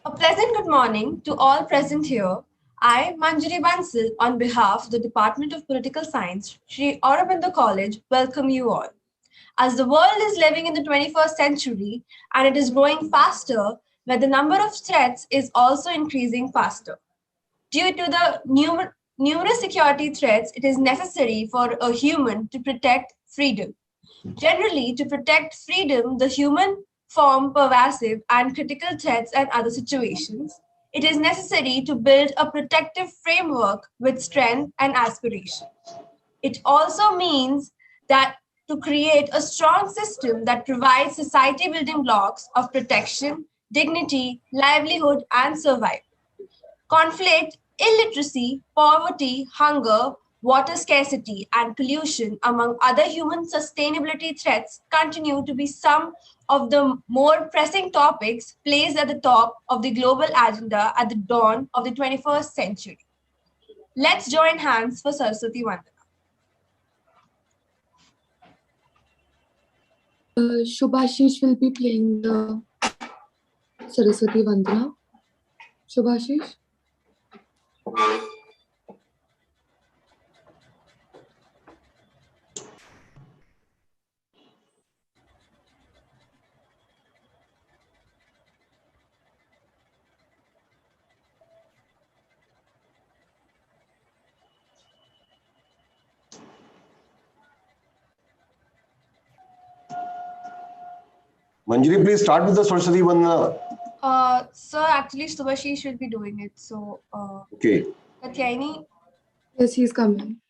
A pleasant good morning to all present here. I, Manjari Bansal, on behalf of the Department of Political Science, Sri Aurobindo College, welcome you all. As the world is living in the 21st century and it is growing faster, where the number of threats is also increasing faster. Due to the numerous security threats, it is necessary for a human to protect freedom. Generally, to protect freedom, the human form pervasive and critical threats and other situations, it is necessary to build a protective framework with strength and aspiration. It also means that to create a strong system that provides society building blocks of protection, dignity, livelihood, and survival. Conflict, illiteracy, poverty, hunger, water scarcity, and pollution, among other human sustainability threats, continue to be some of the more pressing topics placed at the top of the global agenda at the dawn of the 21st century. Let's join hands for Saraswati Vandana. Shubhashish will be playing the Saraswati Vandana. Shubhashish. Manjari, please start with the Saraswati Vandana. Sir, actually, Subhashish should be doing it. So, Okay. Katyayani. Yes, he's coming.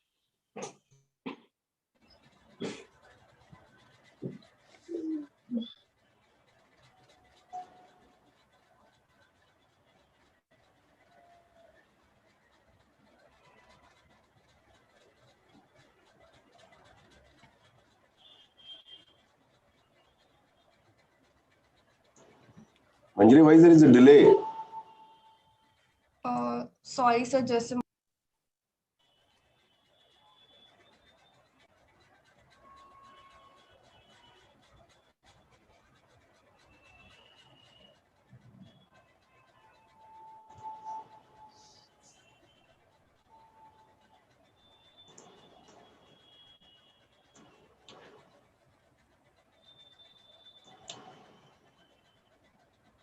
Manjari, why there is a delay? Sorry, sir, just a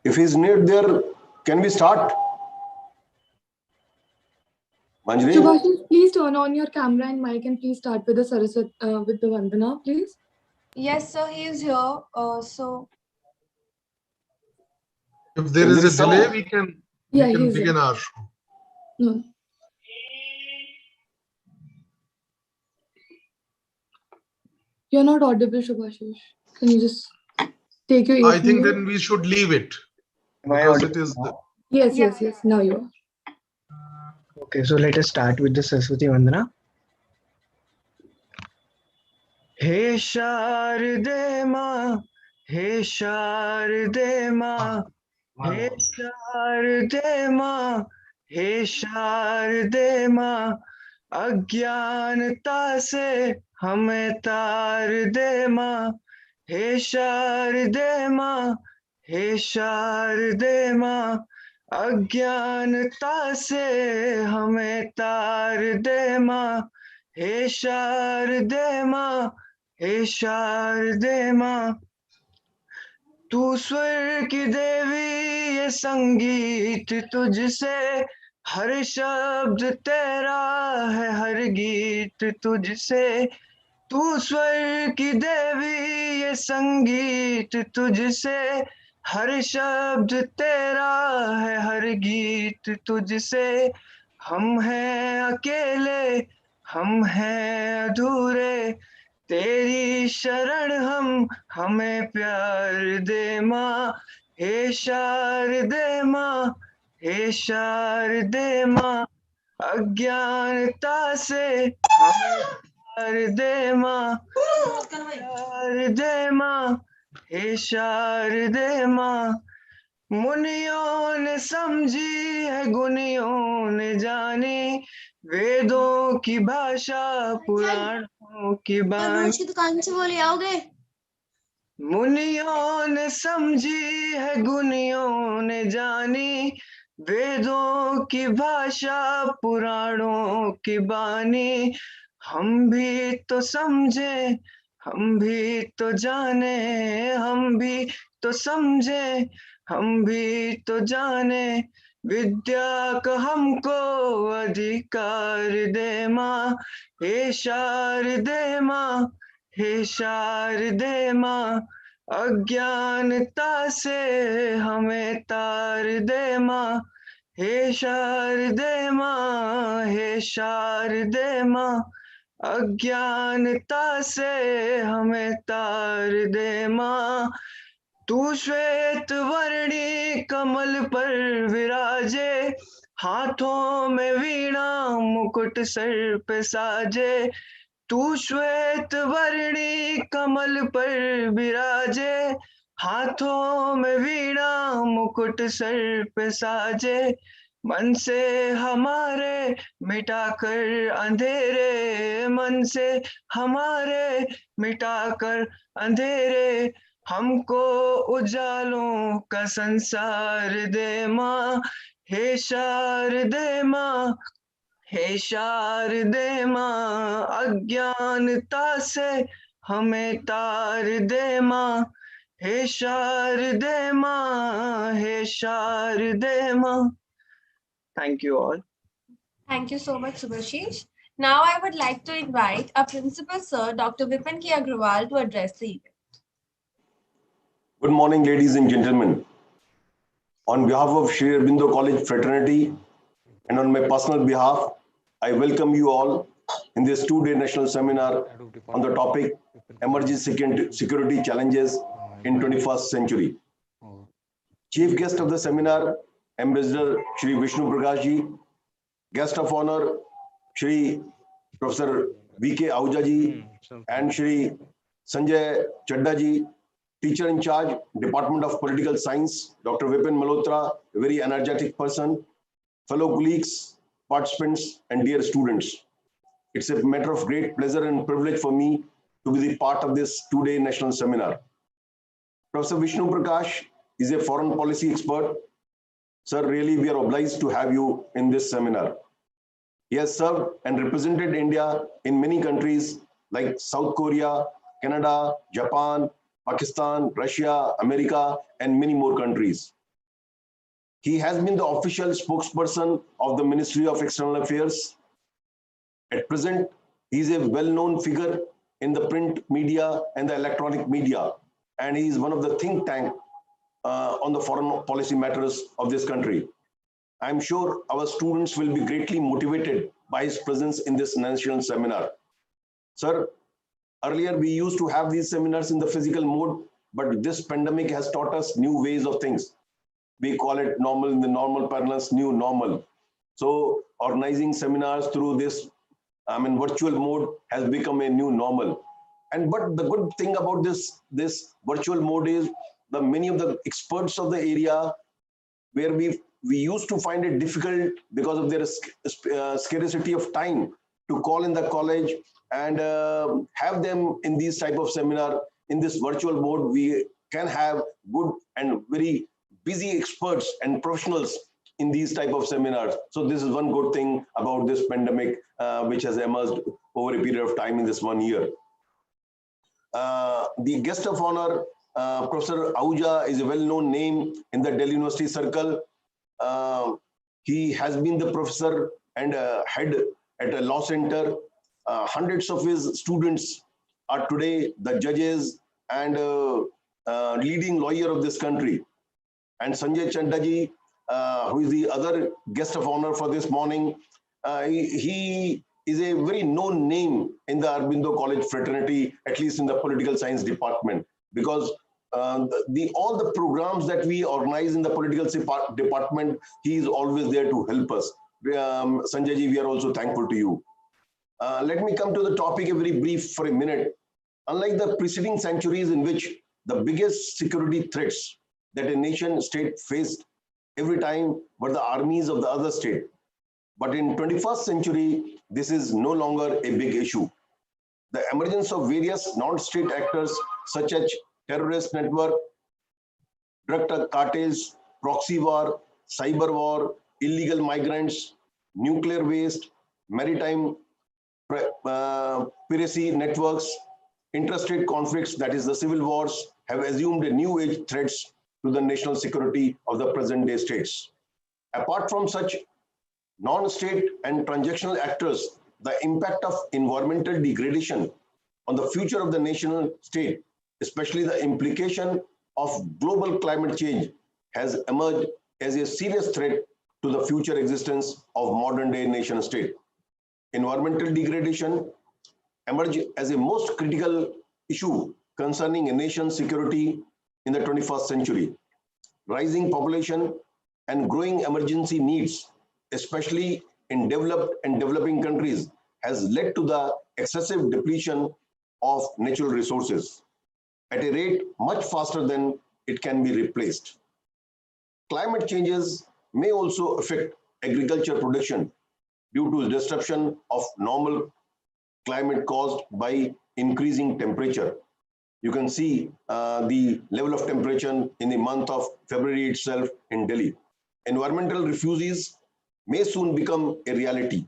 If he's not there, can we start? Manjari? Shubhashish, please turn on your camera and mic and please start with the Saraswati with the Vandana, please. Yes, sir, he is here. So if there is a delay, we can begin our show. No. You're not audible, Shubhashish. Can you just take your earphone? I think then we should leave it. Because it is Yes. Now you are. Okay, so let us start with the Saraswati Vandana. He Sharde Ma, He Sharde Ma, He Sharde Ma, He Sharde Ma, अज्ञानता से हमें तार दे माँ, हे शारदे माँ, हे शारदे माँ, अज्ञानता से हमें तार दे माँ, हे शारदे माँ, हे शारदे माँ, तू स्वर की देवी ये संगीत तुझसे, हर शब्द तेरा है हर गीत तुझसे, तू स्वर की देवी ये संगीत तुझसे, हर शब्द तेरा है हर गीत तुझसे, हम हैं अकेले, हम हैं अधूरे, तेरी शरण हम, हमें प्यार दे माँ, हे शारदे माँ, हे शारदे माँ, अज्ञानता से हमें प्यार दे माँ, शारदे माँ, हे शारदे माँ, मुनियों ने समझी है गुनियों ने जानी, वेदों की भाषा पुराणों की बानी, की दुकान से बोले आओगे? मुनियों ने समझी है गुनियों ने जानी, वेदों की भाषा पुराणों की बानी। हम भी तो समझे, हम भी तो जाने, हम भी तो समझे, हम भी तो जाने। विद्या का हमको अधिकार दे माँ, हे शारदे माँ, हे शारदे माँ। अज्ञानता से हमें तार दे माँ, हे शारदे माँ, हे शारदे माँ। अज्ञानता से हमें तार दे माँ। तू श्वेत वर्णी कमल पर विराजे, हाथों में वीणा मुकुट सर पे साजे। तू श्वेत वर्णी कमल पर विराजे, हाथों में वीणा मुकुट सर पे साजे। मन से हमारे मिटाकर अंधेरे, मन से हमारे मिटाकर अंधेरे। हमको उजालों का संसार दे माँ, हे शारदे माँ, हे शारदे माँ। अज्ञानता से हमें तार दे माँ, हे शारदे माँ, हे शारदे माँ। Thank you all. Thank you so much, Subhashish. Now I would like to invite our Principal Sir, Dr. Vipin K. Agrawal, to address the event. Good morning, ladies and gentlemen. On behalf of Sri Aurobindo College fraternity and on my personal behalf, I welcome you all in this two-day national seminar on the topic Emerging Security Challenges in 21st Century. Chief guest of the seminar, Ambassador Shri Vishnu Prakash ji. Guest of honor, Shri Professor V.K. Ahuja ji and Shri Sanjay Chadha ji. Teacher in charge, Department of Political Science, Dr. Vipin Malhotra, a very energetic person, fellow colleagues, participants, and dear students. It's a matter of great pleasure and privilege for me to be the part of this two-day national seminar. Professor Vishnu Prakash is a foreign policy expert. Sir, really, we are obliged to have you in this seminar. He has served and represented India in many countries like South Korea, Canada, Japan, Pakistan, Russia, America, and many more countries. He has been the official spokesperson of the Ministry of External Affairs. At present, he is a well-known figure in the print media and the electronic media, and he is one of the think tank on the foreign policy matters of this country. I'm sure our students will be greatly motivated by his presence in this national seminar. Sir, earlier we used to have these seminars in the physical mode, but this pandemic has taught us new ways of things. We call it normal, in the normal parlance, new normal. So organizing seminars through this, virtual mode has become a new normal. But the good thing about this virtual mode is the many of the experts of the area where we used to find it difficult because of their scarcity of time to call in the college and have them in these type of seminar. In this virtual mode, we can have good and very busy experts and professionals in these type of seminars. So this is one good thing about this pandemic, which has emerged over a period of time in this 1 year. The guest of honor, Professor Ahuja, is a well-known name in the Delhi University circle. He has been the professor and head at a law center. Hundreds of his students are today the judges and leading lawyer of this country. And Sanjay Chandaji, who is the other guest of honor for this morning, he is a very known name in the Aurobindo College fraternity, at least in the political science department, because all the programs that we organize in the political department, he is always there to help us. Sanjay ji, we are also thankful to you. Let me come to the topic a very brief for a minute. Unlike the preceding centuries in which the biggest security threats that a nation state faced every time were the armies of the other state, but in 21st century, this is no longer a big issue. The emergence of various non-state actors such as terrorist network, drug cartels, proxy war, cyber war, illegal migrants, nuclear waste, maritime piracy networks, interstate conflicts, that is the civil wars, have assumed a new age threats to the national security of the present day states. Apart from such non-state and transactional actors, the impact of environmental degradation on the future of the national state, especially the implication of global climate change, has emerged as a serious threat to the future existence of modern day nation state. Environmental degradation emerged as a most critical issue concerning a nation's security in the 21st century. Rising population and growing emergency needs, especially in developed and developing countries, has led to the excessive depletion of natural resources at a rate much faster than it can be replaced. Climate changes may also affect agriculture production due to disruption of normal climate caused by increasing temperature. You can see the level of temperature in the month of February itself in Delhi. Environmental refugees may soon become a reality,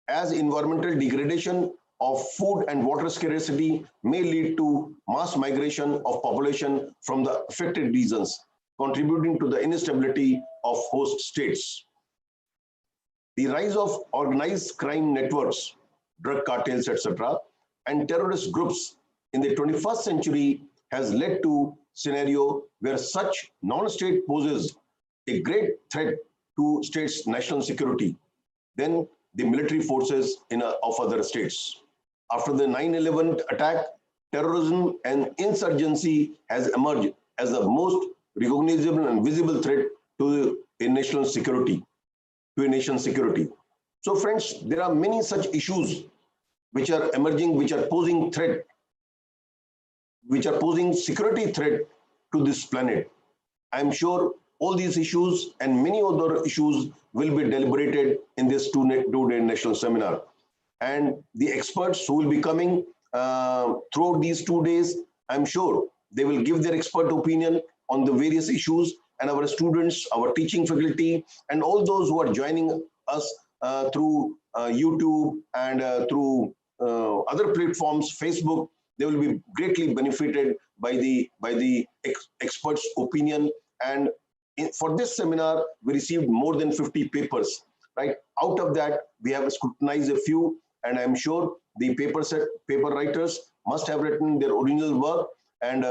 as environmental degradation of food and water scarcity may lead to mass migration of population from the affected regions, contributing to the instability of host states. The rise of organized crime networks, drug cartels, etc., and terrorist groups in the 21st century has led to scenario where such non-state poses a great threat to states' national security than the military forces of other states. After the 9/11 attack, terrorism and insurgency has emerged as the most recognizable and visible threat to a national security, So friends, there are many such issues which are emerging, which are posing security threat to this planet. I'm sure all these issues and many other issues will be deliberated in this two-day national seminar. And the experts who will be coming throughout these 2 days, I'm sure they will give their expert opinion on the various issues, and our students, our teaching faculty, and all those who are joining us through YouTube and through other platforms, Facebook, they will be greatly benefited by the experts' opinion. And for this seminar, we received more than 50 papers, right? Out of that, we have scrutinized a few, and I'm sure the paper writers must have written their original work, and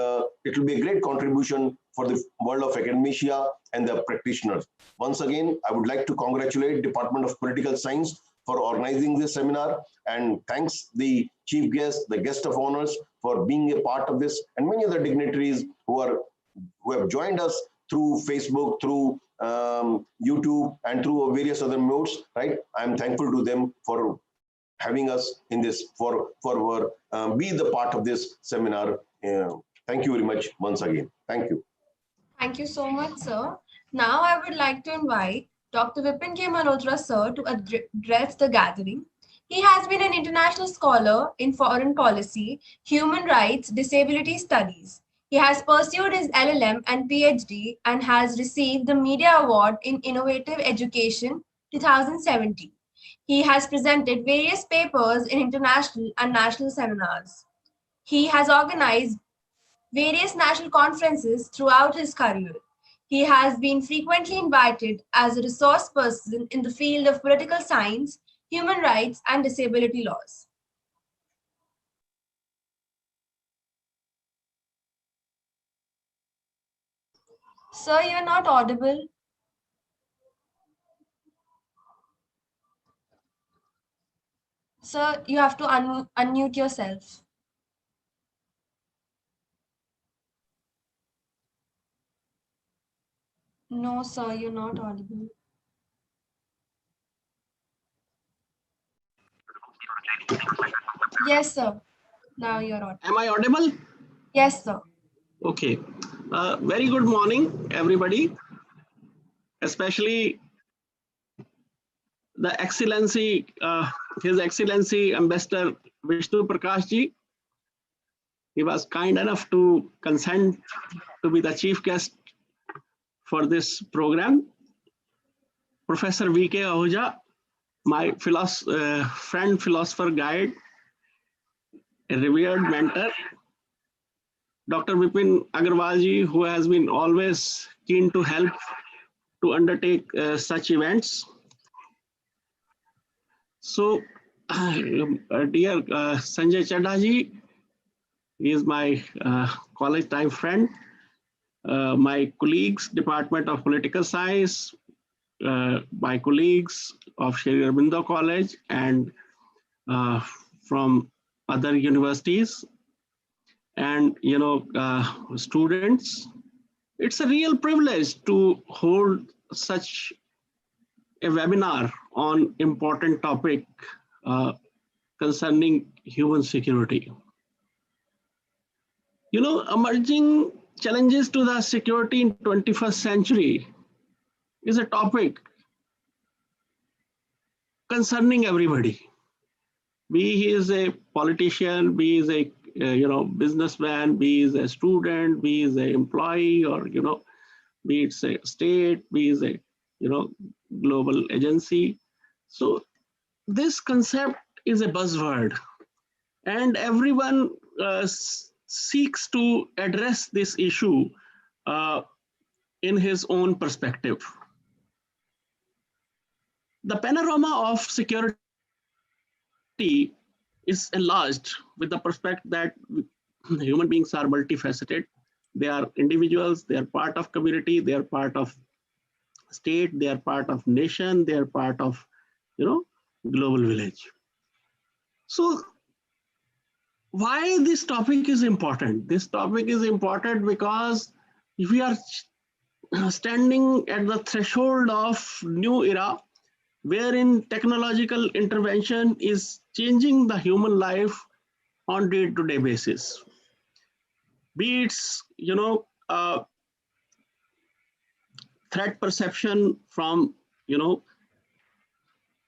it will be a great contribution for the world of academia and the practitioners. Once again, I would like to congratulate Department of Political Science for organizing this seminar, and thanks the chief guest, the guest of honors, for being a part of this, and many other dignitaries who have joined us through Facebook, through YouTube, and through various other modes, right? I'm thankful to them for having us in this, for be the part of this seminar. Thank you very much once again. Thank you. Thank you so much, sir. Now I would like to invite Dr. Vipin K. Malhotra, sir, to address the gathering. He has been an international scholar in foreign policy, human rights, disability studies. He has pursued his LLM and PhD and has received the Media Award in Innovative Education 2017. He has presented various papers in international and national seminars. He has organized various national conferences throughout his career. He has been frequently invited as a resource person in the field of political science, human rights, and disability laws. Sir, you are not audible. Sir, you have to unmute yourself. No, sir, you're not audible. Yes, sir. Now you're audible. Am I audible? Yes, sir. Okay. Very good morning, everybody. Especially the Excellency, His Excellency Ambassador Vishnu Prakash ji, he was kind enough to consent to be the chief guest for this program. Professor V.K. Ahuja, my friend, philosopher, guide, a revered mentor. Dr. Vipin Agarwalji, who has been always keen to help to undertake such events. So, dear Sanjay Chadha-ji, he is my college time friend, my colleagues, Department of Political Science, my colleagues of Aurobindo College and from other universities, and students. It's a real privilege to hold such a webinar on important topic concerning human security. Emerging challenges to the security in 21st century is a topic concerning everybody. Be he is a politician, be he is a businessman, be he is a student, be he is an employee, or be it a state, be it a global agency. So this concept is a buzzword, and everyone seeks to address this issue in his own perspective. The panorama of security is enlarged with the perspective that human beings are multifaceted. They are individuals, they are part of community, they are part of state, they are part of nation, they are part of global village. So why this topic is important? This topic is important because we are standing at the threshold of new era wherein technological intervention is changing the human life on day-to-day basis. Be it threat perception from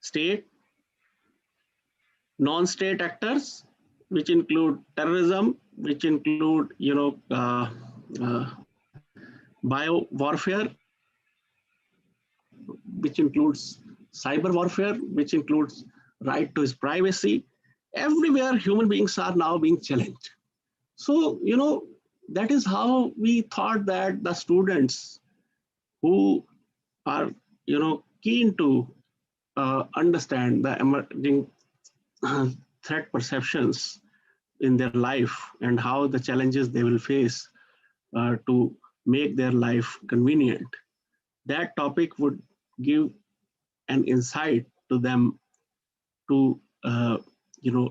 state, non-state actors, which include terrorism, which include bio warfare, which includes cyber warfare, which includes right to his privacy. Everywhere human beings are now being challenged. So that is how we thought that the students who are keen to understand the emerging threat perceptions in their life and how the challenges they will face to make their life convenient, that topic would give an insight to them to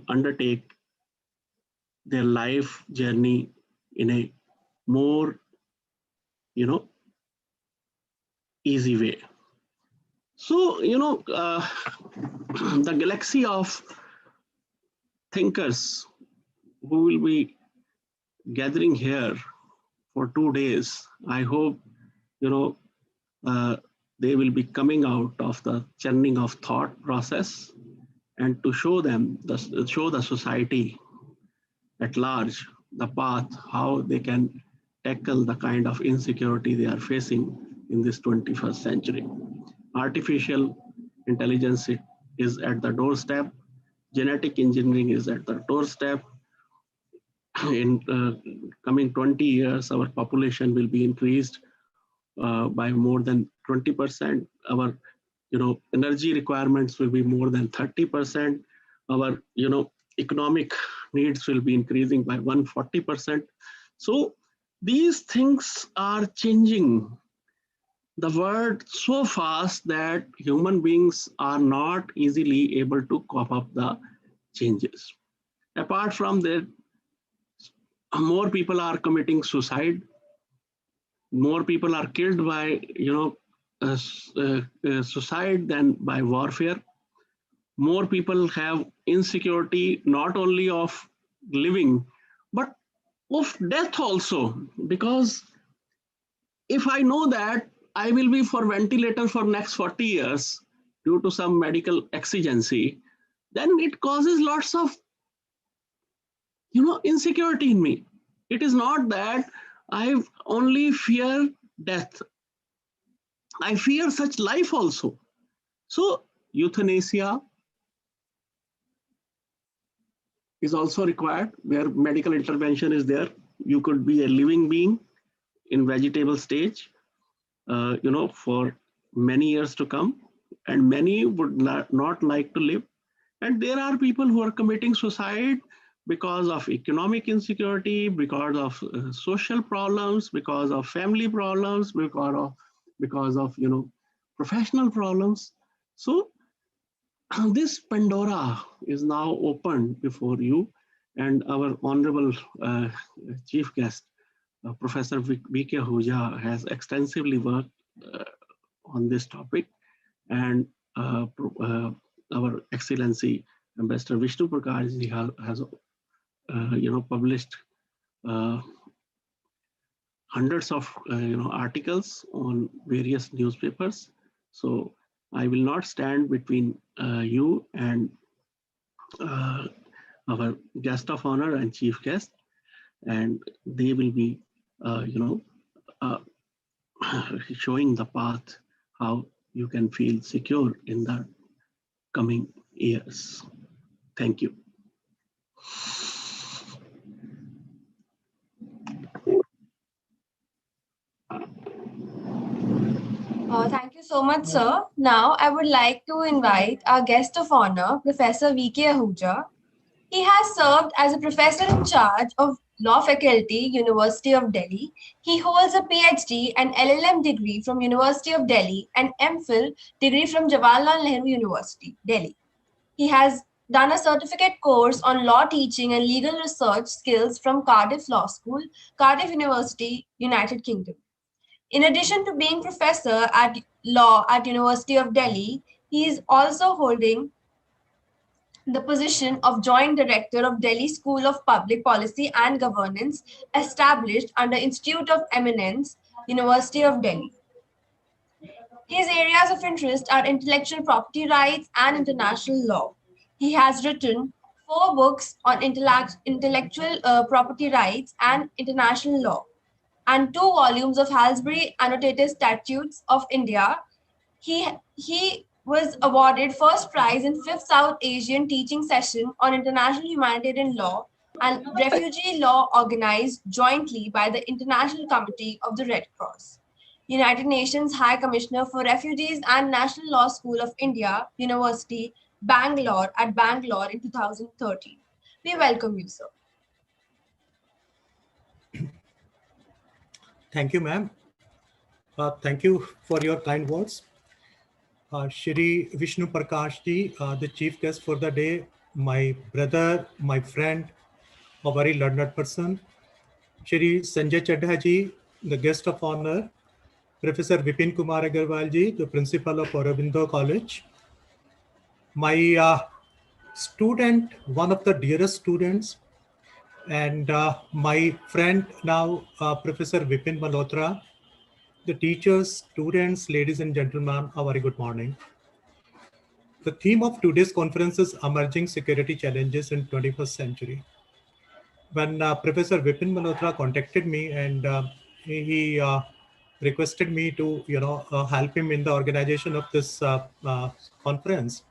undertake their life journey in a more easy way. So the galaxy of thinkers who will be gathering here for 2 days, I hope they will be coming out of the churning of thought process, and to show them show the society at large the path how they can tackle the kind of insecurity they are facing in this 21st century. Artificial intelligence is at the doorstep. Genetic engineering is at the doorstep. In coming 20 years, our population will be increased by more than 20%. Our energy requirements will be more than 30%. Our economic needs will be increasing by 140%. So these things are changing the world so fast that human beings are not easily able to cope up the changes. Apart from that, more people are committing suicide. More people are killed by suicide than by warfare. More people have insecurity not only of living but of death also, because if I know that I will be for ventilator for next 40 years due to some medical exigency, then it causes lots of insecurity in me. It is not that I only fear death. I fear such life also. So euthanasia is also required, where medical intervention is there. You could be a living being in vegetable stage, for many years to come, and many would not like to live. And there are people who are committing suicide because of economic insecurity, because of social problems, because of family problems, because of professional problems. So this Pandora is now open before you, and our honorable chief guest, Professor V.K. Ahuja, has extensively worked on this topic, and our Excellency Ambassador Vishnu Prakash ji has published hundreds of articles on various newspapers. So I will not stand between you and our guest of honor and chief guest, and they will be showing the path how you can feel secure in the coming years. Thank you. Thank you so much, sir. Now, I would like to invite our guest of honor, Professor V.K. Ahuja. He has served as a professor in charge of Law Faculty, University of Delhi. He holds a PhD and LLM degree from University of Delhi and MPhil degree from Jawaharlal Nehru University, Delhi. He has done a certificate course on law teaching and legal research skills from Cardiff Law School, Cardiff University, United Kingdom. In addition to being professor at law at University of Delhi, he is also holding the position of Joint Director of Delhi School of Public Policy and Governance, established under Institute of Eminence, University of Delhi. His areas of interest are intellectual property rights and international law. He has written 4 books on intellectual property rights and international law, and 2 volumes of Halsbury Annotated Statutes of India. He was awarded first prize in 5th South Asian teaching session on international humanitarian law and refugee law organized jointly by the International Committee of the Red Cross. United Nations High Commissioner for Refugees and National Law School of India, University, Bangalore at Bangalore in 2013. We welcome you, sir. Thank you, ma'am. Thank you for your kind words. Shri Vishnu Prakash ji, the chief guest for the day, my brother, my friend, a very learned person. Shri Sanjay Chadha ji, the guest of honor. Professor Vipin Kumar Agarwal ji, the principal of Aurobindo College. My student, one of the dearest students, and my friend now, Professor Vipin Malhotra, the teachers, students, ladies and gentlemen, a very good morning. The theme of today's conference is Emerging Security Challenges in 21st Century. When Professor Vipin Malhotra contacted me and he requested me to help him in the organization of this conference,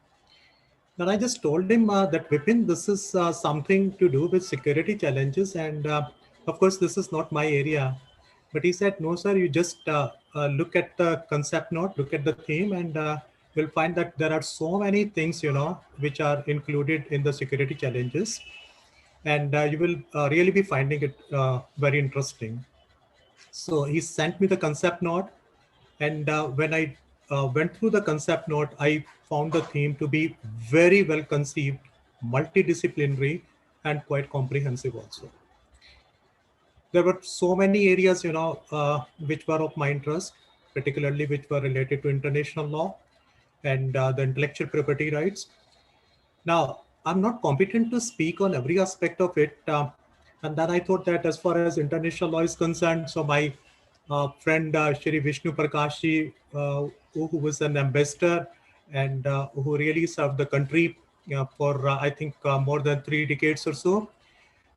then I just told him that Vipin, this is something to do with security challenges, and of course this is not my area. But he said, no sir, you just look at the concept note, look at the theme, and you'll find that there are so many things which are included in the security challenges, and you will really be finding it very interesting. So he sent me the concept note, and when I went through the concept note, I found the theme to be very well conceived, multidisciplinary, and quite comprehensive also. There were so many areas, which were of my interest, particularly which were related to international law and the intellectual property rights. Now, I'm not competent to speak on every aspect of it. And then I thought that as far as international law is concerned, so my friend Shri Vishnu Prakash ji, who was an ambassador and who really served the country for, I think, more than 3 decades or so.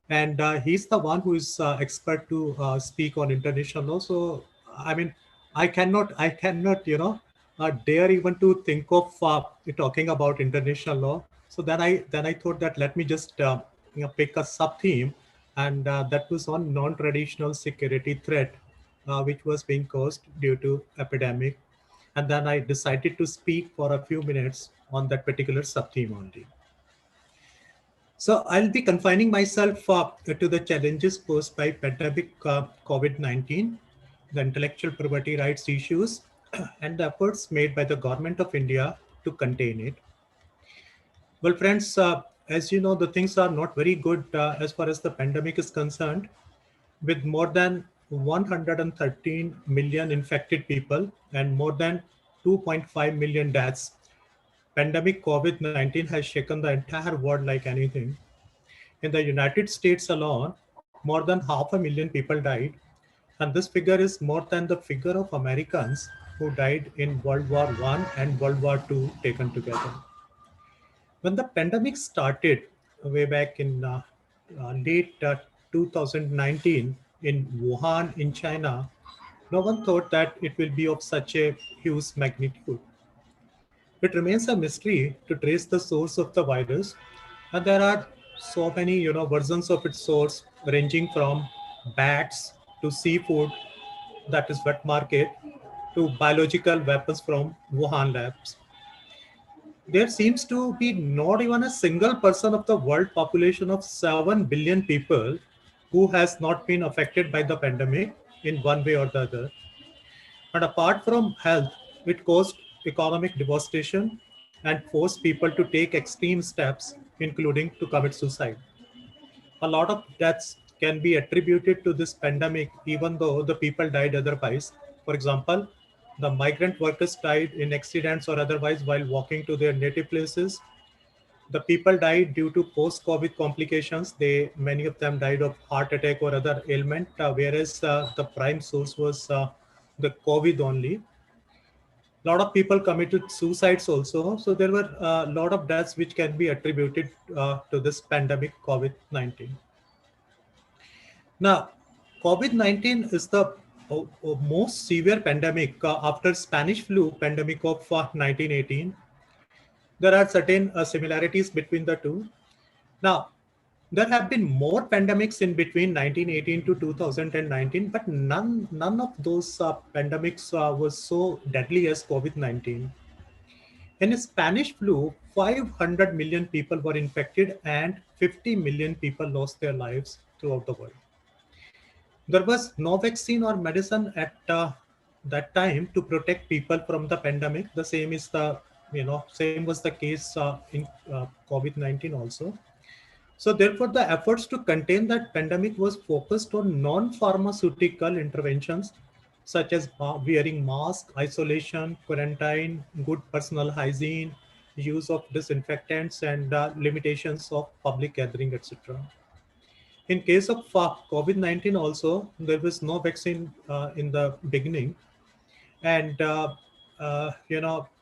And he's the one who is expert to speak on international law. So, I mean, I cannot, dare even to think of talking about international law. So then I thought that let me just pick a sub theme, and that was on non-traditional security threat, which was being caused due to epidemic. And then I decided to speak for a few minutes on that particular sub theme only. So I'll be confining myself to the challenges posed by pandemic COVID-19, the intellectual property rights issues, and the efforts made by the government of India to contain it. Well, friends, as you know, the things are not very good as far as the pandemic is concerned, with more than 113 million infected people and more than 2.5 million deaths. Pandemic COVID-19 has shaken the entire world like anything. In the United States alone, more than 500,000 people died, and this figure is more than the figure of Americans who died in World War I and World War II taken together. When the pandemic started way back in late 2019 in Wuhan in China, no one thought that it will be of such a huge magnitude. It remains a mystery to trace the source of the virus, and there are so many versions of its source, ranging from bats to seafood, that is wet market, to biological weapons from Wuhan labs. There seems to be not even a single person of the world population of 7 billion people who has not been affected by the pandemic in one way or the other. And apart from health, it caused economic devastation and forced people to take extreme steps, including to commit suicide. A lot of deaths can be attributed to this pandemic, even though the people died otherwise. For example, the migrant workers died in accidents or otherwise while walking to their native places. The people died due to post-COVID complications. Many of them died of heart attack or other ailment, whereas the prime source was the COVID only. A lot of people committed suicides also. So there were a lot of deaths which can be attributed to this pandemic COVID-19. Now, COVID-19 is the most severe pandemic after Spanish flu pandemic of 1918. There are certain similarities between the two. Now, there have been more pandemics in between 1918 to 2019, but none of those pandemics was so deadly as COVID-19. In Spanish flu, 500 million people were infected and 50 million people lost their lives throughout the world. There was no vaccine or medicine at that time to protect people from the pandemic. The same is same was the case in COVID-19 also. So therefore, the efforts to contain that pandemic was focused on non-pharmaceutical interventions, such as wearing mask, isolation, quarantine, good personal hygiene, use of disinfectants, and limitations of public gathering, etc. In case of COVID-19 also, there was no vaccine in the beginning. And,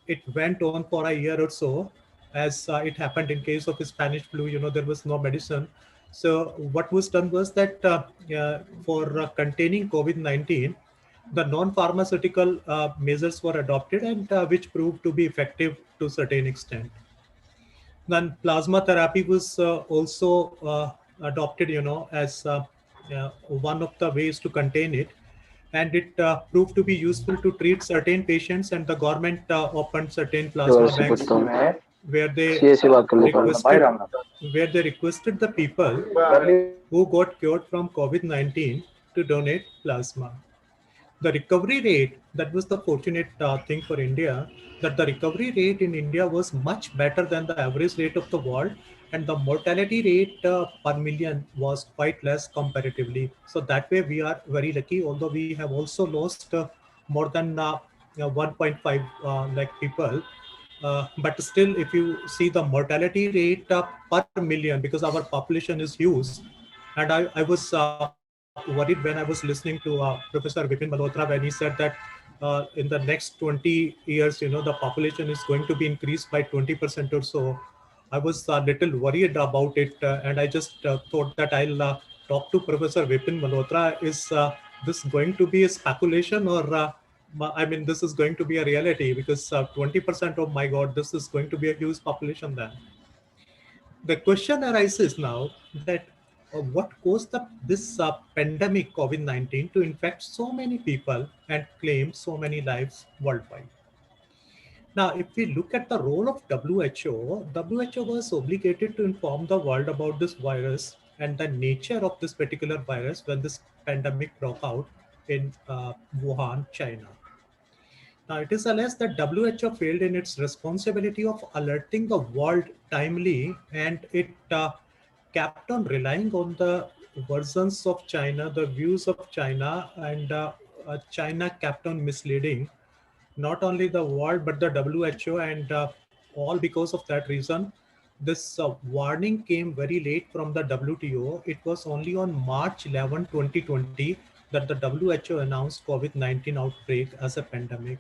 it went on for a year or so, as it happened in case of Spanish flu, there was no medicine. So what was done was that for containing COVID-19, the non-pharmaceutical measures were adopted, and which proved to be effective to a certain extent. Then plasma therapy was also adopted, as one of the ways to contain it. And it proved to be useful to treat certain patients, and the government opened certain plasma banks where they requested the people who got cured from COVID-19 to donate plasma. The recovery rate, that was the fortunate thing for India, that the recovery rate in India was much better than the average rate of the world, and the mortality rate per million was quite less comparatively. So that way we are very lucky, although we have also lost more than 1.5 lakh people. But still, if you see the mortality rate per million, because our population is huge, and I was worried when I was listening to Professor Vipin Malhotra when he said that in the next 20 years, the population is going to be increased by 20% or so. I was a little worried about it, and I just thought that I'll talk to Professor Vipin Malhotra. Is this going to be a speculation, or I mean, this is going to be a reality? Because 20%, oh my God, this is going to be a huge population then. The question arises now that what caused this pandemic COVID-19 to infect so many people and claim so many lives worldwide? Now, if we look at the role of WHO was obligated to inform the world about this virus and the nature of this particular virus when this pandemic broke out in Wuhan, China. Now, it is alleged that WHO failed in its responsibility of alerting the world timely, and it kept on relying on the versions of China, the views of China, and China kept on misleading not only the world but the WHO, and all because of that reason. This warning came very late from the WTO. It was only on March 11, 2020 that the WHO announced COVID-19 outbreak as a pandemic,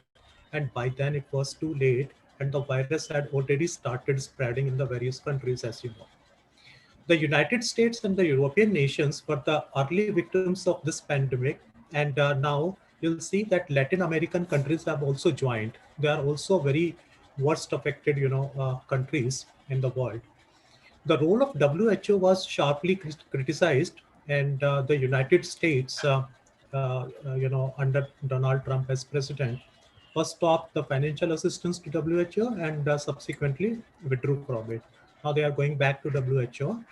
and by then it was too late, and the virus had already started spreading in the various countries, as you know. The United States and the European nations were the early victims of this pandemic, and now you'll see that Latin American countries have also joined. They are also very worst affected, countries in the world. The role of WHO was sharply criticized, and the United States, under Donald Trump as president, was stopped the financial assistance to WHO and subsequently withdrew from it. Now they are going back to WHO.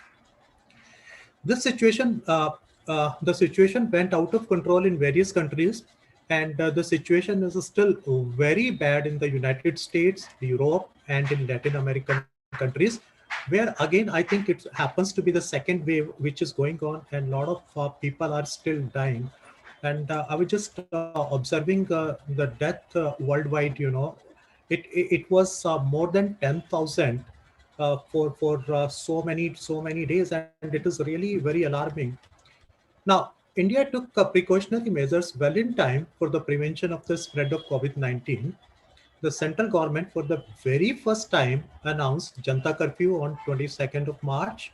This situation, the situation went out of control in various countries, and the situation is still very bad in the United States, Europe, and in Latin American countries, where again, I think it happens to be the second wave which is going on, and a lot of people are still dying. And I was just observing the death worldwide, it was more than 10,000 for so many days, and it is really very alarming. Now, India took precautionary measures well in time for the prevention of the spread of COVID-19. The central government, for the very first time, announced Janta curfew on 22nd of March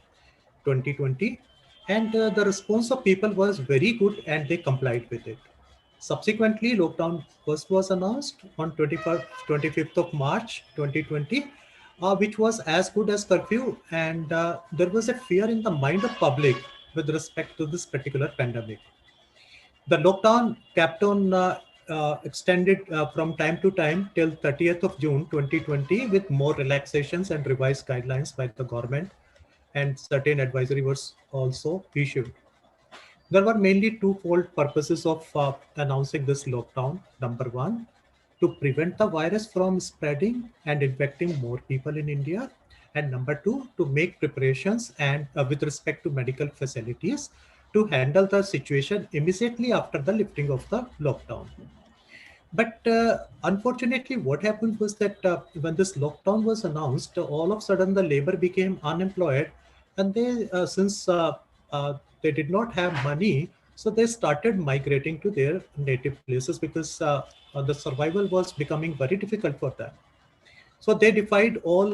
2020, and the response of people was very good, and they complied with it. Subsequently, lockdown first was announced on 25th of March 2020, which was as good as curfew, and there was a fear in the mind of public with respect to this particular pandemic. The lockdown kept on extended from time to time till 30th of June 2020 with more relaxations and revised guidelines by the government, and certain advisory was also issued. There were mainly twofold purposes of announcing this lockdown. Number one, to prevent the virus from spreading and infecting more people in India. And number two, to make preparations and with respect to medical facilities to handle the situation immediately after the lifting of the lockdown. But unfortunately, what happened was that when this lockdown was announced, all of a sudden the labor became unemployed, and they, since they did not have money, so they started migrating to their native places because the survival was becoming very difficult for them. So they defied all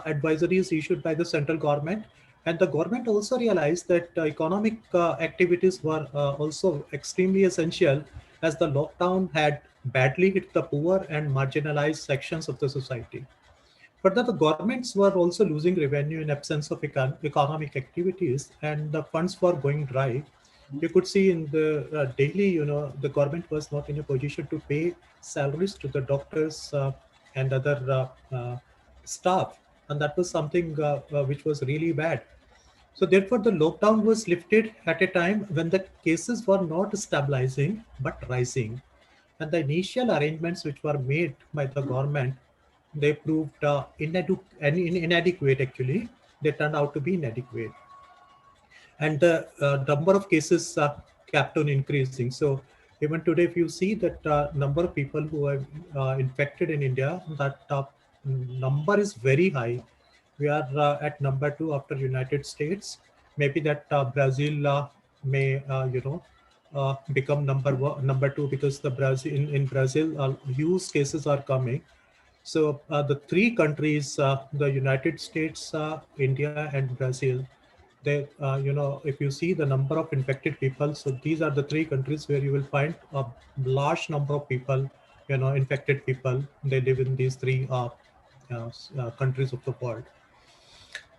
advisories issued by the central government, and the government also realized that economic activities were also extremely essential, as the lockdown had badly hit the poor and marginalized sections of the society. Further, the governments were also losing revenue in absence of economic activities, and the funds were going dry. You could see in the daily, the government was not in a position to pay salaries to the doctors and other staff, and that was something which was really bad. So therefore, the lockdown was lifted at a time when the cases were not stabilizing but rising, and the initial arrangements which were made by the government, they proved inadequate. Actually, they turned out to be inadequate, and the number of cases kept on increasing. So even today, if you see that number of people who are infected in India, that number is very high. We are at number 2 after United States. Maybe that Brazil may become number 2, because the Brazil in Brazil huge cases are coming. So the three countries, the United States, India, and Brazil, they, if you see the number of infected people, so these are the three countries where you will find a large number of people, infected people. They live in these three countries of the world.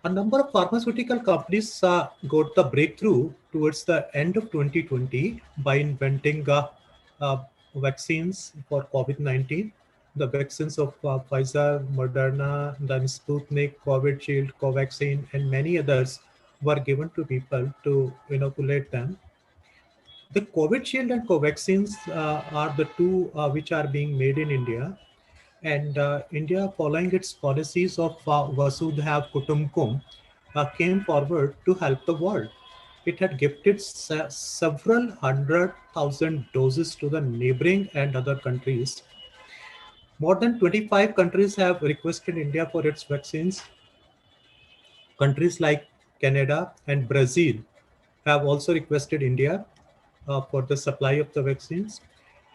A number of pharmaceutical companies got the breakthrough towards the end of 2020 by inventing uh, vaccines for COVID-19. The vaccines of Pfizer, Moderna, then Sputnik, COVID Shield, Covaxin, and many others were given to people to inoculate them. The COVID Shield and Covaxins are the two which are being made in India. And India, following its policies of Vasudhaiv Kutumbakam, came forward to help the world. It had gifted several 100,000 doses to the neighboring and other countries. More than 25 countries have requested India for its vaccines. Countries like Canada and Brazil have also requested India for the supply of the vaccines.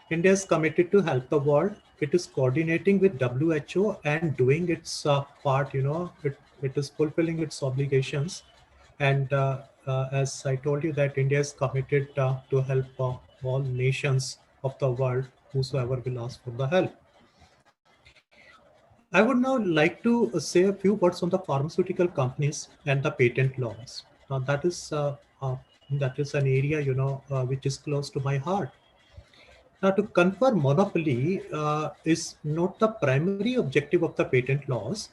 India is committed to help the world. It is coordinating with WHO and doing its part. It is fulfilling its obligations. And as I told you, that India is committed to help all nations of the world, whosoever will ask for the help. I would now like to say a few words on the pharmaceutical companies and the patent laws. Now, that is an area which is close to my heart. Now, to confer monopoly is not the primary objective of the patent laws.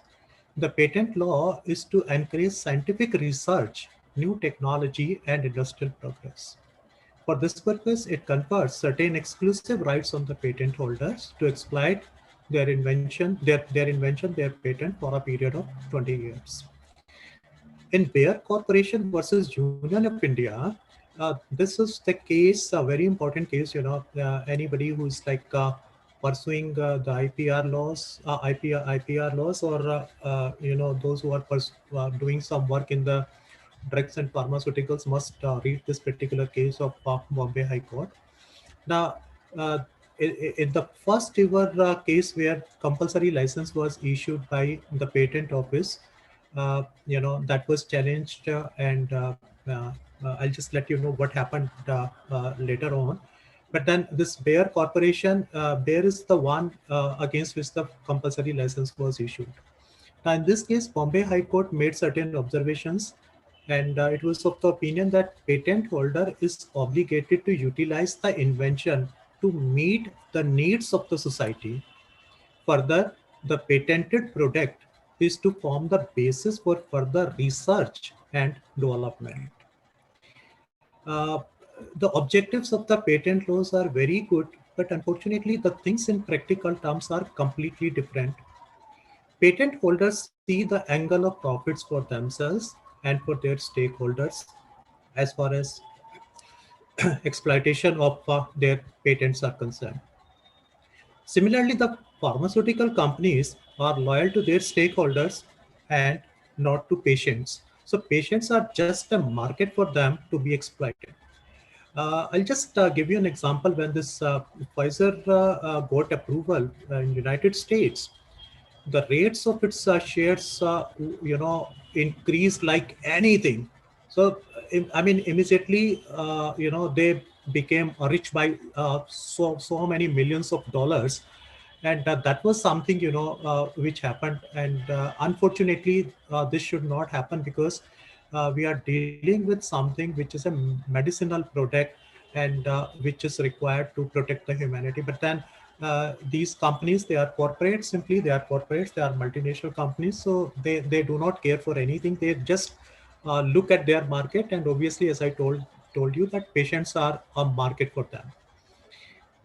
The patent law is to encourage scientific research, new technology, and industrial progress. For this purpose, it confers certain exclusive rights on the patent holders to exploit their invention, their patent for a period of 20 years. In Bayer Corporation versus Union of India, this is the case, a very important case. Anybody who's like pursuing the IPR laws, or those who are doing some work in the drugs and pharmaceuticals must read this particular case of Bombay High Court. Now, in the first ever case where compulsory license was issued by the patent office, that was challenged, and I'll just let you know what happened later on. But then this Bayer Corporation, Bayer is the one against which the compulsory license was issued. Now, in this case, Bombay High Court made certain observations, and it was of the opinion that patent holder is obligated to utilize the invention to meet the needs of the society. Further, the patented product is to form the basis for further research and development. The objectives of the patent laws are very good, but unfortunately, the things in practical terms are completely different. Patent holders see the angle of profits for themselves and for their stakeholders as far as exploitation of their patents are concerned. Similarly, the pharmaceutical companies are loyal to their stakeholders and not to patients. So patients are just a market for them to be exploited. I'll just give you an example. When this Pfizer got approval in United States, the rates of its shares, increased like anything. So, I mean, immediately, they became rich by so many millions of dollars. And that was something, which happened. And unfortunately, this should not happen, because we are dealing with something which is a medicinal product, and which is required to protect the humanity. But then these companies, they are corporates, they are multinational companies. So they do not care for anything. They just look at their market. And obviously, as I told you, that patients are a market for them.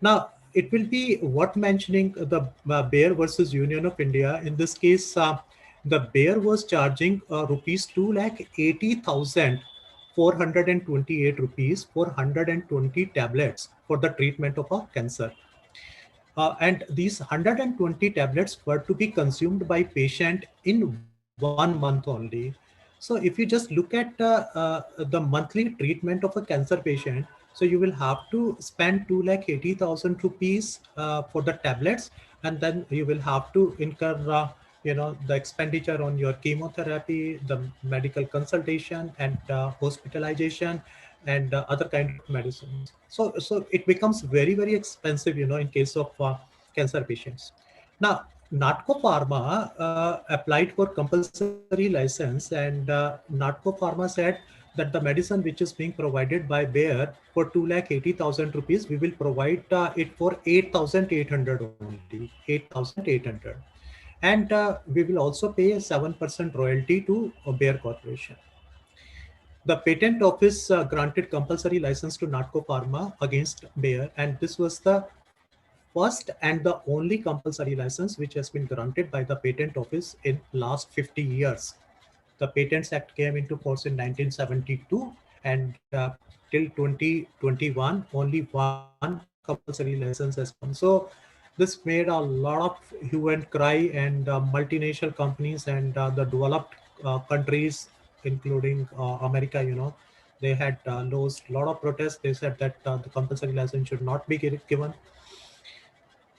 Now, it will be worth mentioning the Bayer versus Union of India. In this case, the Bayer was charging rupees 2,80,428 rupees for 120 tablets for the treatment of a cancer. And these 120 tablets were to be consumed by patient in 1 month only. So if you just look at the monthly treatment of a cancer patient, so you will have to spend 2,80,000 rupees for the tablets. and then you will have to incur the expenditure on your chemotherapy, the medical consultation, and hospitalization, and other kind of medicines. So it becomes very, very expensive, in case of cancer patients. Now, Natco Pharma applied for compulsory license, and Natco Pharma said that the medicine which is being provided by Bayer for 2,80,000 rupees, we will provide it for 8,800 only, 8,800. And we will also pay a 7% royalty to Bayer Corporation. The patent office granted compulsory license to Natco Pharma against Bayer, and this was the first and the only compulsory license which has been granted by the patent office in last 50 years. The Patents Act came into force in 1972, and till 2021, only one compulsory license has come. So this made a lot of hue and cry, and multinational companies and the developed countries, including America, they had lost a lot of protests. They said that the compulsory license should not be given.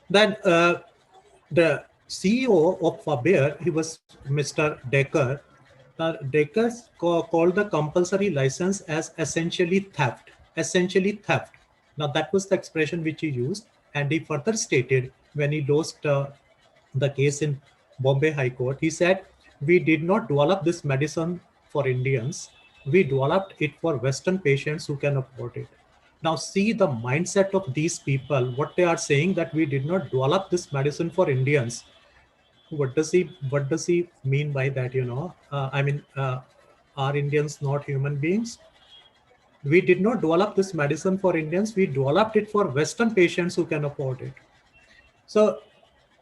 Then the CEO of Bayer, he was Mr. Decker. Decker called the compulsory license as essentially theft. Essentially theft. Now that was the expression which he used, and he further stated when he lost the case in Bombay High Court, he said, "We did not develop this medicine for Indians. We developed it for Western patients who can afford it." Now see the mindset of these people, what they are saying, that we did not develop this medicine for Indians. What does he mean by that? Are Indians not human beings? We did not develop this medicine for Indians. We developed it for Western patients who can afford it. So,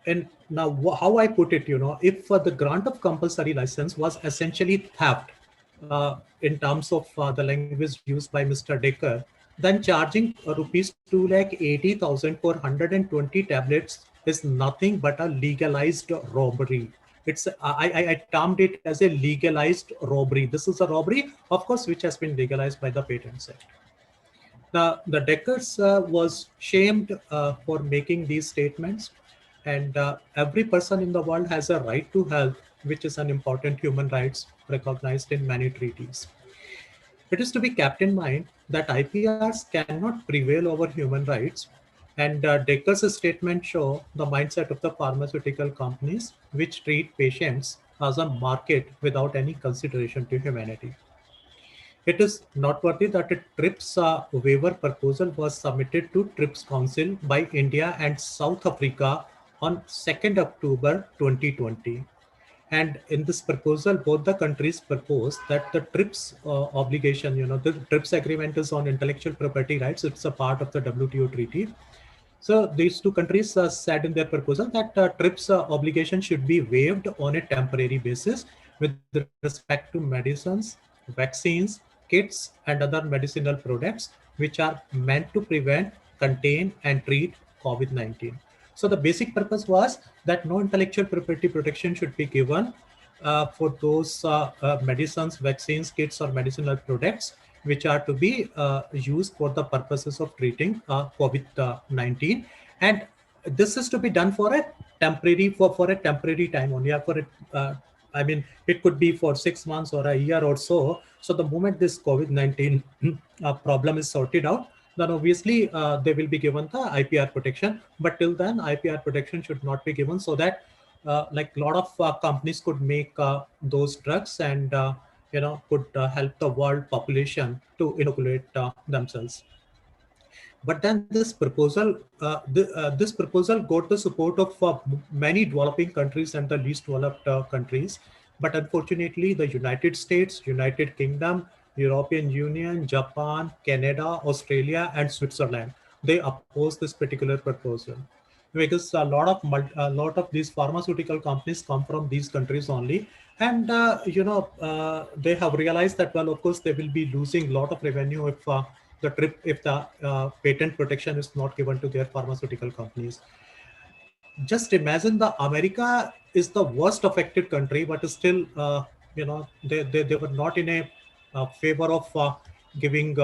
and now how I put it, if the grant of compulsory license was essentially theft in terms of the language used by Mr. Decker, then charging rupees 2,80,000 for 120 tablets is nothing but a legalized robbery. I termed it as a legalized robbery. This is a robbery, of course, which has been legalized by the Patents Act. The Deckers was shamed for making these statements, and every person in the world has a right to health, which is an important human rights recognized in many treaties. It is to be kept in mind that IPRs cannot prevail over human rights, and Decker's statement show the mindset of the pharmaceutical companies, which treat patients as a market without any consideration to humanity. It is noteworthy that a TRIPS waiver proposal was submitted to TRIPS Council by India and South Africa on 2nd October 2020. And in this proposal, both the countries proposed that the TRIPS obligation, the TRIPS agreement is on intellectual property rights. It's a part of the WTO treaty. So these two countries said in their proposal that TRIPS obligation should be waived on a temporary basis with respect to medicines, vaccines, kits, and other medicinal products which are meant to prevent, contain, and treat COVID-19. So the basic purpose was that no intellectual property protection should be given for those medicines, vaccines, kits, or medicinal products which are to be used for the purposes of treating COVID-19. And this is to be done for a temporary time only. It could be for 6 months or a year or so. So the moment this COVID-19 problem is sorted out, then obviously they will be given the IPR protection. But till then, IPR protection should not be given, so that like a lot of companies could make those drugs and could help the world population to inoculate themselves. But then this proposal got the support of many developing countries and the least developed countries. But unfortunately, the United States, United Kingdom, European Union, Japan, Canada, Australia, and Switzerland, they opposed this particular proposal, because a lot of these pharmaceutical companies come from these countries only, and they have realized that, well, of course, they will be losing a lot of revenue if the patent protection is not given to their pharmaceutical companies. Just imagine, the America is the worst affected country, but still, they were not in a favor of giving,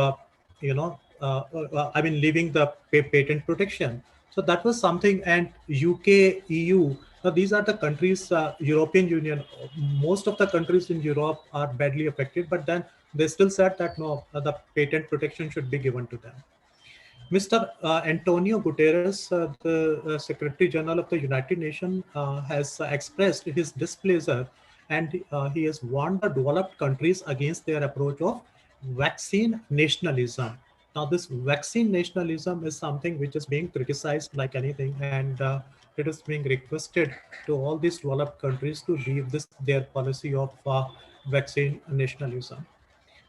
leaving the patent protection. So that was something. And UK, EU, now these are the countries, European Union, most of the countries in Europe are badly affected, but then they still said that no, the patent protection should be given to them. Mr. Antonio Guterres, the Secretary General of the United Nations, has expressed his displeasure, and he has warned the developed countries against their approach of vaccine nationalism. Now, this vaccine nationalism is something which is being criticized like anything, and it is being requested to all these developed countries to leave their policy of vaccine nationalism.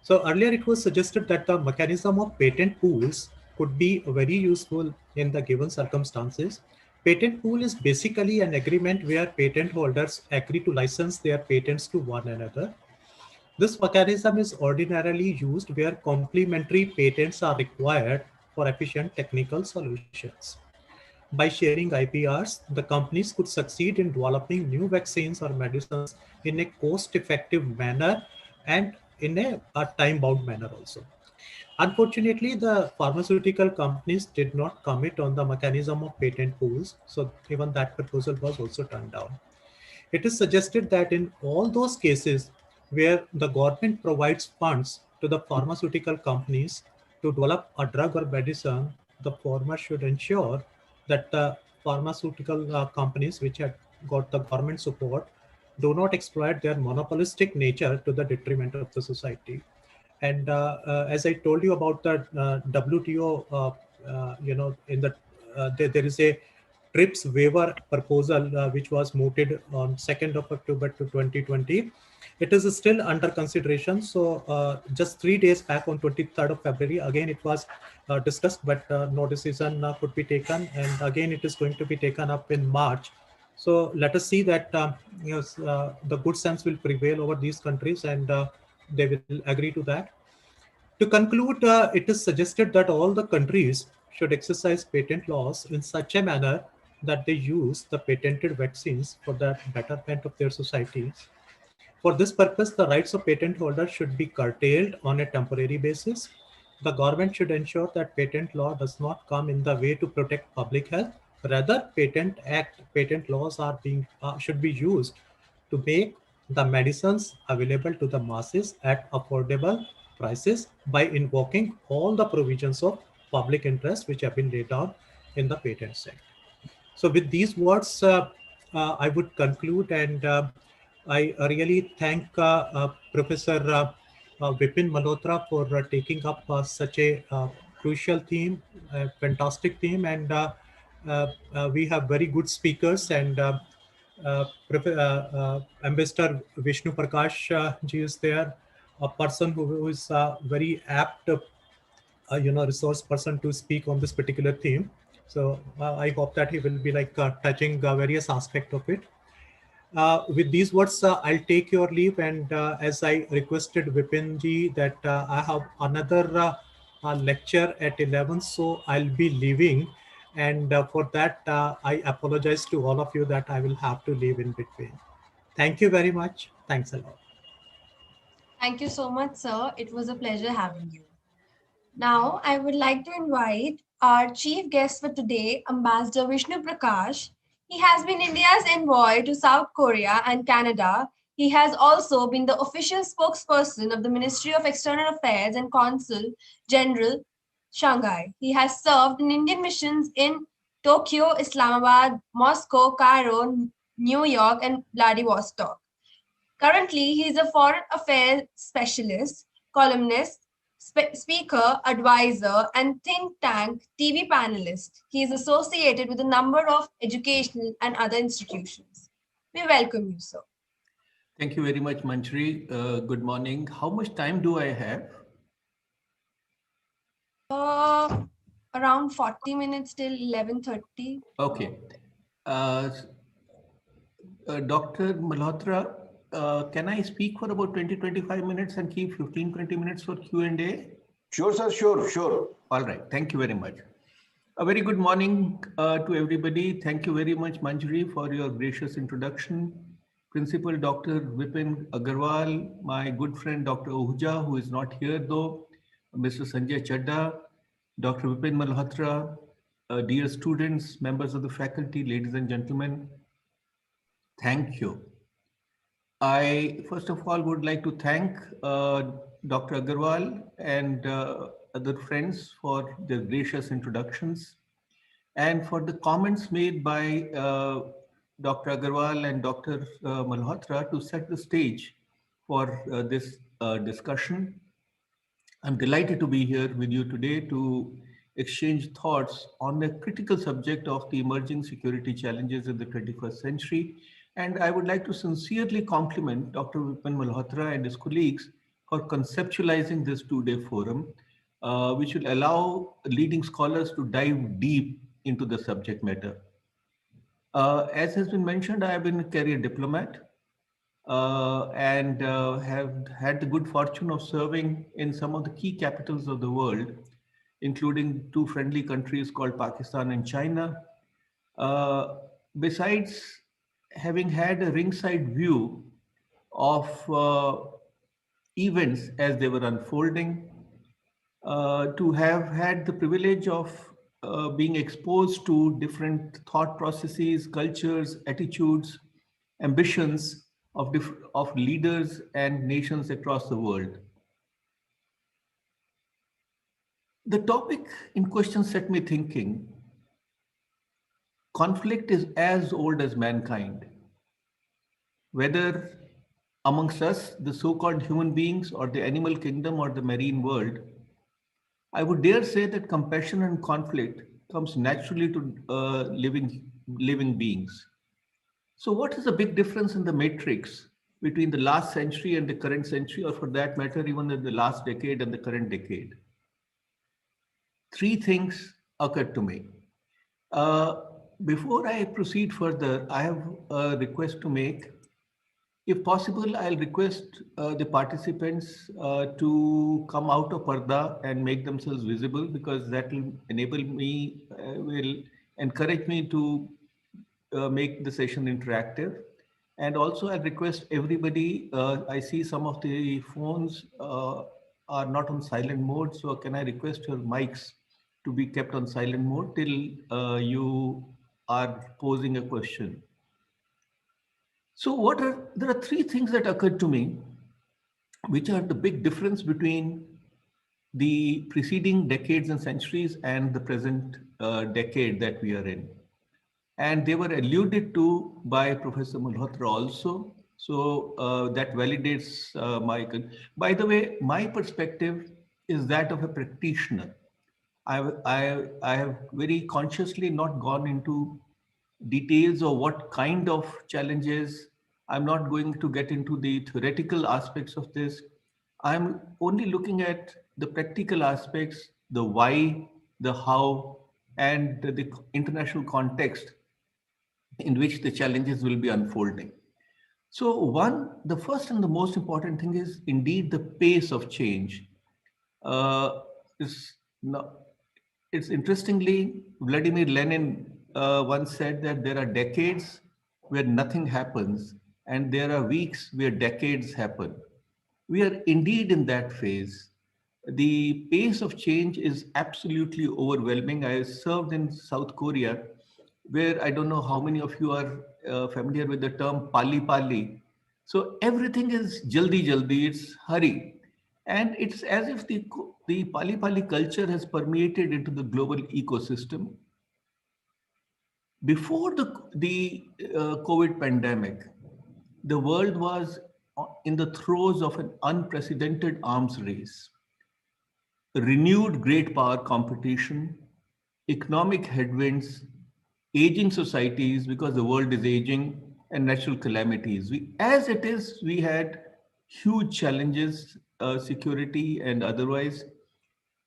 So earlier it was suggested that the mechanism of patent pools could be very useful in the given circumstances. Patent pool is basically an agreement where patent holders agree to license their patents to one another. This mechanism is ordinarily used where complementary patents are required for efficient technical solutions. By sharing IPRs, the companies could succeed in developing new vaccines or medicines in a cost-effective manner and in a time-bound manner also. Unfortunately, the pharmaceutical companies did not commit on the mechanism of patent pools, so even that proposal was also turned down. It is suggested that in all those cases where the government provides funds to the pharmaceutical companies to develop a drug or medicine, the former should ensure that the pharmaceutical companies which had got the government support do not exploit their monopolistic nature to the detriment of the society. And as I told you about the WTO, in the there is a TRIPS waiver proposal which was mooted on 2nd of October to 2020. It is still under consideration. So just 3 days back on 23rd of February, again it was discussed, but no decision could be taken. And again, it is going to be taken up in March. So let us see that the good sense will prevail over these countries, and they will agree to that. To conclude, it is suggested that all the countries should exercise patent laws in such a manner that they use the patented vaccines for the betterment of their societies. For this purpose, the rights of patent holders should be curtailed on a temporary basis. The government should ensure that patent law does not come in the way to protect public health. Rather, patent laws are should be used to make the medicines available to the masses at affordable prices by invoking all the provisions of public interest which have been laid down in the Patents Act. So with these words, I would conclude, and I really thank Professor Vipin Malhotra for taking up such a crucial theme, a fantastic theme, and we have very good speakers, and Ambassador Vishnu Prakash ji is there, a person who is very apt resource person to speak on this particular theme. So I hope that he will be like touching various aspects of it. With these words, I'll take your leave, and as I requested Vipin ji that I have another lecture at 11, so I'll be leaving, and for that I apologize to all of you that I will have to leave in between. Thank you very much. Thanks a lot. Thank you so much, sir. It was a pleasure having you. Now, I would like to invite our chief guest for today, Ambassador Vishnu Prakash. He has been India's envoy to South Korea and Canada. He has also been the official spokesperson of the Ministry of External Affairs and Consul General, Shanghai. He has served in Indian missions in Tokyo, Islamabad, Moscow, Cairo, New York, and Vladivostok. Currently, he is a foreign affairs specialist, columnist, speaker, advisor, and think tank TV panelist. He is associated with a number of educational and other institutions. We welcome you, sir. Thank you very much, Manjri. Good morning. How much time do I have? Around 40 minutes till 11:30. Okay. Dr. Malhotra, can I speak for about 20-25 minutes and keep 15-20 minutes for Q&A? Sure, sir. Sure. All right. Thank you very much. A very good morning to everybody. Thank you very much, Manjri, for your gracious introduction. Principal Dr. Vipin Agarwal, my good friend Dr. Ahuja, who is not here though, Mr. Sanjay Chadha, Dr. Vipin Malhotra, dear students, members of the faculty, ladies and gentlemen, thank you. I first of all would like to thank Dr. Agarwal and other friends for their gracious introductions and for the comments made by Dr. Agarwal and Dr. Malhotra to set the stage for this discussion. I'm delighted to be here with you today to exchange thoughts on the critical subject of the emerging security challenges in the 21st century. And I would like to sincerely compliment Dr. Vipin Malhotra and his colleagues for conceptualizing this two-day forum, which will allow leading scholars to dive deep into the subject matter. As has been mentioned, I have been a career diplomat and have had the good fortune of serving in some of the key capitals of the world, including two friendly countries called Pakistan and China. Besides having had a ringside view of events as they were unfolding, to have had the privilege of being exposed to different thought processes, cultures, attitudes, ambitions of leaders and nations across the world. The topic in question set me thinking. Conflict is as old as mankind. Whether amongst us, the so-called human beings, or the animal kingdom, or the marine world, I would dare say that compassion and conflict comes naturally to living beings. So what is the big difference in the matrix between the last century and the current century, or for that matter, even in the last decade and the current decade? Three things occurred to me. Before I proceed further, I have a request to make. If possible, I'll request the participants to come out of Parda and make themselves visible, because that will enable me, will encourage me to make the session interactive. And also I request everybody, I see some of the phones are not on silent mode. So can I request your mics to be kept on silent mode till you are posing a question. So there are three things that occurred to me, which are the big difference between the preceding decades and centuries and the present decade that we are in. And they were alluded to by Professor Malhotra also. So that validates by the way, my perspective is that of a practitioner. I have very consciously not gone into details of what kind of challenges. I'm not going to get into the theoretical aspects of this. I'm only looking at the practical aspects, the why, the how, and the international context in which the challenges will be unfolding. So the first and the most important thing is indeed the pace of change. It's interestingly, Vladimir Lenin once said that there are decades where nothing happens, and there are weeks where decades happen. We are indeed in that phase. The pace of change is absolutely overwhelming. I served in South Korea, where I don't know how many of you are familiar with the term Pali Pali. So everything is jaldi jaldi, it's hurry. And it's as if the Pali Pali culture has permeated into the global ecosystem. Before the COVID pandemic, the world was in the throes of an unprecedented arms race, renewed great power competition, economic headwinds, aging societies because the world is aging, and natural calamities. As it is, we had huge challenges, security and otherwise.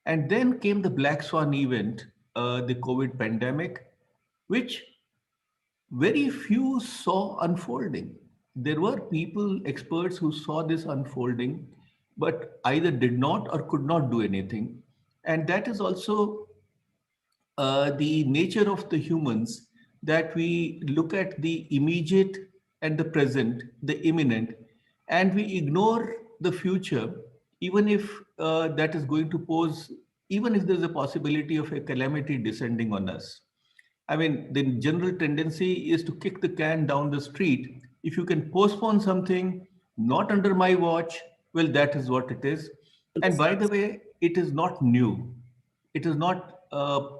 And then came the Black Swan event, the COVID pandemic, which very few saw unfolding. There were people, experts who saw this unfolding, but either did not or could not do anything. And that is also the nature of the humans, that we look at the immediate and the present, the imminent, and we ignore the future, even if that is going to pose even if there's a possibility of a calamity descending on us. I mean, the general tendency is to kick the can down the street. If you can postpone something, not under my watch, well, that is what it is. And by the way, it is not new. It is not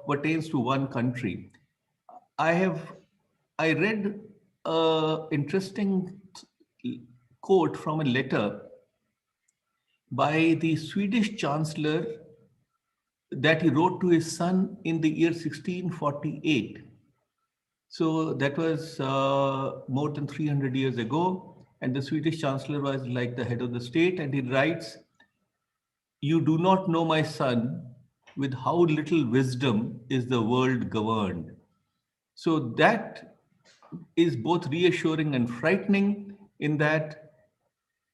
pertains to one country. I read a interesting quote from a letter by the Swedish chancellor that he wrote to his son in the year 1648. So that was more than 300 years ago. And the Swedish chancellor was like the head of the state. And he writes, "You do not know, my son, with how little wisdom is the world governed." So that is both reassuring and frightening in that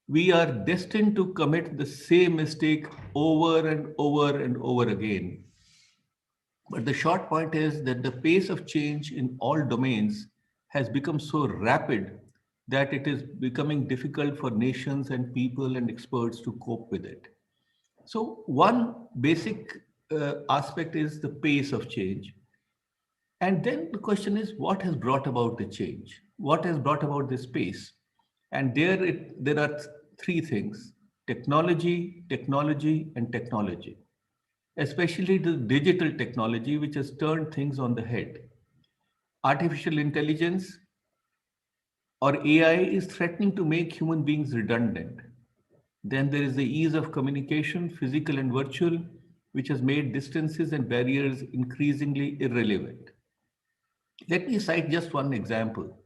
we are destined to commit the same mistake over and over and over again. But the short point is that the pace of change in all domains has become so rapid that it is becoming difficult for nations and people and experts to cope with it. So one basic aspect is the pace of change. And then the question is, what has brought about the change? What has brought about this pace? And there are three things: technology, technology, and technology. Especially the digital technology, which has turned things on the head. Artificial intelligence or AI is threatening to make human beings redundant. Then there is the ease of communication, physical and virtual, which has made distances and barriers increasingly irrelevant. Let me cite just one example.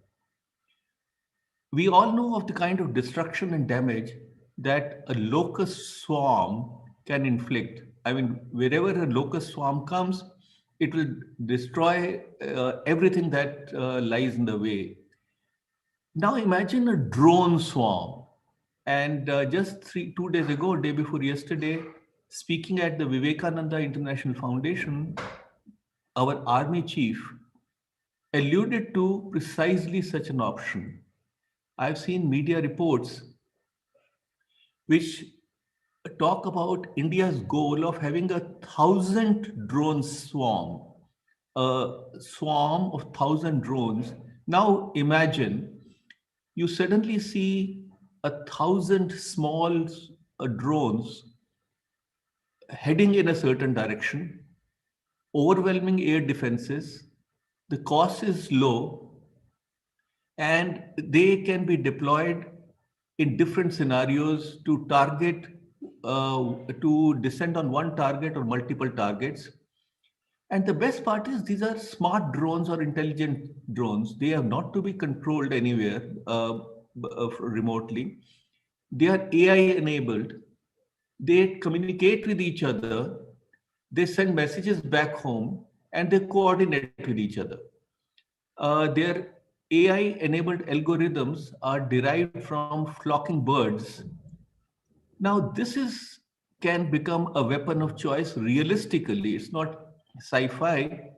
We all know of the kind of destruction and damage that a locust swarm can inflict. I mean, wherever a locust swarm comes, it will destroy everything that lies in the way. Now imagine a drone swarm. And just 2 days ago, day before yesterday, speaking at the Vivekananda International Foundation, our army chief alluded to precisely such an option. I've seen media reports which talk about India's goal of having 1,000 drone swarm, a swarm of 1,000 drones. Now imagine you suddenly see 1,000 small drones heading in a certain direction, overwhelming air defenses. The cost is low, and they can be deployed in different scenarios to target, to descend on one target or multiple targets. And the best part is these are smart drones or intelligent drones. They are not to be controlled anywhere remotely. They are AI enabled. They communicate with each other. They send messages back home and they coordinate with each other. Their AI-enabled algorithms are derived from flocking birds. Now, this can become a weapon of choice realistically. It's not sci-fi,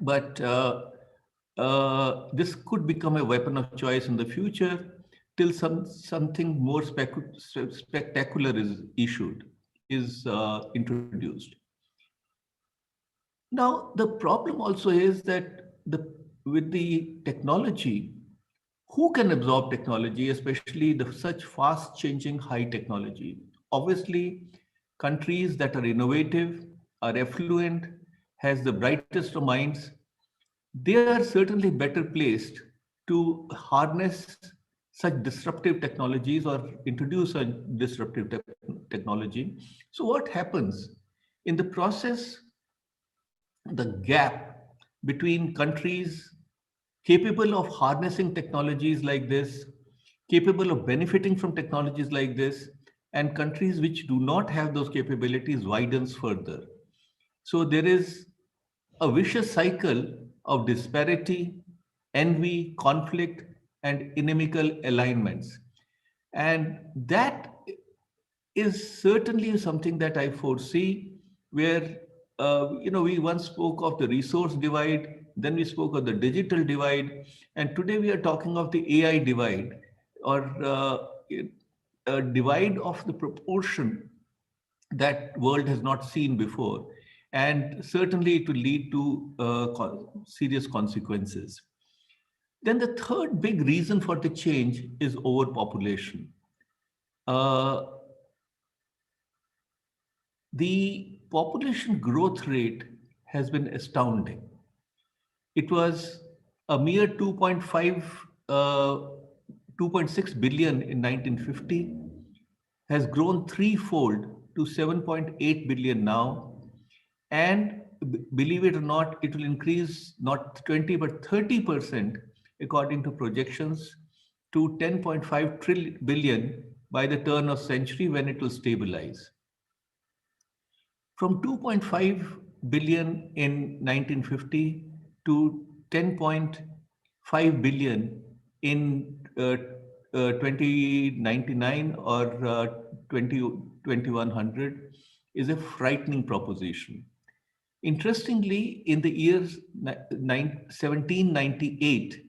but this could become a weapon of choice in the future till something more spectacular is introduced. Now, the problem also is that with the technology, who can absorb technology, especially such fast-changing high technology? Obviously, countries that are innovative, are affluent, has the brightest of minds, they are certainly better placed to harness such disruptive technologies or introduce a disruptive technology. So what happens? In the process, the gap between countries capable of harnessing technologies like this, capable of benefiting from technologies like this, and countries which do not have those capabilities widens further. So there is a vicious cycle of disparity, envy, conflict, and inimical alignments. And that is certainly something that I foresee, where we once spoke of the resource divide, then we spoke of the digital divide, and today we are talking of the AI divide, or a divide of the proportion that world has not seen before. And certainly it will lead to serious consequences. Then the third big reason for the change is overpopulation. The population growth rate has been astounding. It was a mere 2.6 billion in 1950, has grown threefold to 7.8 billion now. And believe it or not, it will increase not 20 but 30% according to projections to 10.5 billion by the turn of century when it will stabilize. From 2.5 billion in 1950 to 10.5 billion in 2099 or 2100 is a frightening proposition. Interestingly, in the years 1798,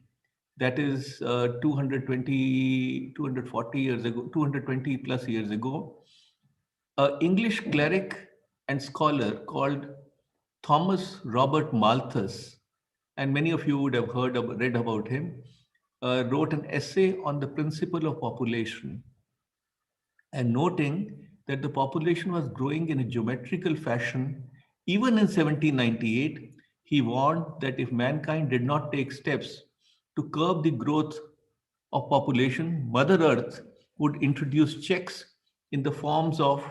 that is 240 years ago, 220 plus years ago, an English cleric and scholar called Thomas Robert Malthus, and many of you would have read about him, wrote an essay on the principle of population, and noting that the population was growing in a geometrical fashion. Even in 1798, he warned that if mankind did not take steps to curb the growth of population, Mother Earth would introduce checks in the forms of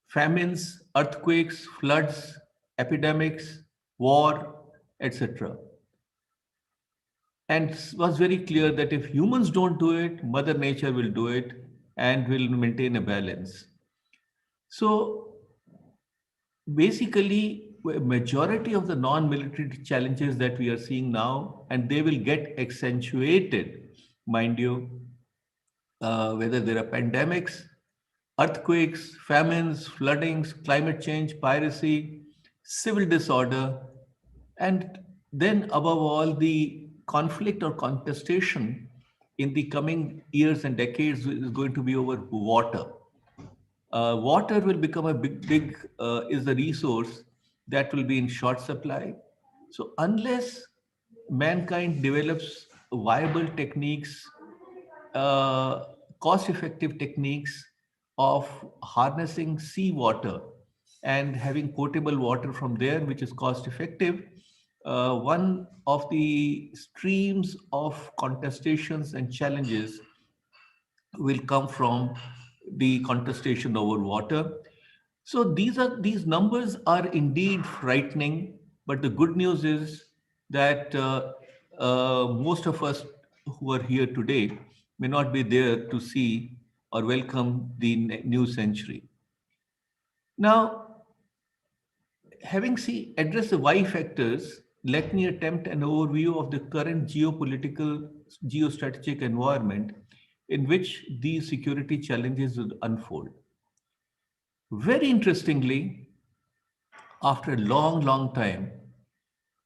famines, earthquakes, floods, epidemics, war, etc. And it was very clear that if humans don't do it, Mother Nature will do it and will maintain a balance. So basically, a majority of the non-military challenges that we are seeing now, and they will get accentuated, mind you, whether there are pandemics, earthquakes, famines, floodings, climate change, piracy, civil disorder, and then above all, the conflict or contestation in the coming years and decades is going to be over water. Water will become a is a resource that will be in short supply. So unless mankind develops viable techniques, cost-effective techniques of harnessing seawater and having potable water from there, which is cost-effective, one of the streams of contestations and challenges will come from the contestation over water. So these numbers are indeed frightening, but the good news is that most of us who are here today may not be there to see or welcome the new century. Now, having addressed the why factors, let me attempt an overview of the current geopolitical, geostrategic environment in which these security challenges will unfold. Very interestingly, after a long time,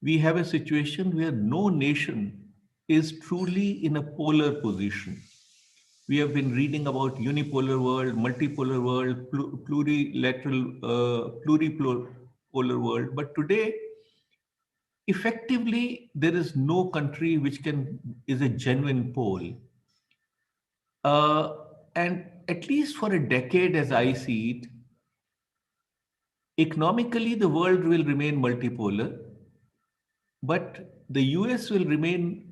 we have a situation where no nation is truly in a polar position. We have been reading about unipolar world, multipolar world, pluripolar world, but today, effectively, there is no country which is a genuine pole. And at least for a decade, as I see it, economically, the world will remain multipolar, but the US will remain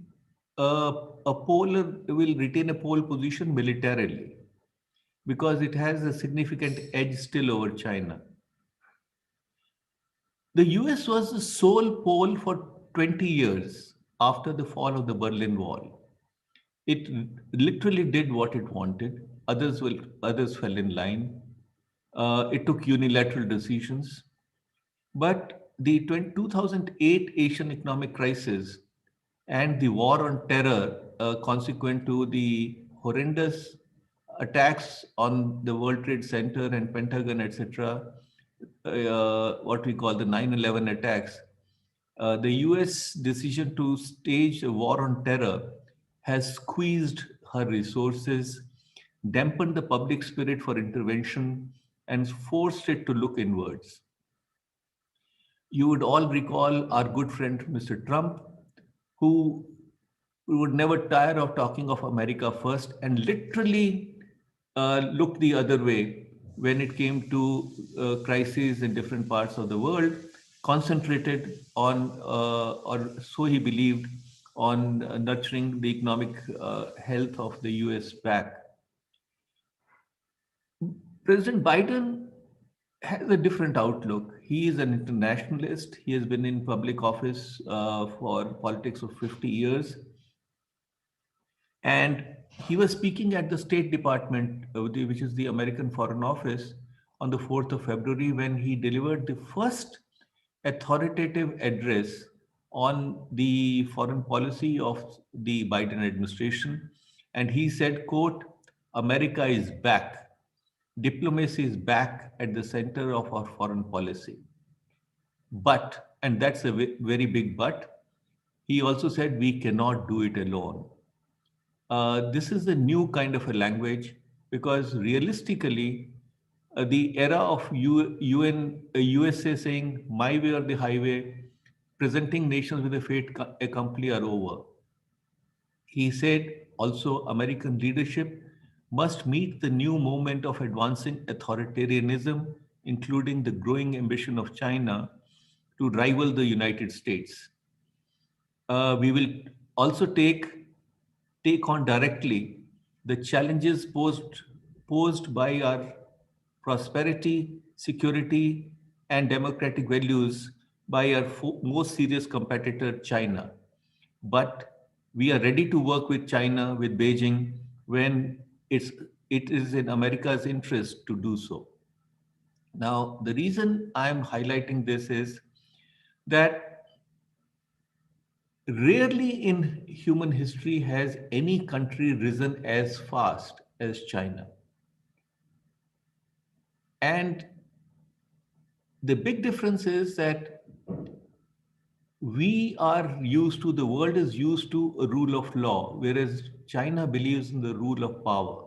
will retain a pole position militarily because it has a significant edge still over China. The US was the sole pole for 20 years after the fall of the Berlin Wall. It literally did what it wanted. Others fell in line. It took unilateral decisions. But the 2008 Asian economic crisis and the war on terror consequent to the horrendous attacks on the World Trade Center and Pentagon, etc., what we call the 9/11 attacks, the US decision to stage a war on terror has squeezed her resources, dampened the public spirit for intervention, and forced it to look inwards. You would all recall our good friend, Mr. Trump, who would never tire of talking of America first and literally looked the other way when it came to crises in different parts of the world, concentrated on, or so he believed, on nurturing the economic health of the US back. President Biden has a different outlook. He is an internationalist. He has been in public office for politics of 50 years. And he was speaking at the State Department, which is the American Foreign Office, on the 4th of February when he delivered the first authoritative address on the foreign policy of the Biden administration. And he said, quote, "America is back. Diplomacy is back at the center of our foreign policy. But," and that's a very big but, he also said, "we cannot do it alone." This is a new kind of a language because realistically, the era of USA saying "my way or the highway," presenting nations with a fait accompli are over. He said also American leadership must meet the new moment of advancing authoritarianism, including the growing ambition of China to rival the United States. We will also take on directly the challenges posed by our prosperity, security, and democratic values by our most serious competitor, China. But we are ready to work with China, with Beijing, when it is in America's interest to do so. Now, the reason I'm highlighting this is that rarely in human history has any country risen as fast as China. And the big difference is that we are used to, the world is used to a rule of law, whereas China believes in the rule of power.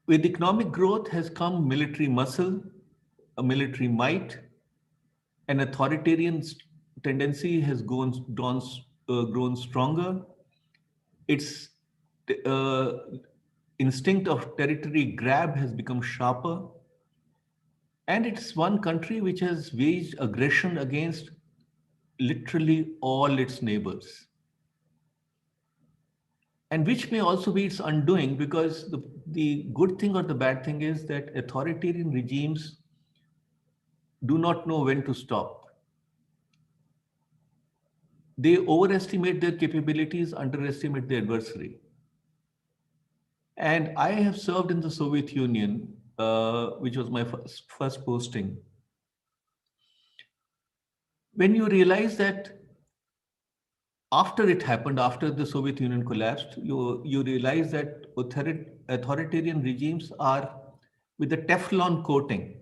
With economic growth has come military muscle, a military might, an authoritarian tendency has grown stronger. Its instinct of territory grab has become sharper. And it's one country which has waged aggression against literally all its neighbors. And which may also be its undoing, because the good thing or the bad thing is that authoritarian regimes do not know when to stop. They overestimate their capabilities, underestimate the adversary. And I have served in the Soviet Union, which was my first posting. When you realize that after it happened, after the Soviet Union collapsed, you realize that authoritarian regimes are with a Teflon coating,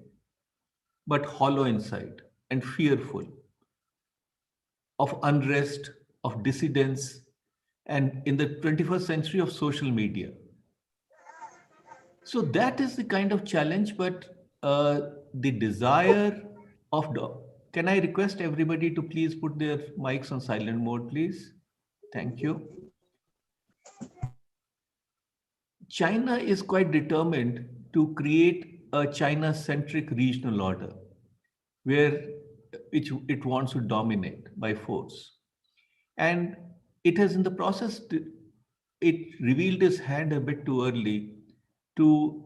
but hollow inside and fearful of unrest, of dissidence, and in the 21st century of social media. So that is the kind of challenge, but the desire of can I request everybody to please put their mics on silent mode, please? Thank you. China is quite determined to create a China-centric regional order where it wants to dominate by force. And it has in the process, it revealed its hand a bit too early to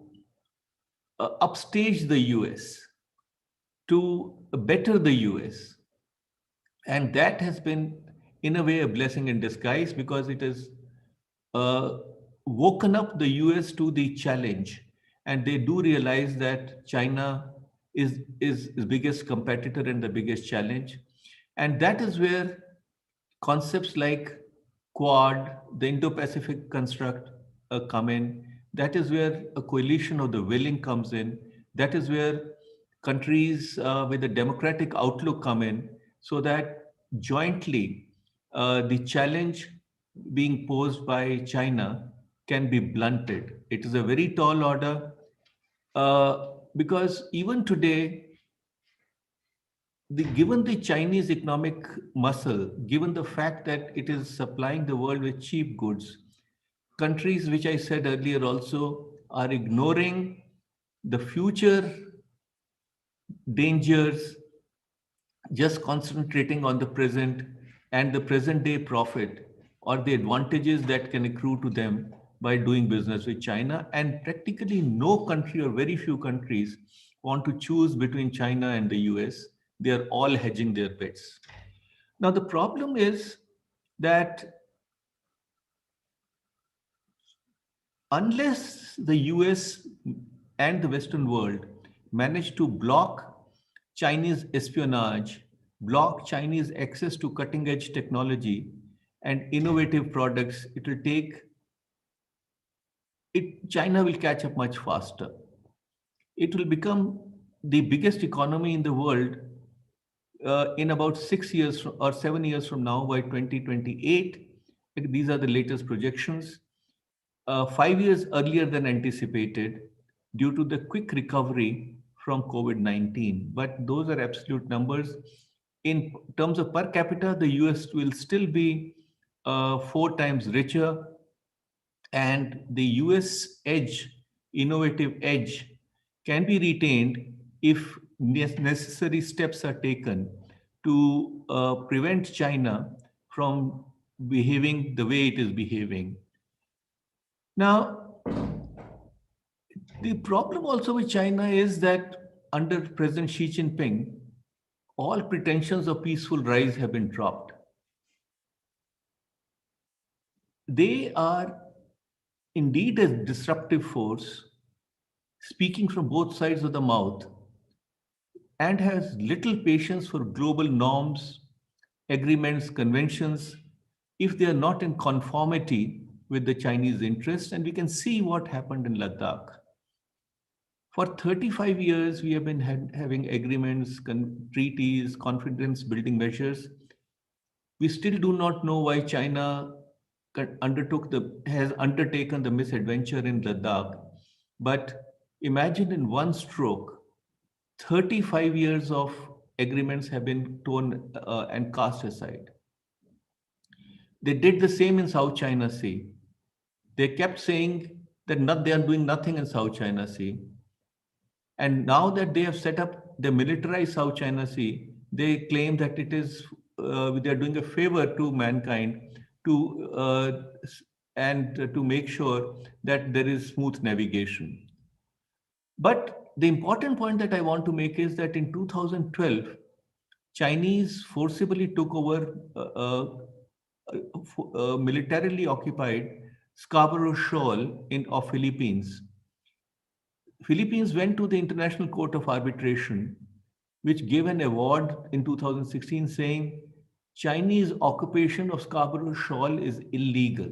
upstage the US, to better the US. And that has been, in a way, a blessing in disguise, because it has woken up the US to the challenge. And they do realize that China is its biggest competitor and the biggest challenge. And that is where concepts like Quad, the Indo-Pacific construct come in. That is where a coalition of the willing comes in. That is where countries with a democratic outlook come in, so that jointly the challenge being posed by China can be blunted. It is a very tall order because even today, given the Chinese economic muscle, given the fact that it is supplying the world with cheap goods, countries, which I said earlier also, are ignoring the future dangers, just concentrating on the present and the present day profit or the advantages that can accrue to them by doing business with China. And practically no country or very few countries want to choose between China and the US. They are all hedging their bets. Now, the problem is that unless the US and the Western world manage to block Chinese espionage, block Chinese access to cutting edge technology and innovative products, it will take it, China will catch up much faster. It will become the biggest economy in the world in about 6 years or 7 years from now, by 2028. These are the latest projections. 5 years earlier than anticipated due to the quick recovery from COVID-19. But those are absolute numbers. In terms of per capita, the US will still be 4 times richer, and the US edge, innovative edge, can be retained if necessary steps are taken to prevent China from behaving the way it is behaving. Now, the problem also with China is that under President Xi Jinping, all pretensions of peaceful rise have been dropped. They are indeed a disruptive force, speaking from both sides of the mouth, and has little patience for global norms, agreements, conventions, if they are not in conformity with the Chinese interests. And we can see what happened in Ladakh. For 35 years, we have been having agreements, treaties, confidence building measures. We still do not know why China has undertaken the misadventure in Ladakh. But imagine in one stroke, 35 years of agreements have been torn and cast aside. They did the same in South China Sea. They kept saying that they are doing nothing in South China Sea. And now that they have set up the militarized South China Sea, they claim that it is they are doing a favor to mankind to to make sure that there is smooth navigation. But the important point that I want to make is that in 2012, Chinese forcibly took over militarily occupied Scarborough Shoal of Philippines. Philippines went to the International Court of Arbitration, which gave an award in 2016 saying Chinese occupation of Scarborough Shoal is illegal.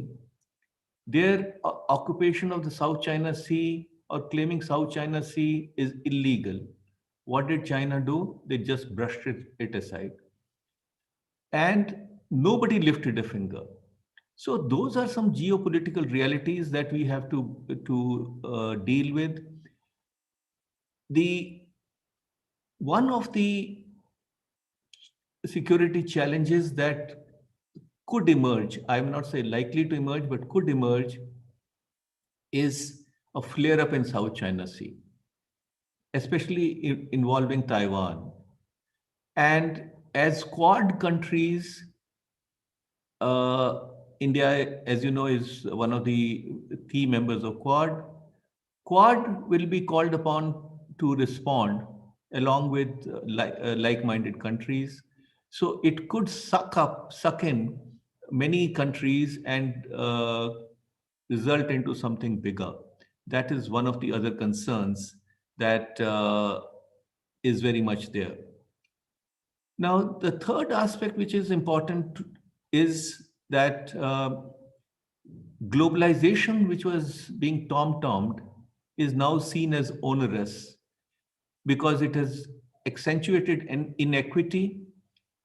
Their occupation of the South China Sea or claiming South China Sea is illegal. What did China do? They just brushed it aside. And nobody lifted a finger. So those are some geopolitical realities that we have to deal with. One of the security challenges that could emerge, I'm not saying likely to emerge, but could emerge, is a flare-up in South China Sea, especially involving Taiwan. And as Quad countries, India, as you know, is one of the key members of Quad. Quad will be called upon to respond along with like-minded countries. So it could suck in many countries and result into something bigger. That is one of the other concerns that is very much there. Now, the third aspect which is important is that globalization, which was being tom-tommed, is now seen as onerous because it has accentuated an inequity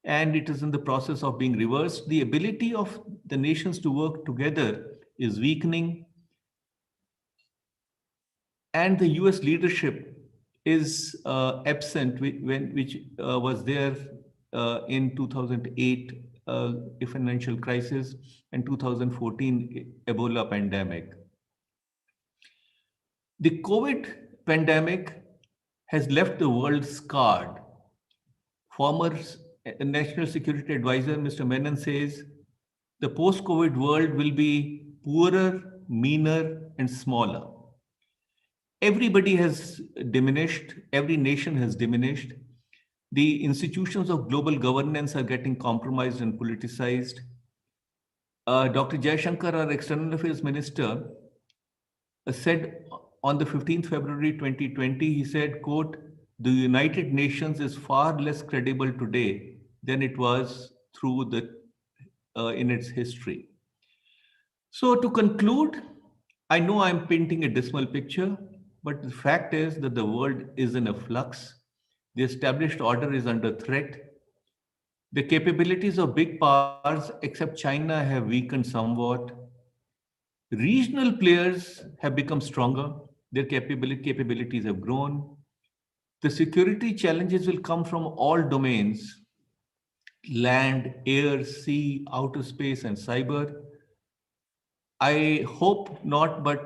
and it is in the process of being reversed. The ability of the nations to work together is weakening. and the US leadership is absent, which was there in 2008 financial crisis and 2014 Ebola pandemic. The COVID pandemic has left the world scarred. Former National Security Advisor, Mr. Menon, says the post-COVID world will be poorer, meaner, and smaller. Everybody has diminished, every nation has diminished. The institutions of global governance are getting compromised and politicized. Dr. Jaishankar, our External Affairs Minister, said on the 15th February 2020, he said, quote, "The United Nations is far less credible today than it was through in its history." So to conclude, I know I'm painting a dismal picture, but the fact is that the world is in a flux. The established order is under threat. The capabilities of big powers, except China, have weakened somewhat. Regional players have become stronger. Their capabilities have grown. The security challenges will come from all domains: land, air, sea, outer space, and cyber. I hope not, but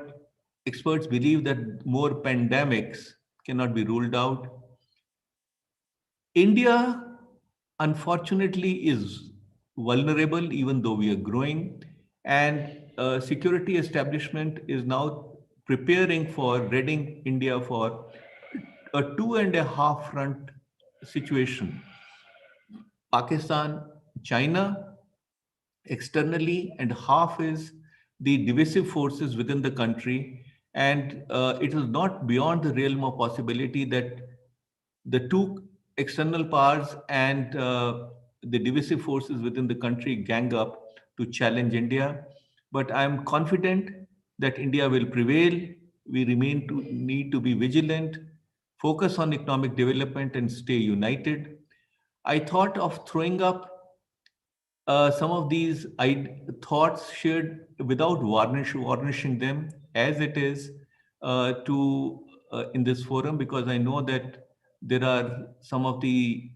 experts believe that more pandemics cannot be ruled out. India, unfortunately, is vulnerable, even though we are growing, and security establishment is now preparing for readying India for a 2.5 front situation. Pakistan, China, externally, and half is the divisive forces within the country. And it is not beyond the realm of possibility that the two external powers and the divisive forces within the country gang up to challenge India. But I'm confident that India will prevail. We need to be vigilant, focus on economic development, and stay united. I thought of throwing up some of these thoughts shared without varnishing them as it is in this forum, because I know that there are some of the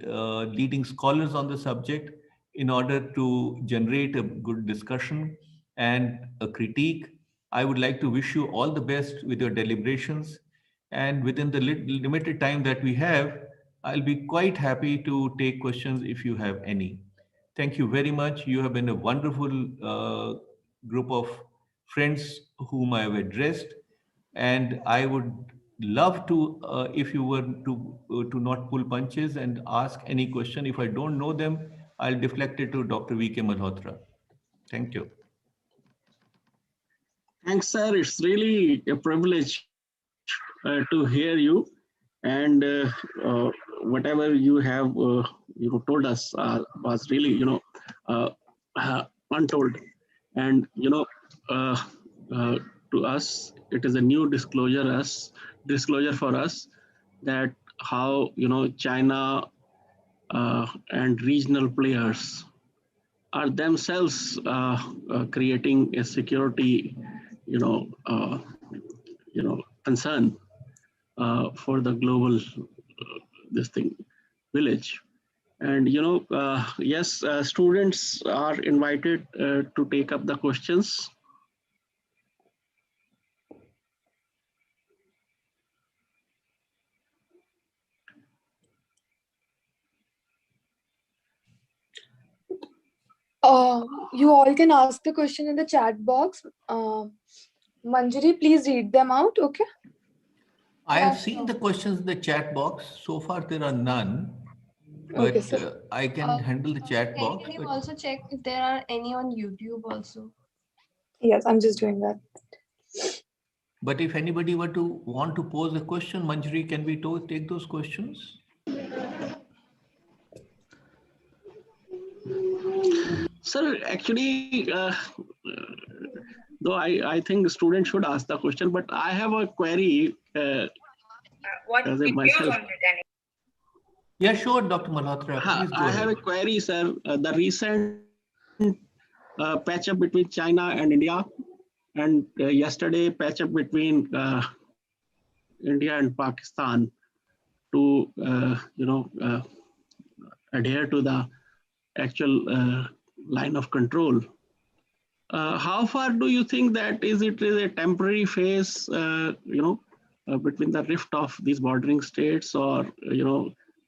leading scholars on the subject. In order to generate a good discussion and a critique, I would like to wish you all the best with your deliberations. And within the limited time that we have, I'll be quite happy to take questions if you have any. Thank you very much. You have been a wonderful group of friends whom I have addressed. And I would love to, if you were to not pull punches and ask any question. If I don't know them, I'll deflect it to Dr. V.K. Malhotra. Thank you. Thanks, sir. It's really a privilege to hear you, and whatever you have told us was really untold, and to us it is a new disclosure for us that how China and regional players are themselves creating a security concern for the global village. And yes, students are invited to take up the questions. You all can ask the question in the chat box. Manjari, please read them out, okay? I have seen the questions in the chat box. So far, there are none. But okay, I can handle the chat box. Can you also check if there are any on YouTube also? Yes, I'm just doing that. But if anybody were to want to pose a question, Manjari, can we take those questions? Sir, actually, though I think students should ask the question, but I have a query as a myself. Yeah, sure, Dr. Malhotra. Please go I ahead. have a query, sir. The recent patch-up between China and India, and yesterday patch-up between India and Pakistan to adhere to the actual line of control. How far do you think that it is a temporary phase, between the rift of these bordering states, or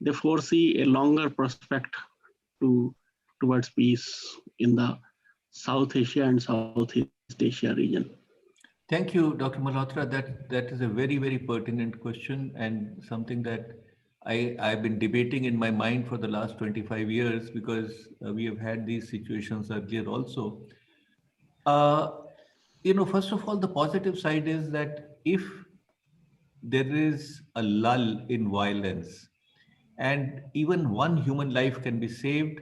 they foresee a longer prospect towards peace in the South Asia and Southeast Asia region? Thank you, Dr. Malhotra. That is a very, very pertinent question and something that I've been debating in my mind for the last 25 years because we have had these situations earlier also. First of all, the positive side is that if there is a lull in violence and even one human life can be saved,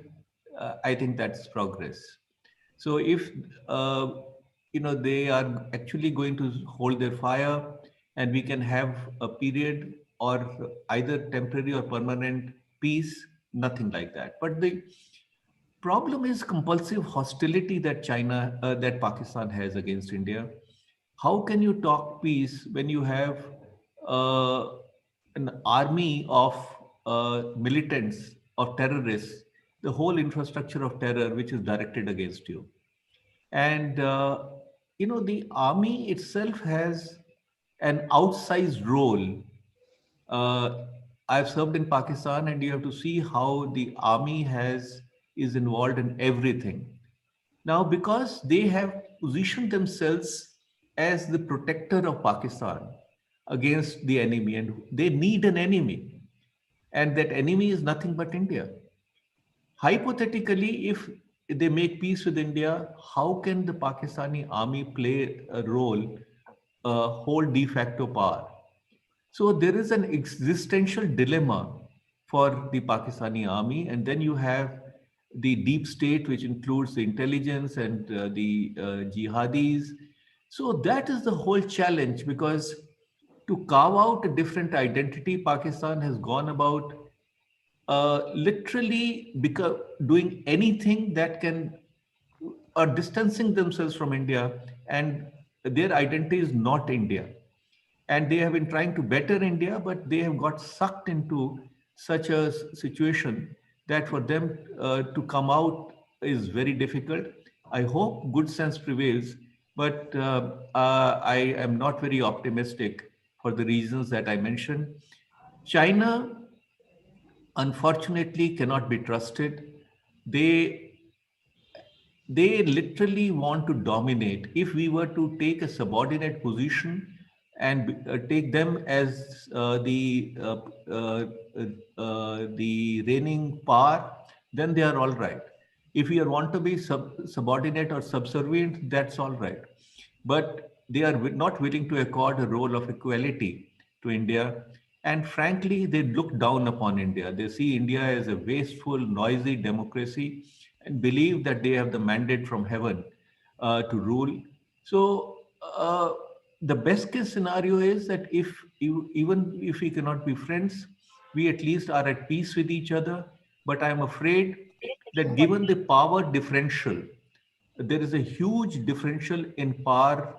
I think that's progress. So if they are actually going to hold their fire and we can have a period or either temporary or permanent peace, nothing like that. But the problem is compulsive hostility that that Pakistan has against India. How can you talk peace when you have uh, an army of militants, of terrorists, the whole infrastructure of terror which is directed against you? And, the army itself has an outsized role. Uh, I've served in Pakistan, and you have to see how the army is involved in everything. Now, because they have positioned themselves as the protector of Pakistan against the enemy, and they need an enemy, and that enemy is nothing but India. Hypothetically, if they make peace with India, how can the Pakistani army play a role, hold de facto power? So there is an existential dilemma for the Pakistani army, and then you have the deep state, which includes the intelligence and the jihadis. So that is the whole challenge because to carve out a different identity, Pakistan has gone about literally doing anything that can are distancing themselves from India, and their identity is not India. And they have been trying to better India, but they have got sucked into such a situation that for them to come out is very difficult. I hope good sense prevails, but I am not very optimistic for the reasons that I mentioned. China, unfortunately, cannot be trusted. They they literally want to dominate. If we were to take a subordinate position and take them as the reigning power, then they are all right. If we want to be subordinate or subservient, that's all right. But they are not willing to accord a role of equality to India. And frankly, they look down upon India. They see India as a wasteful, noisy democracy and believe that they have the mandate from heaven to rule. So the best case scenario is that even if we cannot be friends, we at least are at peace with each other. But I'm afraid that given the power differential, there is a huge differential in power,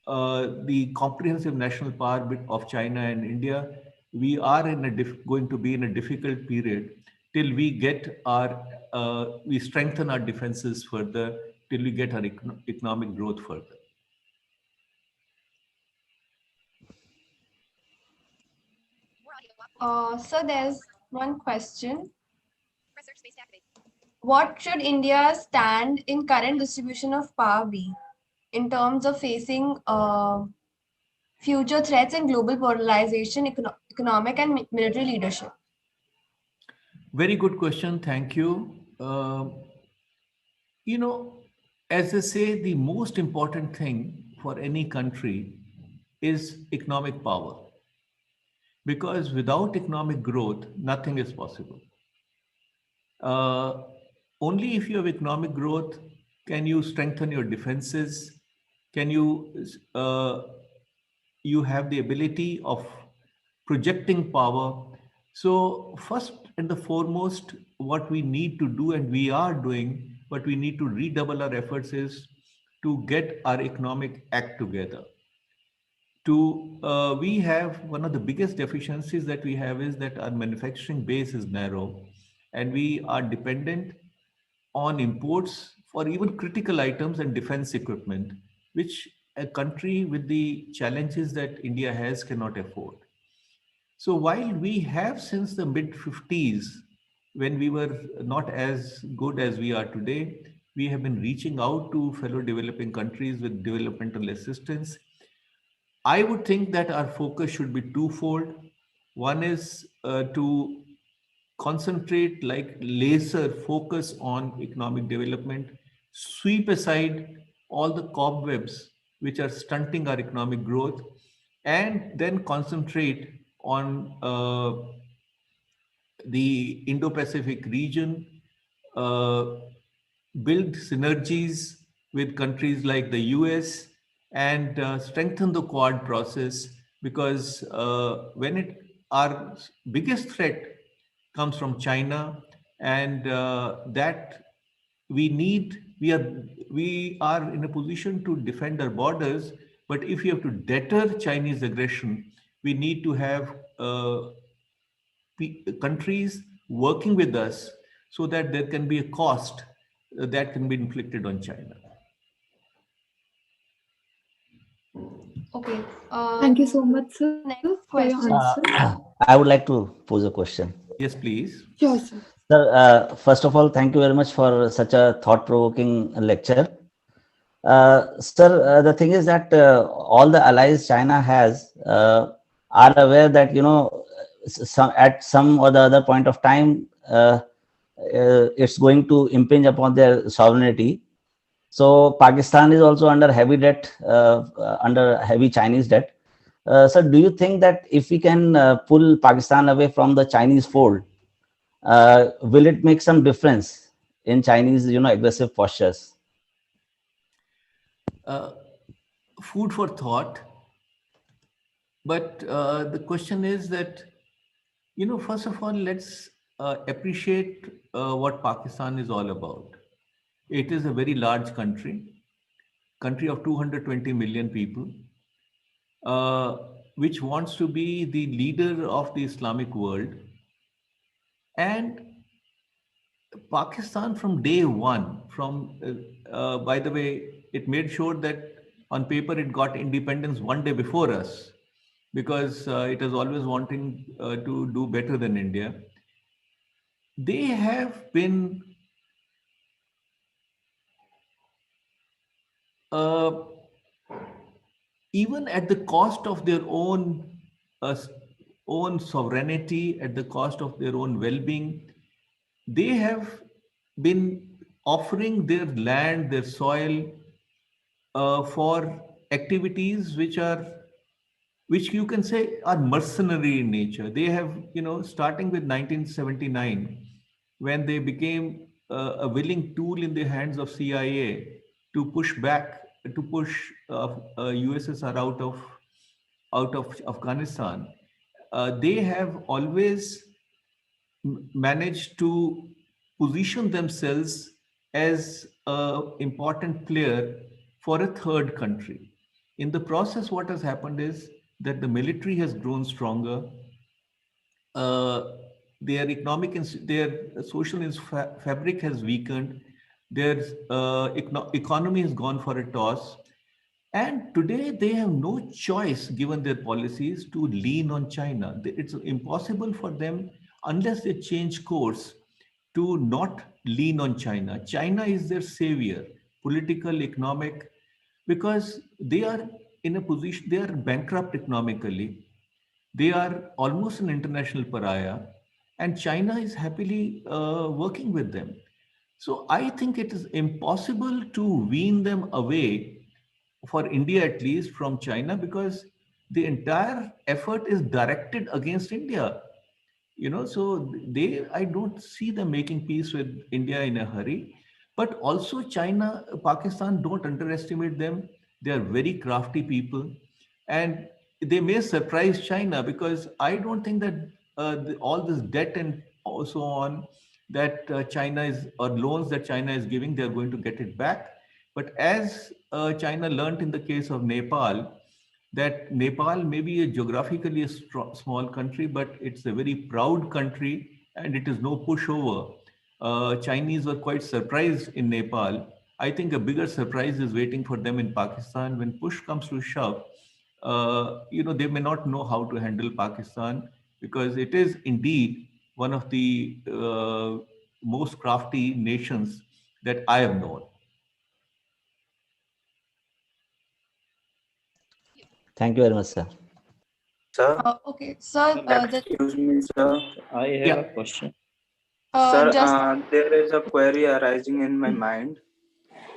the comprehensive national power of China and India. We are going to be in a difficult period till we get we strengthen our defenses further, till we get our economic growth further. So there's one question. What should India's stand in current distribution of power be in terms of facing future threats and global polarization, economic and military leadership? Very good question. Thank you. As they say, the most important thing for any country is economic power. Because without economic growth, nothing is possible. Only if you have economic growth can you strengthen your defenses, can you have the ability of projecting power. So first and the foremost, what we need to do, and we are doing, but we need to redouble our efforts, is to get our economic act together. we have one of the biggest deficiencies that we have is that our manufacturing base is narrow, and we are dependent on imports for even critical items and defense equipment, which a country with the challenges that India has cannot afford. So while we have since the mid 50s, when we were not as good as we are today, we have been reaching out to fellow developing countries with developmental assistance. I would think that our focus should be twofold. One is to concentrate, like laser focus on economic development, sweep aside all the cobwebs which are stunting our economic growth, and then concentrate on the Indo-Pacific region, uh, build synergies with countries like the US, and strengthen the Quad process, because our biggest threat comes from China, and that we are in a position to defend our borders. But if you have to deter Chinese aggression, we need to have countries working with us so that there can be a cost that can be inflicted on China. Okay. Thank you so much, sir, Next for your question. answer. I would like to pose a question. Yes, please. Sure, sir. Sir, first of all, thank you very much for such a thought-provoking lecture. Sir, the thing is that all the allies China has are aware that, at some or the other point of time, it's going to impinge upon their sovereignty. So Pakistan is also under heavy debt, under heavy Chinese debt. Sir, do you think that if we can pull Pakistan away from the Chinese fold, will it make some difference in Chinese, aggressive postures? Food for thought. But the question is that, first of all, let's appreciate what Pakistan is all about. It is a very large country of 220 million people, which wants to be the leader of the Islamic world. And Pakistan from day one, by the way, it made sure that on paper it got independence one day before us, because it is always wanting to do better than India. They have been even at the cost of their uh, own sovereignty, at the cost of their own well-being, they have been offering their land, their soil, for activities which you can say are mercenary in nature. They have, starting with 1979, when they became a willing tool in the hands of CIA to push USSR out of Afghanistan. They have always managed to position themselves as an important player for a third country. In the process, what has happened is that the military has grown stronger. Their their social fabric has weakened. Their economy has gone for a toss. And today they have no choice, given their policies, to lean on China. It's impossible for them, unless they change course, to not lean on China. China is their savior, political, economic, because they are in a position, they are bankrupt economically. They are almost an international pariah, and China is happily working with them. So I think it is impossible to wean them away, for India at least, from China, because the entire effort is directed against India. So I don't see them making peace with India in a hurry. But also China, Pakistan, don't underestimate them. They are very crafty people, and they may surprise China, because I don't think that all this debt and so on that China is, or loans that China is giving, they're going to get it back. But as China learned in the case of Nepal, that Nepal may be a geographically a small country, but it's a very proud country and it is no pushover. Chinese were quite surprised in Nepal. I think a bigger surprise is waiting for them in Pakistan. When push comes to shove, they may not know how to handle Pakistan, because it is indeed one of the most crafty nations that I have known. Thank you very much, sir. Sir, Okay, sir. excuse me, sir. I have a question. Sir, there is a query arising in my mind.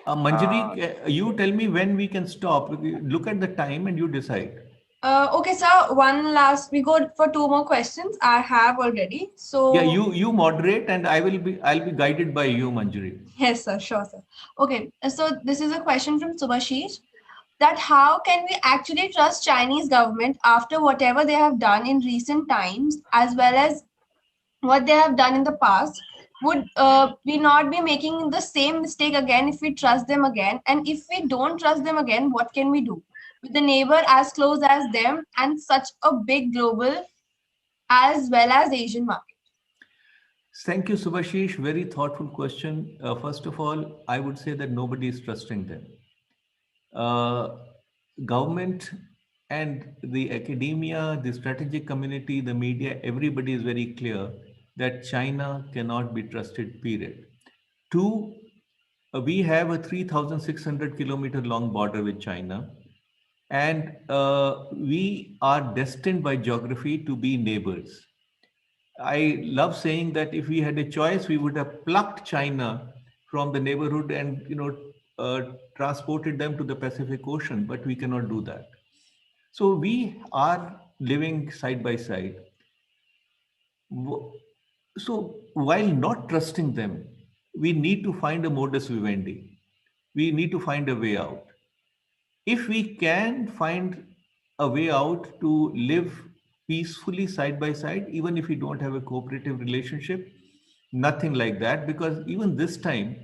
Manjari, you tell me when we can stop. Look at the time and you decide. Okay, sir. We go for 2 more questions. I have already. So yeah, you moderate, and I'll be guided by you, Manjari. Yes, sir. Sure, sir. Okay, so this is a question from Subhashish, that how can we actually trust Chinese government after whatever they have done in recent times, as well as what they have done in the past? Would we not be making the same mistake again if we trust them again? And if we don't trust them again, what can we do with the neighbor as close as them and such a big global as well as Asian market? Thank you, Subhashish. Very thoughtful question. First of all, I would say that nobody is trusting them. Government and the academia, the strategic community, the media, everybody is very clear that China cannot be trusted, period. 2, we have a 3,600 kilometer long border with China, and we are destined by geography to be neighbors. I love saying that if we had a choice, we would have plucked China from the neighborhood and transported them to the Pacific Ocean, but we cannot do that. So we are living side by side. So while not trusting them, we need to find a modus vivendi. We need to find a way out. If we can find a way out to live peacefully side by side, even if we don't have a cooperative relationship, nothing like that, because even this time,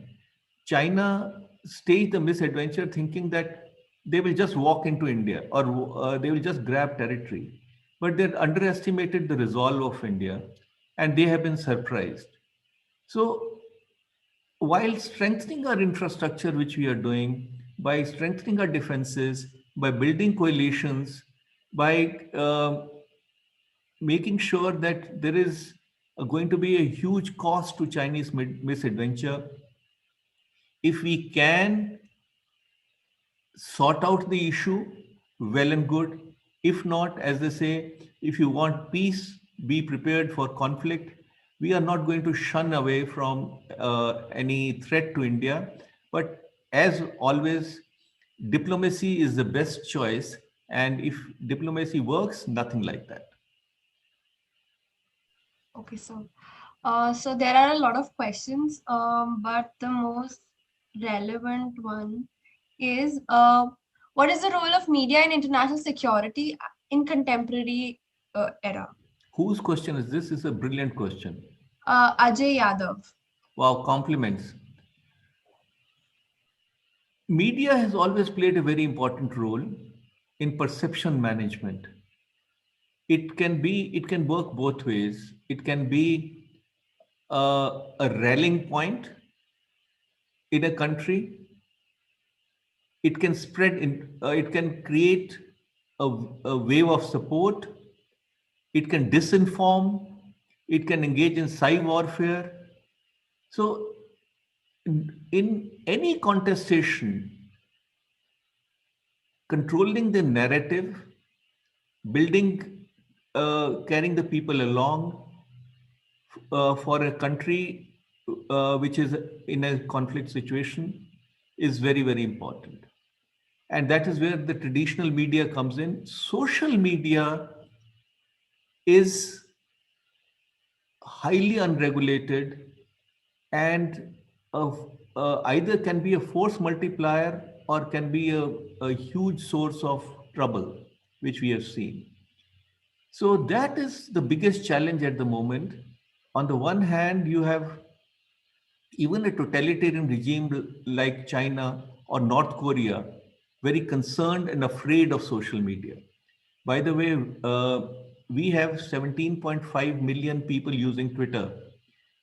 China staged the misadventure thinking that they will just walk into India, or they will just grab territory. But they underestimated the resolve of India, and they have been surprised. So while strengthening our infrastructure, which we are doing, by strengthening our defenses, by building coalitions, by making sure that there is going to be a huge cost to Chinese misadventure, if we can sort out the issue, well and good. If not, as they say, if you want peace, be prepared for conflict. We are not going to shun away from any threat to India. But as always, diplomacy is the best choice. And if diplomacy works, nothing like that. Okay, so there are a lot of questions, but the most relevant one is, what is the role of media in international security in contemporary era? Whose question is this? Is a brilliant question. Ajay Yadav. Wow, compliments. Media has always played a very important role in perception management. It can work both ways. It can be a rallying point in a country. It can it can create a wave of support. It can disinform. It can engage in cyber warfare. So in any contestation, controlling the narrative, carrying the people along for a country which is in a conflict situation is very, very important. And that is where the traditional media comes in. Social media is highly unregulated and either can be a force multiplier or can be a huge source of trouble, which we have seen. So that is the biggest challenge at the moment. On the one hand, you have even a totalitarian regime like China or North Korea, very concerned and afraid of social media. By the way, we have 17.5 million people using Twitter,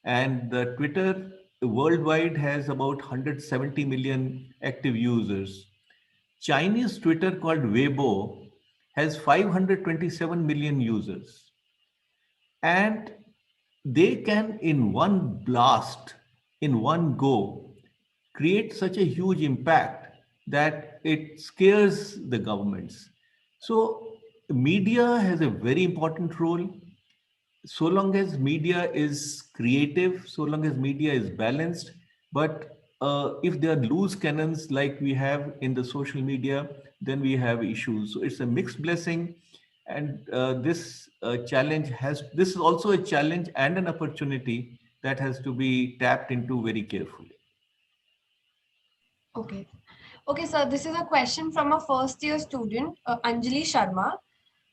and the Twitter worldwide has about 170 million active users. Chinese Twitter called Weibo has 527 million users. And they can, in one blast, in one go, create such a huge impact that it scares the governments. So, media has a very important role. So long as media is creative, so long as media is balanced, but if there are loose cannons like we have in the social media, then we have issues. So it's a mixed blessing, and this is also a challenge and an opportunity that has to be tapped into very carefully. Okay. Okay, so this is a question from a first year student, Anjali Sharma,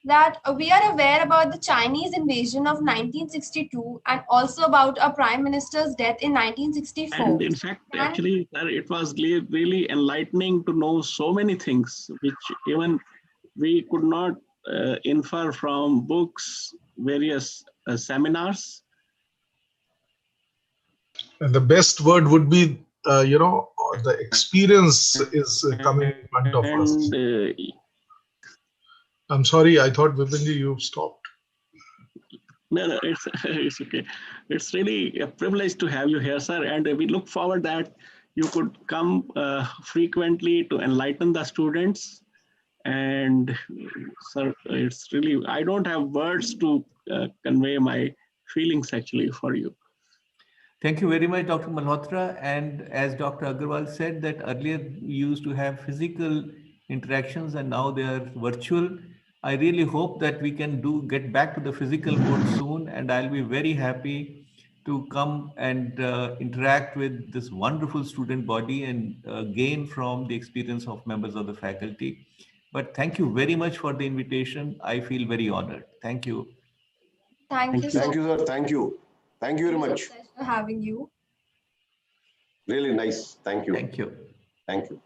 that we are aware about the Chinese invasion of 1962 and also about our Prime Minister's death in 1964. And in fact, actually, sir, it was really enlightening to know so many things, which even we could not infer from books, various seminars. And the best word would be, the experience is coming in front of us. I'm sorry, I thought Vipinji, you stopped. No, it's okay. It's really a privilege to have you here, sir. And we look forward that you could come frequently to enlighten the students. And sir, it's really, I don't have words to convey my feelings actually for you. Thank you very much, Dr. Malhotra. And as Dr. Agarwal said, that earlier we used to have physical interactions and now they are virtual. I really hope that we can get back to the physical mode soon, and I'll be very happy to come and interact with this wonderful student body and gain from the experience of members of the faculty. But thank you very much for the invitation. I feel very honored. Thank you. Thank you, Thank you, sir. Thank you. Thank you very much. It's a pleasure having you. Really nice. Thank you. Thank you. Thank you.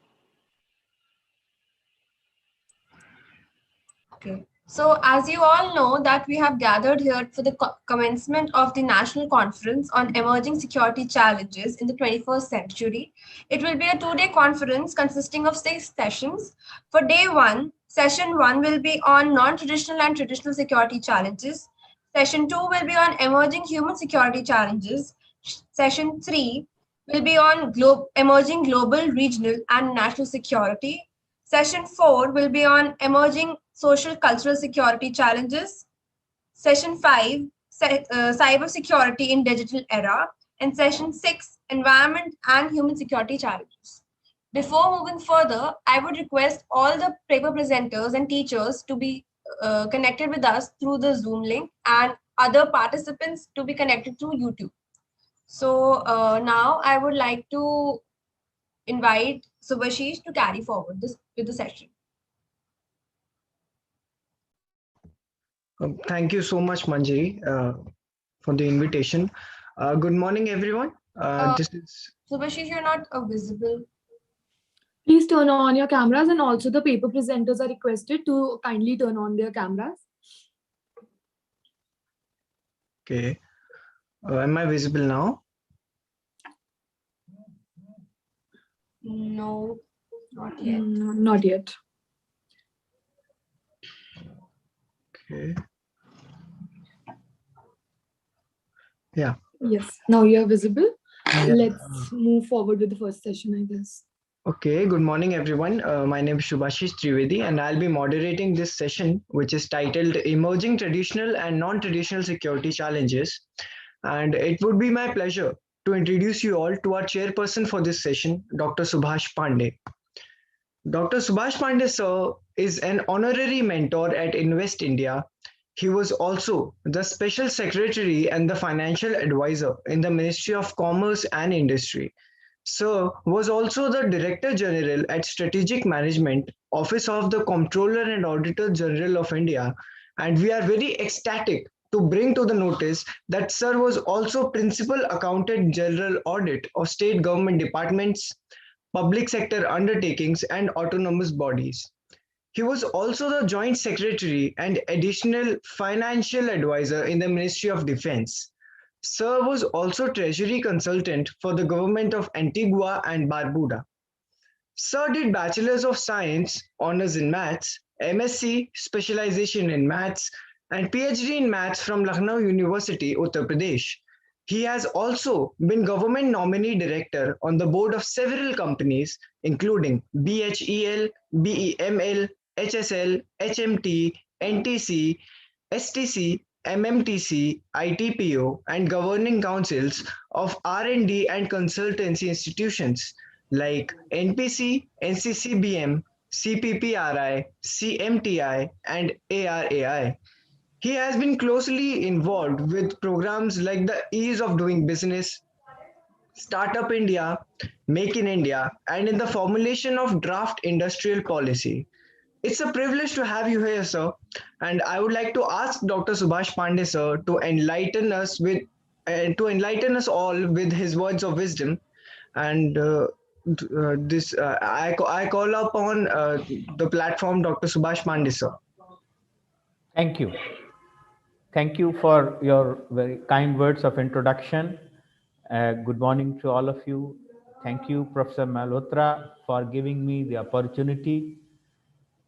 Okay. So as you all know that we have gathered here for the commencement of the National Conference on Emerging Security Challenges in the 21st Century. It will be a two-day conference consisting of 6 sessions. For day 1, session 1 will be on non-traditional and traditional security challenges. Session 2 will be on emerging human security challenges. Session 3 will be on emerging global, regional, and national security. Session 4 will be on emerging social cultural security challenges. Session 5, cyber security in digital era. And session 6, environment and human security challenges. Before moving further, I would request all the paper presenters and teachers to be connected with us through the Zoom link and other participants to be connected through YouTube. So now I would like to invite Subhashish to carry forward with the session. Thank you so much, Manjari, for the invitation. Good morning, everyone. This is Subhashish, you're not visible. Please turn on your cameras, and also the paper presenters are requested to kindly turn on their cameras. okay. Am I visible now? No, not yet. Not yet. Okay. Yeah. Yes, now you are visible. Yeah. Let's move forward with the first session, I guess. Okay, good morning, everyone. My name is Subhashish Trivedi, and I'll be moderating this session, which is titled Emerging Traditional and Non-Traditional Security Challenges. And it would be my pleasure to introduce you all to our chairperson for this session, Dr. Subhash Pandey. Dr. Subhash Pandey, sir, is an honorary mentor at Invest India. He was also the Special Secretary and the Financial Advisor in the Ministry of Commerce and Industry. Sir was also the Director General at Strategic Management, Office of the Comptroller and Auditor General of India, and we are very ecstatic to bring to the notice that Sir was also Principal Accountant General Audit of State Government Departments, public sector undertakings, and autonomous bodies. He was also the Joint Secretary and additional financial advisor in the Ministry of Defense. Sir was also Treasury Consultant for the government of Antigua and Barbuda. Sir did Bachelor's of Science, Honours in Maths, MSc, Specialization in Maths, and PhD in Maths from Lucknow University, Uttar Pradesh. He has also been Government Nominee Director on the board of several companies, including BHEL, BEML, HSL, HMT, NTC, STC, MMTC, ITPO, and governing councils of R&D and consultancy institutions like NPC, NCCBM, CPPRI, CMTI, and ARAI. He has been closely involved with programs like the Ease of Doing Business, Startup India, Make in India, and in the formulation of draft industrial policy. It's a privilege to have you here, sir. And I would like to ask Dr. Subhash Pandey, sir, to enlighten us all with his words of wisdom. And I call upon the platform Dr. Subhash Pandey, sir. Thank you. Thank you for your very kind words of introduction. Good morning to all of you. Thank you, Professor Malhotra, for giving me the opportunity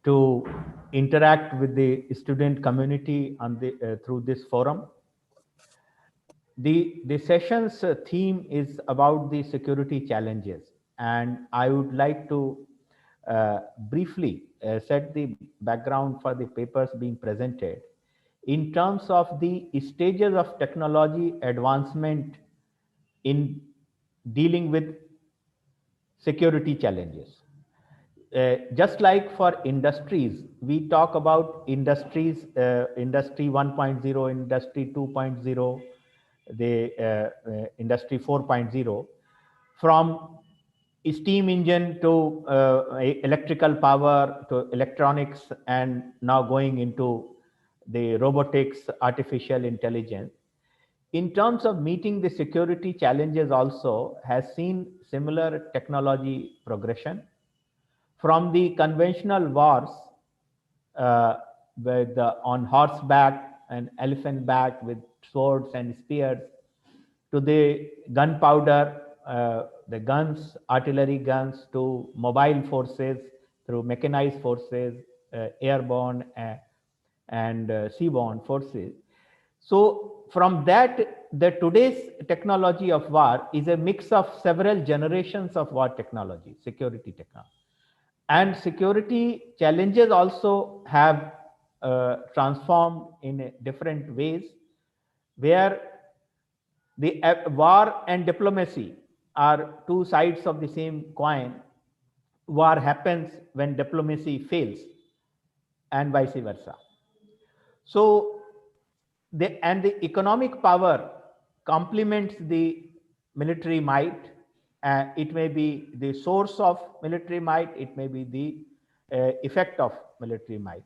to interact with the student community on through this forum. The session's theme is about the security challenges, and I would like to briefly set the background for the papers being presented in terms of the stages of technology advancement in dealing with security challenges. Just like for industries, we talk about industries, industry 1.0, industry 2.0, the industry 4.0, from steam engine to electrical power to electronics, and now going into the robotics, artificial intelligence. In terms of meeting the security challenges also has seen similar technology progression from the conventional wars on horseback and elephant back with swords and spears to the gunpowder, the guns, artillery guns, to mobile forces through mechanized forces, airborne and seaborne forces. So from that, the today's technology of war is a mix of several generations of war technology, security technology. And security challenges also have transformed in different ways, where the war and diplomacy are two sides of the same coin. War happens when diplomacy fails, and vice versa. So, the economic power complements the military might. It may be the source of military might, it may be the effect of military might.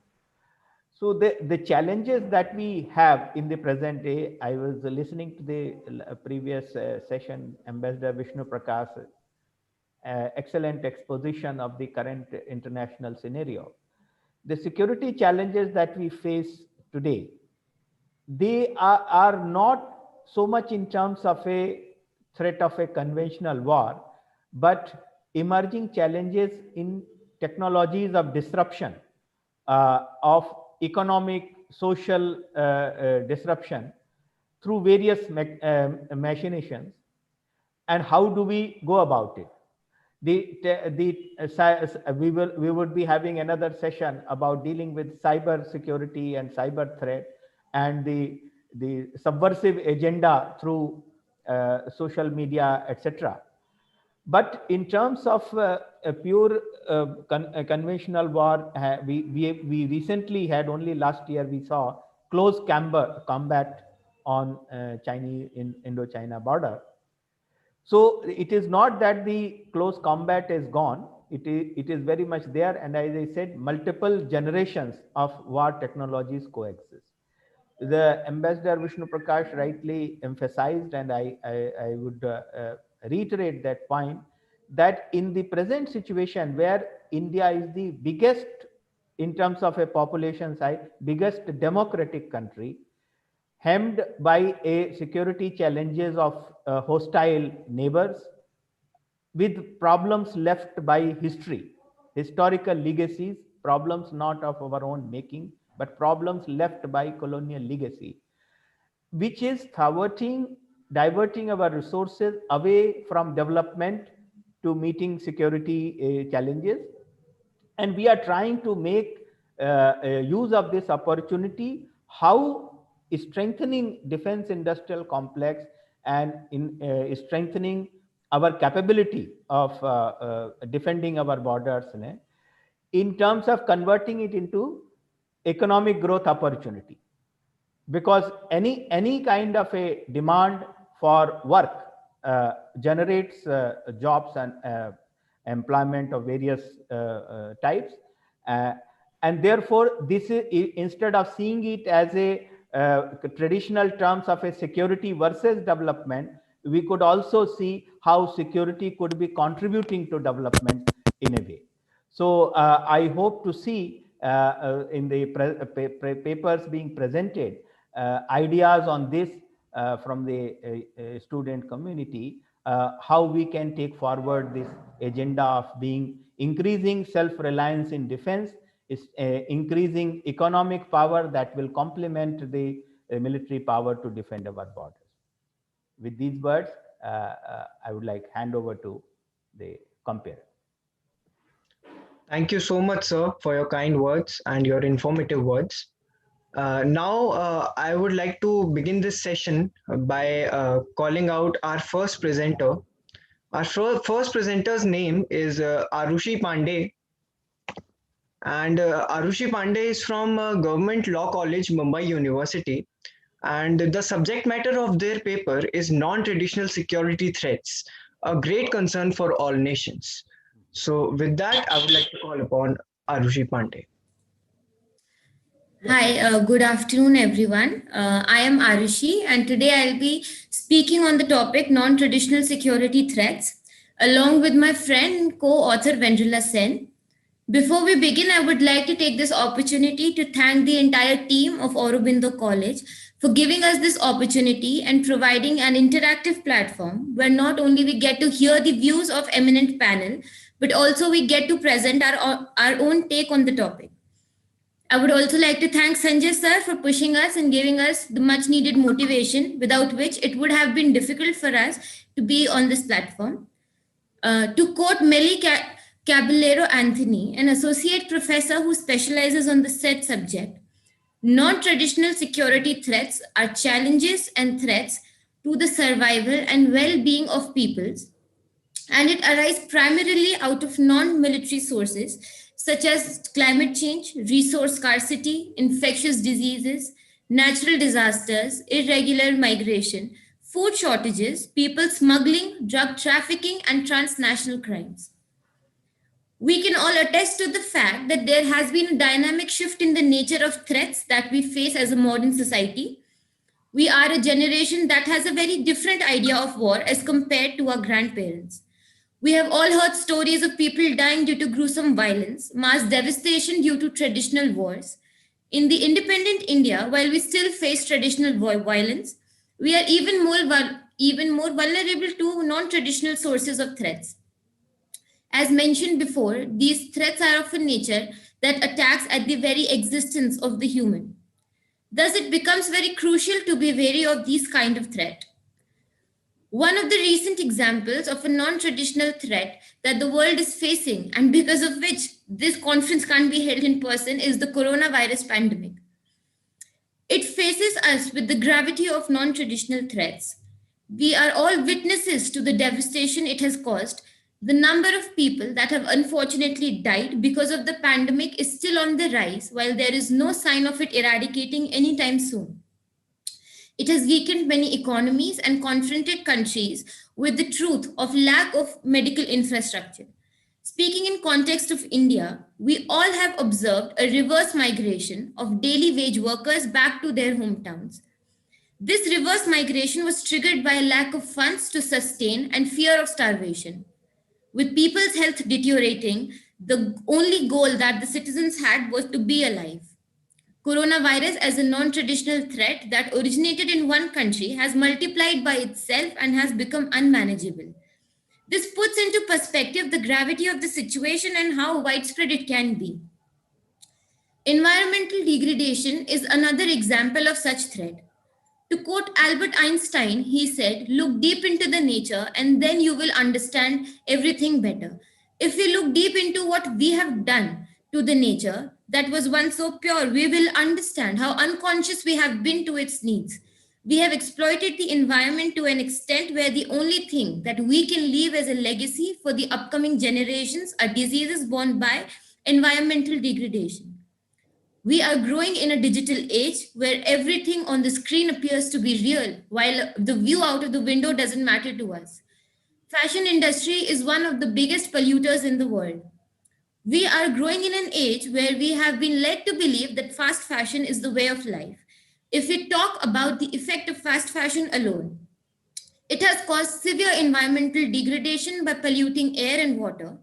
So the challenges that we have in the present day, I was listening to the previous session, Ambassador Vishnu Prakash, excellent exposition of the current international scenario. The security challenges that we face today, they are not so much in terms of a threat of a conventional war, but emerging challenges in technologies of disruption, of economic, social disruption through various machinations. And how do we go about it? We would be having another session about dealing with cyber security and cyber threat and the subversive agenda through social media, etc. But in terms of a pure conventional war, we recently had, only last year we saw close combat on Chinese in Indo-China border. So it is not that the close combat is gone. It is very much there. And as I said, multiple generations of war technologies coexist. The Ambassador Vishnu Prakash rightly emphasized, and I would reiterate that point, that in the present situation where India is the biggest in terms of a population size, biggest democratic country, hemmed by a security challenges of hostile neighbors, with problems left by history, historical legacies, problems not of our own making, but problems left by colonial legacy, which is diverting our resources away from development to meeting security challenges. And we are trying to make use of this opportunity, how strengthening defense industrial complex and in strengthening our capability of defending our borders in terms of converting it into economic growth opportunity, because any kind of a demand for work generates jobs and employment of various types, and therefore this is, instead of seeing it as a traditional terms of a security versus development, we could also see how security could be contributing to development in a way. So I hope to see in the papers being presented ideas on this from the student community, how we can take forward this agenda of being increasing self-reliance in defense, is increasing economic power that will complement the military power to defend our borders. With these words, I would like hand over to the comparer. Thank you so much, sir, for your kind words and your informative words. Now, I would like to begin this session by calling out our first presenter. Our first presenter's name is Arushi Pandey. And Arushi Pandey is from Government Law College, Mumbai University. And the subject matter of their paper is non-traditional security threats, a great concern for all nations. So with that, I would like to call upon Arushi Pandey. Hi, good afternoon, everyone. I am Arushi, and today I'll be speaking on the topic non-traditional security threats, along with my friend and co-author Vendrila Sen. Before we begin, I would like to take this opportunity to thank the entire team of Aurobindo College for giving us this opportunity and providing an interactive platform where not only we get to hear the views of eminent panel, but also we get to present our own take on the topic. I would also like to thank Sanjay sir for pushing us and giving us the much needed motivation, without which it would have been difficult for us to be on this platform. To quote Melly Caballero Anthony, an associate professor who specializes on the said subject, non-traditional security threats are challenges and threats to the survival and well-being of peoples, and it arises primarily out of non-military sources such as climate change, resource scarcity, infectious diseases, natural disasters, irregular migration, food shortages, people smuggling, drug trafficking, and transnational crimes. We can all attest to the fact that there has been a dynamic shift in the nature of threats that we face as a modern society. We are a generation that has a very different idea of war as compared to our grandparents. We have all heard stories of people dying due to gruesome violence, mass devastation due to traditional wars. In the independent India, while we still face traditional violence, we are even more vulnerable to non-traditional sources of threats. As mentioned before, these threats are of a nature that attacks at the very existence of the human. Thus, it becomes very crucial to be wary of these kind of threat. One of the recent examples of a non-traditional threat that the world is facing, and because of which this conference can't be held in person, is the coronavirus pandemic. It faces us with the gravity of non-traditional threats. We are all witnesses to the devastation it has caused. The number of people that have unfortunately died because of the pandemic is still on the rise, while there is no sign of it eradicating anytime soon. It has weakened many economies and confronted countries with the truth of lack of medical infrastructure. Speaking in context of India, we all have observed a reverse migration of daily wage workers back to their hometowns. This reverse migration was triggered by a lack of funds to sustain and fear of starvation. with people's health deteriorating, the only goal that the citizens had was to be alive. Coronavirus, as a non-traditional threat that originated in one country, has multiplied by itself and has become unmanageable. This puts into perspective the gravity of the situation and how widespread it can be. Environmental degradation is another example of such threat. To quote Albert Einstein, he said, "Look deep into the nature and then you will understand everything better." If we look deep into what we have done to the nature that was once so pure, we will understand how unconscious we have been to its needs. We have exploited the environment to an extent where the only thing that we can leave as a legacy for the upcoming generations are diseases born by environmental degradation. We are growing in a digital age where everything on the screen appears to be real, while the view out of the window doesn't matter to us. Fashion industry is one of the biggest polluters in the world. We are growing in an age where we have been led to believe that fast fashion is the way of life. If we talk about the effect of fast fashion alone, it has caused severe environmental degradation by polluting air and water.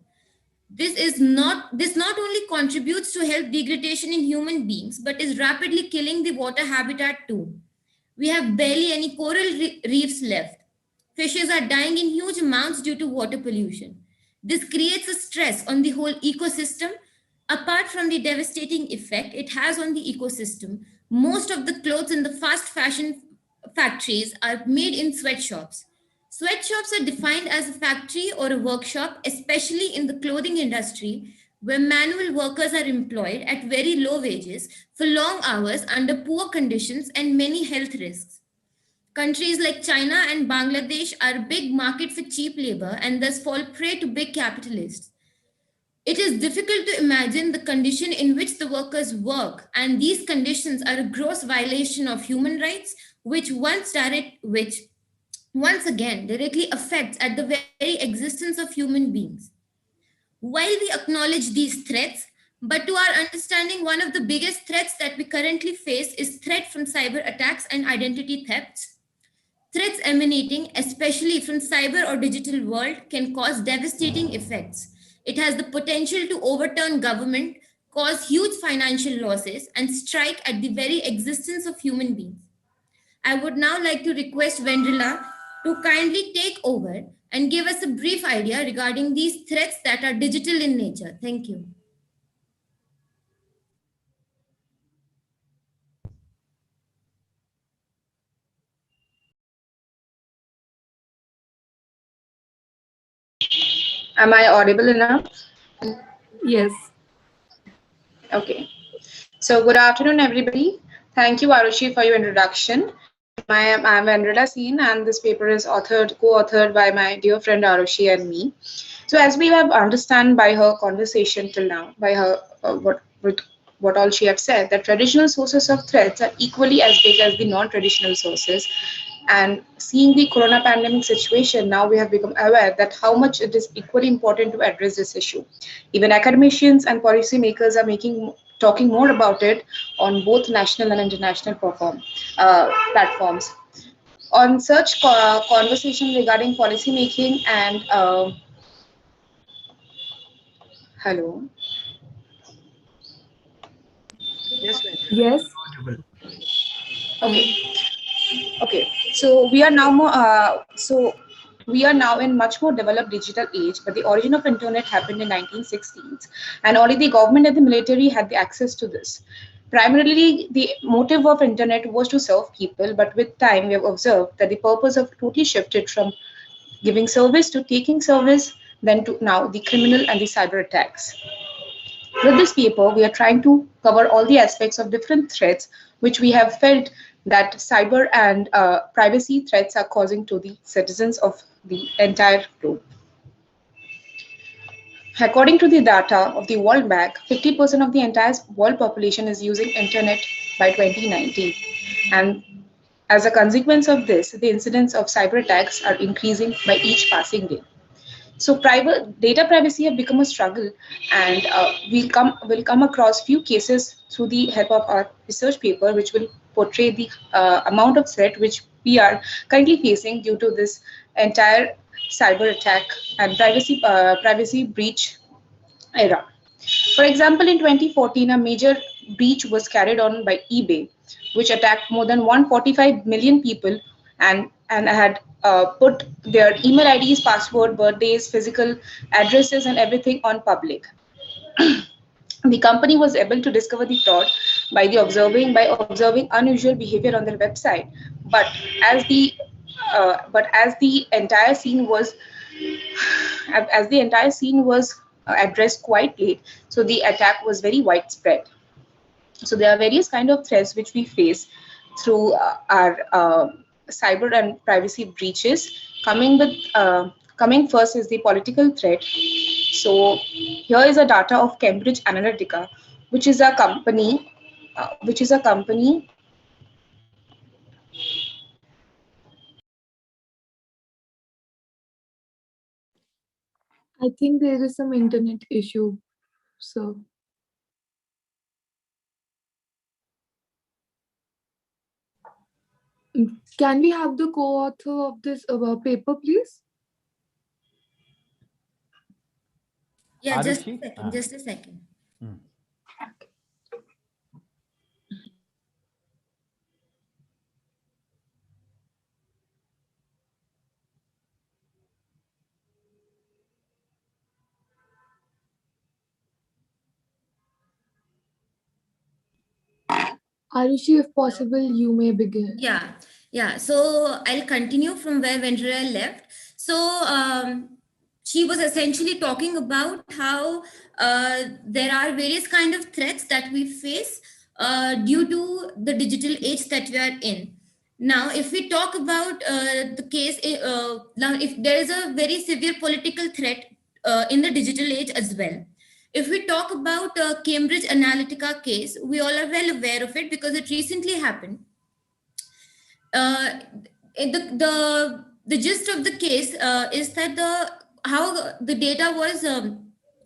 This not only contributes to health degradation in human beings, but is rapidly killing the water habitat too. We have barely any coral reefs left. Fishes are dying in huge amounts due to water pollution. This creates a stress on the whole ecosystem. Apart from the devastating effect it has on the ecosystem, most of the clothes in the fast fashion factories are made in sweatshops. Sweatshops are defined as a factory or a workshop, especially in the clothing industry, where manual workers are employed at very low wages for long hours under poor conditions and many health risks. Countries like China and Bangladesh are a big market for cheap labor and thus fall prey to big capitalists. It is difficult to imagine the condition in which the workers work, and these conditions are a gross violation of human rights, which once again directly affects at the very existence of human beings. While we acknowledge these threats, but to our understanding, one of the biggest threats that we currently face is threat from cyber attacks and identity thefts. Threats emanating, especially from cyber or digital world, can cause devastating effects. It has the potential to overturn government, cause huge financial losses, and strike at the very existence of human beings. I would now like to request Vendrila to kindly take over and give us a brief idea regarding these threats that are digital in nature. Thank you. Am I audible enough? Yes. Okay. So good afternoon, everybody. Thank you, Arushi, for your introduction. I'm Vendrila Seen, and this paper is co-authored by my dear friend Arushi and me. So as we have understand by her conversation till now, by her what all she have said, that traditional sources of threats are equally as big as the non-traditional sources. And seeing the corona pandemic situation, now we have become aware that how much it is equally important to address this issue. Even academicians and policymakers are talking more about it on both national and international platforms. On such conversation regarding policymaking and hello. Yes. Yes. Okay. So we are now in much more developed digital age, but the origin of internet happened in 1960s, and only the government and the military had the access to this. Primarily, the motive of internet was to serve people, but with time, we have observed that the purpose of totally shifted from giving service to taking service, then to now the criminal and the cyber attacks. With this paper, we are trying to cover all the aspects of different threats which we have felt that cyber and privacy threats are causing to the citizens of the entire globe. According to the data of the World Bank, 50% of the entire world population is using internet by 2019. And as a consequence of this, the incidence of cyber attacks are increasing by each passing day. So data privacy have become a struggle, and we'll come across few cases through the help of our research paper, which will portray the amount of threat which we are currently facing due to this entire cyber attack and privacy breach era. For example, in 2014, a major breach was carried on by eBay, which attacked more than 145 million people and had put their email IDs, password, birthdays, physical addresses, and everything on public. The company was able to discover the fraud by observing unusual behavior on their website, but as the entire scene was addressed quite late, so the attack was very widespread. So there are various kind of threats which we face through our cyber and privacy breaches. Coming first is the political threat. So here is a data of Cambridge Analytica, which is a company. I think there is some internet issue, so. Can we have the co-author of this paper, please? Yeah, just a Arushi? second. Just a second. Arushi, if possible, you may begin. Yeah. So I'll continue from where Vendra left. So she was essentially talking about how there are various kind of threats that we face due to the digital age that we are in. Now, if we talk about the case, now if there is a very severe political threat in the digital age as well. If we talk about Cambridge Analytica case, we all are well aware of it because it recently happened. The gist of the case is that how the data was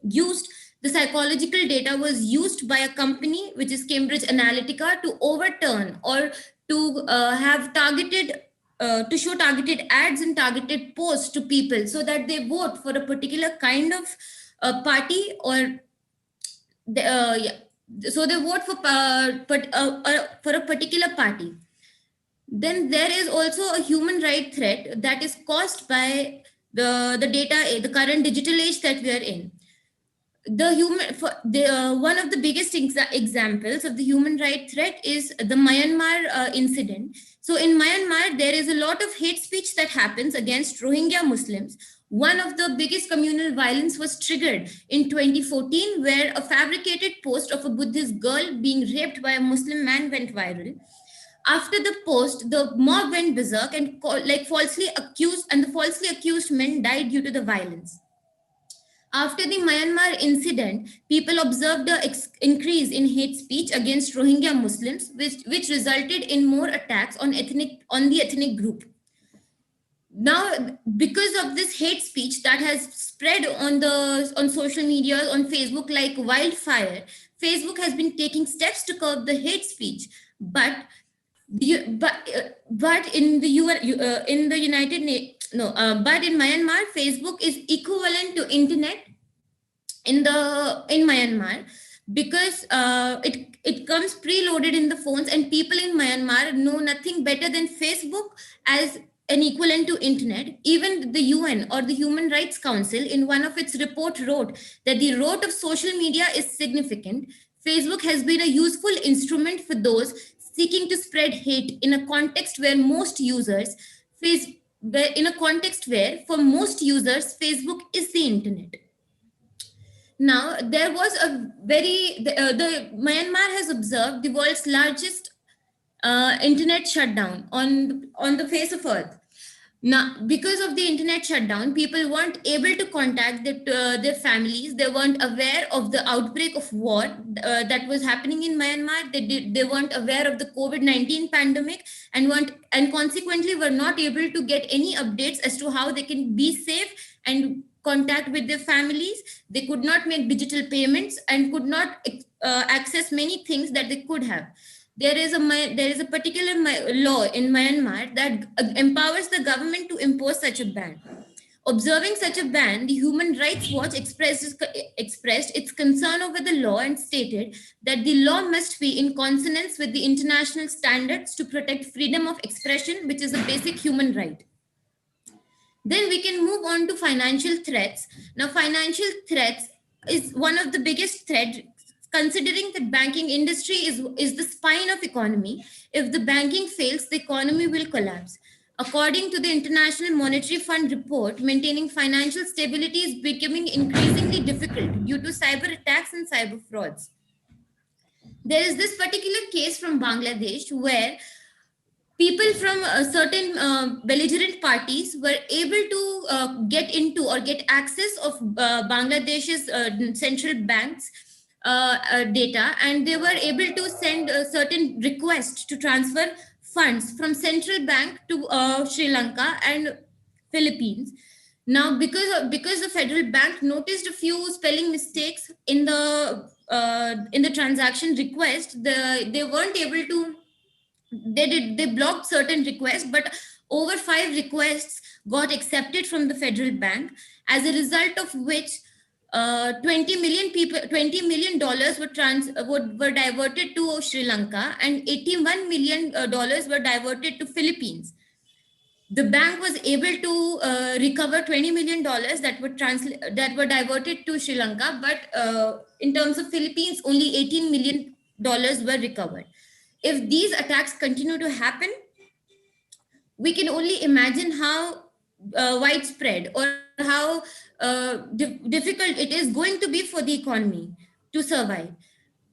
used, the psychological data was used by a company, which is Cambridge Analytica, to overturn or to have targeted, to show targeted ads and targeted posts to people so that they vote for a particular kind of party or so they vote for a particular party. Then there is also a human right threat that is caused by the current digital age that we are in. One of the biggest examples of the human right threat is the Myanmar incident. So in Myanmar, there is a lot of hate speech that happens against Rohingya Muslims. One of the biggest communal violence was triggered in 2014, where a fabricated post of a Buddhist girl being raped by a Muslim man went viral. After the post, the mob went berserk and the falsely accused men died due to the violence. After the Myanmar incident, people observed an increase in hate speech against Rohingya Muslims, which resulted in more attacks on the ethnic group. Now, because of this hate speech that has spread on social media, on Facebook like wildfire, Facebook has been taking steps to curb the hate speech, but in Myanmar, Facebook is equivalent to internet in Myanmar because it comes preloaded in the phones, and people in Myanmar know nothing better than Facebook as an equivalent to internet. Even the UN, or the Human Rights Council, in one of its report wrote that the role of social media is significant. Facebook has been a useful instrument for those seeking to spread hate in a context where for most users, Facebook is the internet. Now, there was the Myanmar has observed the world's largest internet shutdown on the face of Earth. Now, because of the internet shutdown, people weren't able to contact their families. They weren't aware of the outbreak of war that was happening in Myanmar. They weren't aware of the COVID-19 pandemic and consequently were not able to get any updates as to how they can be safe and contact with their families. They could not make digital payments and could not access many things that they could have. There is a particular law in Myanmar that empowers the government to impose such a ban. Observing such a ban, the Human Rights Watch expressed its concern over the law and stated that the law must be in consonance with the international standards to protect freedom of expression, which is a basic human right. Then we can move on to financial threats. Now, financial threats is one of the biggest threats, considering that banking industry is the spine of economy. If the banking fails, the economy will collapse. According to the International Monetary Fund report, maintaining financial stability is becoming increasingly difficult due to cyber attacks and cyber frauds. There is this particular case from Bangladesh where people from certain belligerent parties were able to get into or get access of Bangladesh's central bank's data, and they were able to send certain requests to transfer funds from central bank to Sri Lanka and Philippines. Now, because the federal bank noticed a few spelling mistakes in the transaction request, they weren't able to. They blocked certain requests, but over 5 requests got accepted from the federal bank, as a result of which $20 million were diverted to Sri Lanka, and $81 million were diverted to Philippines. The bank was able to recover $20 million that were diverted to Sri Lanka, but in terms of Philippines, only $18 million were recovered. If these attacks continue to happen, we can only imagine how widespread or how difficult it is going to be for the economy to survive.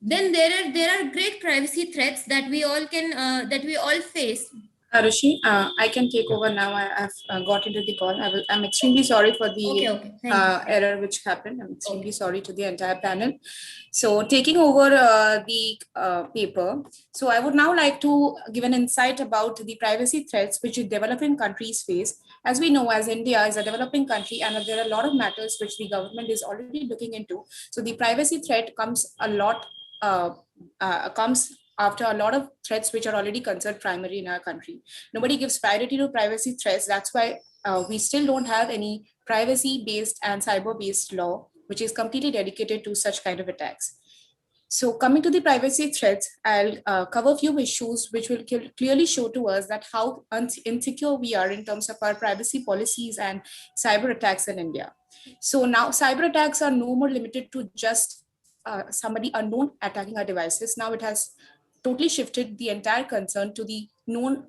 Then there are great privacy threats that we all face. Arushi, I can take over now. I've got into the call. I'm extremely sorry for the error which happened. I'm extremely sorry to the entire panel. So taking over the paper. So I would now like to give an insight about the privacy threats which developing countries face. As we know, as India is a developing country, and there are a lot of matters which the government is already looking into. So the privacy threat comes after a lot of threats which are already considered primary in our country. Nobody gives priority to privacy threats. That's why we still don't have any privacy-based and cyber-based law, which is completely dedicated to such kind of attacks. So coming to the privacy threats, I'll cover a few issues which will clearly show to us that how insecure we are in terms of our privacy policies and cyber attacks in India. So now cyber attacks are no more limited to just somebody unknown attacking our devices. Now it has totally shifted the entire concern to the known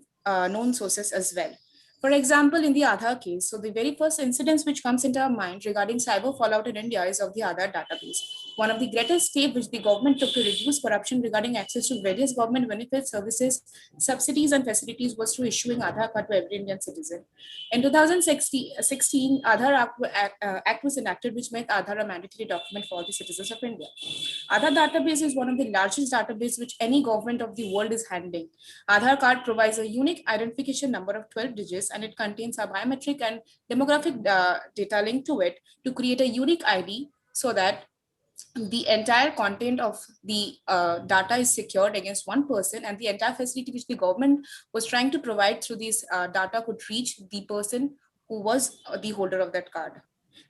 sources as well. For example, in the Aadhaar case, so the very first incidents which comes into our mind regarding cyber fallout in India is of the Aadhaar database. One of the greatest steps which the government took to reduce corruption regarding access to various government benefits, services, subsidies, and facilities was through issuing Aadhaar card to every Indian citizen. In 2016, Aadhaar Act was enacted, which made Aadhaar a mandatory document for the citizens of India. Aadhaar database is one of the largest databases which any government of the world is handling. Aadhaar card provides a unique identification number of 12 digits, and it contains a biometric and demographic data linked to it to create a unique ID, so that the entire content of the data is secured against one person, and the entire facility which the government was trying to provide through this data could reach the person who was the holder of that card.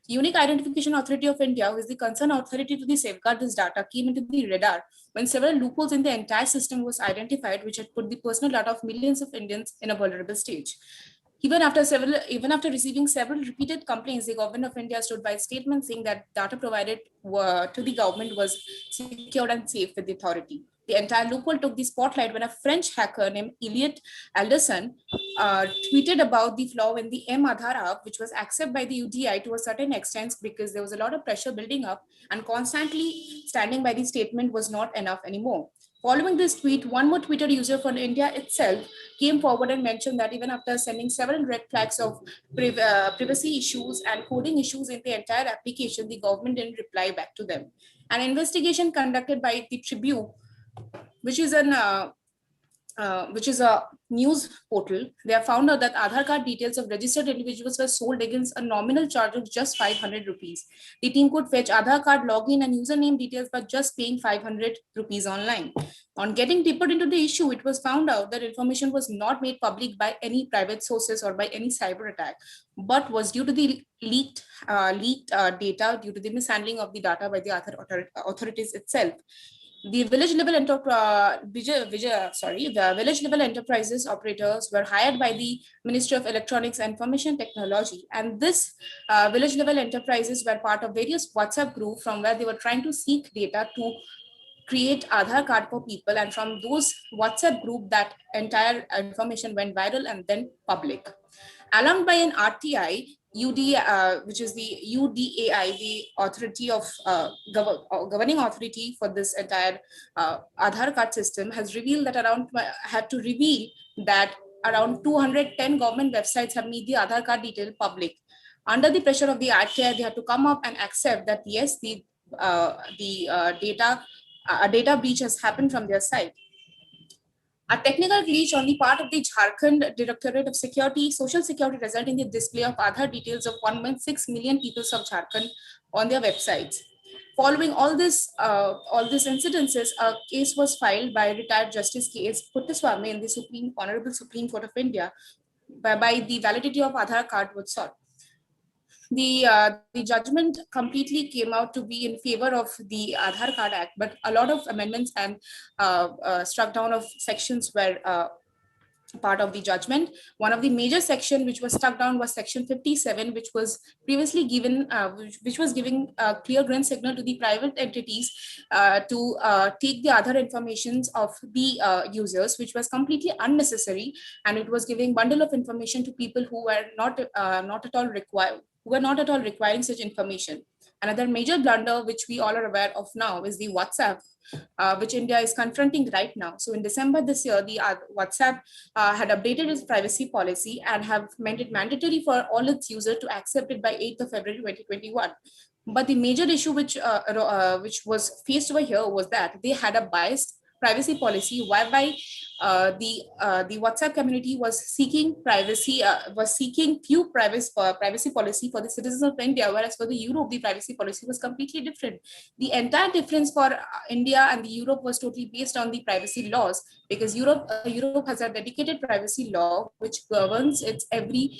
The Unique Identification Authority of India, who is the concerned authority to safeguard this data, came into the radar when several loopholes in the entire system was identified, which had put the personal data of millions of Indians in a vulnerable stage. Even after receiving several repeated complaints, the government of India stood by a statement saying that data provided to the government was secure and safe with the authority. The entire loophole took the spotlight when a French hacker named Elliot Alderson tweeted about the flaw in the M-Aadhaar app, which was accepted by the UDI to a certain extent because there was a lot of pressure building up, and constantly standing by the statement was not enough anymore. Following this tweet, one more Twitter user from India itself came forward and mentioned that even after sending several red flags of privacy issues and coding issues in the entire application, the government didn't reply back to them. An investigation conducted by the Tribune, which is an which is a news portal, they have found out that Aadhaar card details of registered individuals were sold against a nominal charge of just 500 rupees. The team could fetch Aadhaar card login and username details by just paying 500 rupees online. On getting deeper into the issue, it was found out that information was not made public by any private sources or by any cyber attack, but was due to the leaked data due to the mishandling of the data by the authorities itself. The village level enterprises operators were hired by the Ministry of Electronics and Information Technology, and this village level enterprises were part of various WhatsApp groups from where they were trying to seek data to create Aadhaar card for people, and from those WhatsApp group that entire information went viral and then public. Along by an RTI, which is the UDAI, the authority of governing authority for this entire Aadhaar card system, has revealed that around 210 government websites have made the Aadhaar card detail public. Under the pressure of the RTI, they had to come up and accept that yes, a data breach has happened from their side. A technical glitch on the part of the Jharkhand Directorate of Social Security resulted in the display of Aadhaar details of 1.6 million people of Jharkhand on their websites. Following all these incidences, a case was filed by retired Justice K.S. Puttaswamy in the Honorable Supreme Court of India, whereby the validity of Aadhaar card was sought. The judgment completely came out to be in favor of the Aadhaar Card Act, but a lot of amendments and struck down of sections were part of the judgment. One of the major section which was struck down was section 57, which was previously given, which was giving a clear green signal to the private entities to take the other informations of the users, which was completely unnecessary, and it was giving bundle of information to people who were not at all requiring such information. Another major blunder which we all are aware of now is the WhatsApp, which India is confronting right now. So in December this year, the WhatsApp had updated its privacy policy and have made it mandatory for all its users to accept it by 8th of February 2021. But the major issue which was faced over here was that they had a biased privacy policy, whereby the WhatsApp community was seeking privacy, few privacy policy for the citizens of India, whereas for the Europe, the privacy policy was completely different. The entire difference for India and the Europe was totally based on the privacy laws, because Europe has a dedicated privacy law which governs every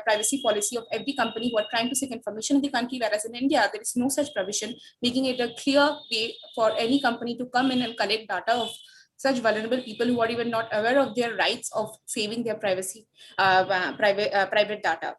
privacy policy of every company who are trying to seek information in the country, whereas in India there is no such provision, making it a clear way for any company to come in and collect data of such vulnerable people who are even not aware of their rights of saving their privacy, private data.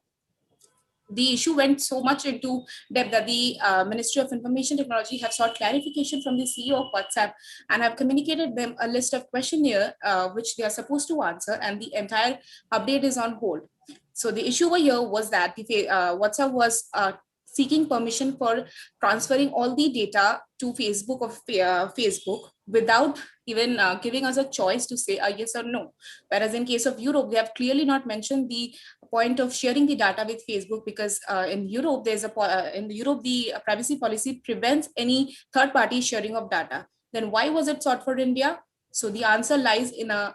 The issue went so much into depth that the Ministry of Information Technology have sought clarification from the CEO of WhatsApp and have communicated them a list of questionnaire which they are supposed to answer, and the entire update is on hold. So the issue over here was that the WhatsApp was seeking permission for transferring all the data to Facebook without even giving us a choice to say a yes or no. Whereas in case of Europe, they have clearly not mentioned the point of sharing the data with Facebook, because in Europe, the privacy policy prevents any third-party sharing of data. Then why was it sought for India? So the answer lies in the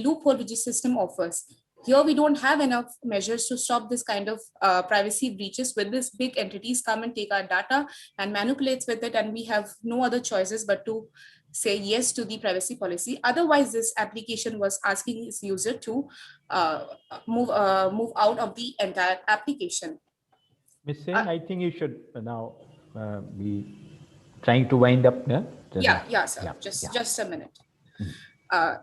loophole which the system offers. Here, we don't have enough measures to stop this kind of privacy breaches, where these big entities come and take our data and manipulates with it, and we have no other choices but to say yes to the privacy policy. Otherwise, this application was asking its user to move out of the entire application. Ms. Sen, I think you should now be trying to wind up. Yeah, sir. Just a minute.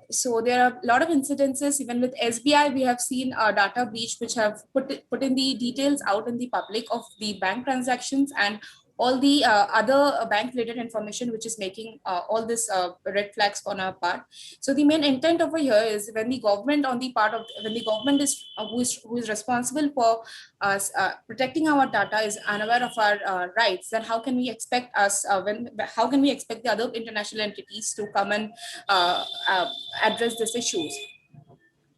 So there are a lot of incidences. Even with SBI, we have seen a data breach which have put in the details out in the public of the bank transactions and all the other bank-related information, which is making all this red flags on our part. So the main intent over here is when the government is who is responsible for protecting our data is unaware of our rights, then how can we expect the other international entities to come and address these issues?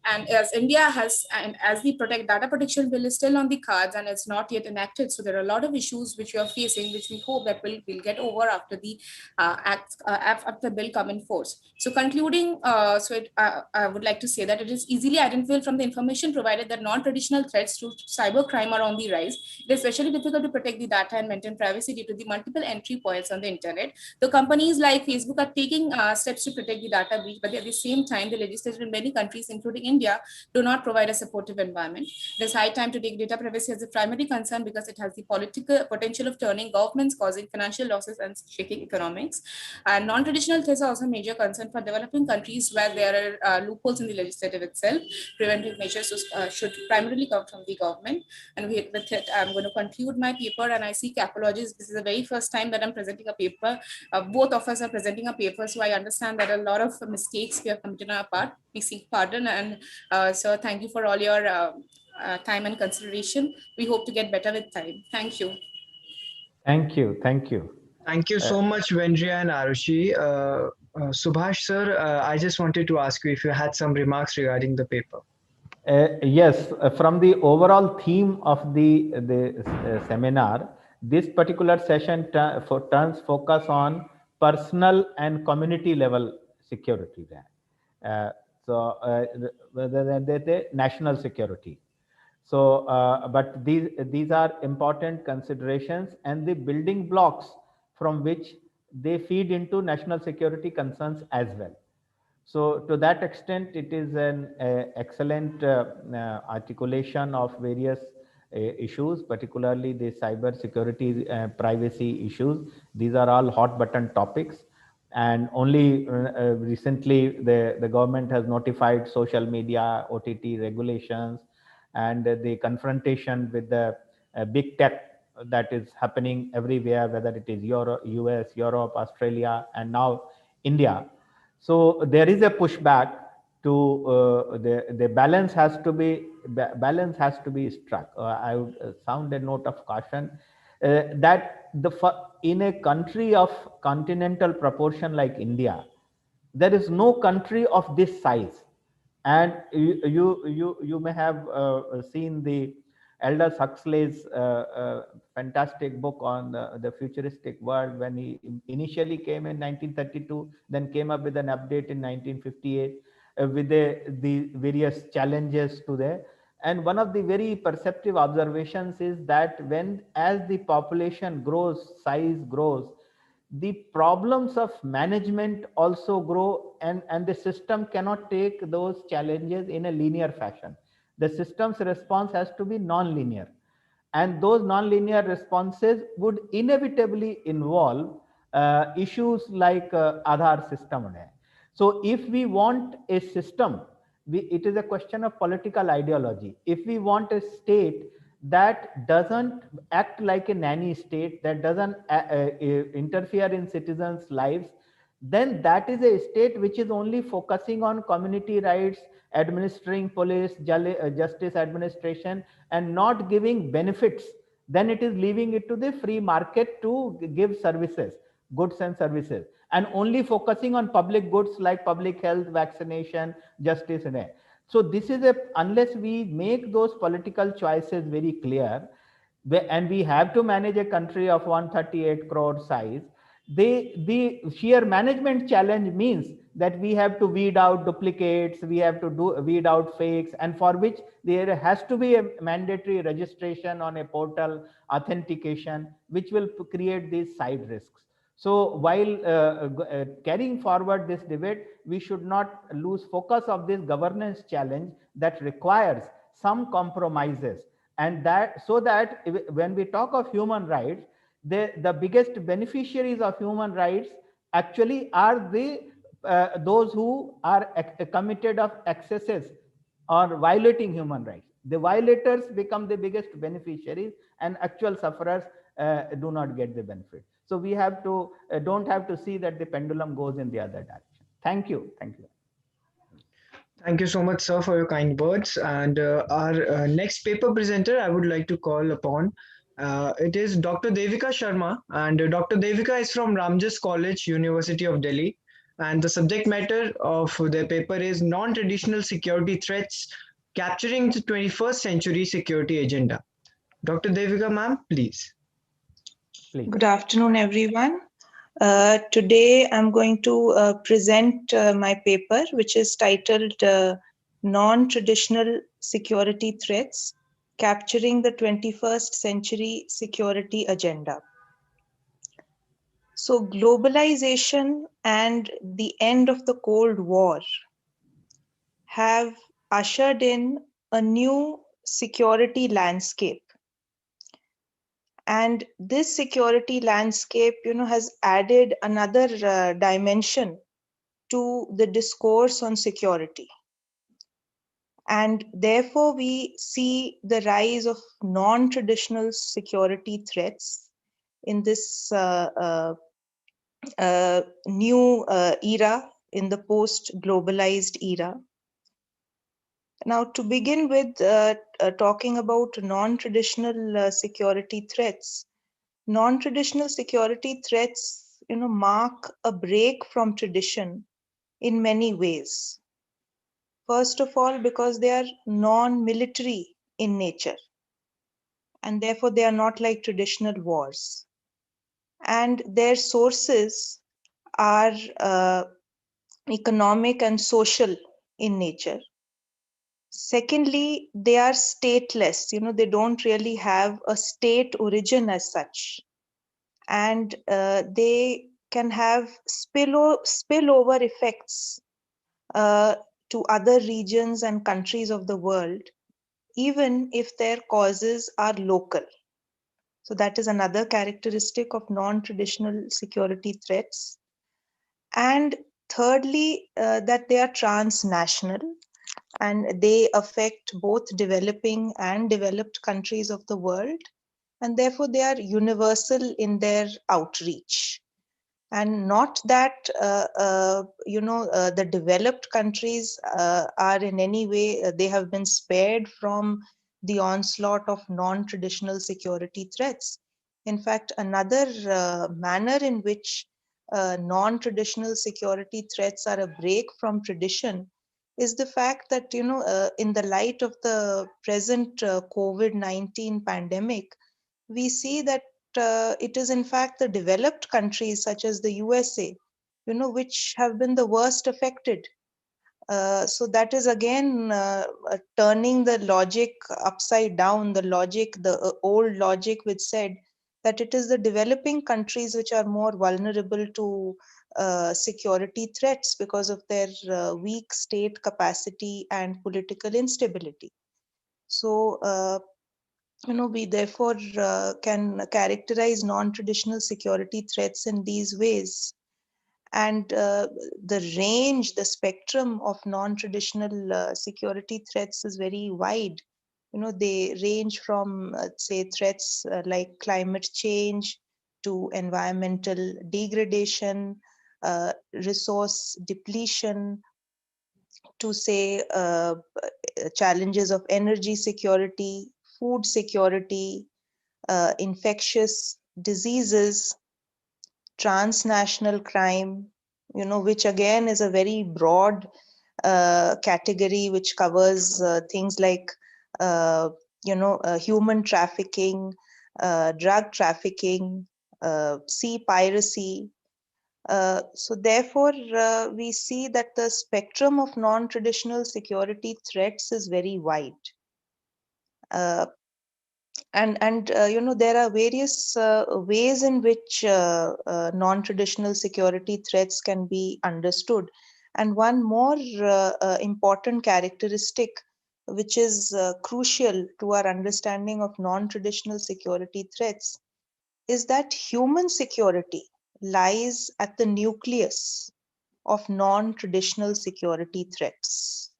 And as India has, and as the data protection bill is still on the cards and it's not yet enacted, so there are a lot of issues which we are facing, which we hope that will get over after the after the bill come in force. So concluding, I would like to say that it is easily identifiable from the information provided that non-traditional threats to cybercrime are on the rise. It is especially difficult to protect the data and maintain privacy due to the multiple entry points on the internet. The companies like Facebook are taking steps to protect the data breach, but at the same time, the legislation in many countries, including India, do not provide a supportive environment. It is high time to take data privacy as a primary concern because it has the political potential of turning governments, causing financial losses and shaking economics. And non-traditional threats are also a major concern for developing countries where there are loopholes in the legislative itself. Preventive measures should primarily come from the government. And with it, I'm going to conclude my paper, and I seek apologies. This is the very first time that I'm presenting a paper. Both of us are presenting a paper, so I understand that a lot of mistakes we have committed on our part. We seek pardon, and so thank you for all your time and consideration. We hope to get better with time. Thank you. Thank you. Thank you. Thank you so much, Vendria and Arushi. Subhash sir, I just wanted to ask you if you had some remarks regarding the paper. Yes, from the overall theme of the seminar, this particular session turns focus on personal and community level security, rather than the national security. So, but these are important considerations and the building blocks from which they feed into national security concerns as well. So to that extent, it is an excellent articulation of various issues, particularly the cyber security privacy issues. These are all hot button topics. And only recently, the government has notified social media, OTT regulations, and the confrontation with the big tech that is happening everywhere, whether it is US, Europe, Australia, and now India. So there is a pushback to the balance has to be struck. I would sound a note of caution that in a country of continental proportion like India, there is no country of this size, and you may have seen the Aldous Huxley's fantastic book on the futuristic world, when he initially came in 1932, then came up with an update in 1958 with the various challenges to there. And one of the very perceptive observations is that as the population grows, size grows, the problems of management also grow, and the system cannot take those challenges in a linear fashion. The system's response has to be non-linear, and those non-linear responses would inevitably involve issues like Aadhaar system. So if we want a system, it is a question of political ideology. If we want a state that doesn't act like a nanny state, that doesn't interfere in citizens' lives, then that is a state which is only focusing on community rights, administering police, justice administration, and not giving benefits. Then it is leaving it to the free market to give services, goods and services, and only focusing on public goods like public health, vaccination, justice. So this is unless we make those political choices very clear, and we have to manage a country of 138 crore size, the sheer management challenge means that we have to weed out duplicates, we have to weed out fakes, and for which there has to be a mandatory registration on a portal, authentication, which will create these side risks. So while carrying forward this debate, we should not lose focus of this governance challenge that requires some compromises, and that so that when we talk of human rights, the biggest beneficiaries of human rights actually are those who are committed of excesses or violating human rights. The violators become the biggest beneficiaries, and actual sufferers do not get the benefit. So we have to don't have to see that the pendulum goes in the other direction. Thank you. Thank you. Thank you so much, sir, for your kind words. And our next paper presenter, I would like to call upon. It is Dr. Devika Sharma, and Dr. Devika is from Ramjas College, University of Delhi. And the subject matter of their paper is Non-Traditional Security Threats Capturing the 21st Century Security Agenda. Dr. Devika ma'am, please. Good afternoon, everyone. Today I'm going to present my paper, which is titled Non-Traditional Security Threats, Capturing the 21st Century Security Agenda. So globalization and the end of the Cold War have ushered in a new security landscape. And this security landscape, has added another dimension to the discourse on security. And therefore, we see the rise of non-traditional security threats in this new era, in the post-globalized era. Now, to begin with, talking about non-traditional security threats, non-traditional security threats, mark a break from tradition in many ways. First of all, because they are non-military in nature, and therefore they are not like traditional wars. And their sources are economic and social in nature. Secondly, they are stateless. They don't really have a state origin as such. And they can have spillover effects to other regions and countries of the world, even if their causes are local. So that is another characteristic of non-traditional security threats. And thirdly, that they are transnational and they affect both developing and developed countries of the world. And therefore, they are universal in their outreach. And not that, the developed countries are in any way, they have been spared from the onslaught of non-traditional security threats. In fact, another manner in which non-traditional security threats are a break from tradition is the fact that, in the light of the present COVID-19 pandemic, we see that it is in fact the developed countries such as the USA, which have been the worst affected. So that is again turning the logic upside down, the old logic which said that it is the developing countries which are more vulnerable to security threats because of their weak state capacity and political instability. So, we therefore can characterize non-traditional security threats in these ways. And the range, the spectrum of non-traditional security threats is very wide. They range from, say, threats like climate change to environmental degradation, resource depletion, to say challenges of energy security, food security, infectious diseases, transnational crime, which again is a very broad category which covers things like, human trafficking, drug trafficking, sea piracy. So therefore, we see that the spectrum of non-traditional security threats is very wide. And there are various ways in which non-traditional security threats can be understood. And one more important characteristic, which is crucial to our understanding of non-traditional security threats, is that human security lies at the nucleus of non-traditional security threats.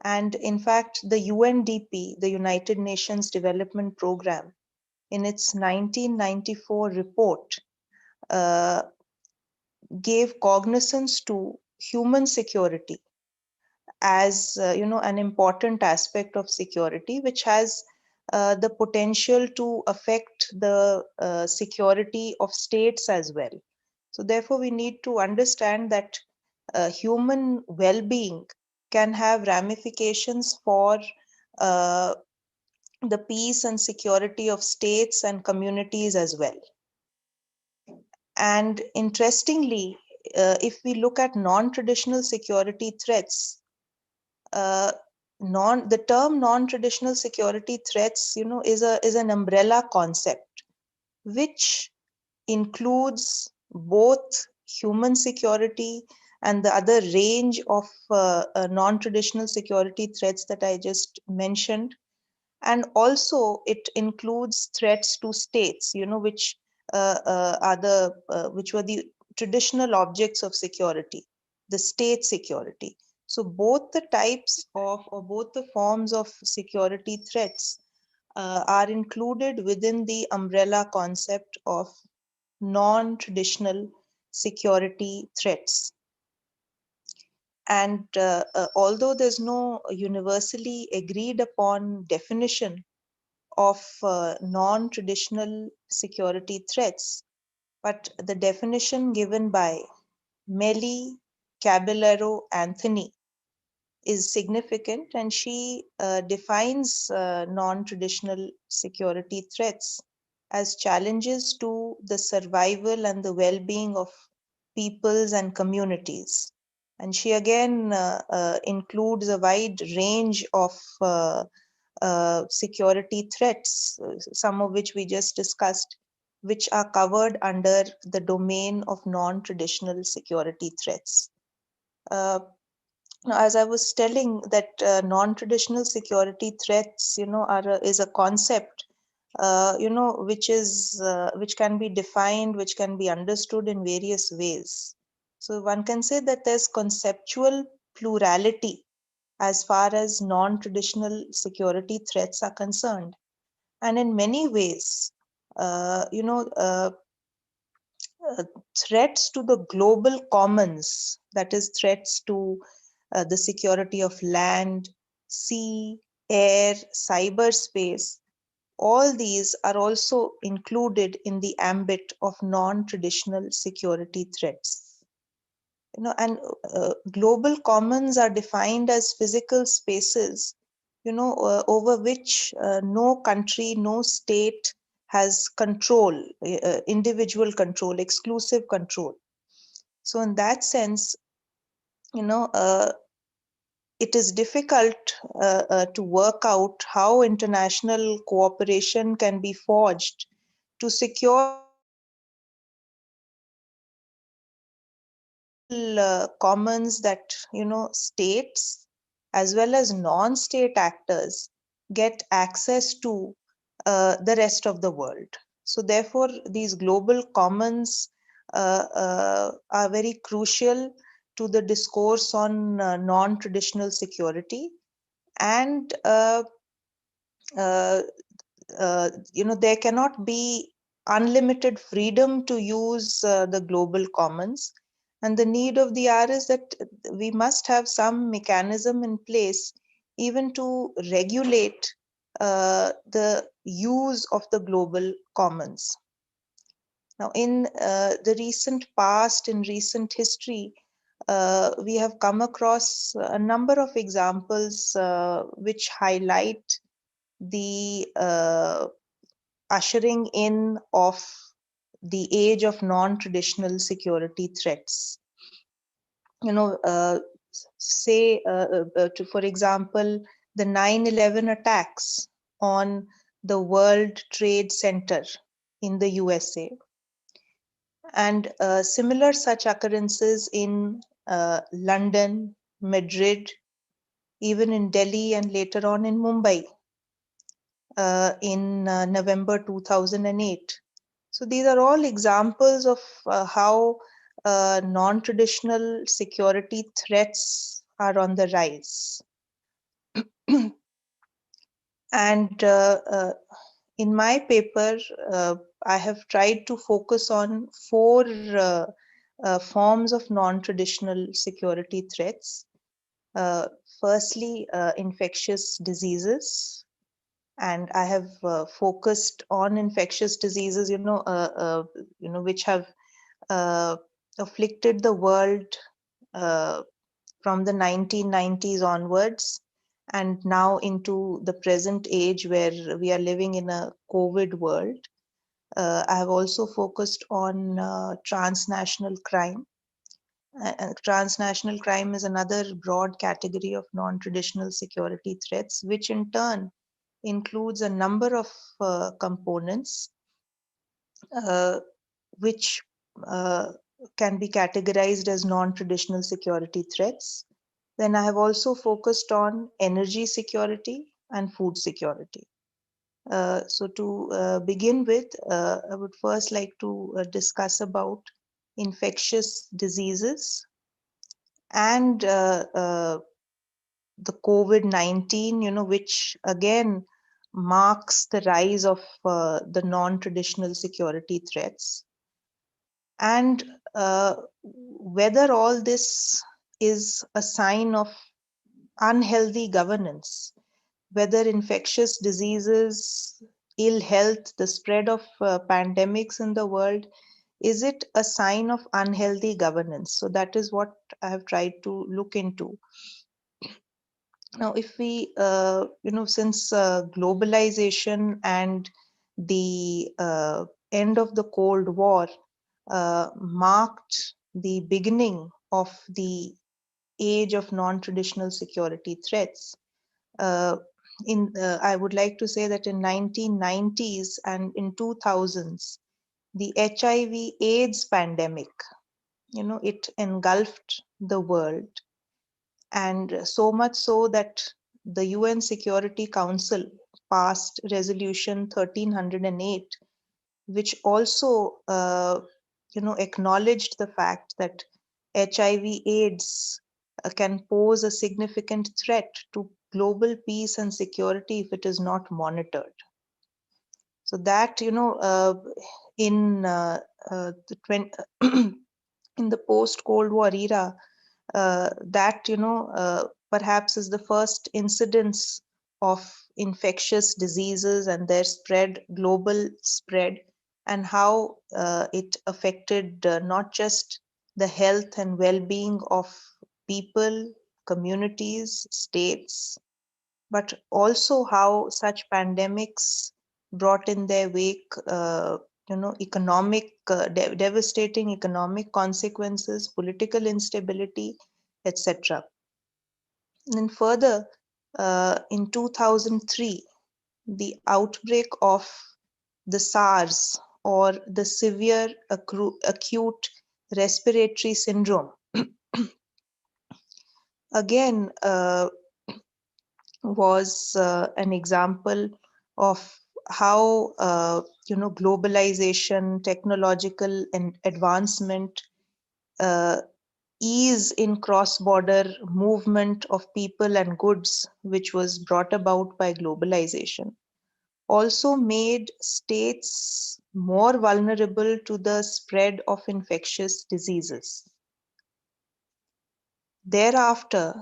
And in fact, the UNDP, the United Nations Development Programme, in its 1994 report, gave cognizance to human security as an important aspect of security, which has the potential to affect the security of states as well. So therefore, we need to understand that human well-being can have ramifications for the peace and security of states and communities as well. And interestingly, if we look at non-traditional security threats, the term non-traditional security threats, is an umbrella concept which includes both human security and the other range of non-traditional security threats that I just mentioned. And also it includes threats to states, which which were the traditional objects of security, the state security. So both the types of, or both the forms of security threats are included within the umbrella concept of non-traditional security threats. And although there's no universally agreed upon definition of non-traditional security threats, but the definition given by Melly Caballero Anthony is significant, and she defines non-traditional security threats as challenges to the survival and the well-being of peoples and communities. And she again includes a wide range of security threats, some of which we just discussed, which are covered under the domain of non-traditional security threats. Now, as I was telling, that non-traditional security threats, is a concept, which can be defined, which can be understood in various ways. So one can say that there's conceptual plurality as far as non-traditional security threats are concerned. And in many ways, threats to the global commons, that is threats to the security of land, sea, air, cyberspace, all these are also included in the ambit of non-traditional security threats. And global commons are defined as physical spaces, over which no country, no state has control, individual control, exclusive control. So in that sense, it is difficult to work out how international cooperation can be forged to secure commons that states as well as non-state actors get access to the rest of the world. So therefore, these global commons are very crucial to the discourse on non-traditional security. And there cannot be unlimited freedom to use the global commons. And the need of the hour is that we must have some mechanism in place even to regulate the use of the global commons. Now, in the recent past, in recent history, we have come across a number of examples which highlight the ushering in of the age of non-traditional security threats. Say, for example, the 9/11 attacks on the World Trade Center in the USA, and similar such occurrences in London, Madrid, even in Delhi, and later on in Mumbai in November 2008. So these are all examples of how non-traditional security threats are on the rise. And in my paper, I have tried to focus on 4 forms of non-traditional security threats. Firstly, infectious diseases. And I have focused on infectious diseases, which have afflicted the world from the 1990s onwards, and now into the present age where we are living in a COVID world. I have also focused on transnational crime. Transnational crime is another broad category of non-traditional security threats, which in turn includes a number of components which can be categorized as non-traditional security threats. Then I have also focused on energy security and food security. So to begin with, I would first like to discuss about infectious diseases and the COVID-19, which again marks the rise of the non-traditional security threats. And whether all this is a sign of unhealthy governance, whether infectious diseases, ill health, the spread of pandemics in the world, is it a sign of unhealthy governance? So that is what I have tried to look into. Now, if we, since globalization and the end of the Cold War marked the beginning of the age of non-traditional security threats, I would like to say that in 1990s and in 2000s, the HIV/AIDS pandemic, it engulfed the world. And so much so that the UN Security Council passed Resolution 1308, which also, acknowledged the fact that HIV/AIDS can pose a significant threat to global peace and security if it is not monitored. So that, in the post-Cold War era, that perhaps is the first incidence of infectious diseases and their spread, global spread, and how it affected not just the health and well-being of people, communities, states, but also how such pandemics brought in their wake economic devastating economic consequences, political instability, etc. And then further, in 2003, the outbreak of the SARS, or the severe acute respiratory syndrome, again was an example of how globalization, technological and advancement, ease in cross-border movement of people and goods, which was brought about by globalization, also made states more vulnerable to the spread of infectious diseases. Thereafter,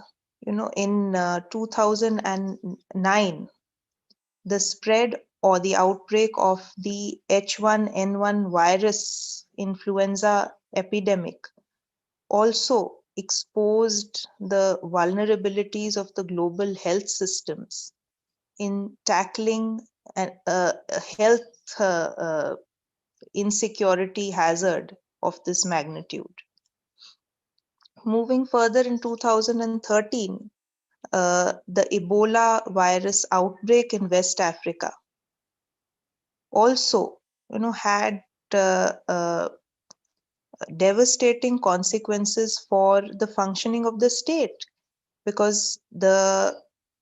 in 2009, the spread or the outbreak of the H1N1 virus influenza epidemic also exposed the vulnerabilities of the global health systems in tackling a health insecurity hazard of this magnitude. Moving further, in 2013, the Ebola virus outbreak in West Africa also, had devastating consequences for the functioning of the state, because the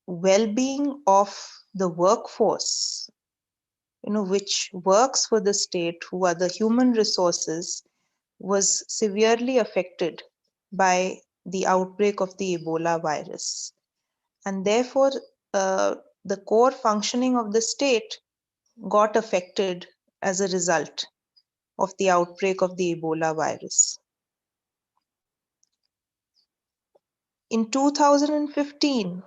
well-being of the workforce, which works for the state, who are the human resources, was severely affected by the outbreak of the Ebola virus. And therefore, the core functioning of the state got affected as a result of the outbreak of the Ebola virus. In 2015,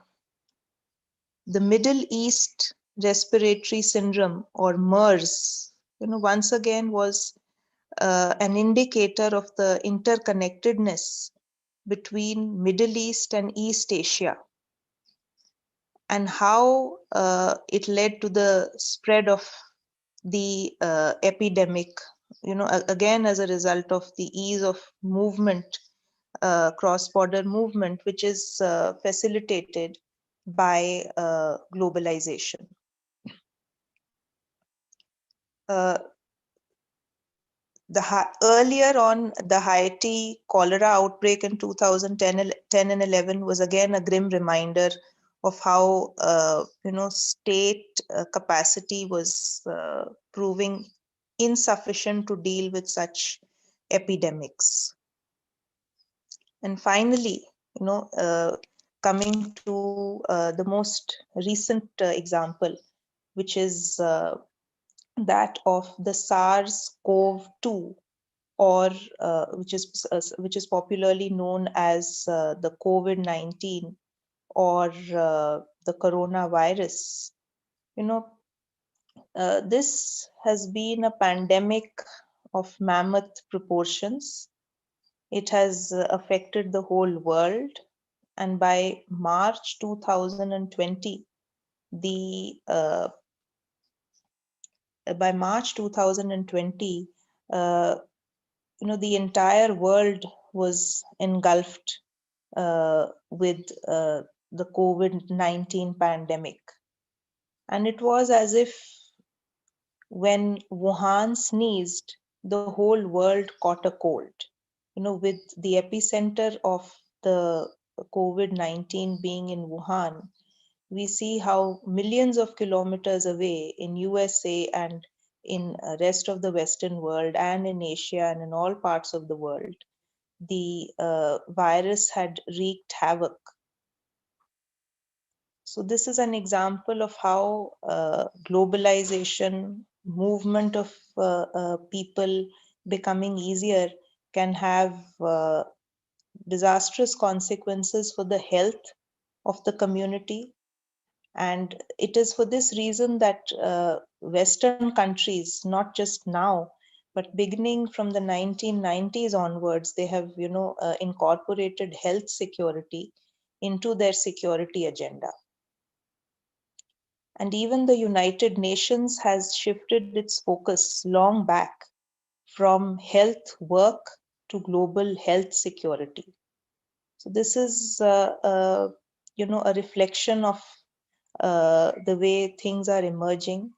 the Middle East Respiratory Syndrome, or MERS, once again was an indicator of the interconnectedness between Middle East and East Asia, and how it led to the spread of the epidemic, again as a result of the ease of movement, cross-border movement, which is facilitated by globalization. Earlier on, the Haiti cholera outbreak in 2010 and 11 was again a grim reminder of how state capacity was proving insufficient to deal with such epidemics. And finally, coming to the most recent example, which is that of the SARS-CoV-2, or which is popularly known as the COVID-19 or the coronavirus. This has been a pandemic of mammoth proportions. It has affected the whole world, and by March 2020, by March 2020, the entire world was engulfed with the COVID-19 pandemic. And it was as if when Wuhan sneezed, the whole world caught a cold. With the epicenter of the COVID-19 being in Wuhan, we see how millions of kilometers away in USA and in rest of the Western world and in Asia and in all parts of the world, the virus had wreaked havoc. So this is an example of how globalization, movement of people becoming easier can have disastrous consequences for the health of the community. And it is for this reason that Western countries, not just now, but beginning from the 1990s onwards, they have incorporated health security into their security agenda. And even the United Nations has shifted its focus long back from health work to global health security. So this is a reflection of the way things are emerging.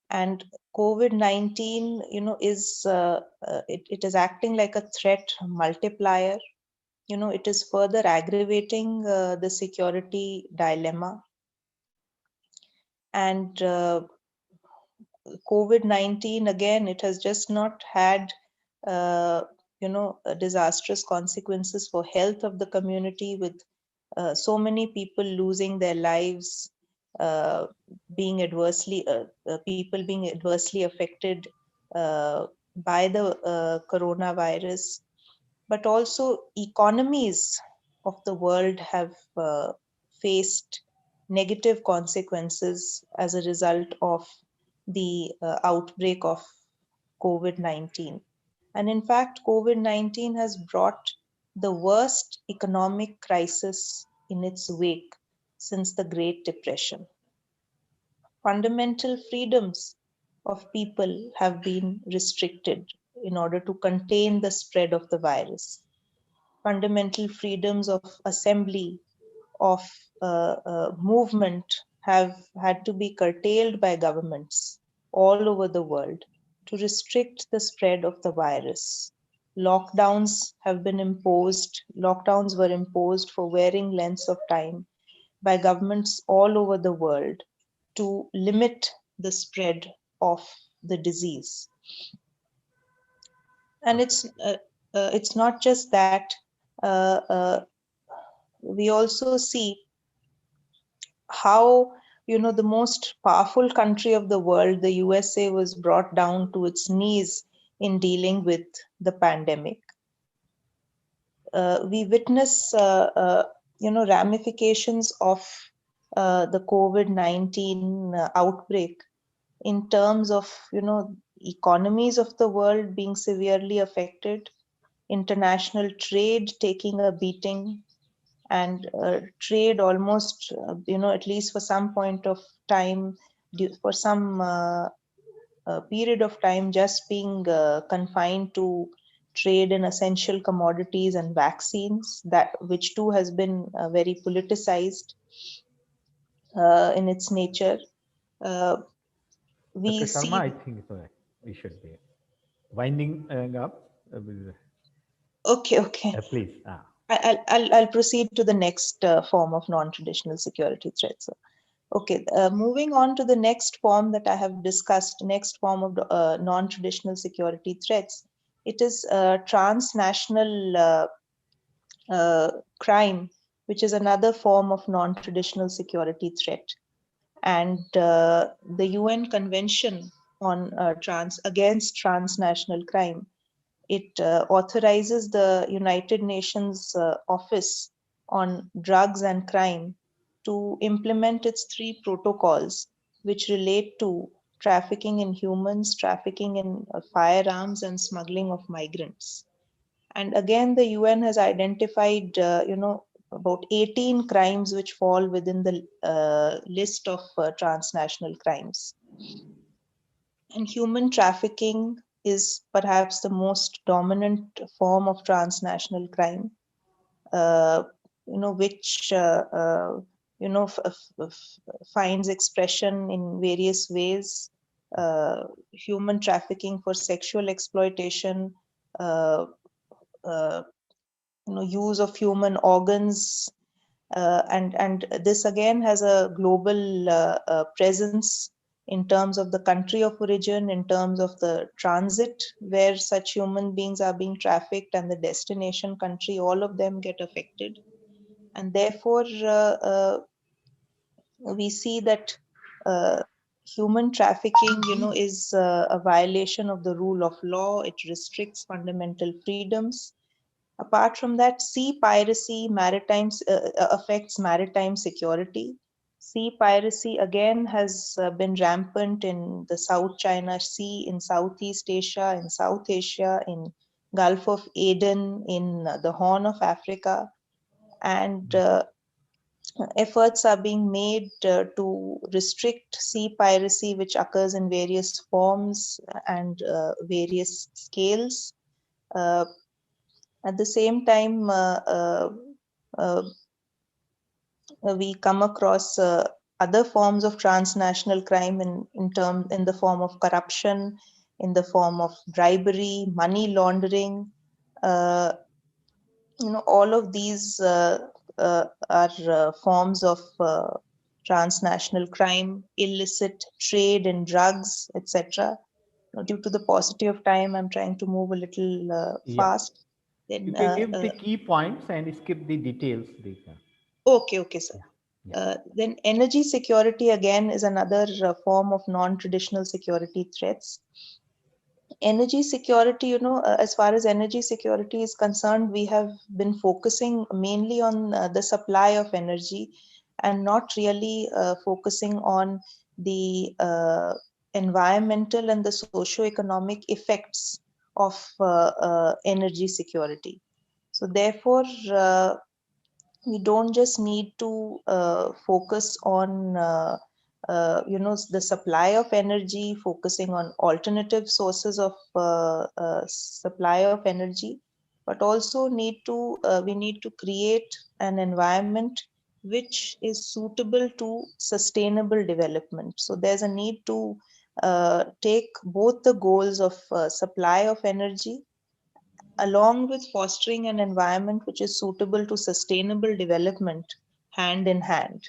And COVID-19, it is acting like a threat multiplier. It is further aggravating the security dilemma. And COVID-19, again, it has just not had, disastrous consequences for health of the community, with so many people losing their lives, people being adversely affected by the coronavirus, but also economies of the world have faced negative consequences as a result of the outbreak of COVID-19. And in fact, COVID-19 has brought the worst economic crisis in its wake since the Great Depression. Fundamental freedoms of people have been restricted in order to contain the spread of the virus. Fundamental freedoms of assembly, of movement have had to be curtailed by governments all over the world to restrict the spread of the virus. Lockdowns have been imposed. Lockdowns were imposed for varying lengths of time by governments all over the world to limit the spread of the disease. And it's not just that. We also see how the most powerful country of the world, the USA, was brought down to its knees in dealing with the pandemic. We witness ramifications of the COVID-19 outbreak in terms of economies of the world being severely affected, international trade taking a beating, and trade almost, at least for some point of time, for some period of time, just being confined to trade in essential commodities and vaccines, that which too has been very politicized in its nature. We Dr. see. Sharma, I think so. We should be winding up. Okay. Please. I'll proceed to the next form of non-traditional security threats. Okay, moving on to the next form that I have discussed, next form of non-traditional security threats. It is transnational crime, which is another form of non-traditional security threat. And the UN Convention on against transnational crime, it authorizes the United Nations Office on Drugs and Crime to implement its 3 protocols, which relate to trafficking in humans, trafficking in firearms, and smuggling of migrants. And again, the UN has identified, about 18 crimes which fall within the list of transnational crimes. And human trafficking is perhaps the most dominant form of transnational crime, which finds expression in various ways. Human trafficking for sexual exploitation, use of human organs, and this again has a global presence in terms of the country of origin, in terms of the transit where such human beings are being trafficked, and the destination country. All of them get affected. And therefore, we see that human trafficking, is a violation of the rule of law. It restricts fundamental freedoms. Apart from that, sea piracy affects maritime security. Sea piracy again has been rampant in the South China Sea, in Southeast Asia, in South Asia, in Gulf of Aden, in the Horn of Africa. And efforts are being made to restrict sea piracy, which occurs in various forms and various scales. At the same time, we come across other forms of transnational crime in the form of corruption, in the form of bribery, money laundering. All of these are forms of transnational crime, illicit trade in drugs, etc. Due to the paucity of time, I'm trying to move a little fast. Then, you can give the key points and skip the details. Okay, sir. Then energy security again is another form of non-traditional security threats. Energy security, as far as energy security is concerned, we have been focusing mainly on the supply of energy and not really focusing on the environmental and the socio-economic effects of energy security. So therefore, we don't just need to focus on the supply of energy, focusing on alternative sources of supply of energy, but also we need to create an environment which is suitable to sustainable development. So there's a need to take both the goals of supply of energy along with fostering an environment which is suitable to sustainable development hand in hand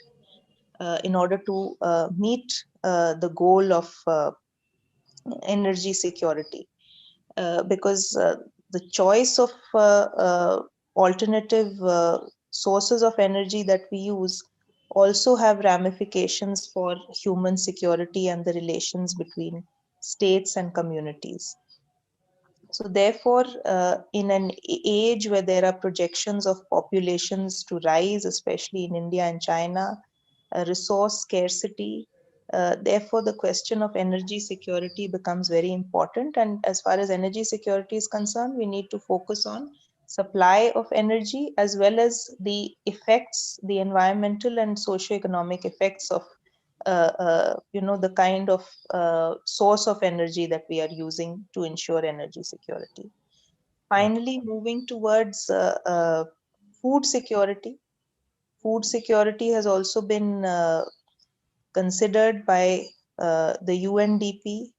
in order to meet the goal of energy security. Because the choice of alternative sources of energy that we use also have ramifications for human security and the relations between states and communities. So therefore, in an age where there are projections of populations to rise, especially in India and China, resource scarcity, Therefore, the question of energy security becomes very important. And as far as energy security is concerned, we need to focus on supply of energy as well as the effects, the environmental and socioeconomic effects of the kind of source of energy that we are using to ensure energy security. Finally, moving towards food security. Food security has also been considered by the UNDP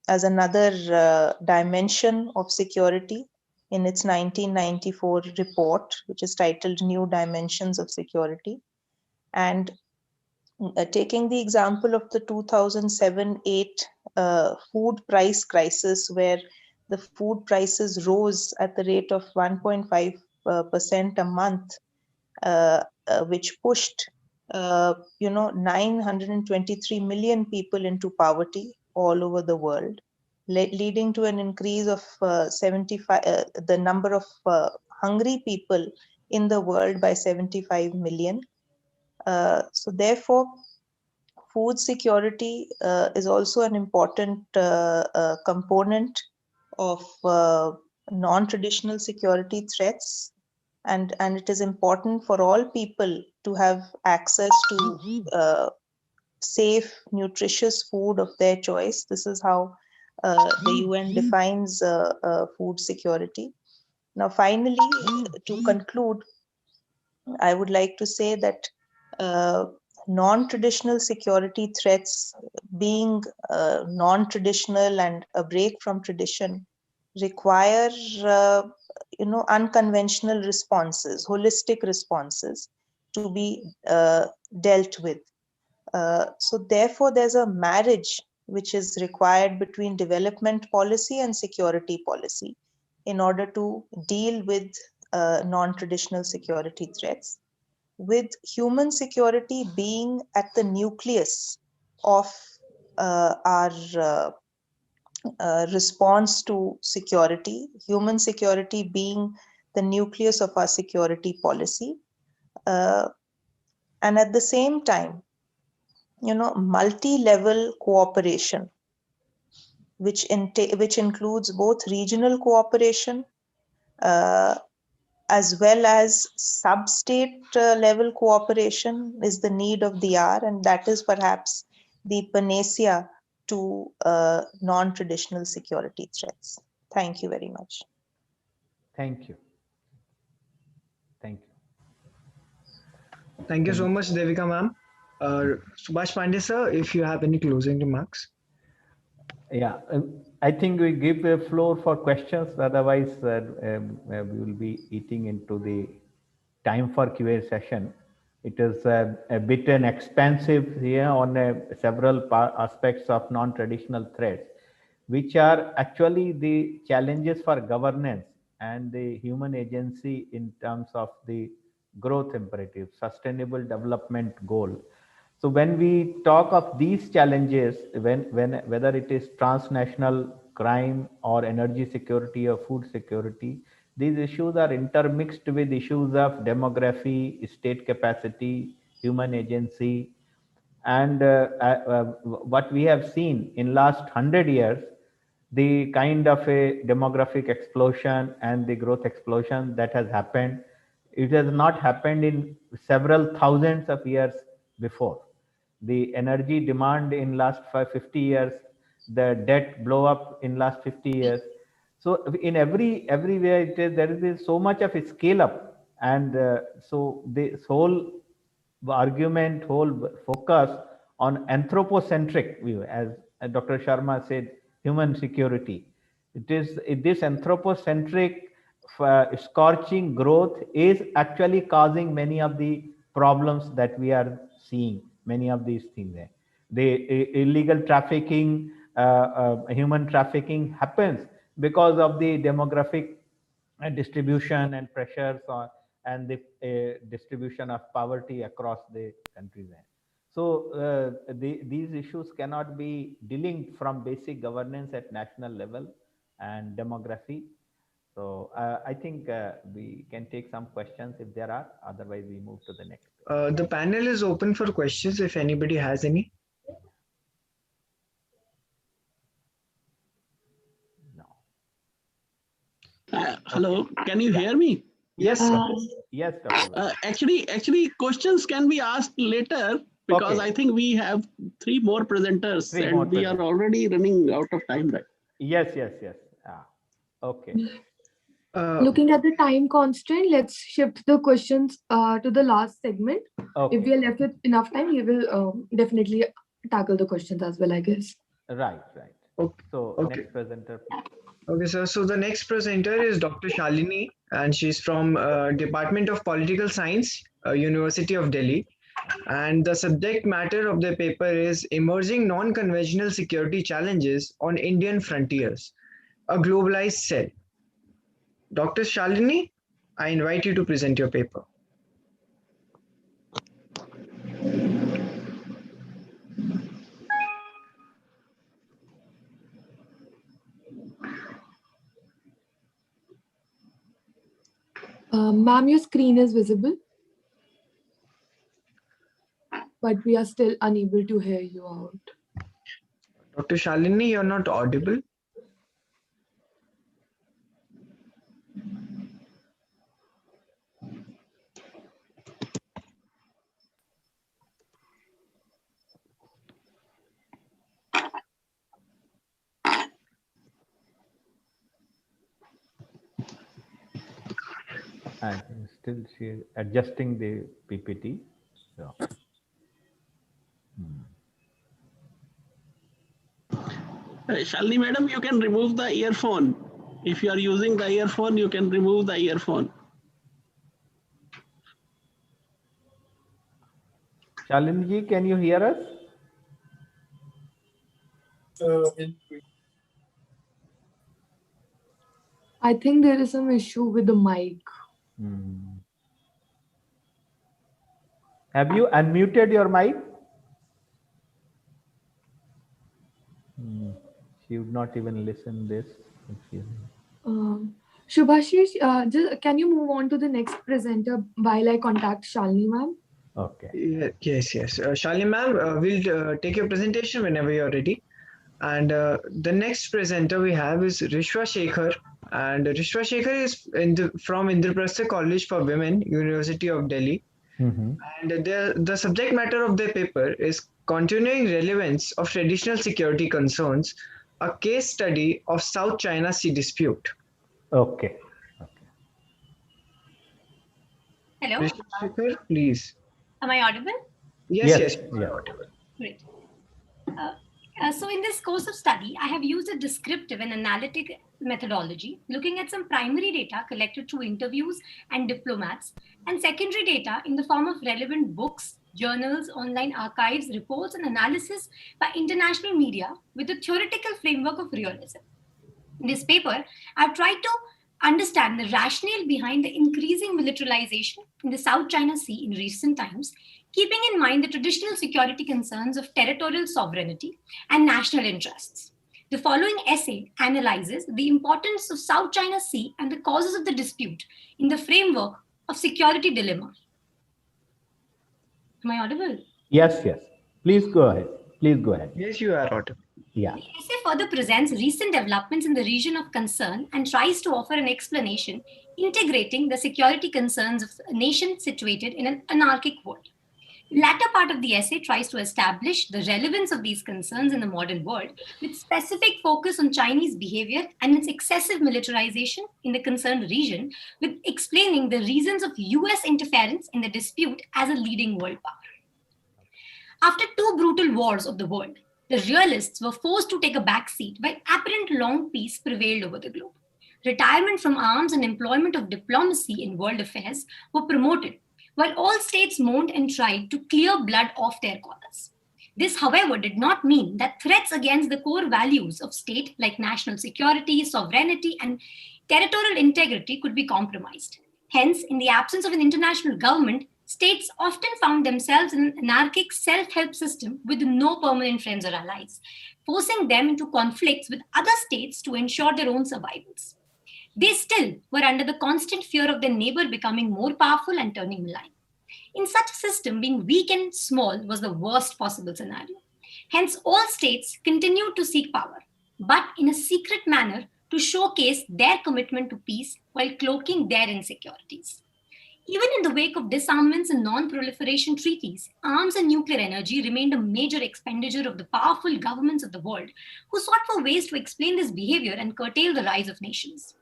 as another dimension of security in its 1994 report, which is titled New Dimensions of Security. And taking the example of the 2007-8 food price crisis, where the food prices rose at the rate of 1.5% a month, which pushed 923 million people into poverty all over the world, leading to an increase of 75 the number of hungry people in the world by 75 million. So therefore, food security is also an important component of non-traditional security threats, and it is important for all people to have access to safe, nutritious food of their choice. This is how the UN defines food security. Now, finally, to conclude, I would like to say that non-traditional security threats, being non-traditional and a break from tradition, require unconventional responses, holistic responses to be dealt with. So therefore, there's a marriage which is required between development policy and security policy in order to deal with non-traditional security threats, with human security being at the nucleus of our response to security, human security being the nucleus of our security policy. And at the same time, multi-level cooperation, which includes both regional cooperation as well as sub-state level cooperation, is the need of the hour, and that is perhaps the panacea to non-traditional security threats. Thank you very much. Thank you. Thank you. Thank you so much, Devika ma'am. Subhash Pandey sir, if you have any closing remarks. Yeah, I think we give the floor for questions. Otherwise, we will be eating into the time for QA session. It is a bit an expansive here on several aspects of non-traditional threats, which are actually the challenges for governance and the human agency in terms of the growth imperative, sustainable development goal. So when we talk of these challenges, whether it is transnational crime or energy security or food security, these issues are intermixed with issues of demography, state capacity, human agency, and what we have seen in last 100 years, the kind of a demographic explosion and the growth explosion that has happened, it has not happened in several thousands of years before. The energy demand in last 50 years, the debt blow up in last 50 years. So in everywhere there is so much of a scale up, and so this whole argument, whole focus on anthropocentric view, as Dr. Sharma said, human security. This anthropocentric scorching growth is actually causing many of the problems that we are seeing. Many of these things there. The illegal trafficking, human trafficking happens because of the demographic distribution and pressures on, and the distribution of poverty across the country there. So these issues cannot be delinked from basic governance at national level and demography. So I think we can take some questions if there are, otherwise we move to the next. The panel is open for questions if anybody has any. Hello, can you hear me? Yes. Yes, Dr. Actually, questions can be asked later because Okay. I think we have 3 more presenters we are already running out of time, right? Yes. Okay. Looking at the time constraint, let's shift the questions to the last segment. Okay. If we are left with enough time, we will definitely tackle the questions as well, I guess. Right. Okay. So Okay. next presenter, please. Okay, sir. So the next presenter is Dr. Shalini, and she's from Department of Political Science, University of Delhi. And the subject matter of the paper is Emerging Non-Conventional Security Challenges on Indian Frontiers, a Globalized Cell. Dr. Shalini, I invite you to present your paper. Ma'am, your screen is visible, but we are still unable to hear you out. Dr. Shalini, you're not audible. And still she adjusting the PPT. So. Shalini madam, you can remove the earphone. If you are using the earphone, you can remove the earphone. Shalini ji, can you hear us? I think there is some issue with the mic. Have you unmuted your mic? She would not even listen this. Shubhashish, can you move on to the next presenter while I contact Shalini ma'am? Okay. Yes. Shalini ma'am, we'll take your presentation whenever you're ready. And the next presenter we have is Rishwa Shekhar. And Rishwa Shekhar is from Indraprastha College for Women, University of Delhi. And the subject matter of their paper is Continuing Relevance of Traditional Security Concerns, a case study of South China Sea dispute. Okay. Hello. Rishwa Shekhar, please. Am I audible? Yes. You're audible. Great. So in this course of study, I have used a descriptive and analytic methodology, looking at some primary data collected through interviews and diplomats, and secondary data in the form of relevant books, journals, online archives, reports, and analysis by international media with a theoretical framework of realism. In this paper, I've tried to understand the rationale behind the increasing militarization in the South China Sea in recent times, keeping in mind the traditional security concerns of territorial sovereignty and national interests. The following essay analyzes the importance of South China Sea and the causes of the dispute in the framework of security dilemma. Am I audible? Yes. Please go ahead. Yes, you are audible. Yeah. The essay further presents recent developments in the region of concern and tries to offer an explanation integrating the security concerns of a nation situated in an anarchic world. The latter part of the essay tries to establish the relevance of these concerns in the modern world with specific focus on Chinese behavior and its excessive militarization in the concerned region, with explaining the reasons of US interference in the dispute as a leading world power. After 2 brutal wars of the world, the realists were forced to take a back seat while apparent long peace prevailed over the globe. Retirement from arms and employment of diplomacy in world affairs were promoted, while all states moaned and tried to clear blood off their collars. This, however, did not mean that threats against the core values of state like national security, sovereignty, and territorial integrity could be compromised. Hence, in the absence of an international government, states often found themselves in an anarchic self-help system with no permanent friends or allies, forcing them into conflicts with other states to ensure their own survivals. They still were under the constant fear of their neighbor becoming more powerful and turning malign. In such a system, being weak and small was the worst possible scenario. Hence, all states continued to seek power, but in a secret manner to showcase their commitment to peace while cloaking their insecurities. Even in the wake of disarmaments and non-proliferation treaties, arms and nuclear energy remained a major expenditure of the powerful governments of the world who sought for ways to explain this behavior and curtail the rise of nations.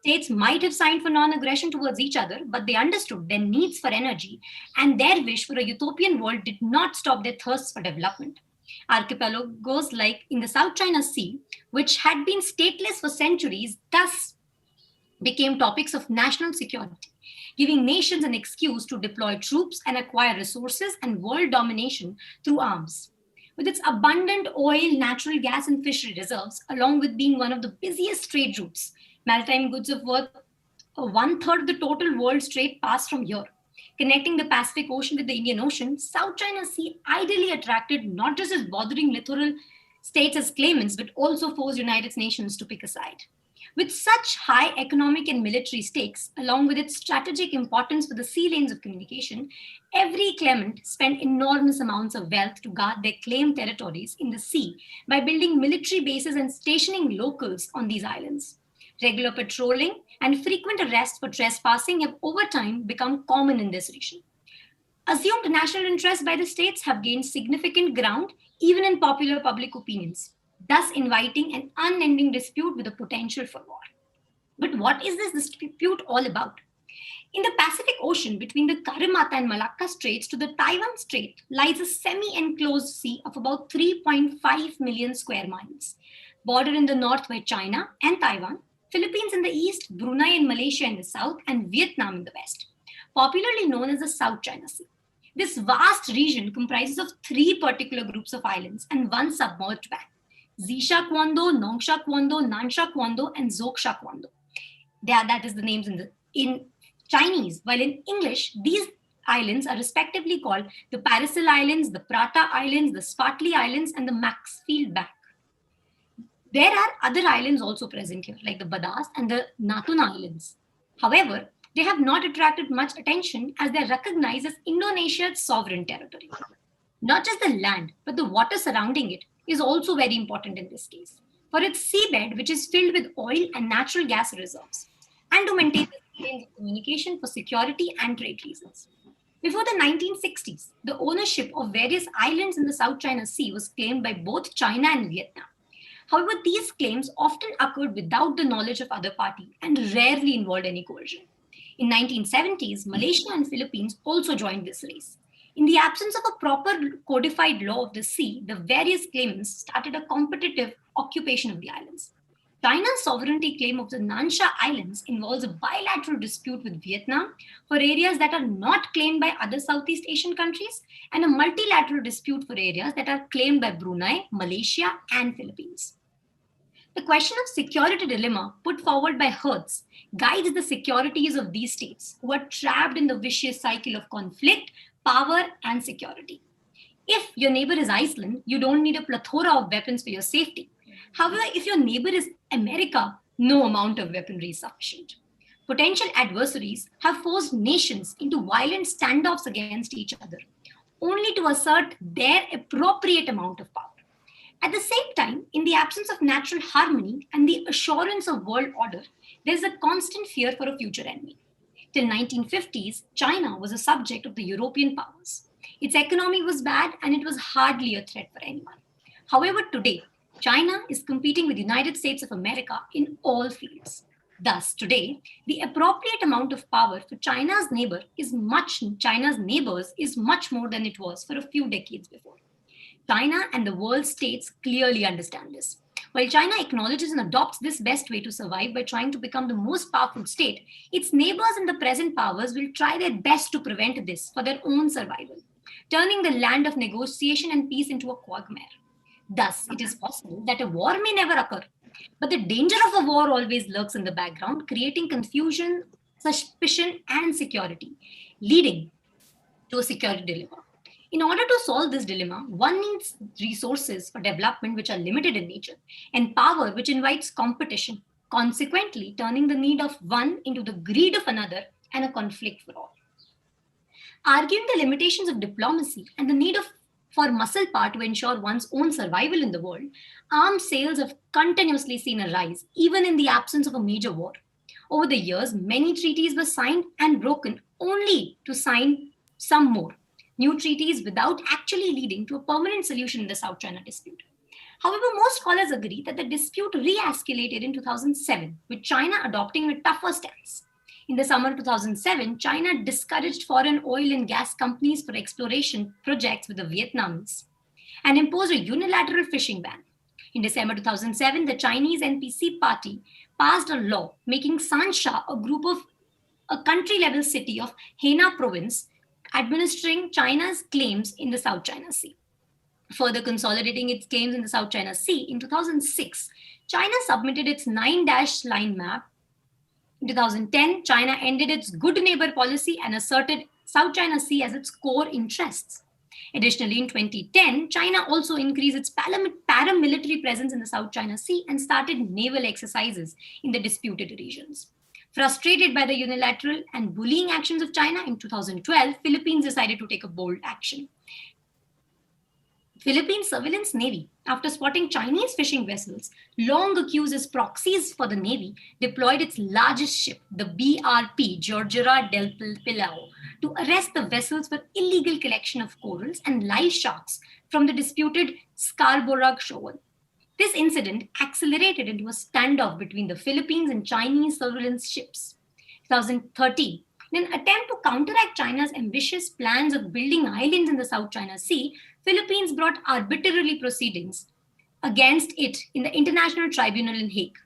States might have signed for non-aggression towards each other, but they understood their needs for energy and their wish for a utopian world did not stop their thirst for development. Archipelagos like in the South China Sea, which had been stateless for centuries, thus became topics of national security, giving nations an excuse to deploy troops and acquire resources and world domination through arms. With its abundant oil, natural gas, and fishery reserves, along with being one of the busiest trade routes, maritime goods of worth 1/3 of the total world's trade pass from here. Connecting the Pacific Ocean with the Indian Ocean, South China Sea ideally attracted not just its bothering littoral states as claimants, but also forced United Nations to pick a side. With such high economic and military stakes, along with its strategic importance for the sea lanes of communication, every claimant spent enormous amounts of wealth to guard their claimed territories in the sea by building military bases and stationing locals on these islands. Regular patrolling and frequent arrests for trespassing have over time become common in this region. Assumed national interests by the states have gained significant ground even in popular public opinions, thus inviting an unending dispute with the potential for war. But what is this dispute all about? In the Pacific Ocean between the Karimata and Malacca Straits to the Taiwan Strait lies a semi-enclosed sea of about 3.5 million square miles, bordered in the north by China and Taiwan, Philippines in the east, Brunei and Malaysia in the south, and Vietnam in the west, popularly known as the South China Sea. This vast region comprises of 3 particular groups of islands and 1 submerged bank: Zisha Kwando, Nongsha Kwando, Nansha Kwando, and Zoksha Kwando. That is the names in Chinese, while in English, these islands are respectively called the Parasil Islands, the Prata Islands, the Spratly Islands, and the Maxfield Bank. There are other islands also present here, like the Badas and the Natuna Islands. However, they have not attracted much attention as they are recognized as Indonesia's sovereign territory. Not just the land, but the water surrounding it is also very important in this case, for its seabed, which is filled with oil and natural gas reserves, and to maintain the lanes of communication for security and trade reasons. Before the 1960s, the ownership of various islands in the South China Sea was claimed by both China and Vietnam. However, these claims often occurred without the knowledge of other party and rarely involved any coercion. In 1970s, Malaysia and Philippines also joined this race. In the absence of a proper codified law of the sea, the various claimants started a competitive occupation of the islands. China's sovereignty claim of the Nansha Islands involves a bilateral dispute with Vietnam for areas that are not claimed by other Southeast Asian countries, and a multilateral dispute for areas that are claimed by Brunei, Malaysia, and Philippines. The question of security dilemma put forward by Hertz guides the securities of these states who are trapped in the vicious cycle of conflict, power, and security. If your neighbor is Iceland, you don't need a plethora of weapons for your safety. However, if your neighbor is America, no amount of weaponry is sufficient. Potential adversaries have forced nations into violent standoffs against each other, only to assert their appropriate amount of power. At the same time, in the absence of natural harmony and the assurance of world order, there is a constant fear for a future enemy. Till 1950s, China was a subject of the European powers. Its economy was bad and it was hardly a threat for anyone. However, today, China is competing with the United States of America in all fields. Thus, today, the appropriate amount of power for China's neighbors is much more than it was for a few decades before. China and the world states clearly understand this. While China acknowledges and adopts this best way to survive by trying to become the most powerful state, its neighbors and the present powers will try their best to prevent this for their own survival, turning the land of negotiation and peace into a quagmire. Thus, it is possible that a war may never occur, but the danger of a war always lurks in the background, creating confusion, suspicion, and insecurity, leading to a security dilemma. In order to solve this dilemma, one needs resources for development which are limited in nature, and power which invites competition, consequently turning the need of one into the greed of another and a conflict for all. Arguing the limitations of diplomacy and the need for muscle power to ensure one's own survival in the world, arms sales have continuously seen a rise, even in the absence of a major war. Over the years, many treaties were signed and broken only to sign some more new treaties without actually leading to a permanent solution in the South China dispute. However, most scholars agree that the dispute re-escalated in 2007, with China adopting a tougher stance. In the summer of 2007, China discouraged foreign oil and gas companies for exploration projects with the Vietnamese and imposed a unilateral fishing ban. In December 2007, the Chinese NPC party passed a law making Sansha a country-level city of Henan province, administering China's claims in the South China Sea. Further consolidating its claims in the South China Sea, in 2006, China submitted its 9-dash line map. In 2010, China ended its good neighbor policy and asserted South China Sea as its core interests. Additionally, in 2010, China also increased its paramilitary presence in the South China Sea and started naval exercises in the disputed regions. Frustrated by the unilateral and bullying actions of China, in 2012, Philippines decided to take a bold action. Philippines Surveillance Navy, after spotting Chinese fishing vessels, long accused as proxies for the Navy, deployed its largest ship, the BRP Georgera del Pilao, to arrest the vessels for illegal collection of corals and live sharks from the disputed Scarborough shoal. This incident accelerated into a standoff between the Philippines and Chinese surveillance ships. 2013, in an attempt to counteract China's ambitious plans of building islands in the South China Sea, Philippines brought arbitrary proceedings against it in the International Tribunal in Hague.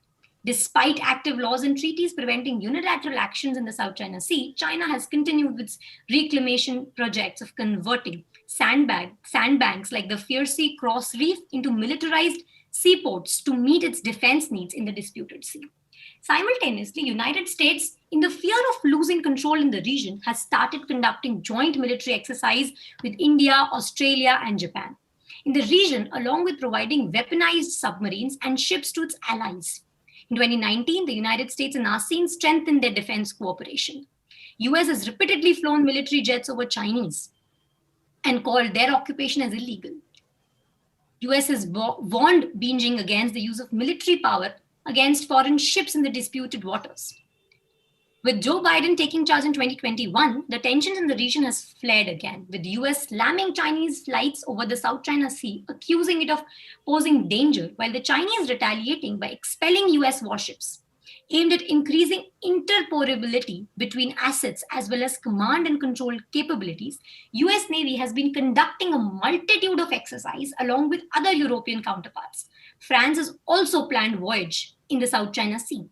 Despite active laws and treaties preventing unilateral actions in the South China Sea, China has continued with its reclamation projects of converting sandbanks like the Fiersea Cross Reef into militarized seaports to meet its defense needs in the disputed sea. Simultaneously, United States, in the fear of losing control in the region, has started conducting joint military exercise with India, Australia, and Japan in the region, along with providing weaponized submarines and ships to its allies. In 2019, the United States and ASEAN strengthened their defense cooperation. US has repeatedly flown military jets over Chinese and called their occupation as illegal. US has warned Beijing against the use of military power against foreign ships in the disputed waters. With Joe Biden taking charge in 2021, the tensions in the region has flared again, with the US slamming Chinese flights over the South China Sea, accusing it of posing danger, while the Chinese retaliating by expelling US warships. Aimed at increasing interoperability between assets as well as command and control capabilities, US Navy has been conducting a multitude of exercises along with other European counterparts. France has also planned voyage in the South China Sea.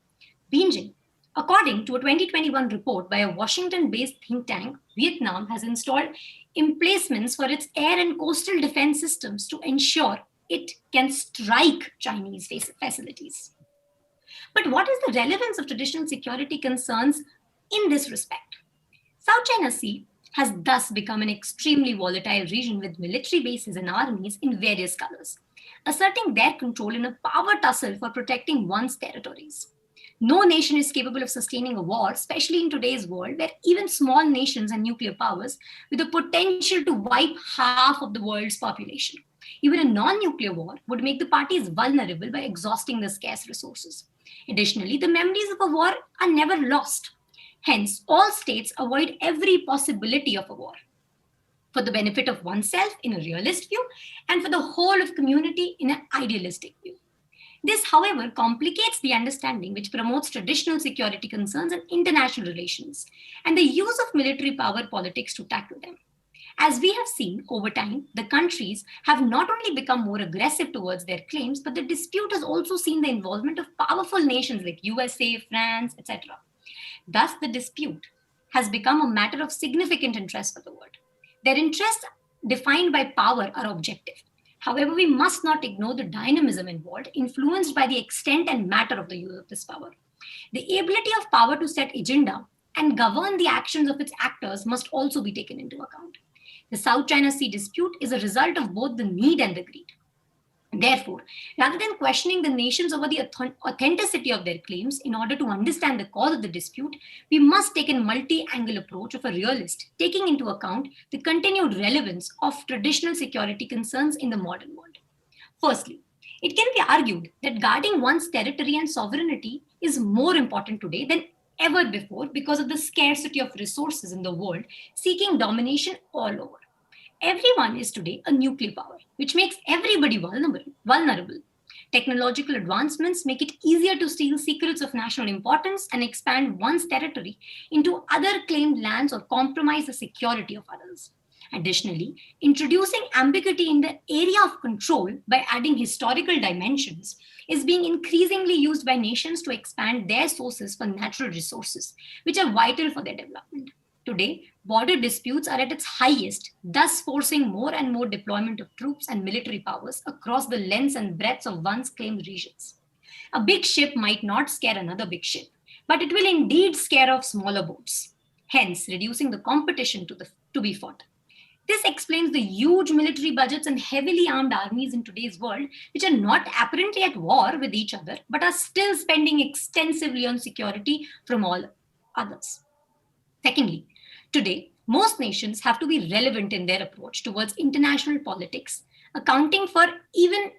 Beijing, according to a 2021 report by a Washington-based think tank, Vietnam has installed emplacements for its air and coastal defense systems to ensure it can strike Chinese facilities. But what is the relevance of traditional security concerns in this respect? South China Sea has thus become an extremely volatile region with military bases and armies in various colors, asserting their control in a power tussle for protecting one's territories. No nation is capable of sustaining a war, especially in today's world, where even small nations and nuclear powers with the potential to wipe half of the world's population. Even a non-nuclear war would make the parties vulnerable by exhausting their scarce resources. Additionally, the memories of a war are never lost. Hence, all states avoid every possibility of a war for the benefit of oneself in a realist view and for the whole of community in an idealistic view. This, however, complicates the understanding which promotes traditional security concerns and international relations and the use of military power politics to tackle them. As we have seen over time, the countries have not only become more aggressive towards their claims, but the dispute has also seen the involvement of powerful nations like USA, France, etc. Thus, the dispute has become a matter of significant interest for the world. Their interests defined by power are objective. However, we must not ignore the dynamism involved, influenced by the extent and matter of the use of this power. The ability of power to set agenda and govern the actions of its actors must also be taken into account. The South China Sea dispute is a result of both the need and the greed. Therefore, rather than questioning the nations over the authenticity of their claims in order to understand the cause of the dispute, we must take a multi-angle approach of a realist, taking into account the continued relevance of traditional security concerns in the modern world. Firstly, it can be argued that guarding one's territory and sovereignty is more important today than ever before because of the scarcity of resources in the world seeking domination all over. Everyone is today a nuclear power, which makes everybody vulnerable. Technological advancements make it easier to steal secrets of national importance and expand one's territory into other claimed lands or compromise the security of others. Additionally, introducing ambiguity in the area of control by adding historical dimensions is being increasingly used by nations to expand their sources for natural resources, which are vital for their development. Today, border disputes are at its highest, thus forcing more and more deployment of troops and military powers across the lengths and breadths of once claimed regions. A big ship might not scare another big ship, but it will indeed scare off smaller boats, hence reducing the competition to be fought. This explains the huge military budgets and heavily armed armies in today's world, which are not apparently at war with each other, but are still spending extensively on security from all others. Secondly, today, most nations have to be relevant in their approach towards international politics, accounting for even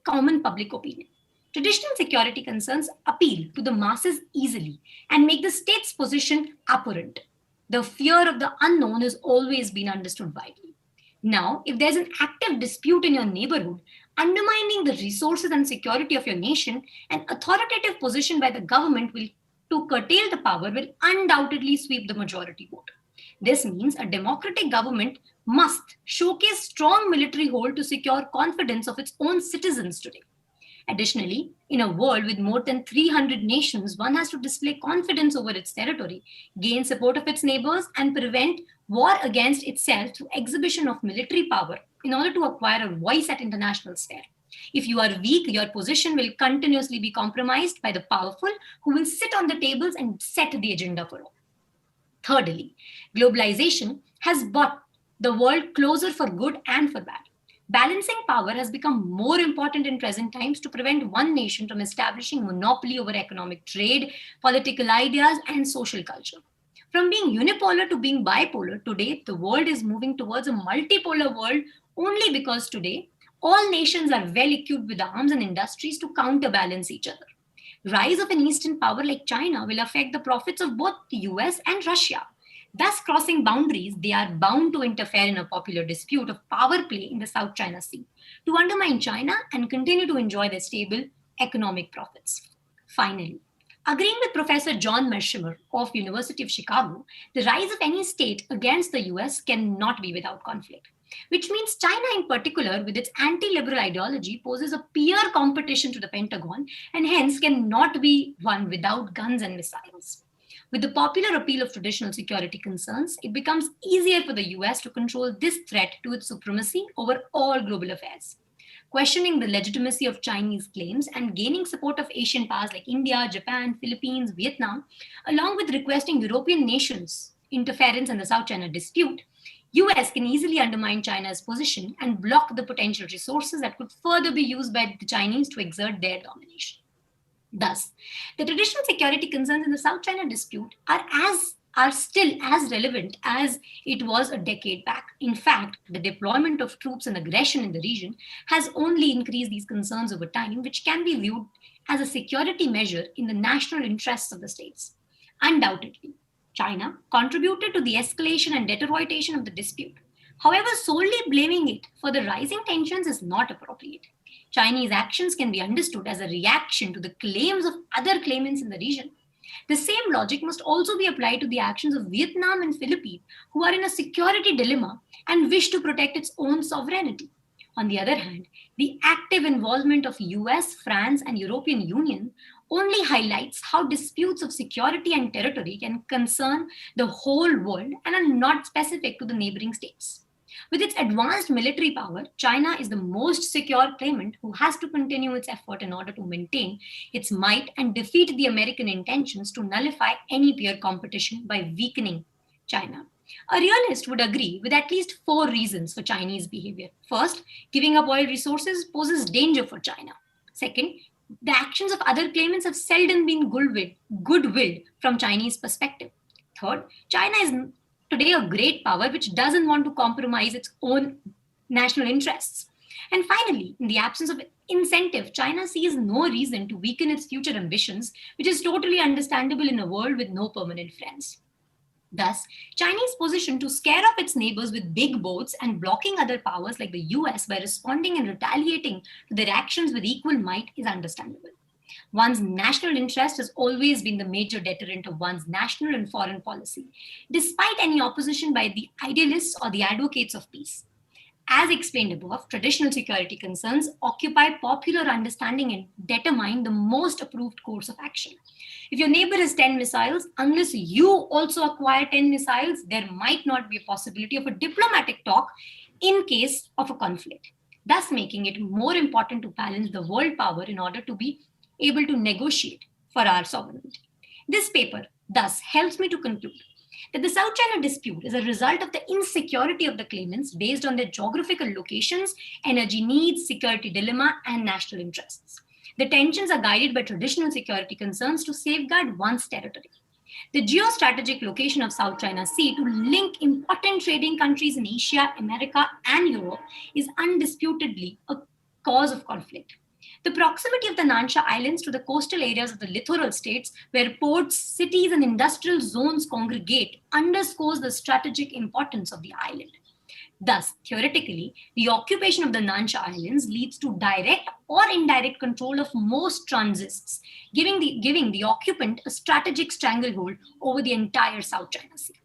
common public opinion. Traditional security concerns appeal to the masses easily and make the state's position apparent. The fear of the unknown has always been understood widely. Now, if there's an active dispute in your neighborhood, undermining the resources and security of your nation, an authoritative position by the government to curtail the power will undoubtedly sweep the majority vote. This means a democratic government must showcase strong military hold to secure confidence of its own citizens today. Additionally, in a world with more than 300 nations, one has to display confidence over its territory, gain support of its neighbors, and prevent war against itself through exhibition of military power in order to acquire a voice at international sphere. If you are weak, your position will continuously be compromised by the powerful who will sit on the tables and set the agenda for all. Thirdly, globalization has brought the world closer for good and for bad. Balancing power has become more important in present times to prevent one nation from establishing monopoly over economic trade, political ideas, and social culture. From being unipolar to being bipolar, today the world is moving towards a multipolar world only because today all nations are well equipped with arms and industries to counterbalance each other. Rise of an eastern power like China will affect the profits of both the US and Russia. Thus, crossing boundaries, they are bound to interfere in a popular dispute of power play in the South China Sea to undermine China and continue to enjoy their stable economic profits. Finally, agreeing with Professor John Mershimer of University of Chicago, the rise of any state against the US cannot be without conflict, which means China in particular, with its anti-liberal ideology, poses a peer competition to the Pentagon and hence cannot be won without guns and missiles. With the popular appeal of traditional security concerns, it becomes easier for the US to control this threat to its supremacy over all global affairs. Questioning the legitimacy of Chinese claims and gaining support of Asian powers like India, Japan, Philippines, Vietnam, along with requesting European nations' interference in the South China dispute, US can easily undermine China's position and block the potential resources that could further be used by the Chinese to exert their domination. Thus, the traditional security concerns in the South China dispute are still as relevant as it was a decade back. In fact, the deployment of troops and aggression in the region has only increased these concerns over time, which can be viewed as a security measure in the national interests of the states. Undoubtedly, China contributed to the escalation and deterioration of the dispute. However, solely blaming it for the rising tensions is not appropriate. Chinese actions can be understood as a reaction to the claims of other claimants in the region. The same logic must also be applied to the actions of Vietnam and Philippines, who are in a security dilemma and wish to protect its own sovereignty. On the other hand, the active involvement of US, France, and European Union only highlights how disputes of security and territory can concern the whole world and are not specific to the neighboring states. With its advanced military power, China is the most secure claimant who has to continue its effort in order to maintain its might and defeat the American intentions to nullify any peer competition by weakening China. A realist would agree with at least 4 reasons for Chinese behavior. First, giving up oil resources poses danger for China. Second, the actions of other claimants have seldom been goodwill from Chinese perspective. Third, China is today a great power which doesn't want to compromise its own national interests. And finally, in the absence of incentive, China sees no reason to weaken its future ambitions, which is totally understandable in a world with no permanent friends. Thus, Chinese position to scare off its neighbors with big boats and blocking other powers like the US by responding and retaliating to their actions with equal might is understandable. One's national interest has always been the major deterrent of one's national and foreign policy, despite any opposition by the idealists or the advocates of peace. As explained above, traditional security concerns occupy popular understanding and determine the most approved course of action. If your neighbor has 10 missiles, unless you also acquire 10 missiles, there might not be a possibility of a diplomatic talk in case of a conflict, thus making it more important to balance the world power in order to be able to negotiate for our sovereignty. This paper thus helps me to conclude that the South China dispute is a result of the insecurity of the claimants based on their geographical locations, energy needs, security dilemma, and national interests. The tensions are guided by traditional security concerns to safeguard one's territory. The geostrategic location of South China Sea to link important trading countries in Asia, America, and Europe is undisputedly a cause of conflict. The proximity of the Nansha Islands to the coastal areas of the littoral states, where ports, cities, and industrial zones congregate, underscores the strategic importance of the island. Thus, theoretically, the occupation of the Nansha Islands leads to direct or indirect control of most transits, giving the occupant a strategic stranglehold over the entire South China Sea.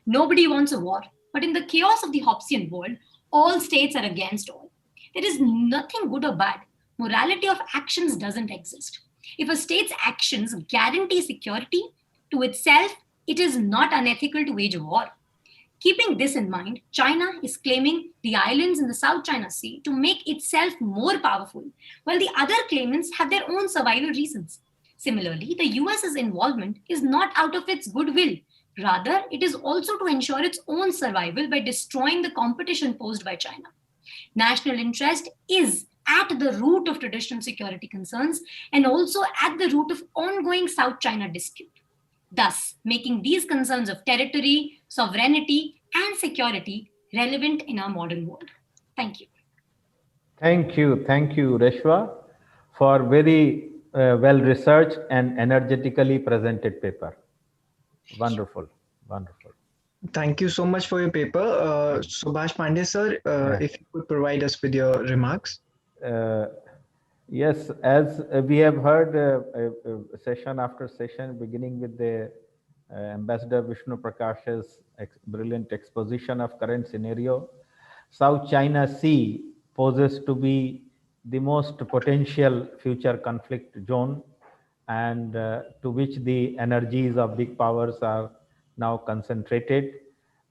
Nobody wants a war, but in the chaos of the Hobbesian world, all states are against all. There is nothing good or bad. Morality of actions doesn't exist. If a state's actions guarantee security to itself, it is not unethical to wage a war. Keeping this in mind, China is claiming the islands in the South China Sea to make itself more powerful, while the other claimants have their own survival reasons. Similarly, the US's involvement is not out of its goodwill. Rather, it is also to ensure its own survival by destroying the competition posed by China. National interest is at the root of traditional security concerns and also at the root of ongoing South China dispute, thus making these concerns of territory, sovereignty, and security relevant in our modern world. Thank you. Thank you, Reshwa, for very well-researched and energetically presented paper. Wonderful, wonderful. Thank you so much for your paper. Subhash Pandey, sir, if you could provide us with your remarks. Yes, as we have heard session after session, beginning with the Ambassador Vishnu Prakash's brilliant exposition of current scenario, South China Sea poses to be the most potential future conflict zone, and to which the energies of big powers are now concentrated,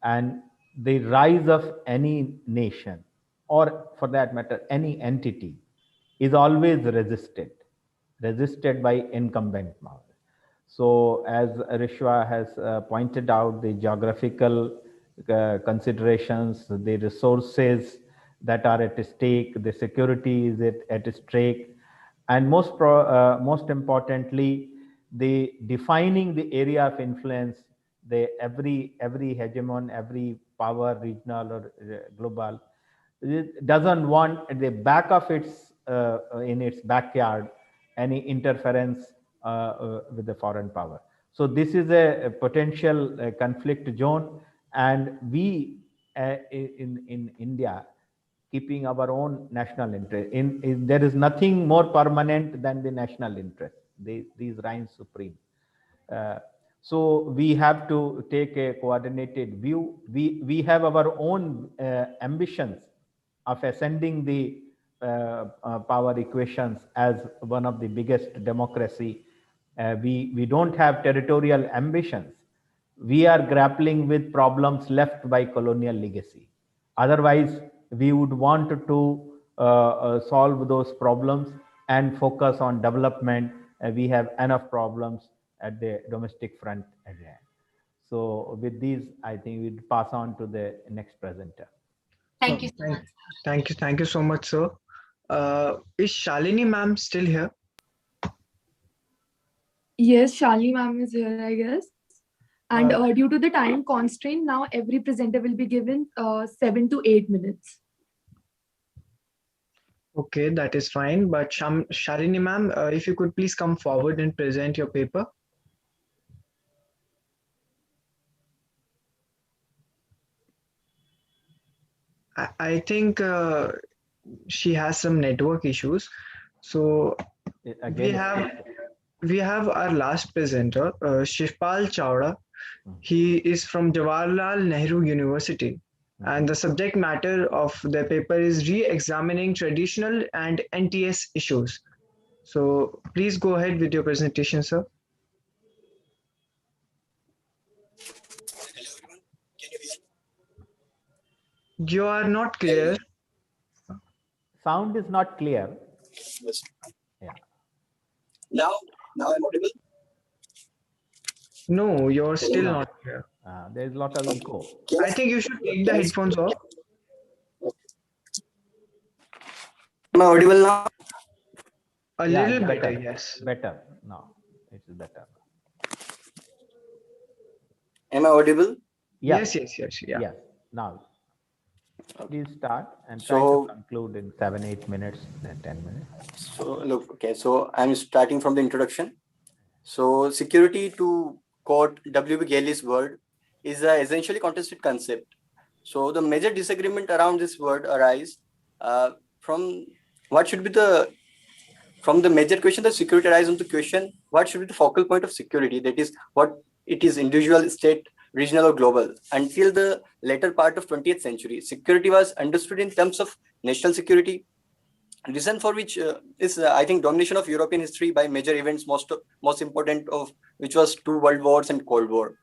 and the rise of any nation, or for that matter, any entity, is always resisted by incumbent power. So as Rishwa has pointed out, the geographical considerations, the resources that are at stake, the security is at stake, and most importantly, the defining the area of influence, every hegemon, every power, regional or global, it doesn't want at the back of its in its backyard any interference with the foreign power. So this is a potential conflict zone, and we in India, keeping our own national interest, there is nothing more permanent than the national interest. These reign supreme. So we have to take a coordinated view. We have our own ambitions of ascending the power equations as one of the biggest democracy. We don't have territorial ambitions. We are grappling with problems left by colonial legacy. Otherwise, we would want to solve those problems and focus on development. We have enough problems at the domestic front at hand. So with these, I think we'll pass on to the next presenter. Thank you so much. Thank you so much, sir. Is Shalini ma'am still here? Yes, Shalini ma'am is here, I guess. And due to the time constraint, now every presenter will be given 7 to 8 minutes. Okay, that is fine. But Shalini ma'am, if you could please come forward and present your paper. I think she has some network issues. So we have our last presenter, Shivpal Chawda. He is from Jawaharlal Nehru University. And the subject matter of the paper is re-examining traditional and NTS issues. So please go ahead with your presentation, sir. You are not clear. Sound is not clear. Yeah. Now I'm audible. No, you're still not clear. There's a lot of echo. I think you should take the headphones off. Am I audible now? A little better, yes. Better. No, it's better. Am I audible? Yes. Yeah. Yes. Now, please start and try to conclude in 7-8 minutes, then 10 minutes. So look, okay. So I'm starting from the introduction. So security, to quote W.B. Gailey's word, is an essentially contested concept. So the major disagreement around this word arise from the major question that security arises on the question, what should be the focal point of security? That is, what it is, individual, state, regional, or global. Until the later part of 20th century, security was understood in terms of national security, reason for which is I think domination of European history by major events, most important of which was 2 world wars and Cold War.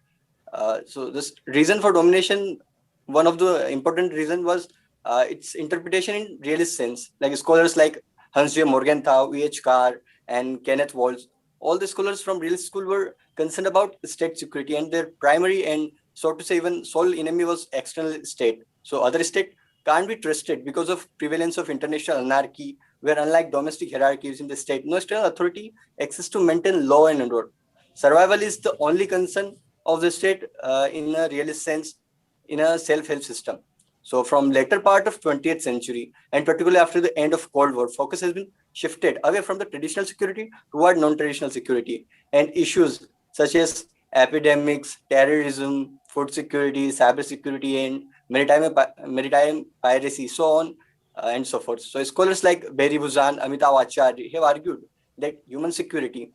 So this reason for domination, one of the important reason was its interpretation in realist sense. Like scholars like Hans J. Morgenthau, E.H. Carr, and Kenneth Waltz, all the scholars from realist school were concerned about state security, and their primary and, so to say, even sole enemy was external state. So other state can't be trusted because of prevalence of international anarchy, where unlike domestic hierarchies in the state, no external authority exists to maintain law and order. Survival is the only concern of the state in a realist sense, in a self-help system. So from later part of 20th century, and particularly after the end of Cold War, focus has been shifted away from the traditional security toward non-traditional security, and issues such as epidemics, terrorism, food security, cyber security, and maritime piracy, so on and so forth. So scholars like Barry Buzan, Amitav Acharya have argued that human security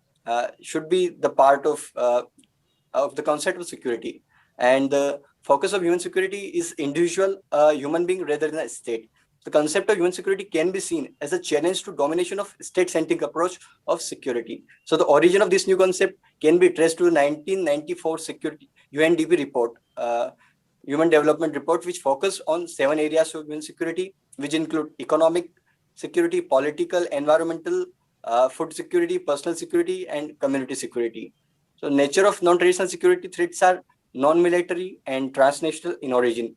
should be the part of the concept of security, and the focus of human security is individual human being rather than a state. The concept of human security can be seen as a challenge to domination of state-centric approach of security. So the origin of this new concept can be traced to the 1994 security UNDP report, Human Development Report, which focused on 7 areas of human security, which include economic security, political, environmental, food security, personal security, and community security. So nature of non-traditional security threats are non-military and transnational in origin,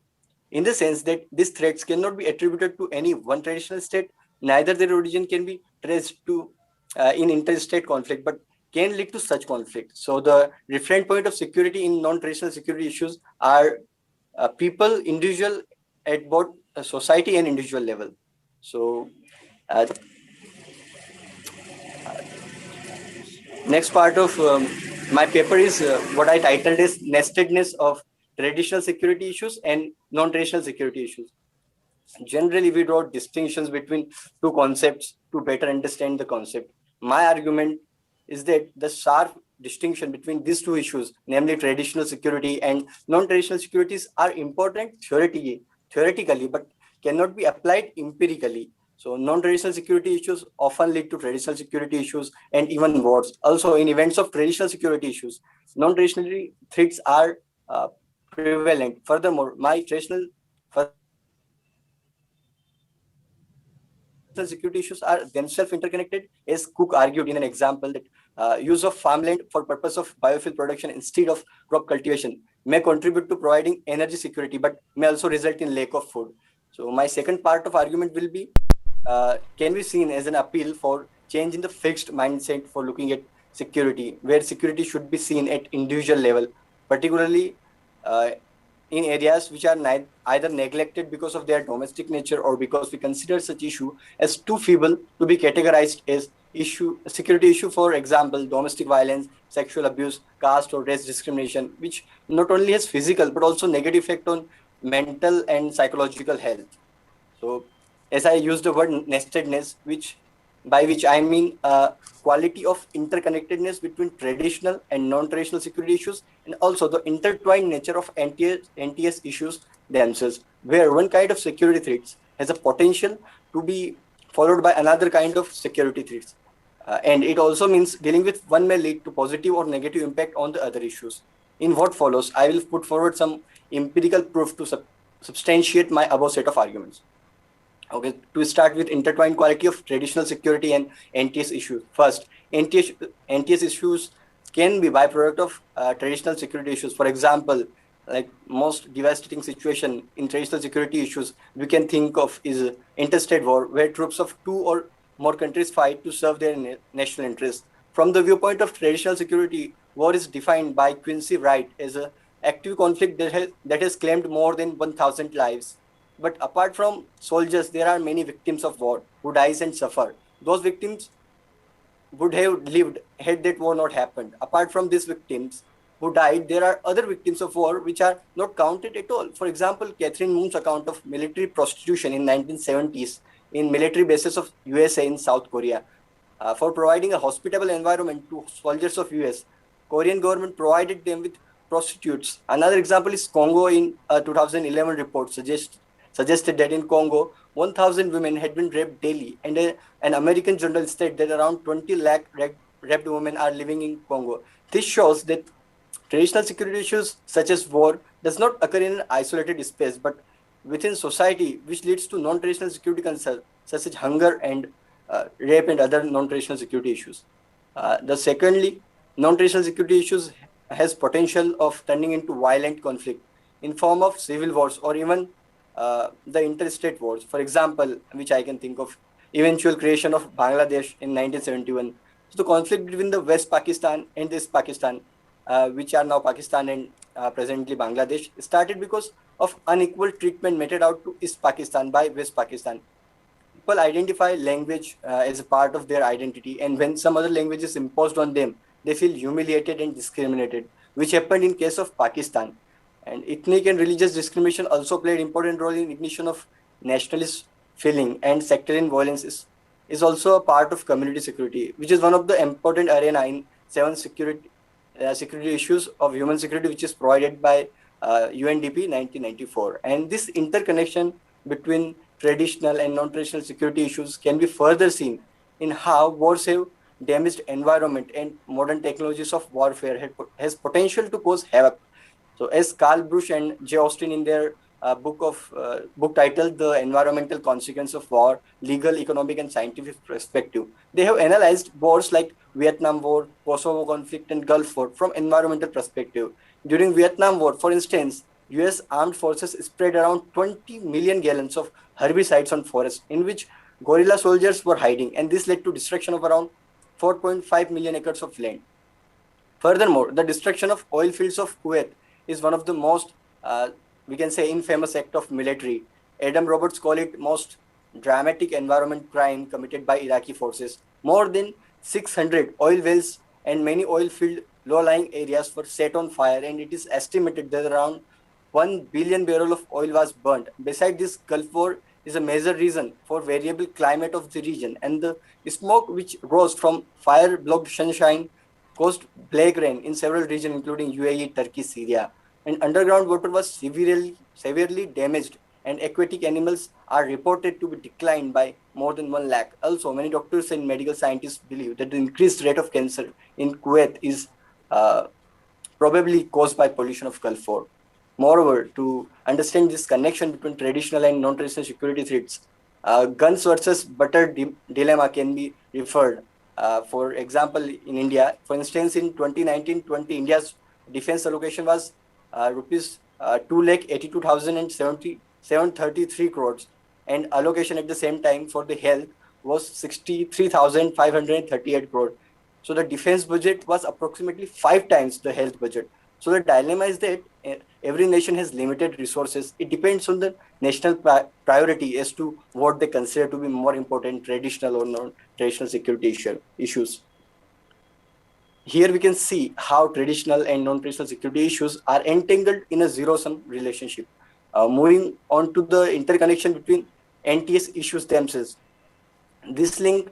in the sense that these threats cannot be attributed to any one traditional state, neither their origin can be traced to in interstate conflict, but can lead to such conflict. So the referent point of security in non-traditional security issues are people, individual, at both society and individual level. So next part of my paper is what I titled is nestedness of traditional security issues and non-traditional security issues. Generally, we draw distinctions between 2 concepts to better understand the concept. My argument is that the sharp distinction between these 2 issues, namely traditional security and non-traditional securities, are important theoretically, but cannot be applied empirically. So non-traditional security issues often lead to traditional security issues and even wars. Also, in events of traditional security issues, non-traditional threats are prevalent. Furthermore, security issues are themselves interconnected, as Cook argued in an example that use of farmland for purpose of biofuel production instead of crop cultivation may contribute to providing energy security, but may also result in lack of food. So my second part of argument will be, can be seen as an appeal for change in the fixed mindset for looking at security, where security should be seen at individual level, particularly in areas which are either neglected because of their domestic nature or because we consider such issue as too feeble to be categorized as security issue. For example, domestic violence, sexual abuse, caste or race discrimination, which not only has physical but also negative effect on mental and psychological health. So as I use the word nestedness, by which I mean quality of interconnectedness between traditional and non-traditional security issues, and also the intertwined nature of NTS issues themselves, where one kind of security threats has a potential to be followed by another kind of security threats. And it also means dealing with one may lead to positive or negative impact on the other issues. In what follows, I will put forward some empirical proof to substantiate my above set of arguments. Okay, to start with intertwined quality of traditional security and NTS issues. First, NTS issues can be byproduct of traditional security issues. For example, like most devastating situation in traditional security issues we can think of is interstate war, where troops of two or more countries fight to serve their national interests. From the viewpoint of traditional security, war is defined by Quincy Wright as an active conflict that has claimed more than 1,000 lives. But apart from soldiers, there are many victims of war who dies and suffer. Those victims would have lived had that war not happened. Apart from these victims who died, there are other victims of war which are not counted at all. For example, Catherine Moon's account of military prostitution in 1970s in military bases of USA in South Korea. For providing a hospitable environment to soldiers of US, Korean government provided them with prostitutes. Another example is Congo. In a 2011 report suggested that in Congo, 1,000 women had been raped daily, and an American journal stated that around 20 lakh raped women are living in Congo. This shows that traditional security issues such as war does not occur in an isolated space, but within society, which leads to non-traditional security concerns such as hunger and rape and other non-traditional security issues. Secondly, non-traditional security issues has potential of turning into violent conflict in form of civil wars or even the interstate wars. For example, which I can think of, eventual creation of Bangladesh in 1971. So the conflict between the West Pakistan and East Pakistan, which are now Pakistan and presently Bangladesh, started because of unequal treatment meted out to East Pakistan by West Pakistan. People identify language as a part of their identity, and when some other language is imposed on them, they feel humiliated and discriminated, which happened in case of Pakistan. And ethnic and religious discrimination also played important role in ignition of nationalist feeling, and sectarian violence is also a part of community security, which is one of the important arena in 7 security issues of human security, which is provided by UNDP 1994. And this interconnection between traditional and non-traditional security issues can be further seen in how wars have damaged environment and modern technologies of warfare has potential to cause havoc. So as Carl Busch and J. Austin in their book titled The Environmental Consequence of War, Legal, Economic and Scientific Perspective, they have analyzed wars like Vietnam War, Kosovo conflict and Gulf War from environmental perspective. During Vietnam War, for instance, US armed forces spread around 20 million gallons of herbicides on forests in which guerrilla soldiers were hiding, and this led to destruction of around 4.5 million acres of land. Furthermore, the destruction of oil fields of Kuwait is one of the most, we can say, infamous act of military. Adam Roberts called it most dramatic environment crime committed by Iraqi forces. More than 600 oil wells and many oil field low-lying areas were set on fire, and it is estimated that around 1 billion barrel of oil was burnt. Besides this, Gulf War is a major reason for variable climate of the region, and the smoke which rose from fire-blocked sunshine caused plague rain in several regions, including UAE, Turkey, Syria. And underground water was severely damaged, and aquatic animals are reported to be declined by more than 1 lakh. Also, many doctors and medical scientists believe that the increased rate of cancer in Kuwait is probably caused by pollution of Gulf War. Moreover, to understand this connection between traditional and non-traditional security threats, guns versus butter dilemma can be referred. For example, in India, for instance, in 2019-20, India's defense allocation was rupees 2,82,733 crores, and allocation at the same time for the health was 63,538 crore. So the defense budget was approximately 5 times the health budget. So the dilemma is that every nation has limited resources. It depends on the national priority as to what they consider to be more important, traditional or non-traditional security issues. Here we can see how traditional and non-traditional security issues are entangled in a zero-sum relationship. Moving on to the interconnection between NTS issues themselves. This link,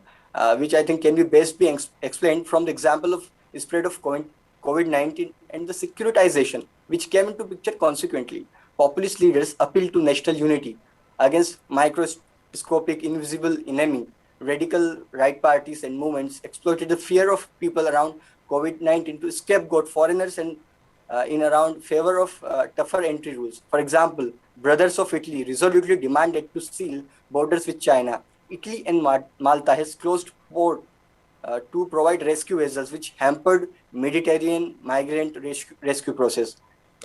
which I think can be best be explained from the example of the spread of COVID-19 and the securitization, which came into picture consequently. Populist leaders appealed to national unity against microscopic invisible enemy. Radical right parties and movements exploited the fear of people around COVID-19 to scapegoat foreigners and in around favor of tougher entry rules. For example, Brothers of Italy resolutely demanded to seal borders with China. Italy and Malta has closed port to provide rescue vessels, which hampered Mediterranean migrant rescue process.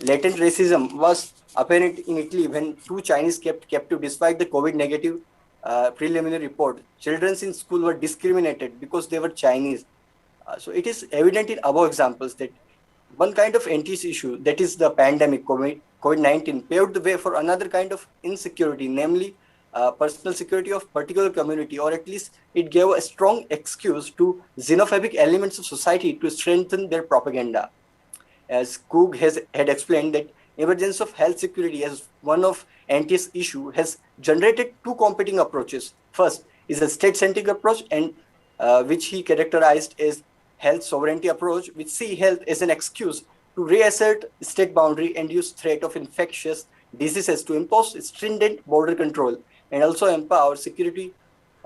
Latent racism was apparent in Italy when 2 Chinese kept captive despite the COVID negative preliminary report. Children in school were discriminated because they were Chinese. So it is evident in above examples that one kind of NTS issue, that is the pandemic COVID-19, paved the way for another kind of insecurity, namely personal security of particular community, or at least it gave a strong excuse to xenophobic elements of society to strengthen their propaganda. As Cook had explained, that emergence of health security as one of NTS issue has generated 2 competing approaches. First is a state-centric approach, and which he characterized as health sovereignty approach, which see health as an excuse to reassert state boundary and use threat of infectious diseases to impose stringent border control, and also empower security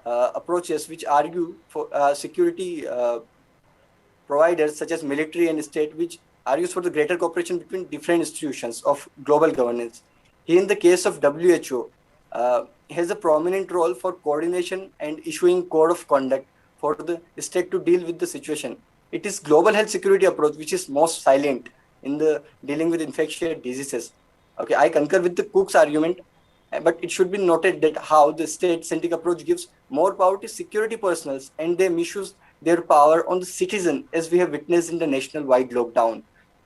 approaches which argue for security providers such as military and state, which argues for the greater cooperation between different institutions of global governance. Here in the case of WHO, has a prominent role for coordination and issuing code of conduct for the state to deal with the situation. It is global health security approach which is most silent in the dealing with infectious diseases. Okay, I concur with the Cook's argument, but it should be noted that how the state-centric approach gives more power to security personnel and they misuse their power on the citizen, as we have witnessed in the national-wide lockdown.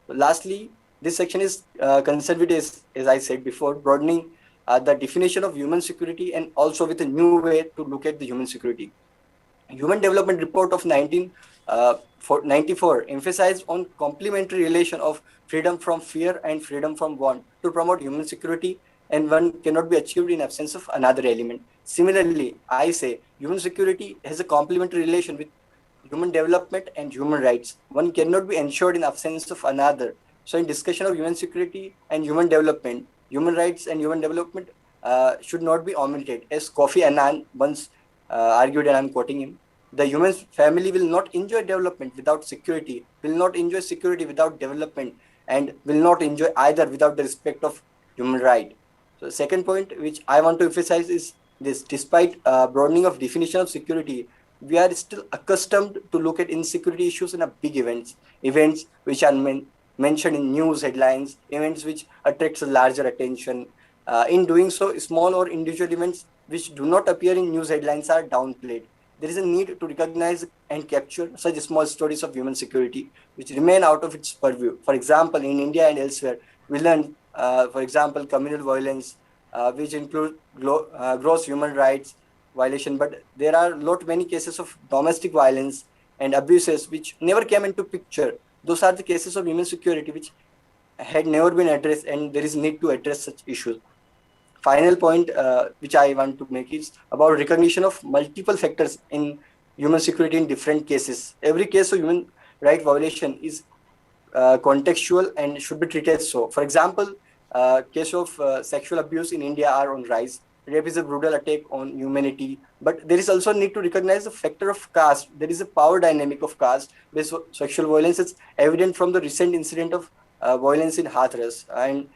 Lastly, this section is concerned with, as I said before, broadening the definition of human security and also with a new way to look at the human security. Human Development Report of 1994 emphasized on complementary relation of freedom from fear and freedom from want to promote human security, and one cannot be achieved in absence of another element. Similarly, I say human security has a complementary relation with human development and human rights. One cannot be ensured in absence of another. So in discussion of human security and human development, human rights and human development should not be omitted. As Kofi Annan once argued, and I'm quoting him, the human family will not enjoy development without security, will not enjoy security without development, and will not enjoy either without the respect of human right. So the second point which I want to emphasize is this: despite broadening of definition of security, we are still accustomed to look at insecurity issues in a big events which are mentioned in news headlines, events which attracts a larger attention. In doing so, small or individual events which do not appear in news headlines are downplayed. There is a need to recognize and capture such small stories of human security which remain out of its purview. For example, in India and elsewhere, we learn, for example, communal violence, which include gross human rights violation, but there are many cases of domestic violence and abuses which never came into picture. Those are the cases of human security which had never been addressed, and there is need to address such issues. Final point which I want to make is about recognition of multiple factors in human security in different cases. Every case of human right violation is contextual and should be treated so. For example, case of sexual abuse in India are on rise. Rape is a brutal attack on humanity, but there is also need to recognize the factor of caste. There is a power dynamic of caste-based sexual violence. It's evident from the recent incident of violence in Hathras, and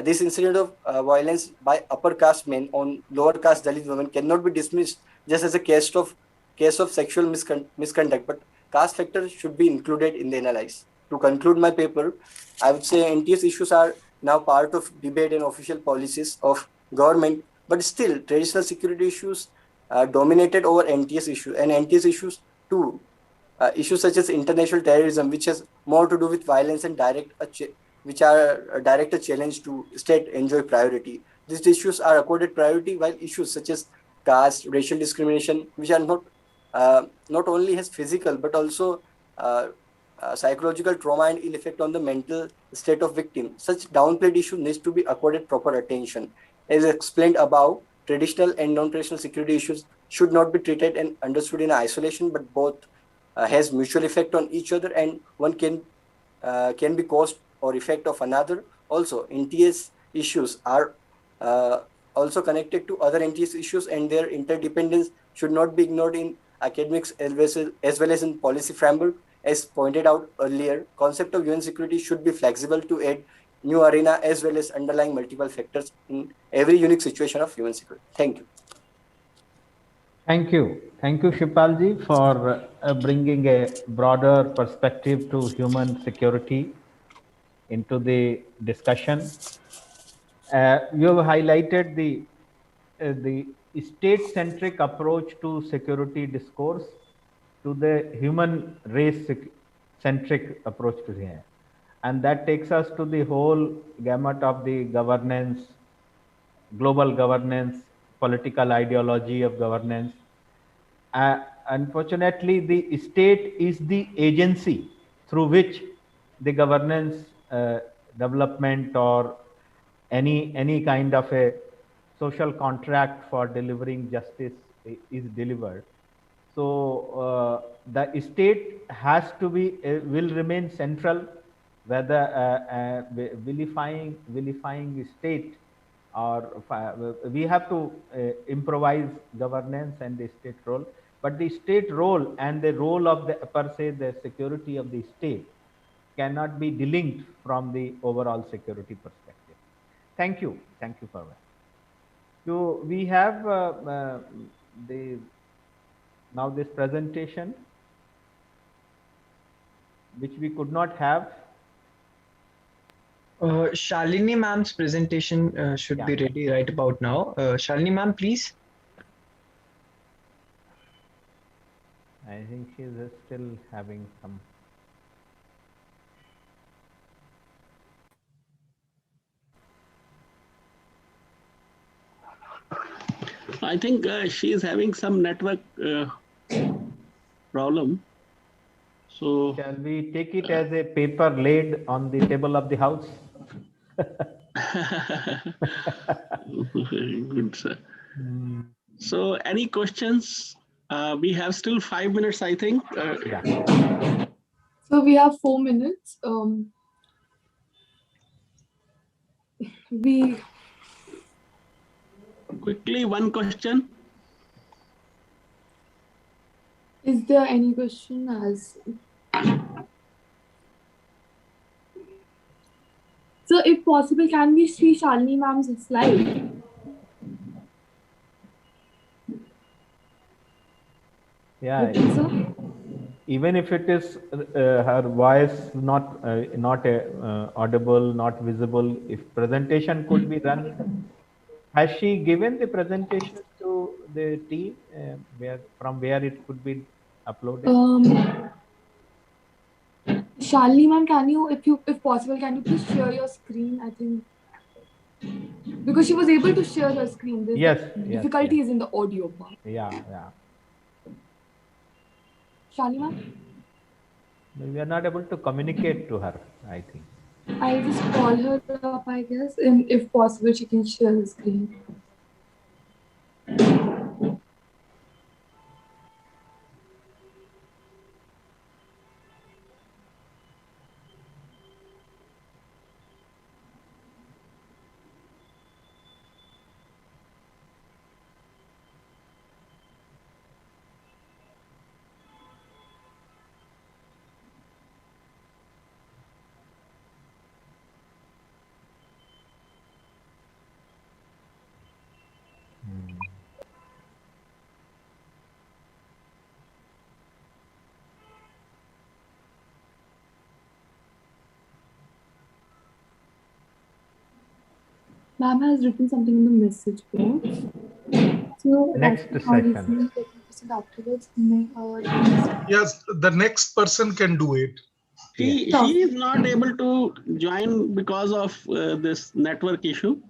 this incident of violence by upper caste men on lower caste Dalit women cannot be dismissed just as a case of sexual misconduct, but caste factor should be included in the analysis. To conclude my paper, I would say NTS issues are now part of debate and official policies of government, but still traditional security issues dominated over NTS issues, and NTS issues too. Issues such as international terrorism, which has more to do with violence and which are a direct challenge to state enjoy priority. These issues are accorded priority, while issues such as caste, racial discrimination, which are not only has physical but also psychological trauma and ill effect on the mental state of victim. Such downplayed issue needs to be accorded proper attention. As explained above, traditional and non-traditional security issues should not be treated and understood in isolation, but both has mutual effect on each other, and one can be cause or effect of another. Also, NTS issues are also connected to other NTS issues, and their interdependence should not be ignored in academics as well as in policy framework. As pointed out earlier, concept of UN security should be flexible to add new arena as well as underlying multiple factors in every unique situation of UN security. Thank you. Thank you. Thank you, Shipalji, for bringing a broader perspective to human security into the discussion. You have highlighted the state-centric approach to security discourse to the human race-centric approach to here. And that takes us to the whole gamut of the governance, global governance, political ideology of governance. Unfortunately, the state is the agency through which the governance development or any kind of a social contract for delivering justice is delivered. So the state has to be will remain central, whether vilifying state, or we have to improvise governance and the state role. But the state role and the role of the per se the security of the state cannot be delinked from the overall security perspective. Thank you for that. So we have now this presentation, which we could not have. Shalini ma'am's presentation should be ready right about now. Shalini ma'am, please. I think she is still having some. I think she is having some network problem. So shall we take it as a paper laid on the table of the house? Good, sir. So any questions? We have still 5 minutes, I think. So we have 4 minutes. Quickly, one question. Is there any question as? So if possible, can we see Shalini ma'am's slide? Yeah. Even if it is her voice not audible, not visible, if presentation could be done. Has she given the presentation to the team from where it could be uploaded? Shalini ma'am, can you, if possible, can you please share your screen? I think because she was able to share her screen. There's difficulty is in the audio part. Yeah. Shalini ma'am? We are not able to communicate to her, I think. I'll just call her up, I guess, and if possible, she can share the screen. Ma'am has written something in the message box. So Next session. afterwards. Yes, the next person can do it. She is not able to join because of this network issue.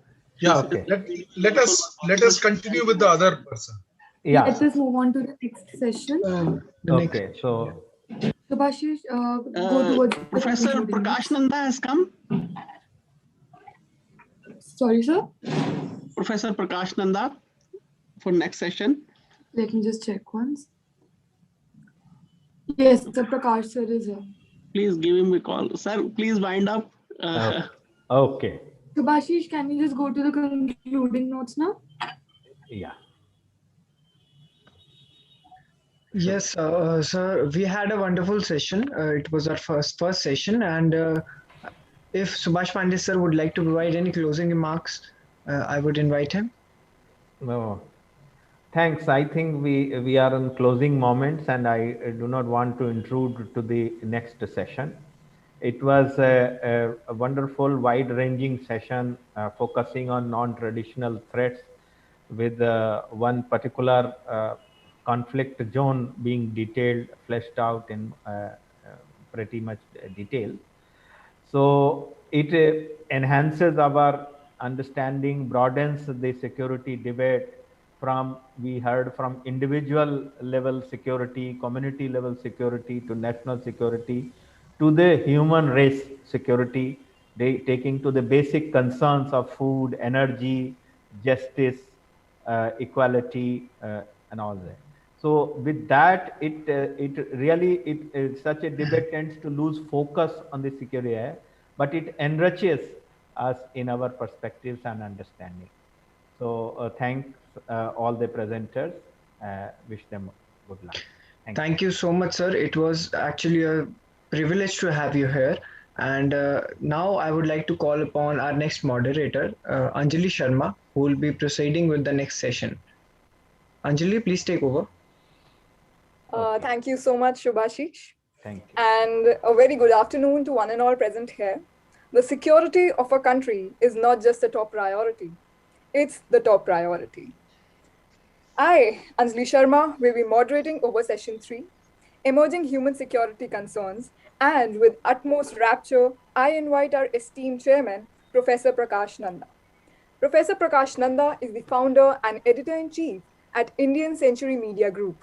Yeah, okay. Let us continue with the other person. Yeah. Let us move on to the next session. Okay, so Subhashish, go towards Professor Prakash Nanda has come. Sorry, sir. Professor Prakash Nanda for next session. Let me just check once. Yes, the Prakash sir is here. Please give him a call. Sir, please wind up. Okay. Subhashish, can you just go to the concluding notes now? Yeah. Yes, sir, we had a wonderful session. It was our first session, and if Subhash Pandey sir would like to provide any closing remarks, I would invite him. No. Thanks. I think we are in closing moments, and I do not want to intrude to the next session. It was a wonderful, wide-ranging session focusing on non-traditional threats, with one particular conflict zone being detailed, fleshed out in pretty much detail. So it enhances our understanding, broadens the security debate from, we heard, from individual level security, community level security, to national security, to the human race security, taking to the basic concerns of food, energy, justice, equality, and all that. So with that, such a debate tends to lose focus on the security, but it enriches us in our perspectives and understanding. So thanks all the presenters. Wish them good luck. Thank you so much, sir. It was actually a privilege to have you here. And now I would like to call upon our next moderator, Anjali Sharma, who will be proceeding with the next session. Anjali, please take over. Thank you so much, Subhashish. Thank you. And a very good afternoon to one and all present here. The security of a country is not just a top priority. It's the top priority. I, Anjali Sharma, will be moderating over session 3, Emerging Human Security Concerns, and with utmost rapture, I invite our esteemed chairman, Professor Prakash Nanda. Professor Prakash Nanda is the founder and editor-in-chief at Indian Century Media Group.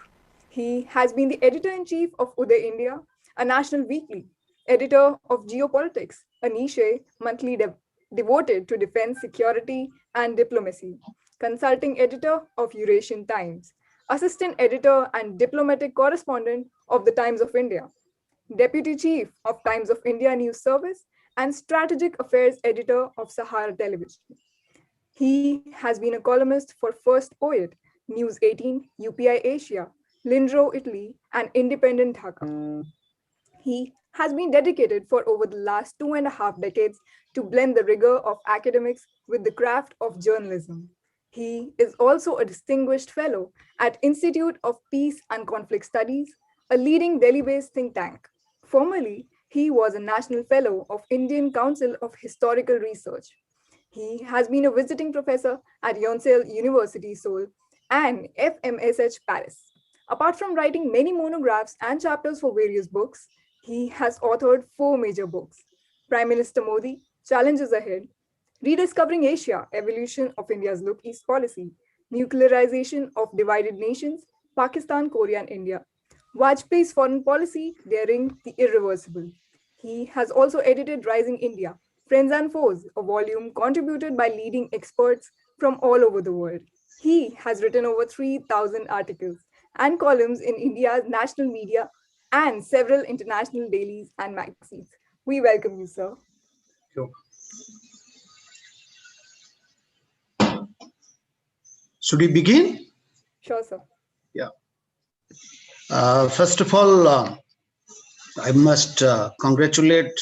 He has been the editor-in-chief of Uday India, a national weekly, editor of Geopolitics, a niche monthly devoted to defense, security, and diplomacy, consulting editor of Eurasian Times, assistant editor and diplomatic correspondent of the Times of India, deputy chief of Times of India News Service, and strategic affairs editor of Sahara Television. He has been a columnist for First Poet, News 18, UPI Asia, Lindro Italy, and Independent Dhaka. He has been dedicated for over the last 2.5 decades to blend the rigor of academics with the craft of journalism. He is also a distinguished fellow at Institute of Peace and Conflict Studies, a leading Delhi-based think tank. Formerly, he was a national fellow of Indian Council of Historical Research. He has been a visiting professor at Yonsei University, Seoul, and FMSH Paris. Apart from writing many monographs and chapters for various books, he has authored 4 major books: Prime Minister Modi, Challenges Ahead, Rediscovering Asia, Evolution of India's Look East Policy, Nuclearization of Divided Nations, Pakistan, Korea, and India, Vajpayee's Foreign Policy, Daring the Irreversible. He has also edited Rising India, Friends and Foes, a volume contributed by leading experts from all over the world. He has written over 3,000 articles and columns in India's national media and several international dailies and magazines. We welcome you, sir. Sure. Should we begin? Sure, sir. Yeah. First of all, I must congratulate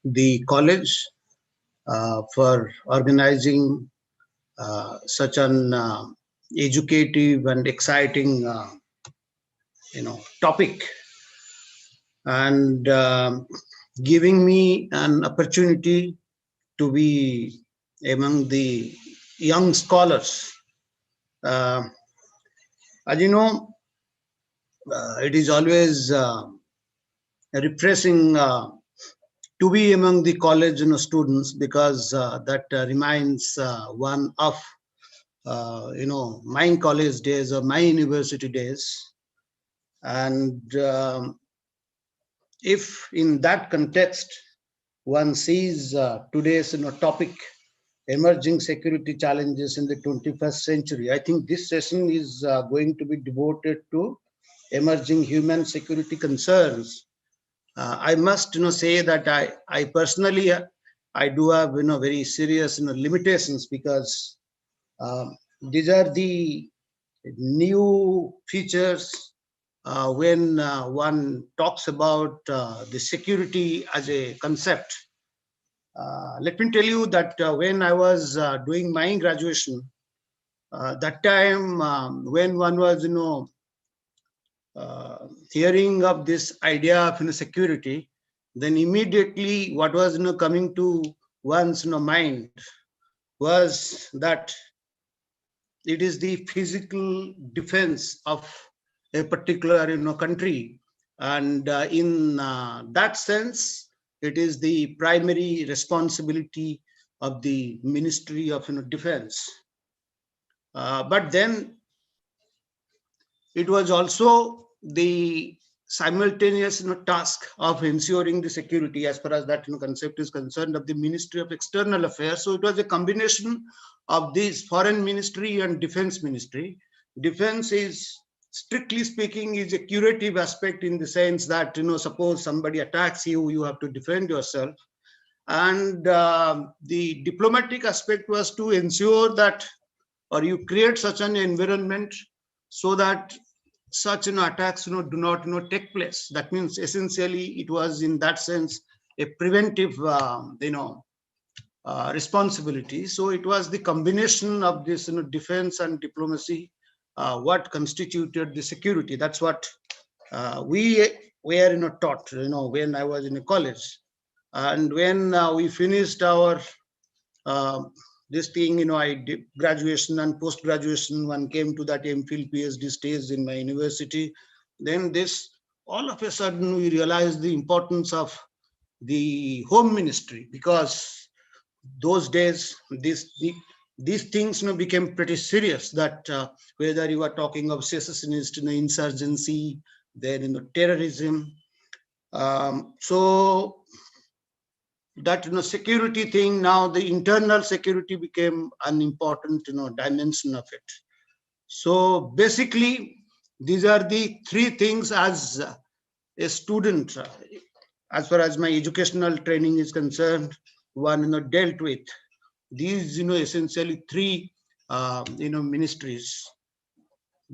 the college for organizing such an educative and exciting, topic, and giving me an opportunity to be among the young scholars. As you know, it is always refreshing to be among the college students, because that reminds one of my college days or my university days. And if in that context one sees today's topic, emerging security challenges in the 21st century, I think this session is going to be devoted to emerging human security concerns. I must say that I personally I do have very serious limitations, because these are the new features when one talks about the security as a concept. Let me tell you that when I was doing my graduation, that time when one was hearing of this idea of security, then immediately what was coming to one's mind was that it is the physical defense of a particular country, and in that sense it is the primary responsibility of the Ministry of Defense. But then it was also the simultaneous task of ensuring the security, as far as that concept is concerned, of the Ministry of External Affairs. So it was a combination of this foreign ministry and defense ministry. Defense is, strictly speaking, is a curative aspect, in the sense that suppose somebody attacks you, you have to defend yourself. And the diplomatic aspect was to ensure that, or you create such an environment so that such attacks do not take place. That means essentially it was in that sense a preventive responsibility. So it was the combination of this defense and diplomacy what constituted the security. That's what we were taught when I was in a college. And when we finished our this thing, I did graduation and post-graduation, one came to that MPhil PhD stage in my university. Then this, all of a sudden, we realized the importance of the home ministry, because those days, these things became pretty serious, that whether you are talking of secessionist insurgency, then terrorism. So that security thing, now the internal security became an important dimension of it. So basically these are the three things as a student, as far as my educational training is concerned, one dealt with these essentially three ministries: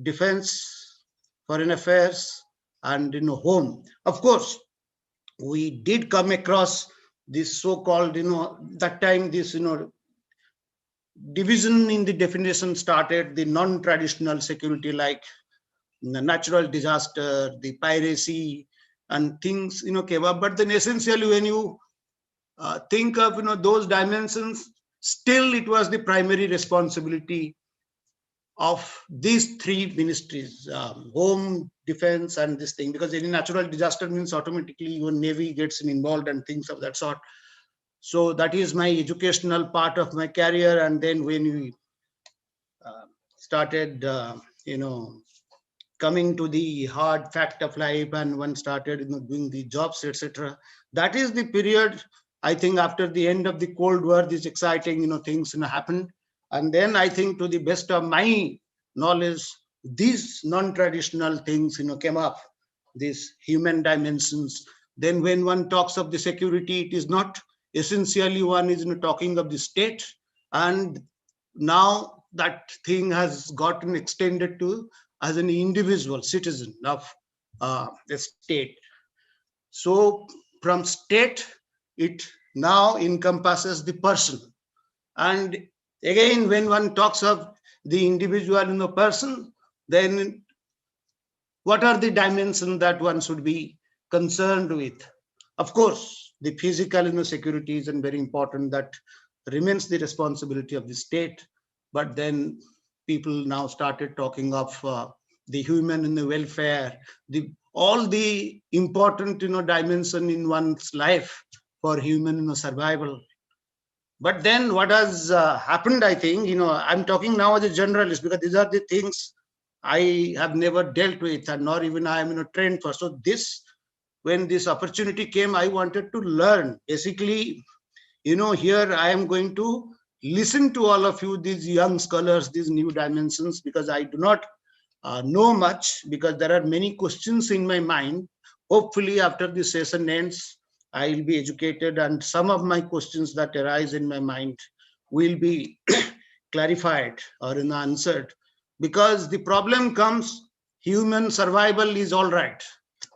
defense, foreign affairs, and home. Of course we did come across this so-called, that time this, division in the definition started, the non-traditional security, like the natural disaster, the piracy, and things, came up. But then essentially when you think of, those dimensions, still it was the primary responsibility of these three ministries, home, defense, and this thing, because any natural disaster means automatically your Navy gets involved and things of that sort. So that is my educational part of my career. And then when we started, coming to the hard fact of life, and one started, doing the jobs, etc. That is the period, I think, after the end of the Cold War, these exciting, things happened. And then I think, to the best of my knowledge, these non-traditional things, came up, these human dimensions. Then when one talks of the security, it is not essentially one is talking of the state, and now that thing has gotten extended to as an individual citizen of the state. So from state, it now encompasses the person. And again, when one talks of the individual person, then what are the dimensions that one should be concerned with? Of course, the physical security is very important, that remains the responsibility of the state. But then people now started talking of the human and the welfare, all the important dimension in one's life for human survival. But then what has happened, I think, I'm talking now as a generalist because these are the things I have never dealt with, and nor even I am trained for. So when this opportunity came, I wanted to learn. Basically, here I am going to listen to all of you, these young scholars, these new dimensions, because I do not know much, because there are many questions in my mind. Hopefully, after this session ends, I will be educated, and some of my questions that arise in my mind will be clarified or answered. Because the problem comes, human survival is all right.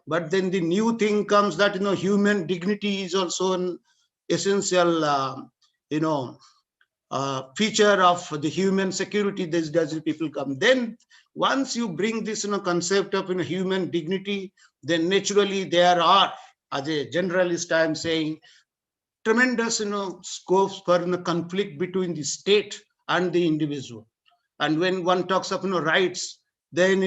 But then the new thing comes that, human dignity is also an essential, feature of the human security. Does people come. Then once you bring this concept of human dignity, then naturally there are, as a generalist, I am saying, tremendous scopes for conflict between the state and the individual. And when one talks of rights, then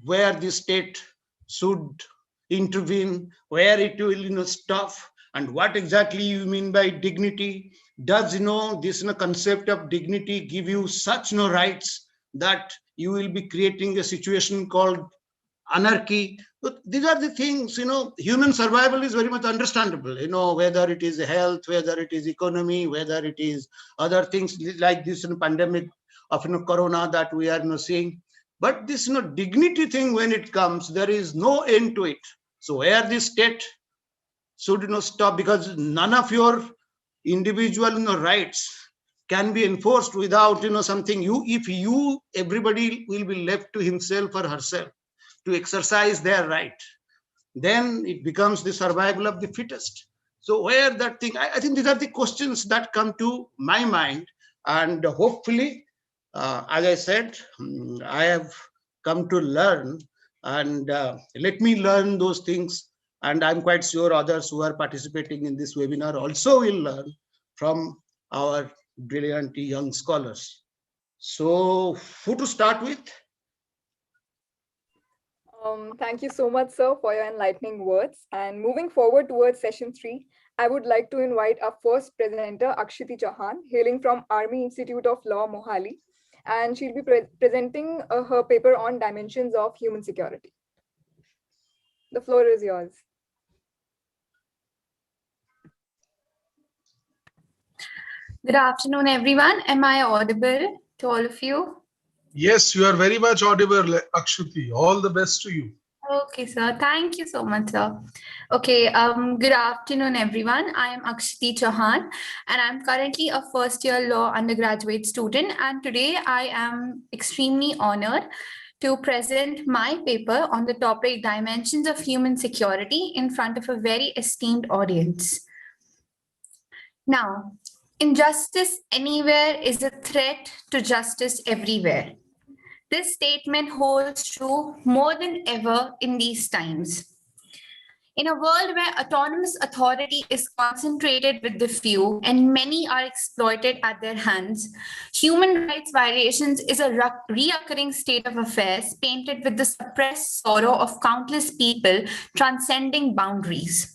where the state should intervene, where it will stop, and what exactly you mean by dignity. Does this concept of dignity give you such rights that you will be creating a situation called anarchy? But these are the things, human survival is very much understandable, whether it is health, whether it is economy, whether it is other things like this pandemic of corona that we are seeing. But this dignity thing, when it comes, there is no end to it. So where the state should stop, because none of your individual rights can be enforced without something. Everybody will be left to himself or herself to exercise their right, then it becomes the survival of the fittest. So where that thing, I think these are the questions that come to my mind, and hopefully, as I said, I have come to learn, and let me learn those things. And I'm quite sure others who are participating in this webinar also will learn from our brilliant young scholars. So who to start with? Thank you so much, sir, for your enlightening words. And moving forward towards session 3, I would like to invite our first presenter, Akshiti Chauhan, hailing from Army Institute of Law, Mohali. And she'll be presenting her paper on dimensions of human security. The floor is yours. Good afternoon, everyone. Am I audible to all of you? Yes, you are very much audible, Akshuti. All the best to you. Okay, sir. Thank you so much, sir. Okay, good afternoon, everyone. I am Akshiti Chauhan, and I'm currently a first-year law undergraduate student. And today I am extremely honored to present my paper on the topic Dimensions of Human Security in front of a very esteemed audience. Now, injustice anywhere is a threat to justice everywhere. This statement holds true more than ever in these times. In a world where autonomous authority is concentrated with the few and many are exploited at their hands, human rights violations is a reoccurring state of affairs painted with the suppressed sorrow of countless people transcending boundaries.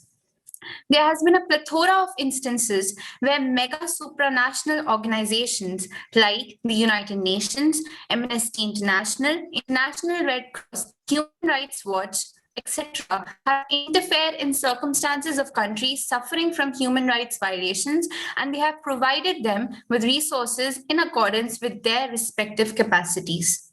There has been a plethora of instances where mega supranational organizations like the United Nations, Amnesty International, International Red Cross, Human Rights Watch, etc., have interfered in circumstances of countries suffering from human rights violations, and they have provided them with resources in accordance with their respective capacities.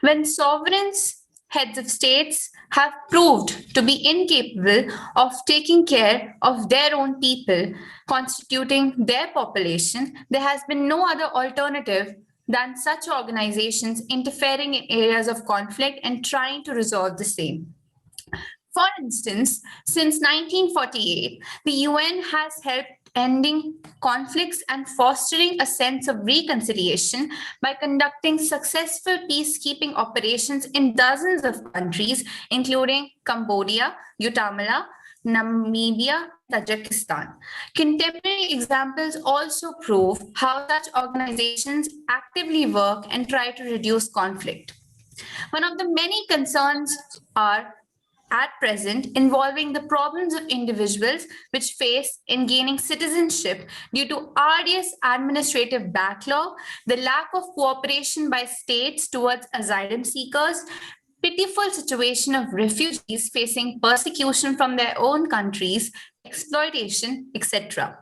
When sovereigns, heads of states, have proved to be incapable of taking care of their own people, constituting their population, there has been no other alternative than such organizations interfering in areas of conflict and trying to resolve the same. For instance, since 1948, the UN has helped ending conflicts and fostering a sense of reconciliation by conducting successful peacekeeping operations in dozens of countries, including Cambodia, Guatemala, Namibia, Tajikistan. Contemporary examples also prove how such organizations actively work and try to reduce conflict. One of the many concerns are at present involving the problems of individuals which face in gaining citizenship due to arduous administrative backlog, the lack of cooperation by states towards asylum seekers, pitiful situation of refugees facing persecution from their own countries, exploitation, etc.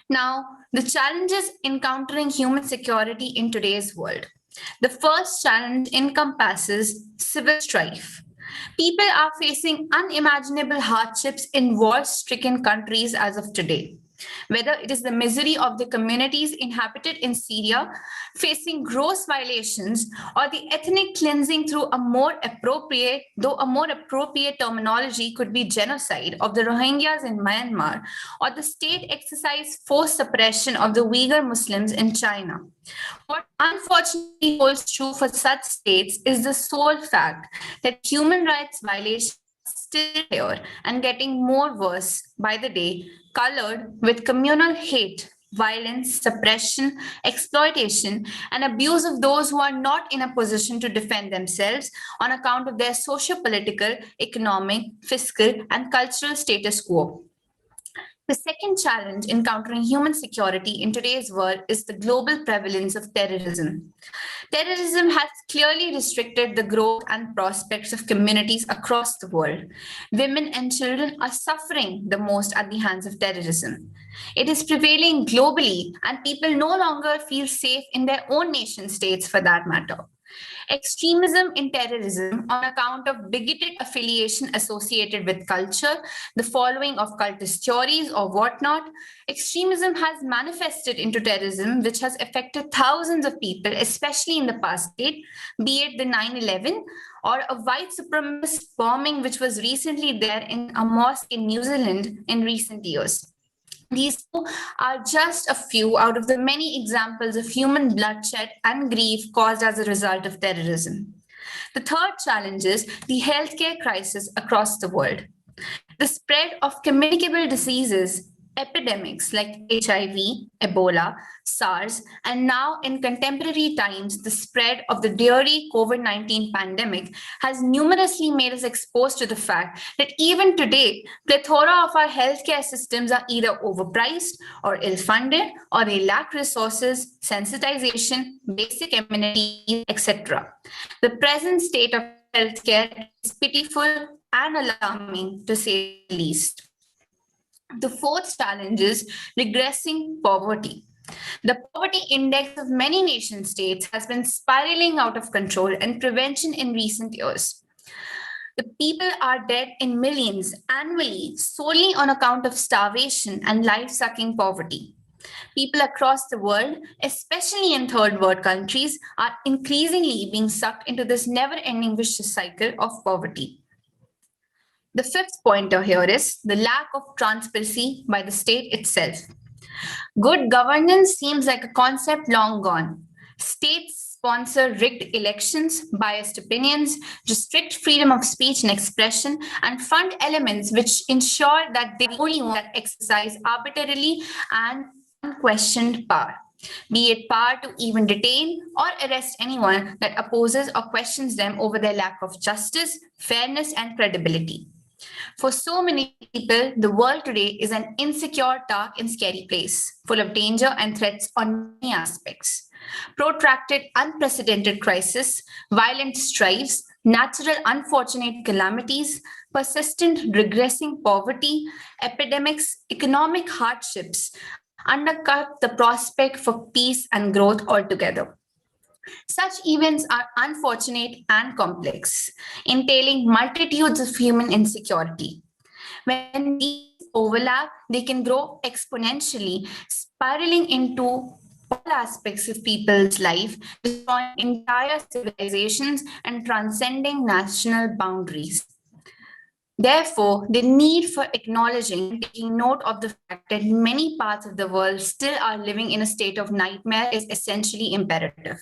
Now, the challenges encountering human security in today's world. The first challenge encompasses civil strife. People are facing unimaginable hardships in war-stricken countries as of today. Whether it is the misery of the communities inhabited in Syria facing gross violations, or the ethnic cleansing through a more appropriate terminology could be genocide of the Rohingyas in Myanmar, or the state exercise forced suppression of the Uyghur Muslims in China. What unfortunately holds true for such states is the sole fact that human rights violations are still here and getting more worse by the day, colored with communal hate, violence, suppression, exploitation, and abuse of those who are not in a position to defend themselves on account of their socio-political, economic, fiscal, and cultural status quo. The second challenge encountering human security in today's world is the global prevalence of terrorism. Terrorism has clearly restricted the growth and prospects of communities across the world. Women and children are suffering the most at the hands of terrorism. It is prevailing globally, and people no longer feel safe in their own nation states for that matter. Extremism in terrorism on account of bigoted affiliation associated with culture, the following of cultist theories or whatnot. Extremism has manifested into terrorism, which has affected thousands of people, especially in the past decade, be it the 9/11 or a white supremacist bombing, which was recently there in a mosque in New Zealand in recent years. These are just a few out of the many examples of human bloodshed and grief caused as a result of terrorism. The third challenge is the healthcare crisis across the world. The spread of communicable diseases, epidemics like HIV, Ebola, SARS, and now in contemporary times, the spread of the dreary COVID-19 pandemic has numerously made us exposed to the fact that even today, plethora of our healthcare systems are either overpriced or ill-funded, or they lack resources, sensitization, basic amenities, etc. The present state of healthcare is pitiful and alarming, to say the least. The fourth challenge is regressing poverty. The poverty index of many nation states has been spiraling out of control and prevention in recent years. The people are dead in millions annually solely on account of starvation and life-sucking poverty. People across the world, especially in third world countries, are increasingly being sucked into this never-ending vicious cycle of poverty. The fifth pointer here is the lack of transparency by the state itself. Good governance seems like a concept long gone. States sponsor rigged elections, biased opinions, restrict freedom of speech and expression, and fund elements which ensure that they only want to exercise arbitrarily and unquestioned power, be it power to even detain or arrest anyone that opposes or questions them over their lack of justice, fairness, and credibility. For so many people, the world today is an insecure, dark, and scary place, full of danger and threats on many aspects. Protracted, unprecedented crisis, violent strifes, natural unfortunate calamities, persistent regressing poverty, epidemics, economic hardships undercut the prospect for peace and growth altogether. Such events are unfortunate and complex, entailing multitudes of human insecurity. When these overlap, they can grow exponentially, spiraling into all aspects of people's life, destroying entire civilizations and transcending national boundaries. Therefore, the need for acknowledging and taking note of the fact that many parts of the world still are living in a state of nightmare is essentially imperative.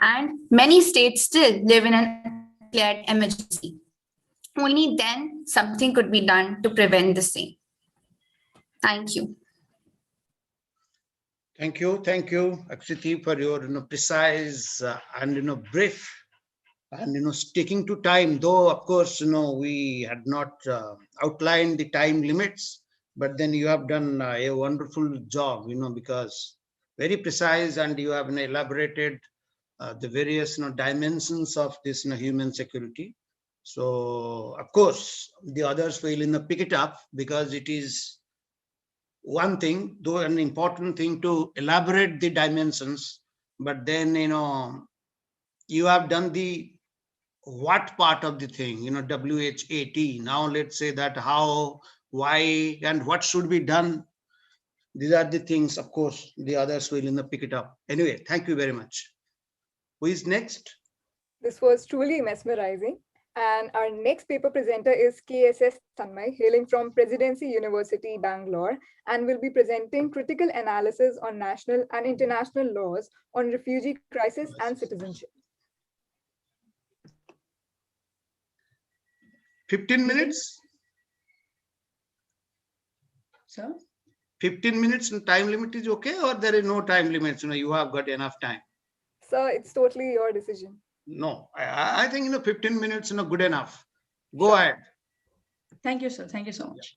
And many states still live in an undeclared emergency. Only then something could be done to prevent the same. Thank you. Thank you, Akshiti, for your precise and brief and sticking to time. Though of course we had not outlined the time limits, but then you have done a wonderful job. Because very precise, and you have elaborated the various dimensions of this human security. So of course the others will pick it up, because it is one thing, though an important thing, to elaborate the dimensions, but then you have done the what part of the thing, WHAT. Now let's say that how, why, and what should be done. These are the things, of course, the others will pick it up. Anyway, thank you very much. Who is next? This was truly mesmerizing. And our next paper presenter is KSS Tanmay, hailing from Presidency University, Bangalore, and will be presenting critical analysis on national and international laws on refugee crisis and citizenship. 15 minutes? Sir? 15 minutes time limit is okay, or there is no time limits? You have got enough time. Sir, it's totally your decision. No, I think 15 minutes good enough. Go ahead. Thank you, sir. Thank you so much.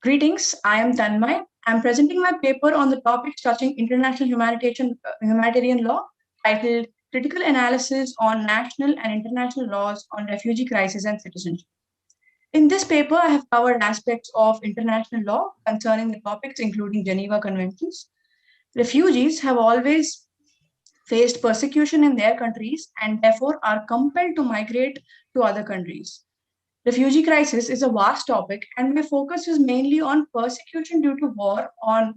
Greetings. I am Tanmay. I'm presenting my paper on the topics touching international humanitarian law, titled Critical Analysis on National and International Laws on Refugee Crisis and Citizenship. In this paper, I have covered aspects of international law concerning the topics including Geneva Conventions. Refugees have always faced persecution in their countries and therefore are compelled to migrate to other countries. Refugee crisis is a vast topic, and my focus is mainly on persecution due to war on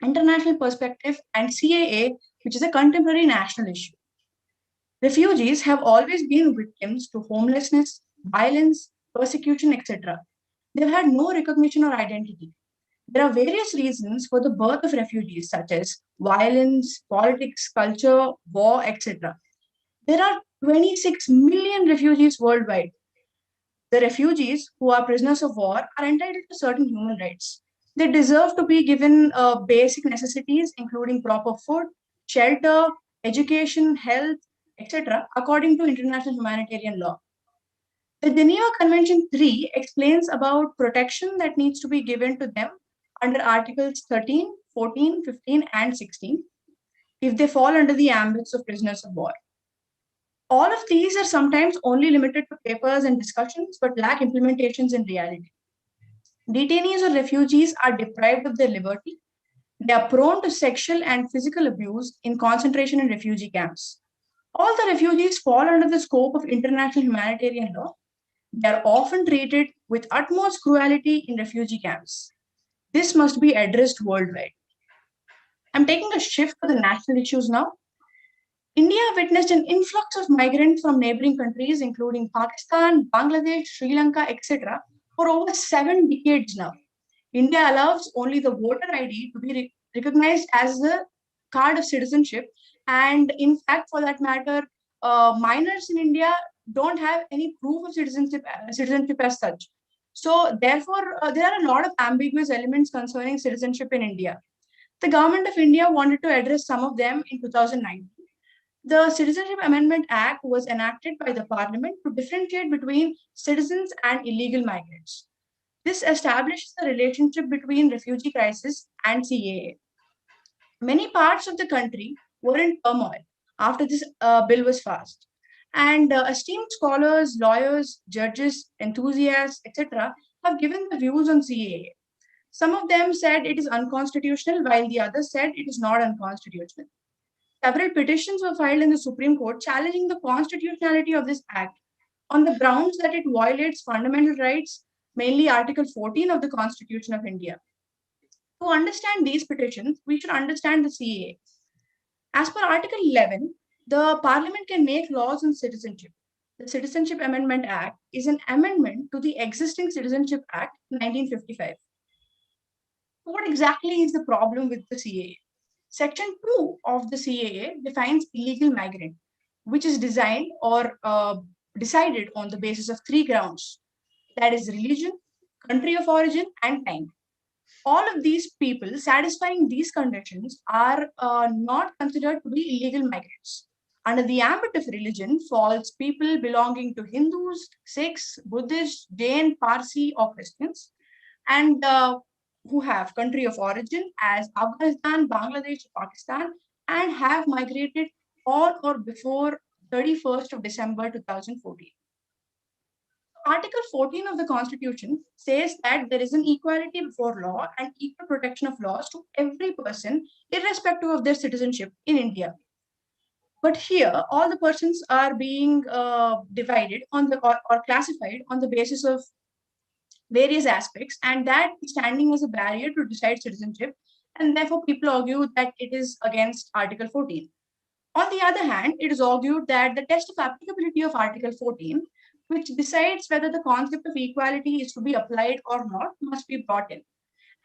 international perspective and CAA, which is a contemporary national issue. Refugees have always been victims to homelessness, violence, persecution, etc. They've had no recognition or identity. There are various reasons for the birth of refugees, such as violence, politics, culture, war, etc. There are 26 million refugees worldwide. The refugees who are prisoners of war are entitled to certain human rights. They deserve to be given basic necessities, including proper food, shelter, education, health, etc., according to international humanitarian law. The Geneva Convention 3 explains about protection that needs to be given to them under Articles 13, 14, 15, and 16 if they fall under the ambits of prisoners of war. All of these are sometimes only limited to papers and discussions, but lack implementations in reality. Detainees or refugees are deprived of their liberty. They are prone to sexual and physical abuse in concentration and refugee camps. All the refugees fall under the scope of international humanitarian law. They are often treated with utmost cruelty in refugee camps. This must be addressed worldwide. I'm taking a shift to the national issues now. India witnessed an influx of migrants from neighboring countries, including Pakistan, Bangladesh, Sri Lanka, etc., for over 7 decades now. India allows only the voter ID to be recognized as the card of citizenship. And in fact, for that matter, minors in India don't have any proof of citizenship as such. So therefore, there are a lot of ambiguous elements concerning citizenship in India. The government of India wanted to address some of them in 2019. The Citizenship Amendment Act was enacted by the Parliament to differentiate between citizens and illegal migrants. This establishes the relationship between refugee crisis and CAA. Many parts of the country were in turmoil after this bill was passed. And esteemed scholars, lawyers, judges, enthusiasts, etc., have given their views on CAA. Some of them said it is unconstitutional, while the others said it is not unconstitutional. Several petitions were filed in the Supreme Court challenging the constitutionality of this act on the grounds that it violates fundamental rights, mainly Article 14 of the Constitution of India. To understand these petitions, we should understand the CAA. As per Article 11, the Parliament can make laws on citizenship. The Citizenship Amendment Act is an amendment to the existing Citizenship Act 1955. What exactly is the problem with the CAA? Section 2 of the CAA defines illegal migrant, which is designed or decided on the basis of 3 grounds, that is religion, country of origin, and time. All of these people satisfying these conditions are not considered to be illegal migrants. Under the ambit of religion falls people belonging to Hindus, Sikhs, Buddhists, Jain, Parsi, or Christians, and who have country of origin as Afghanistan, Bangladesh, Pakistan, and have migrated on or before 31st of December 2014. Article 14 of the Constitution says that there is an equality before law and equal protection of laws to every person, irrespective of their citizenship in India. But here, all the persons are being divided on the or classified on the basis of various aspects, and that is standing as a barrier to decide citizenship. And therefore, people argue that it is against Article 14. On the other hand, it is argued that the test of applicability of Article 14, which decides whether the concept of equality is to be applied or not, must be brought in.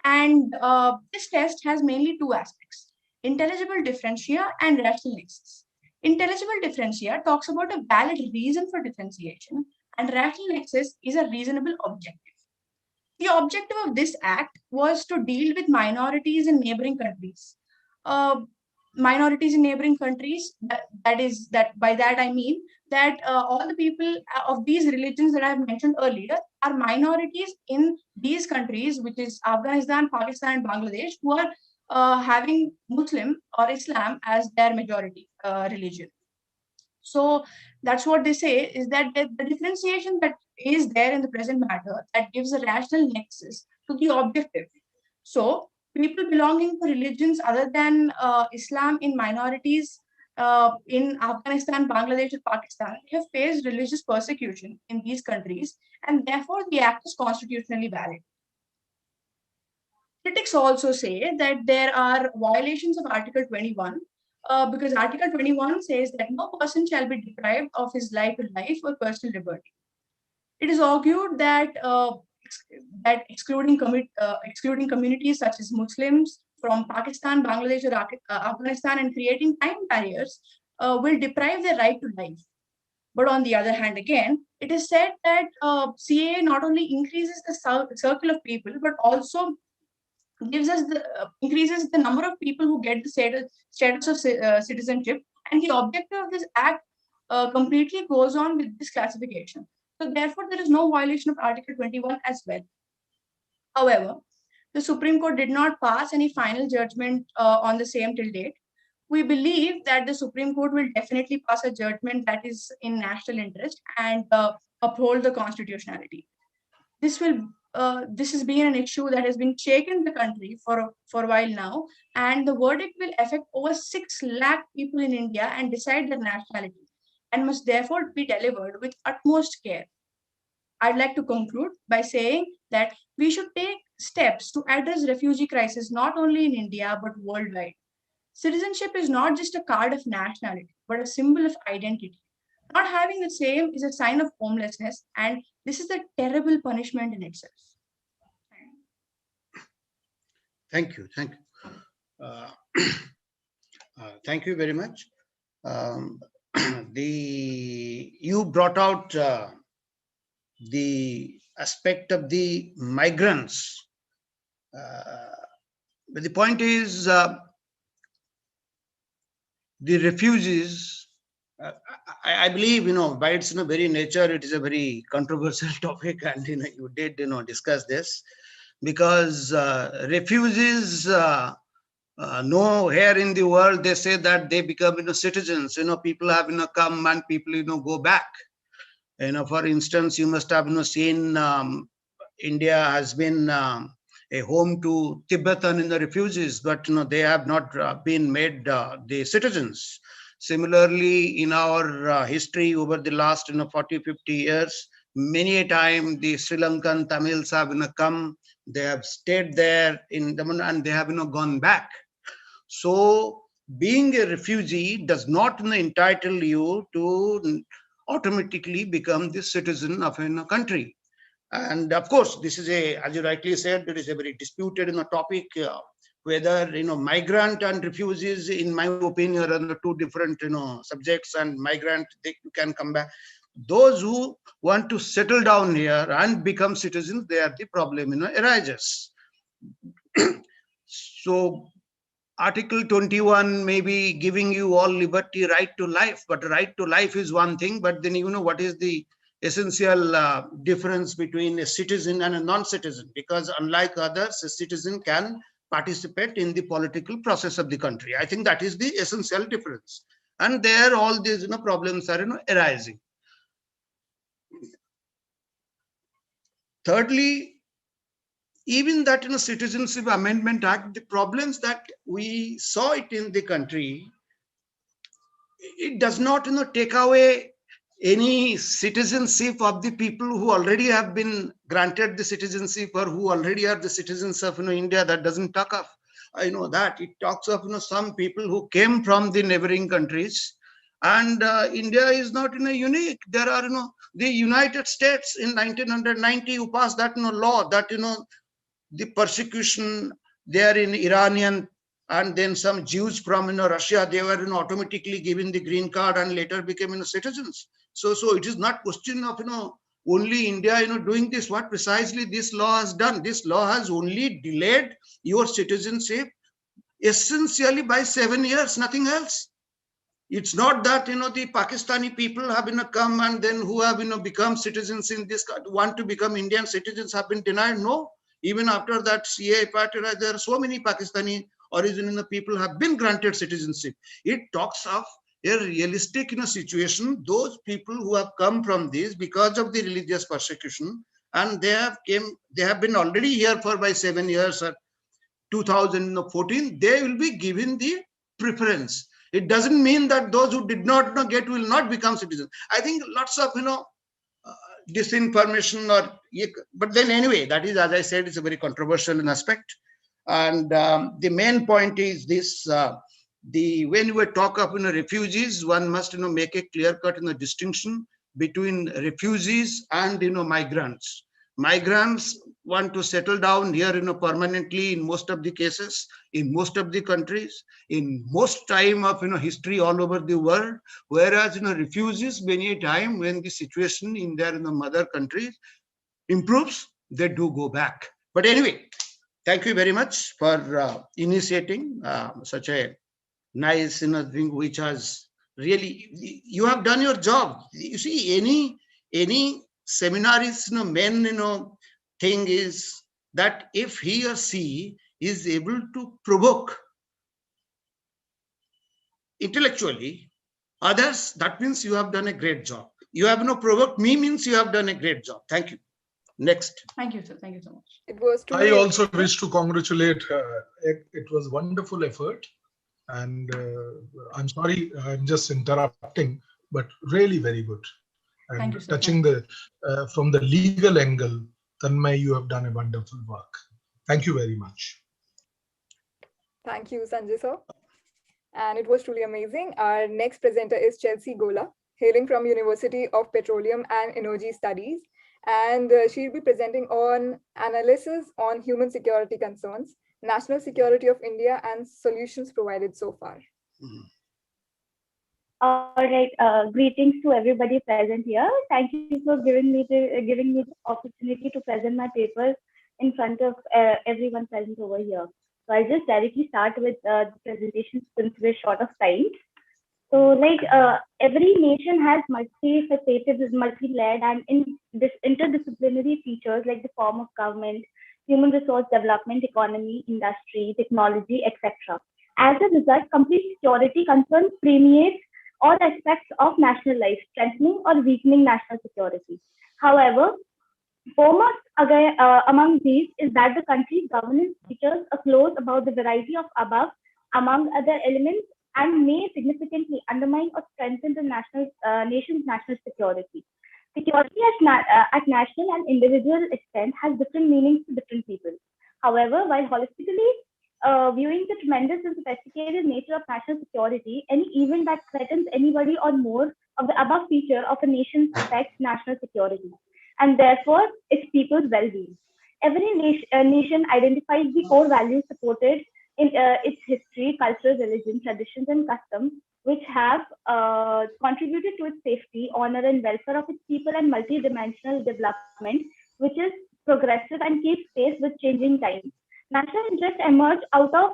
And this test has mainly 2 aspects: intelligible differentia and rational nexus. Intelligible differentia talks about a valid reason for differentiation, and rational nexus is a reasonable objective. The objective of this act was to deal with minorities in neighboring countries. Minorities in neighboring countries, by that I mean that all the people of these religions that I have mentioned earlier are minorities in these countries, which is Afghanistan, Pakistan, and Bangladesh, who are having Muslim or Islam as their majority religion. So that's what they say, is that the differentiation that is there in the present matter that gives a rational nexus to the objective. So people belonging to religions other than Islam in minorities in Afghanistan, Bangladesh, and Pakistan have faced religious persecution in these countries, and therefore the act is constitutionally valid. Critics also say that there are violations of Article 21 because Article 21 says that no person shall be deprived of his right to life or personal liberty. It is argued that excluding communities such as Muslims from Pakistan, Bangladesh, or Afghanistan and creating time barriers will deprive their right to life. But on the other hand, again, it is said that CAA not only increases the circle of people, but also gives us increases the number of people who get the status of citizenship, and the objective of this act completely goes on with this classification. So therefore, there is no violation of Article 21 as well. However, the Supreme Court did not pass any final judgment on the same till date. We believe that the Supreme Court will definitely pass a judgment that is in national interest and uphold the constitutionality. This has been an issue that has been shaken the country for a while now, and the verdict will affect over 6 lakh people in India and decide their nationality, and must therefore be delivered with utmost care. I'd like to conclude by saying that we should take steps to address refugee crisis not only in India but worldwide. Citizenship is not just a card of nationality, but a symbol of identity. Not having the same is a sign of homelessness, and this is a terrible punishment in itself. Thank you. Thank you very much. You brought out the aspect of the migrants, but the point is the refugees. I believe, by its very nature, it is a very controversial topic, and you did discuss this, because refugees nowhere in the world they say that they become citizens. People have come and people go back. For instance, you must have seen India has been a home to Tibetan refugees, but they have not been made the citizens. Similarly, in our history over the last 40-50 years, many a time the Sri Lankan Tamils have come, they have stayed there and they have gone back. So being a refugee does not entitle you to automatically become the citizen of a country. And of course, this is as you rightly said, it is a very disputed topic. Whether migrant and refugees, in my opinion, are 2 different subjects, and migrant, they can come back. those who want to settle down here and become citizens, there the problem arises. So Article 21 may be giving you all liberty, right to life, but right to life is one thing, but then what is the essential difference between a citizen and a non-citizen? Because unlike others, a citizen can participate in the political process of the country. I think that is the essential difference. And there all these problems are arising. Thirdly, even that Citizenship Amendment Act, the problems that we saw it in the country, it does not take away any citizenship of the people who already have been granted the citizenship or who already are the citizens of India. That doesn't talk of that. It talks of some people who came from the neighboring countries. And India is not unique. There are the United States in 1990 who passed that law that the persecution there in Iranian and then some Jews from Russia, they were automatically given the green card and later became citizens. So it is not question of only India doing this. What precisely this law has done? This law has only delayed your citizenship essentially by 7 years, nothing else. It's not that the Pakistani people have come and then who have become citizens in this country, want to become Indian citizens have been denied. No, even after that CA party, there are so many Pakistani origin people have been granted citizenship. It talks of a realistic situation. Those people who have come from this because of the religious persecution and they have been already here for by 7 years or 2014, they will be given the preference. It doesn't mean that those who did not get will not become citizens. I think lots of disinformation but then anyway, that is, as I said, it's a very controversial aspect. And the main point is this: when we talk of refugees, one must make a clear-cut distinction between refugees and migrants. Migrants want to settle down here permanently in most of the cases, in most of the countries, in most time of history all over the world, whereas refugees, many a time when the situation in their mother countries improves, they do go back. But anyway, thank you very much for initiating such a nice thing, which has really, you have done your job. You see, any seminarist main thing is that if he or she is able to provoke intellectually others, that means you have done a great job. You have provoked me means you have done a great job. Thank you. Next. Thank you, sir. Thank you so much. It was I also wish to congratulate. It was wonderful effort. And I'm sorry, I'm just interrupting, but really very good. And thank you, sir. Touching from the legal angle, Tanmay, you have done a wonderful work. Thank you very much. Thank you, Sanjay sir. And it was truly amazing. Our next presenter is Chelsea Gola, hailing from University of Petroleum and Energy Studies. And she'll be presenting on analysis on human security concerns, national security of India, and solutions provided so far. All right. Greetings to everybody present here. Thank you for giving me the opportunity to present my paper in front of everyone present over here. So I'll just directly start with the presentation since we're short of time. So every nation has multifaceted, multi-layered, and interdisciplinary features like the form of government, human resource development, economy, industry, technology, etc. As a result, complete security concerns permeate all aspects of national life, strengthening or weakening national security. However, foremost among these is that the country's governance features a clause about the variety of above, among other elements, and may significantly undermine or strengthen the nation's national security. Security at national and individual extent has different meanings to different people. However, while holistically viewing the tremendous and sophisticated nature of national security, any event that threatens anybody or more of the above feature of a nation affects national security, and therefore its people's well-being. Every nation identifies the core values supported in its history, culture, religion, traditions, and customs, which have contributed to its safety, honor, and welfare of its people and multidimensional development, which is progressive and keeps pace with changing times. National interests emerge out of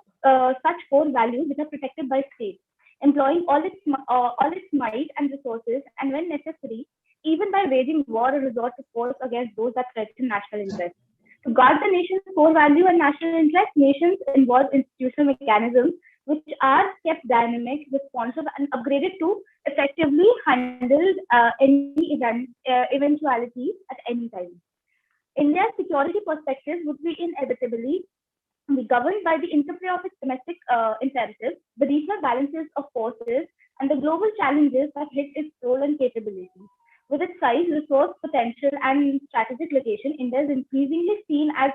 such core values which are protected by states, employing all its might and resources, and when necessary, even by waging war or resort to force against those that threaten national interests. To guard the nation's core value and national interest, nations involve institutional mechanisms which are kept dynamic, responsive, and upgraded to effectively handle any eventuality at any time. India's security perspective would be inevitably be governed by the interplay of its domestic imperatives, the regional balances of forces, and the global challenges that hit its role and capabilities. With its size, resource potential, and strategic location, India is increasingly seen as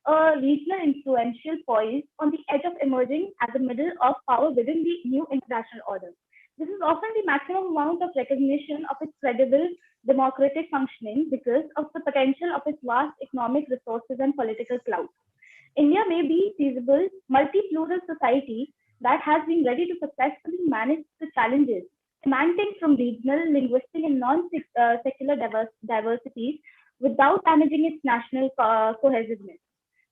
a regional influential poised on the edge of emerging as the middle of power within the new international order. This is often the maximum amount of recognition of its credible democratic functioning because of the potential of its vast economic resources and political clout. India may be a feasible, multi-plural society that has been ready to successfully manage the challenges emanating from regional, linguistic, and non-secular diversities without damaging its national cohesiveness.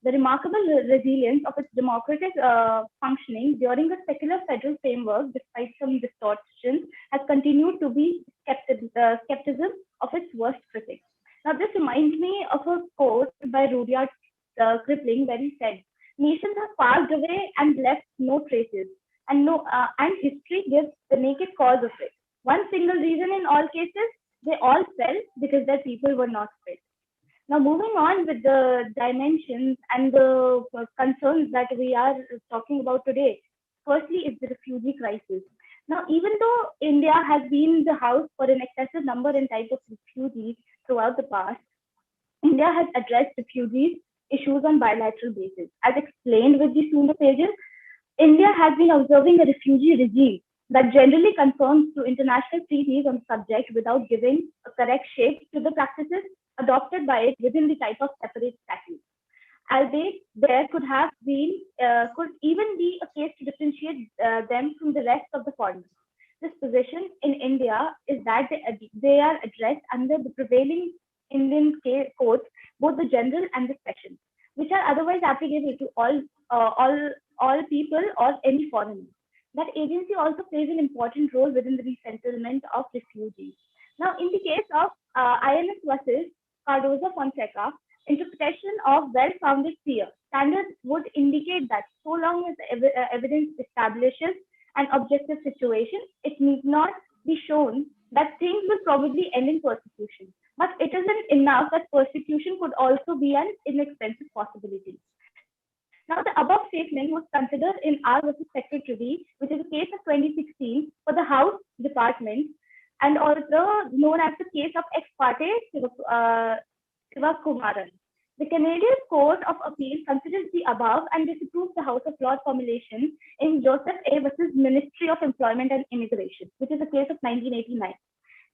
The remarkable resilience of its democratic functioning during a secular federal framework, despite some distortions, has continued to be skepticism of its worst critics. Now, this reminds me of a quote by Rudyard Kipling, where he said, "Nations have passed away and left no traces, and history gives the naked cause of it. One single reason in all cases, they all fell because their people were not fit." Now, moving on with the dimensions and the concerns that we are talking about today, firstly is the refugee crisis. Now, even though India has been the house for an excessive number and type of refugees throughout the past, India has addressed refugees issues on bilateral basis. As explained with the sooner pages, India has been observing a refugee regime that generally conforms to international treaties on the subject without giving a correct shape to the practices adopted by it within the type of separate statutes. Albeit there could even be a case to differentiate them from the rest of the foreigners. This position in India is that they are addressed under the prevailing Indian codes, both the general and the special, which are otherwise applicable to all people or any foreigner. That agency also plays an important role within the resettlement of refugees. Now, in the case of INS versus Cardozo-Fonseca, interpretation of well-founded fear standards would indicate that so long as the evidence establishes an objective situation, it need not be shown that things will probably end in persecution. But it isn't enough that persecution could also be an inexpensive possibility. Now, the above statement was considered in R versus Secretary, which is a case of 2016 for the House Department, and also known as the case of ex parte Sivakumaran. The Canadian Court of Appeal considers the above and disapproves the House of Lords formulation in Joseph A. versus Ministry of Employment and Immigration, which is a case of 1989.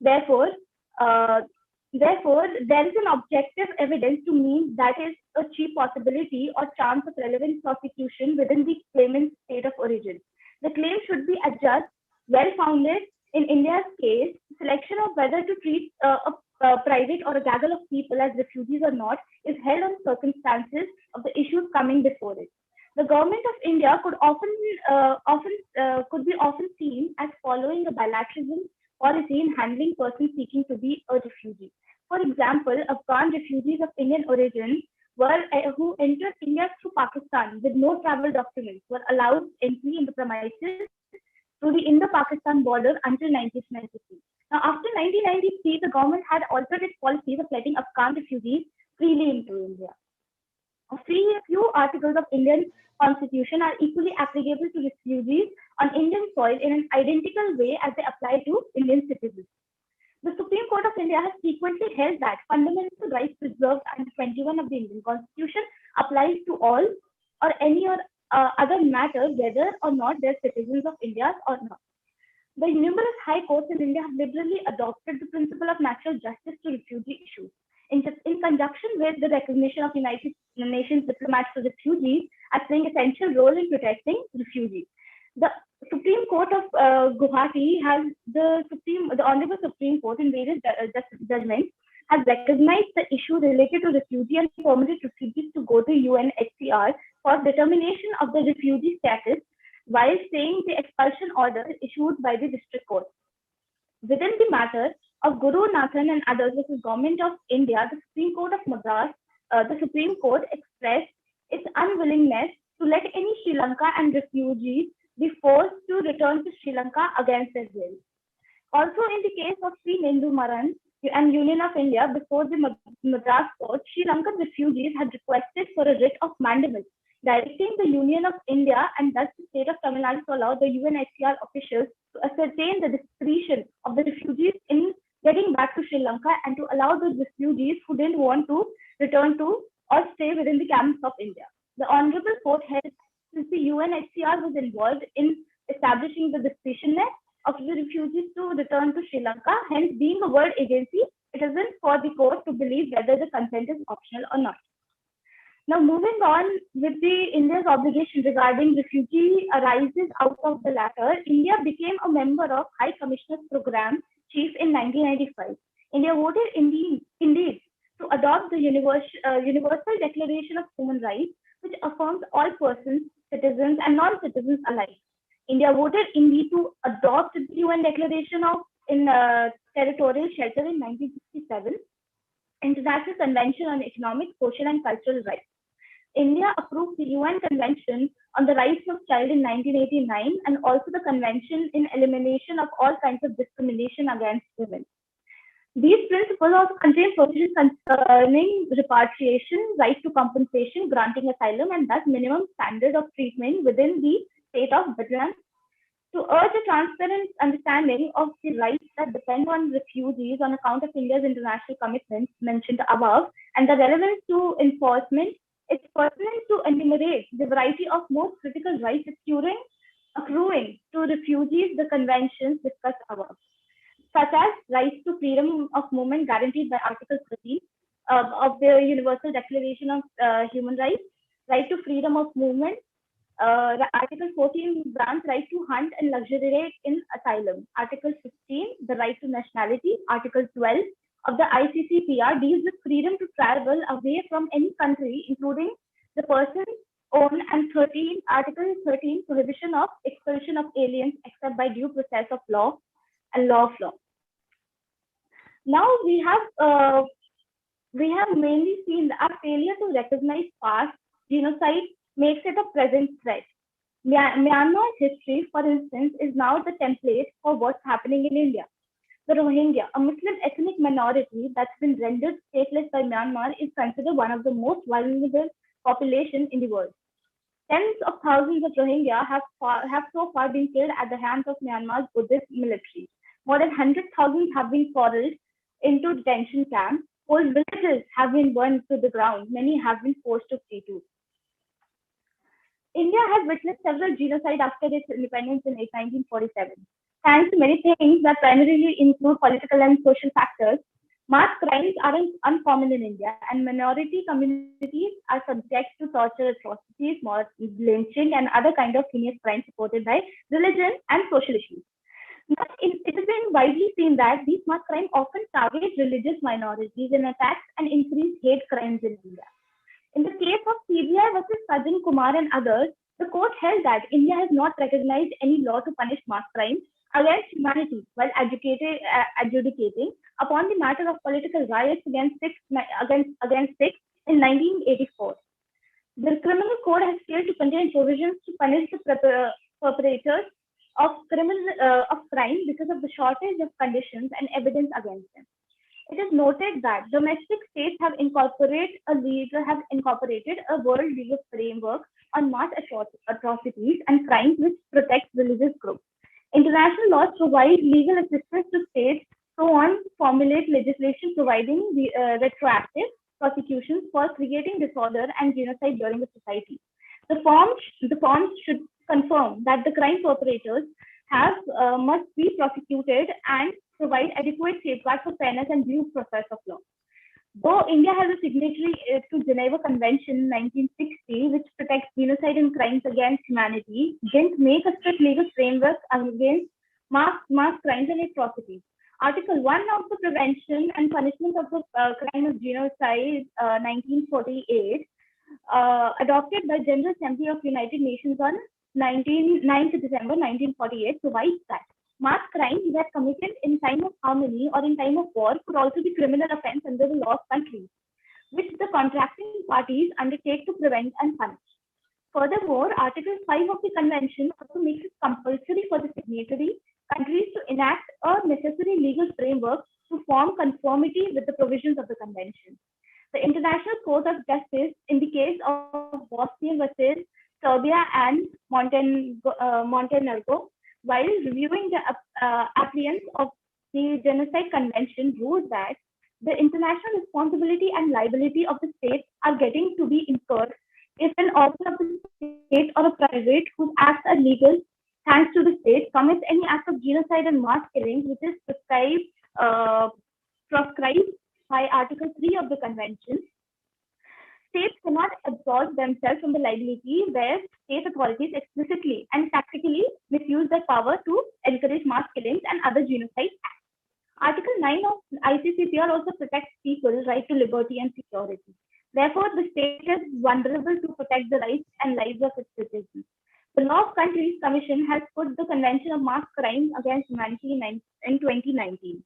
Therefore, there is an objective evidence to mean that is a cheap possibility or chance of relevant prosecution within the claimant's state of origin. The claim should be adjust, well-founded. In India's case, selection of whether to treat a private or a gaggle of people as refugees or not is held on circumstances of the issues coming before it. The government of India could be often seen as following a bilateralism policy in handling persons seeking to be a refugee. For example, Afghan refugees of Indian origin who entered India through Pakistan with no travel documents were allowed entry in the premises through the Indo-Pakistan border until 1993. Now, after 1993, the government had altered its policies of letting Afghan refugees freely into India. A few articles of Indian Constitution are equally applicable to refugees on Indian soil in an identical way as they apply to Indian citizens. The Supreme Court of India has frequently held that fundamental rights preserved under 21 of the Indian Constitution applies to all or any other matter whether or not they're citizens of India or not. The numerous high courts in India have liberally adopted the principle of natural justice to refugee issues. In conjunction with the recognition of United Nations diplomats for refugees as playing an essential role in protecting refugees. The Supreme Supreme Court of Guwahati the Honorable Supreme Court in various judgments has recognized the issue related to refugee and permanent refugees to go to UNHCR for determination of the refugee status, while saying the expulsion order issued by the district court. Within the matter of Guru Nathan and others versus Government of India, the Supreme Court of Madras, the Supreme Court expressed its unwillingness to let any Sri Lanka and refugees be forced to return to Sri Lanka against their will. Also, in the case of Sri Nendu Maran and Union of India, before the Madras Court, Sri Lankan refugees had requested for a writ of mandamus, directing the Union of India and thus the state of Tamil Nadu to allow the UNHCR officials to ascertain the discretion of the refugees in getting back to Sri Lanka and to allow those refugees who didn't want to return to or stay within the camps of India. The Honorable Court held since the UNHCR was involved in establishing the discretionary of the refugees to return to Sri Lanka, hence being a world agency, it isn't for the court to believe whether the consent is optional or not. Now, moving on with the India's obligation regarding refugee arises out of the latter, India became a member of High Commissioner's Program Chief in 1995. India voted indeed to adopt the Universal Declaration of Human Rights, which affirms all persons, citizens and non-citizens alike. India voted indeed to adopt the UN Declaration of Territorial Shelter in 1967, International Convention on Economic, Social and Cultural Rights. India approved the UN Convention on the Rights of Child in 1989 and also the Convention in Elimination of All Kinds of Discrimination Against Women. These principles also contain provisions concerning repatriation, right to compensation, granting asylum, and thus minimum standard of treatment within the state of Bhutan. To urge a transparent understanding of the rights that depend on refugees on account of India's international commitments mentioned above and the relevance to enforcement, it's pertinent to enumerate the variety of most critical rights accruing to refugees, the conventions discussed above, such as rights to freedom of movement guaranteed by Article 13 of the Universal Declaration of Human Rights, right to freedom of movement, Article 14 grants right to hunt and luxuriate in asylum, Article 15, the right to nationality, Article 12 of the ICCPR deals with freedom to travel away from any country, including the person's own, and Article 13, prohibition of expulsion of aliens except by due process of law and law of law. Now we have mainly seen that our failure to recognize past genocide makes it a present threat. Myanmar's history, for instance, is now the template for what's happening in India. The Rohingya, a Muslim ethnic minority that's been rendered stateless by Myanmar, is considered one of the most vulnerable populations in the world. Tens of thousands of Rohingya have so far been killed at the hands of Myanmar's Buddhist military. More than 100,000 have been forced into detention camps. Whole villages have been burned to the ground. Many have been forced to flee too. India has witnessed several genocides after its independence in 1947. Thanks to many things that primarily include political and social factors, mass crimes aren't uncommon in India, and minority communities are subject to torture, atrocities, lynching, and other kind of heinous crimes supported by religion and social issues. But it has been widely seen that these mass crimes often target religious minorities in attacks and increase hate crimes in India. In the case of CBI versus Sajjan Kumar and others, the court held that India has not recognized any law to punish mass crimes against humanity while adjudicating upon the matter of political riots against Sikhs in 1984. The criminal code has failed to contain provisions to punish the perpetrators of crime because of the shortage of conditions and evidence against them. It is noted that domestic states have incorporated a world legal framework on mass atrocities and crimes which protects religious groups. International laws provide legal assistance to states so on formulate legislation providing retroactive prosecutions for creating disorder and genocide during the society. The forms should confirm that the crime perpetrators must be prosecuted and provide adequate safeguards for fairness and due process of law. Though India has a signatory to Geneva Convention 1960, which protects genocide and crimes against humanity, didn't make a strict legal framework against mass crimes and atrocities. Article 1 of the Prevention and Punishment of the Crime of Genocide 1948, adopted by General Assembly of United Nations on 9th December 1948, provides that mass crimes that committed in time of harmony or in time of war could also be criminal offense under the law of countries, which the contracting parties undertake to prevent and punish. Furthermore, Article 5 of the Convention also makes it compulsory for the signatory countries to enact a necessary legal framework to form conformity with the provisions of the Convention. The International Court of Justice, in the case of Bosnia versus Serbia and Montenegro, while reviewing the appliance of the Genocide Convention, ruled that the international responsibility and liability of the state are getting to be incurred if an officer of the state or a private whose acts are legal thanks to the state commits any act of genocide and mass killing, which is proscribed by Article 3 of the Convention. States cannot absolve themselves from the liability where state authorities explicitly and tactically misuse their power to encourage mass killings and other genocide acts. Article 9 of ICCPR also protects people's right to liberty and security. Therefore, the state is vulnerable to protect the rights and lives of its citizens. The Law of Countries Commission has put the Convention of Mass Crimes Against Humanity in 2019,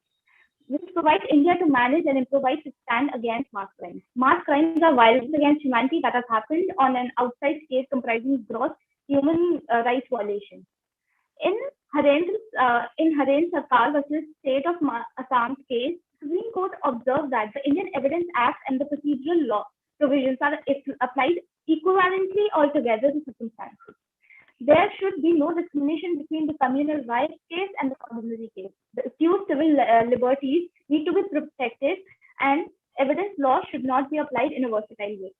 which provides India to manage and improvise its stand against mass crimes. Mass crimes are violence against humanity that has happened on an outside state comprising gross human rights violations. In Haren Sarkar versus State of Assam's case, Supreme Court observed that the Indian Evidence Act and the procedural law provisions are applied equivalently altogether to circumstances. There should be no discrimination between the communal rights case and the ordinary case. The accused civil liberties need to be protected, and evidence law should not be applied in a versatile way.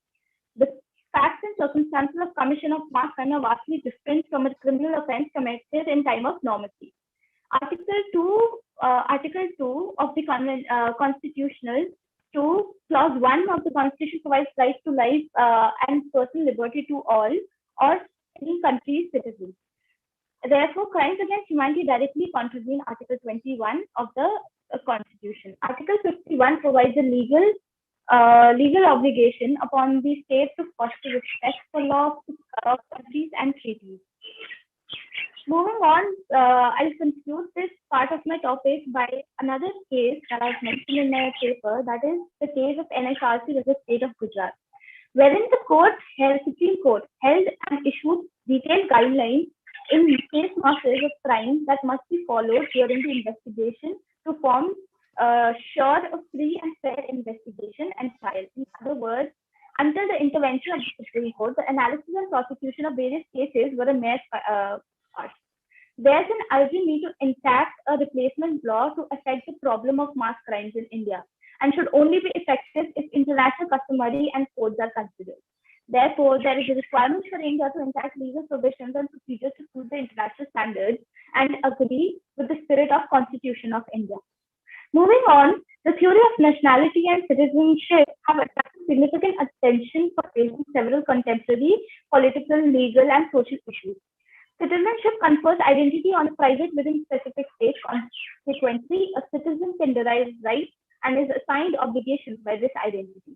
The facts and circumstances of commission of mass crime are vastly different from a criminal offense committed in time of normalcy. Article 2 of the Constitutional 2, Clause 1 of the Constitution provides right to life and personal liberty to all or any country's citizens. Therefore, crimes against humanity directly contravene Article 21 of the Constitution. Article 51 provides a legal obligation upon the state to foster respect for law of countries and treaties. Moving on, I'll conclude this part of my topic by another case that I've mentioned in my paper, that is the case of NHRC versus State of Gujarat, wherein the Supreme Court held and issued detailed guidelines in case masses of crimes that must be followed during the investigation to form sure a free and fair investigation and trial. In other words, until the intervention of the Supreme Court, the analysis and prosecution of various cases were a mere farce. There's an urgent need to enact a replacement law to affect the problem of mass crimes in India, and should only be effective if international customary and codes are considered. Therefore, there is a requirement for India to enact legal provisions and procedures to suit the international standards and agree with the spirit of Constitution of India. Moving on, the theory of nationality and citizenship have attracted significant attention for facing several contemporary political, legal, and social issues. Citizenship confers identity on a private within specific state. Consequently, a citizen can derive rights and is assigned obligations by this identity.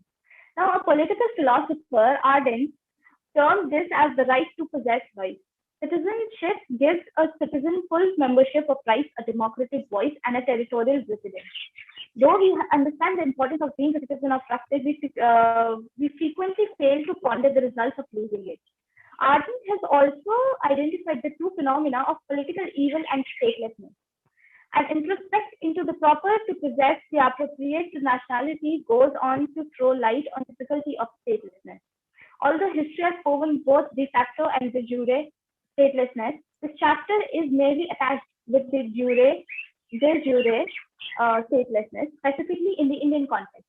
Now, a political philosopher, Arden, termed this as the right to possess rights. Citizenship gives a citizen full membership of rights, a democratic voice, and a territorial residence. Though we understand the importance of being a citizen of practice, we frequently fail to ponder the results of losing it. Arden has also identified the two phenomena of political evil and statelessness. An introspect into the proper to possess the appropriate nationality goes on to throw light on the difficulty of statelessness. Although history has proven both de facto and de jure statelessness, this chapter is merely attached with de jure statelessness, specifically in the Indian context.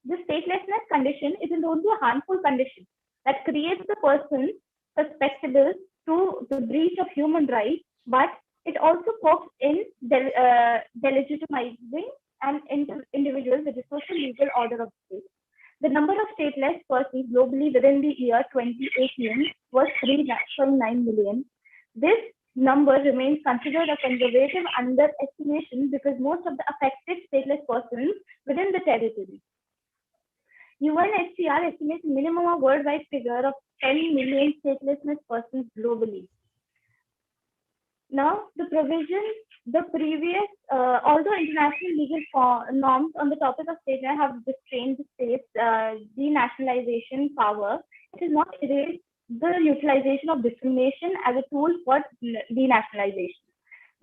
This statelessness condition is not only a harmful condition that creates the person susceptible to the breach of human rights, but it also pokes in delegitimizing an individual with the social legal order of the state. The number of stateless persons globally within the year 2018 was 3.9 million. This number remains considered a conservative underestimation because most of the affected stateless persons within the territory. UNHCR estimates minimum a worldwide figure of 10 million statelessness persons globally. Now, although international legal norms on the topic of statelessness have restrained the state's denationalization power, it has not erased the utilization of discrimination as a tool for denationalization.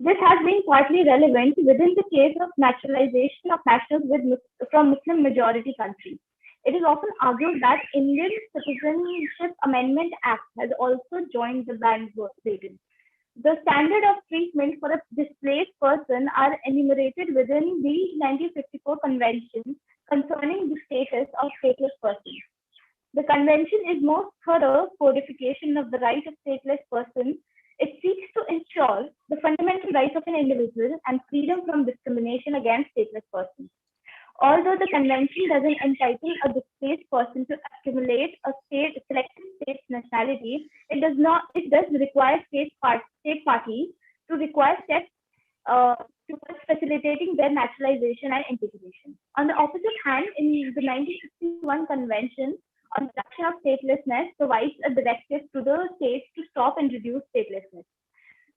This has been partly relevant within the case of naturalization of nationals from Muslim majority countries. It is often argued that Indian Citizenship Amendment Act has also joined the bandwagon. The standard of treatment for a displaced person are enumerated within the 1954 Convention concerning the status of stateless persons. The convention is most thorough codification of the right of stateless persons. It seeks to ensure the fundamental rights of an individual and freedom from discrimination against stateless persons. Although the convention doesn't entitle a displaced person to accumulate a selected state's nationality, it does require state parties to require steps towards facilitating their naturalization and integration. On the opposite hand, in the 1961 Convention on Reduction of Statelessness provides a directive to the states to stop and reduce statelessness.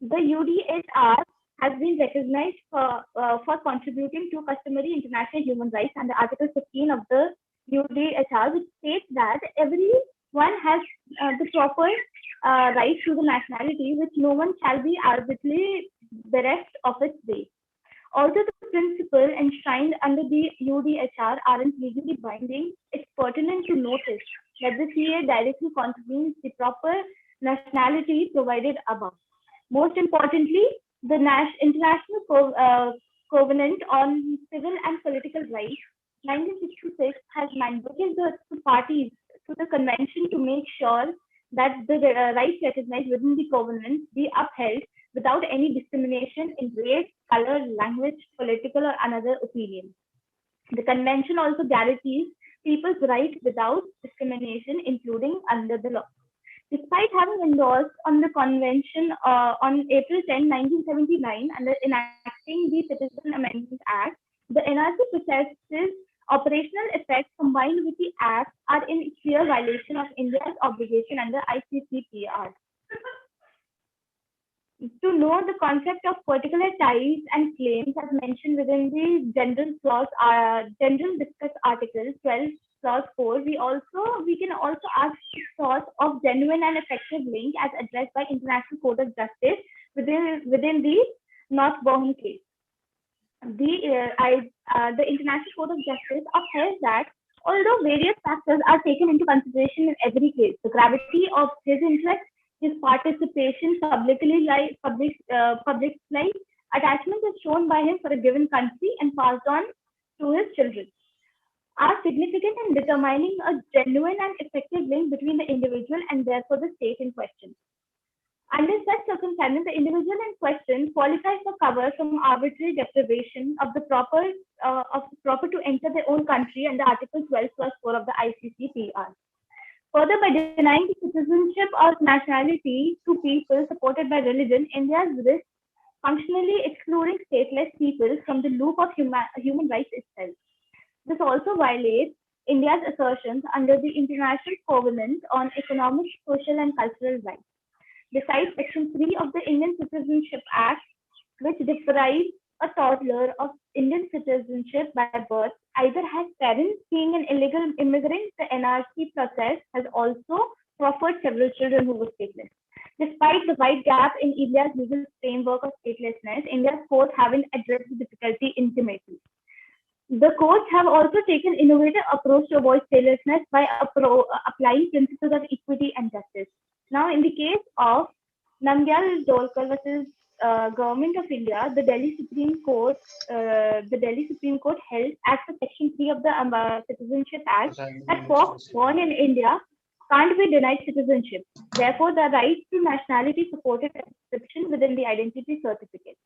The UDHR has been recognized for contributing to customary international human rights under Article 15 of the UDHR, which states that everyone has the proper right to the nationality, which no one shall be arbitrarily bereft of its right. Although the principle enshrined under the UDHR aren't legally binding, it's pertinent to notice that the CA directly contravenes the proper nationality provided above. Most importantly, the International Covenant on Civil and Political Rights, 1966, has mandated the parties to the convention to make sure that the rights recognized within the covenant be upheld without any discrimination in race, color, language, political, or another opinion. The convention also guarantees people's rights without discrimination, including under the law. Despite having endorsed on the convention on April 10, 1979, and enacting the Citizen Amendment Act, the NRC possesses operational effects combined with the Act are in clear violation of India's obligation under ICCPR. To know the concept of particular ties and claims as mentioned within the General Discuss Article 12 Clause 4, we can also ask the source of genuine and effective link as addressed by International Court of Justice within the North Bohun case. The International Court of Justice upheld that although various factors are taken into consideration in every case, the gravity of his interest, his participation, public life, attachment is shown by him for a given country and passed on to his children, are significant in determining a genuine and effective link between the individual and therefore the state in question. Under such circumstances, the individual in question qualifies for cover from arbitrary deprivation of the proper to enter their own country under Article 12 Clause 4 of the ICCPR. Further, by denying the citizenship or nationality to people supported by religion, India risks functionally excluding stateless people from the loop of human rights itself. This also violates India's assertions under the International Covenant on Economic, Social and Cultural Rights. Besides, Section 3 of the Indian Citizenship Act, which deprives a toddler of Indian citizenship by birth, either has parents being an illegal immigrant, the NRC process has also proffered several children who were stateless. Despite the wide gap in India's legal framework of statelessness, India's courts haven't addressed the difficulty intimately. The courts have also taken innovative approach to avoid statelessness by applying principles of equity and justice. Now, in the case of Namgyal Dolkar versus Government of India, the Delhi Supreme Court held, as per Section 3 of the Citizenship Act, that folks born in India can't be denied citizenship. Therefore, the right to nationality supported a exception within the identity certificate.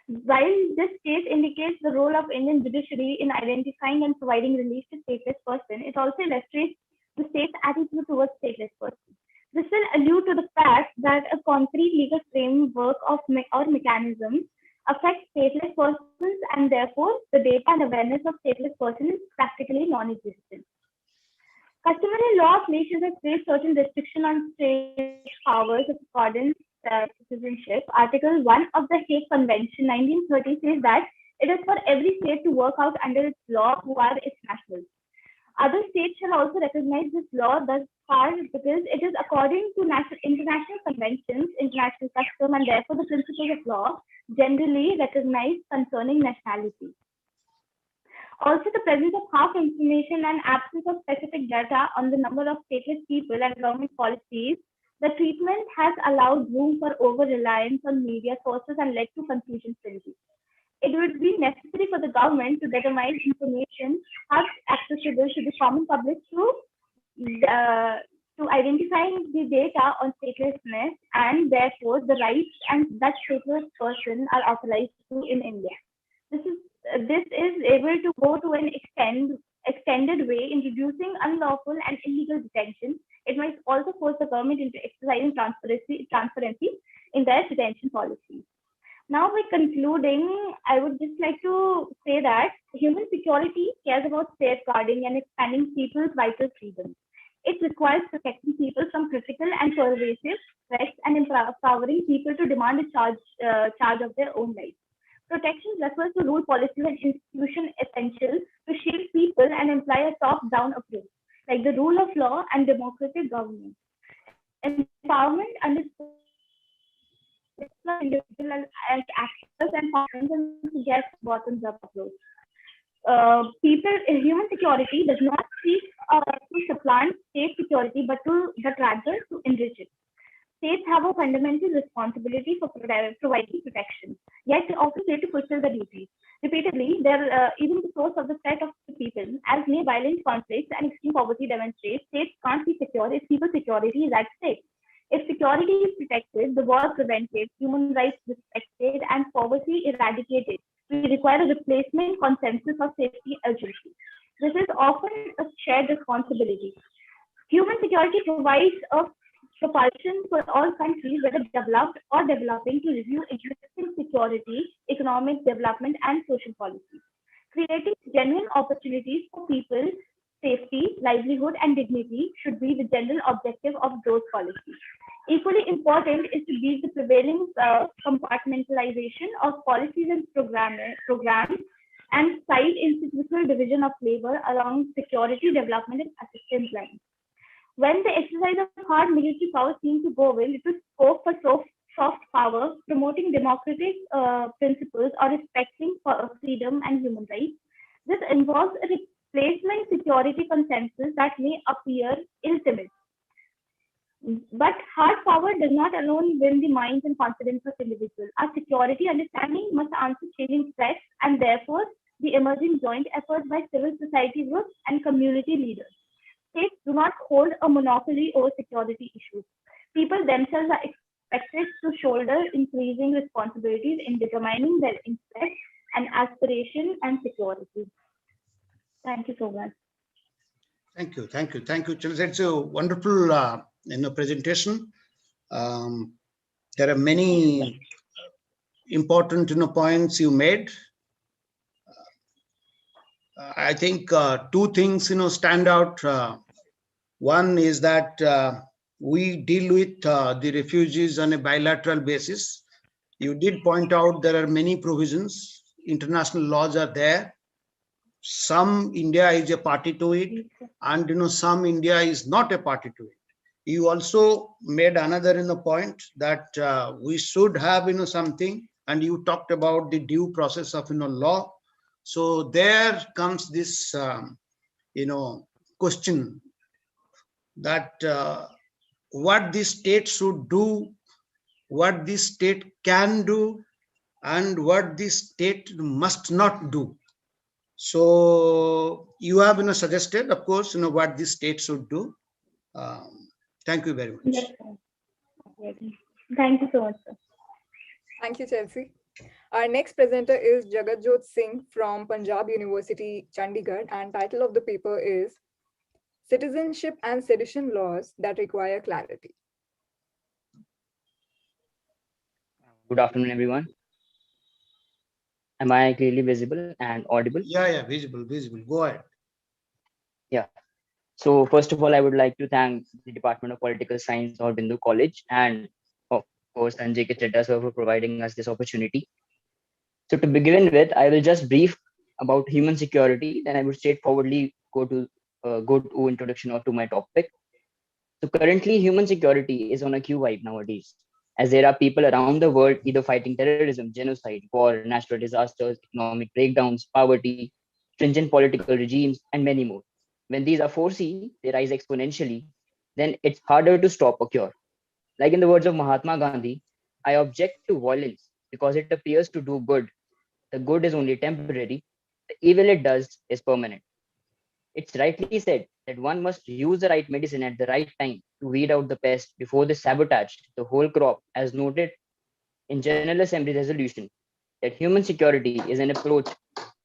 While this case indicates the role of Indian judiciary in identifying and providing relief to stateless person, it also illustrates the state's attitude towards stateless persons. This will allude to the fact that a concrete legal framework or mechanism affects stateless persons, and therefore the data and awareness of stateless persons is practically non-existent. Customary law of nations has placed certain restriction on state powers of accordance citizenship. Article 1 of the Hague Convention 1930 says that it is for every state to work out under its law who are its nationals. Other states shall also recognize this law thus far because it is according to international conventions, international custom, and therefore the principles of law generally recognized concerning nationality. Also, the presence of half information and absence of specific data on the number of stateless people and government policies, the treatment has allowed room for over-reliance on media sources and led to confusion frenzy. It would be necessary for the government to determine information as accessible to the common public to identify the data on statelessness and therefore the rights and that stateless person are authorized to in India. This is able to go to an extended way in reducing unlawful and illegal detention. It might also force the government into exercising transparency in their detention policies. Now, by concluding, I would just like to say that human security cares about safeguarding and expanding people's vital freedoms. It requires protecting people from critical and pervasive threats and empowering people to demand a charge of their own lives. Protection refers to rule, policies, and institutions essential to shield people and imply a top-down approach, like the rule of law and democratic government. Empowerment understands individual as actors and functions suggest bottoms-up approach. Human security does not seek to supplant state security, but rather to enrich it. States have a fundamental responsibility for providing protection, yet they often fail to fulfill the duties. Repeatedly, they're even the source of the threat of the people. As may violent conflicts and extreme poverty demonstrate, states can't be secure if people's security is at stake. If security is protected, the war prevented, human rights respected, and poverty eradicated, we require a replacement consensus of safety urgency. This is often a shared responsibility. Human security provides a propulsion for all countries, whether developed or developing, to review existing security, economic development, and social policies. Creating genuine opportunities for people, safety, livelihood, and dignity should be the general objective of those policies. Equally important is to beat the prevailing compartmentalization of policies and programs and side institutional division of labor along security, development, and assistance lines. When the exercise of hard military power seemed to go well, it was scope for soft power, promoting democratic principles or respecting for freedom and human rights. This involves a replacement security consensus that may appear ill-timid. But hard power does not alone win the minds and confidence of individuals. Our security understanding must answer changing threats, and therefore the emerging joint efforts by civil society groups and community leaders. States do not hold a monopoly over security issues. People themselves are expected to shoulder increasing responsibilities in determining their interests and aspiration and security. Thank you so much. Thank you. It's a wonderful presentation. There are many important points you made. I think two things stand out. One is that we deal with the refugees on a bilateral basis. You did point out there are many provisions. International laws are there. Some India is a party to it, and some India is not a party to it. You also made another point that we should have something, and you talked about the due process of law. So there comes this question that what the state should do, what the state can do, and what the state must not do. So you have suggested, of course, what the state should do. Thank you very much. Yes, sir. Thank you so much, sir. Thank you, Chelsea. Our next presenter is Jagatjot Singh from Punjab University, Chandigarh, and title of the paper is Citizenship and Sedition Laws That Require Clarity. Good afternoon, everyone. Am I clearly visible and audible? Yeah, visible. Go ahead. Yeah. So first of all, I would like to thank the Department of Political Science, Aurobindo College, and of course, Sanjay K. Chadha sir for providing us this opportunity. So to begin with, I will just brief about human security. Then I would straightforwardly go to introduction or to my topic. So currently, human security is on a Q vibe nowadays, as there are people around the world either fighting terrorism, genocide, war, natural disasters, economic breakdowns, poverty, stringent political regimes, and many more. When these are foreseen, they rise exponentially, then it's harder to stop or cure. Like in the words of Mahatma Gandhi, I object to violence because it appears to do good. The good is only temporary, the evil it does is permanent. It's rightly said that one must use the right medicine at the right time to weed out the pest before they sabotage the whole crop, as noted in General Assembly resolution, that human security is an approach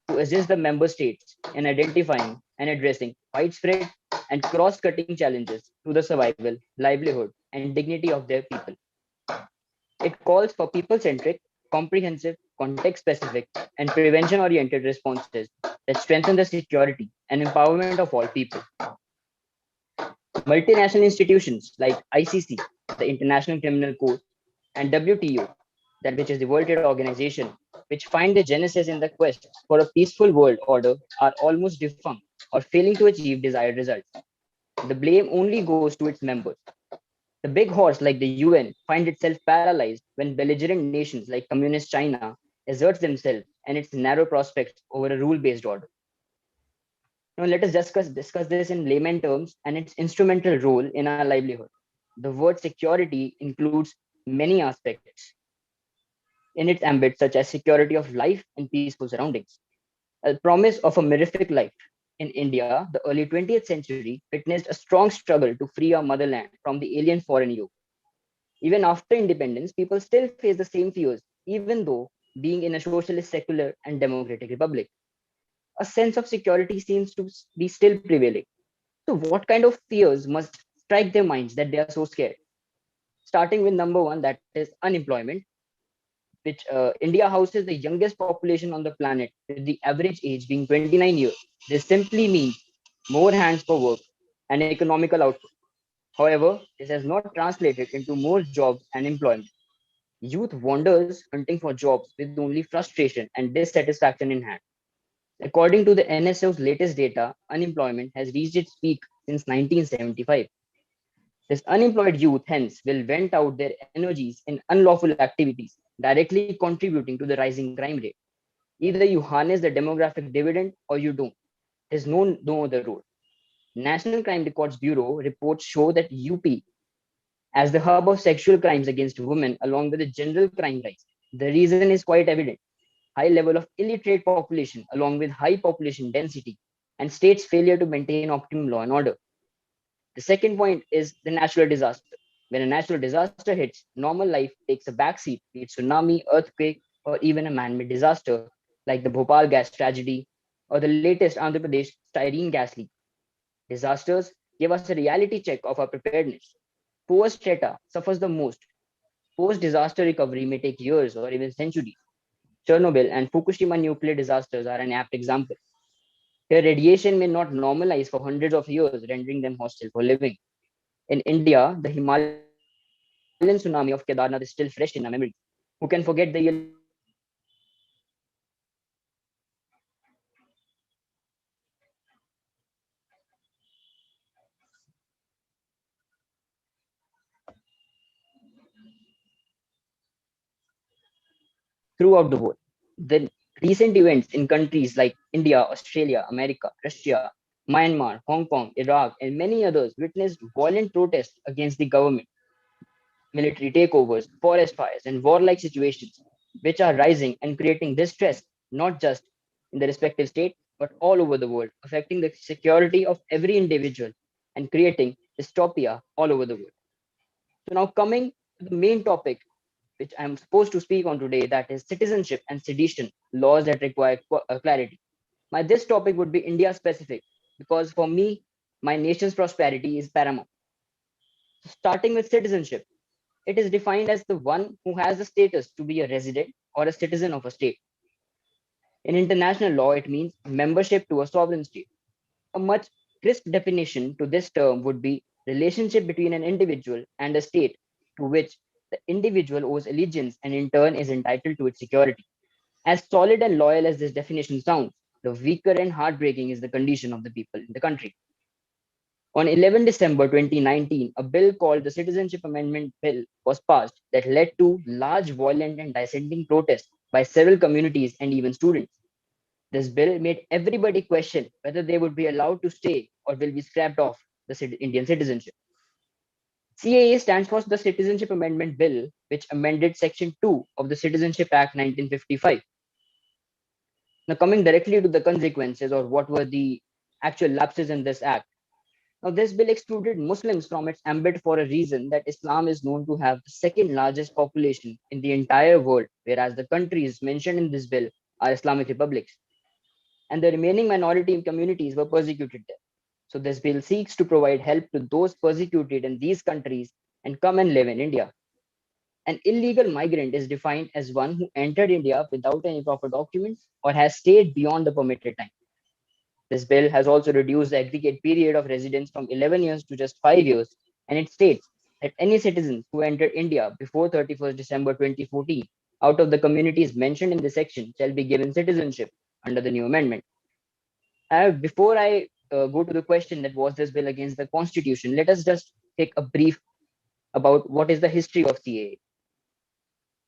to assist the member states in identifying and addressing widespread and cross-cutting challenges to the survival, livelihood, and dignity of their people. It calls for people-centric, comprehensive, context-specific, and prevention-oriented responses that strengthen the security and empowerment of all people. Multinational institutions like ICC, the International Criminal Court, and WTO, that which is the World Trade Organization, which find their genesis in the quest for a peaceful world order, are almost defunct or failing to achieve desired results. The blame only goes to its members. The big horse like the UN find itself paralyzed when belligerent nations like communist China asserts themselves and its narrow prospects over a rule-based order. Now let us discuss this in layman terms and its instrumental role in our livelihood. The word security includes many aspects in its ambit, such as security of life and peaceful surroundings. A promise of a mirific life. In India, the early 20th century witnessed a strong struggle to free our motherland from the alien foreign yoke. Even after independence, people still face the same fears, even though being in a socialist, secular, and democratic republic. A sense of security seems to be still prevailing. So, what kind of fears must strike their minds that they are so scared? Starting with number one, that is unemployment, which India houses the youngest population on the planet, with the average age being 29 years. This simply means more hands for work and economical output. However, this has not translated into more jobs and employment. Youth wanders hunting for jobs with only frustration and dissatisfaction in hand. According to the NSO's latest data, unemployment has reached its peak since 1975. This unemployed youth, hence, will vent out their energies in unlawful activities, directly contributing to the rising crime rate. Either you harness the demographic dividend or you don't. There's no other road. National Crime Records Bureau reports show that UP, as the hub of sexual crimes against women, along with the general crime rise, the reason is quite evident. High level of illiterate population, along with high population density, and states' failure to maintain optimum law and order. The second point is the natural disaster. When a natural disaster hits, normal life takes a backseat, be it tsunami, earthquake, or even a man-made disaster like the Bhopal gas tragedy or the latest Andhra Pradesh styrene gas leak. Disasters give us a reality check of our preparedness. Poor strata suffers the most. Post-disaster recovery may take years or even centuries. Chernobyl and Fukushima nuclear disasters are an apt example. Here, radiation may not normalize for hundreds of years, rendering them hostile for living. In India, the Himalayan tsunami of Kedarnath is still fresh in our memories. Who can forget the year 1986 when the Earth shook and the land trembled? Throughout the world. The recent events in countries like India, Australia, America, Russia, Myanmar, Hong Kong, Iraq, and many others witnessed violent protests against the government, military takeovers, forest fires, and warlike situations, which are rising and creating distress not just in the respective state, but all over the world, affecting the security of every individual and creating dystopia all over the world. So now coming to the main topic, which I'm supposed to speak on today, that is citizenship and sedition, laws that require clarity. This topic would be India specific, because for me, my nation's prosperity is paramount. Starting with citizenship, it is defined as the one who has the status to be a resident or a citizen of a state. In international law, it means membership to a sovereign state. A much crisp definition to this term would be relationship between an individual and a state to which the individual owes allegiance and in turn is entitled to its security. As solid and loyal as this definition sounds, the weaker and heartbreaking is the condition of the people in the country. On 11 December 2019, a bill called the Citizenship Amendment Bill was passed that led to large violent and dissenting protests by several communities and even students. This bill made everybody question whether they would be allowed to stay or will be scrapped off the Indian citizenship. CAA stands for the Citizenship Amendment Bill, which amended Section 2 of the Citizenship Act 1955. Now, coming directly to the consequences or what were the actual lapses in this act. Now, this bill excluded Muslims from its ambit for a reason that Islam is known to have the second largest population in the entire world, whereas the countries mentioned in this bill are Islamic republics. And the remaining minority communities were persecuted there. So this bill seeks to provide help to those persecuted in these countries and come and live in India. An illegal migrant is defined as one who entered India without any proper documents or has stayed beyond the permitted time. This bill has also reduced the aggregate period of residence from 11 years to just 5 years, and it states that any citizens who entered India before 31st December 2014 out of the communities mentioned in this section shall be given citizenship under the new amendment. Before I go to the question that was this bill against the constitution, let us just take a brief about what is the history of CAA.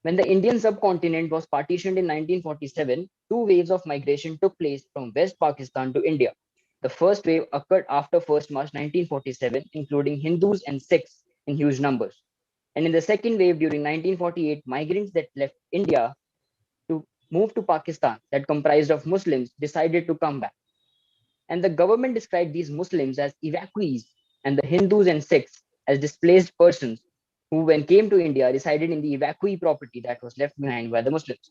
When the Indian subcontinent was partitioned in 1947, two waves of migration took place from West Pakistan to India. The first wave occurred after 1st March 1947, including Hindus and Sikhs in huge numbers. And in the second wave during 1948, migrants that left India to move to Pakistan that comprised of Muslims decided to come back. And the government described these Muslims as evacuees and the Hindus and Sikhs as displaced persons who, when came to India, resided in the evacuee property that was left behind by the Muslims.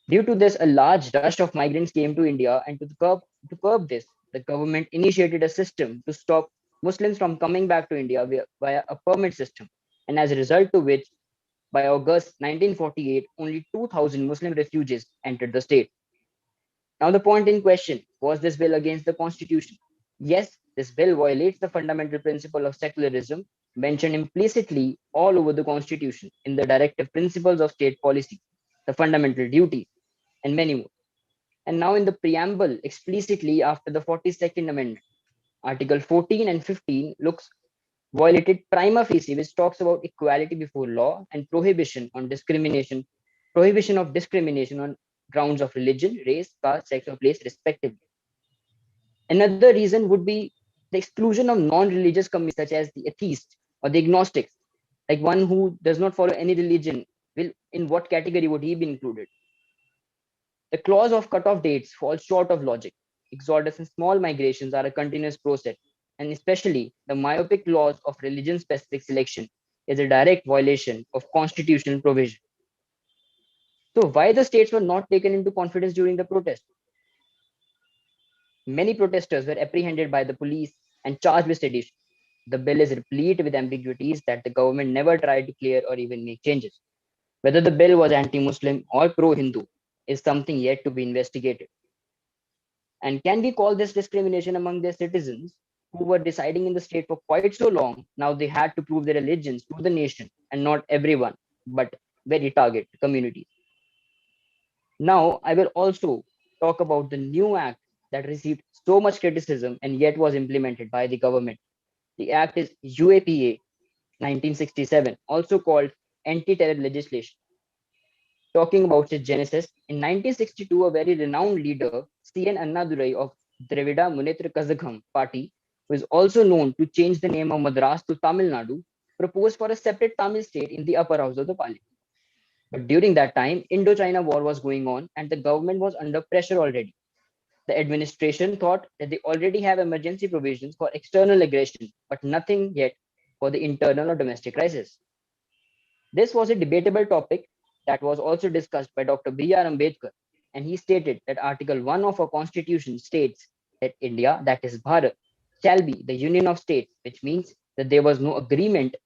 Due to this, a large rush of migrants came to India, and to curb this, the government initiated a system to stop Muslims from coming back to India via a permit system. And as a result to which, by August 1948, only 2,000 Muslim refugees entered the state. Now, the point in question, was this bill against the constitution? Yes, this bill violates the fundamental principle of secularism mentioned implicitly all over the constitution in the directive principles of state policy, the fundamental duties, and many more. And now in the preamble, explicitly after the 42nd Amendment, Article 14 and 15 looks violated prima facie, which talks about equality before law and prohibition of discrimination on grounds of religion, race, caste, sex, or place, respectively. Another reason would be the exclusion of non-religious communities such as the atheists or the agnostics. Like one who does not follow any religion, in what category would he be included? The clause of cutoff dates falls short of logic. Exodus and small migrations are a continuous process, and especially the myopic laws of religion-specific selection is a direct violation of constitutional provision. So why the states were not taken into confidence during the protest? Many protesters were apprehended by the police and charged with sedition. The bill is replete with ambiguities that the government never tried to clear or even make changes. Whether the bill was anti-Muslim or pro-Hindu is something yet to be investigated. And can we call this discrimination among their citizens who were residing in the state for quite so long? Now they had to prove their allegiance to the nation, and not everyone, but very target communities. Now I will also talk about the new act that received so much criticism and yet was implemented by the government. The act is UAPA 1967, also called anti-terror legislation. Talking about its genesis, in 1962, a very renowned leader, C.N. Annadurai of Dravida Munnetra Kazhagam party, who is also known to change the name of Madras to Tamil Nadu, proposed for a separate Tamil state in the upper house of the parliament. But during that time, Indo-China war was going on and the government was under pressure already. The administration thought that they already have emergency provisions for external aggression, but nothing yet for the internal or domestic crisis. This was a debatable topic that was also discussed by Dr. B.R. Ambedkar, and he stated that Article 1 of our Constitution states that India, that is Bharat, shall be the union of states, which means that there was no agreement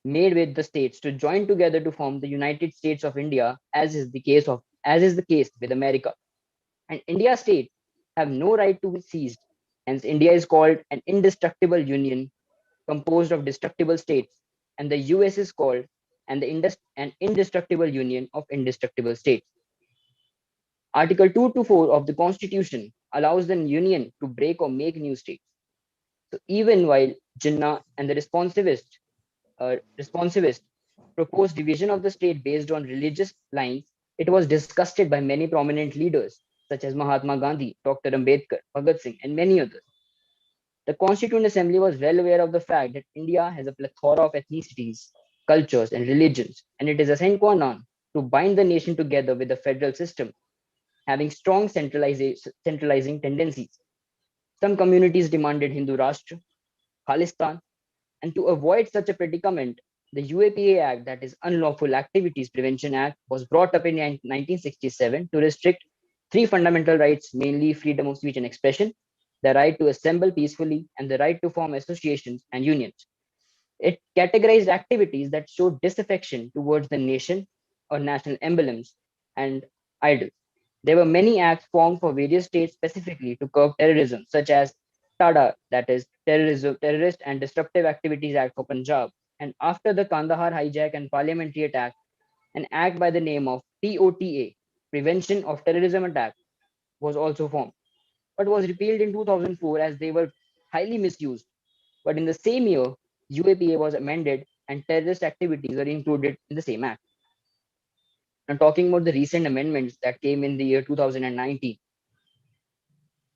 made with the states to join together to form the United States of India, as is the case with America. And India states have no right to be seized. Hence, India is called an indestructible union composed of destructible states, and the US is called an indestructible union of indestructible states. Article 2 to 4 of the Constitution allows the union to break or make new states. So even while Jinnah and the responsivist proposed division of the state based on religious lines, it was discussed by many prominent leaders such as Mahatma Gandhi, Dr. Ambedkar, Bhagat Singh, and many others. The Constituent Assembly was well aware of the fact that India has a plethora of ethnicities, cultures, and religions, and it is a sine qua non to bind the nation together with a federal system having strong centralizing tendencies. Some communities demanded Hindu Rashtra, Khalistan, and to avoid such a predicament, the UAPA Act, that is Unlawful Activities Prevention Act, was brought up in 1967 to restrict three fundamental rights, mainly freedom of speech and expression, the right to assemble peacefully, and the right to form associations and unions. It categorized activities that showed disaffection towards the nation or national emblems and idols. There were many acts formed for various states specifically to curb terrorism, such as TADA, that is Terrorist and Disruptive Activities Act for Punjab, and after the Kandahar hijack and parliamentary attack, an act by the name of POTA, Prevention of Terrorism Attack, was also formed, but was repealed in 2004 as they were highly misused. But in the same year, UAPA was amended and terrorist activities were included in the same act. Now, talking about the recent amendments that came in the year 2019,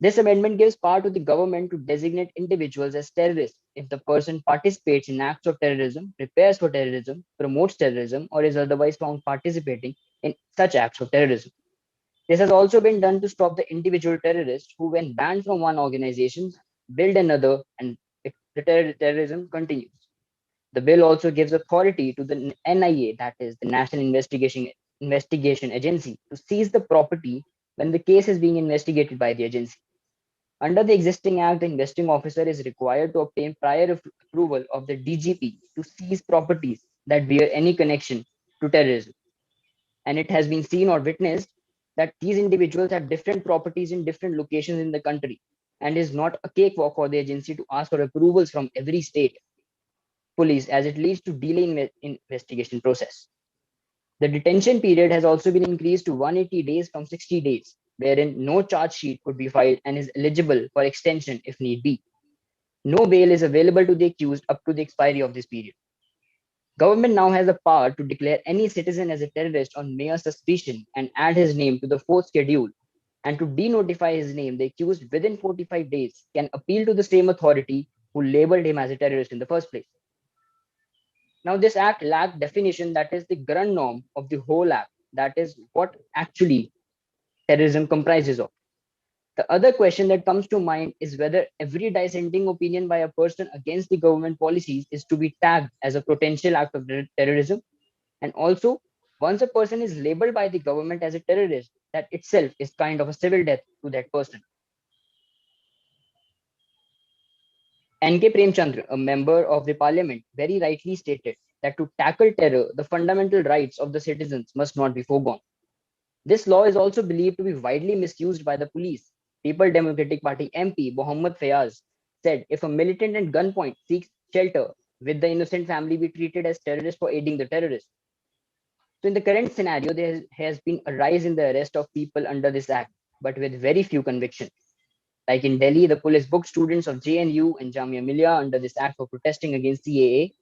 this amendment gives power to the government to designate individuals as terrorists if the person participates in acts of terrorism, prepares for terrorism, promotes terrorism, or is otherwise found participating in such acts of terrorism. This has also been done to stop the individual terrorists who, when banned from one organization, build another, and the terrorism continues. The bill also gives authority to the NIA, that is the National Investigation Agency, to seize the property when the case is being investigated by the agency. Under the existing act, the investing officer is required to obtain prior approval of the DGP to seize properties that bear any connection to terrorism. And it has been seen or witnessed that these individuals have different properties in different locations in the country, and is not a cakewalk for the agency to ask for approvals from every state police, as it leads to delay in investigation process. The detention period has also been increased to 180 days from 60 days, wherein no charge sheet could be filed and is eligible for extension if need be. No bail is available to the accused up to the expiry of this period. Government now has the power to declare any citizen as a terrorist on mere suspicion and add his name to the fourth schedule, and to denotify his name, the accused within 45 days can appeal to the same authority who labeled him as a terrorist in the first place. Now, this act lacked definition, that is the grand norm of the whole act, that is what actually terrorism comprises of. The other question that comes to mind is whether every dissenting opinion by a person against the government policies is to be tagged as a potential act of terrorism. And also, once a person is labeled by the government as a terrorist, that itself is kind of a civil death to that person. N.K. Premchandra, a member of the parliament, very rightly stated that to tackle terror, the fundamental rights of the citizens must not be foregone. This law is also believed to be widely misused by the police. People Democratic Party MP Mohammad Fayaz said, if a militant at gunpoint seeks shelter, with the innocent family be treated as terrorists for aiding the terrorist. So in the current scenario, there has been a rise in the arrest of people under this act, but with very few convictions. Like in Delhi, the police booked students of JNU and Jamia Millia under this act for protesting against CAA.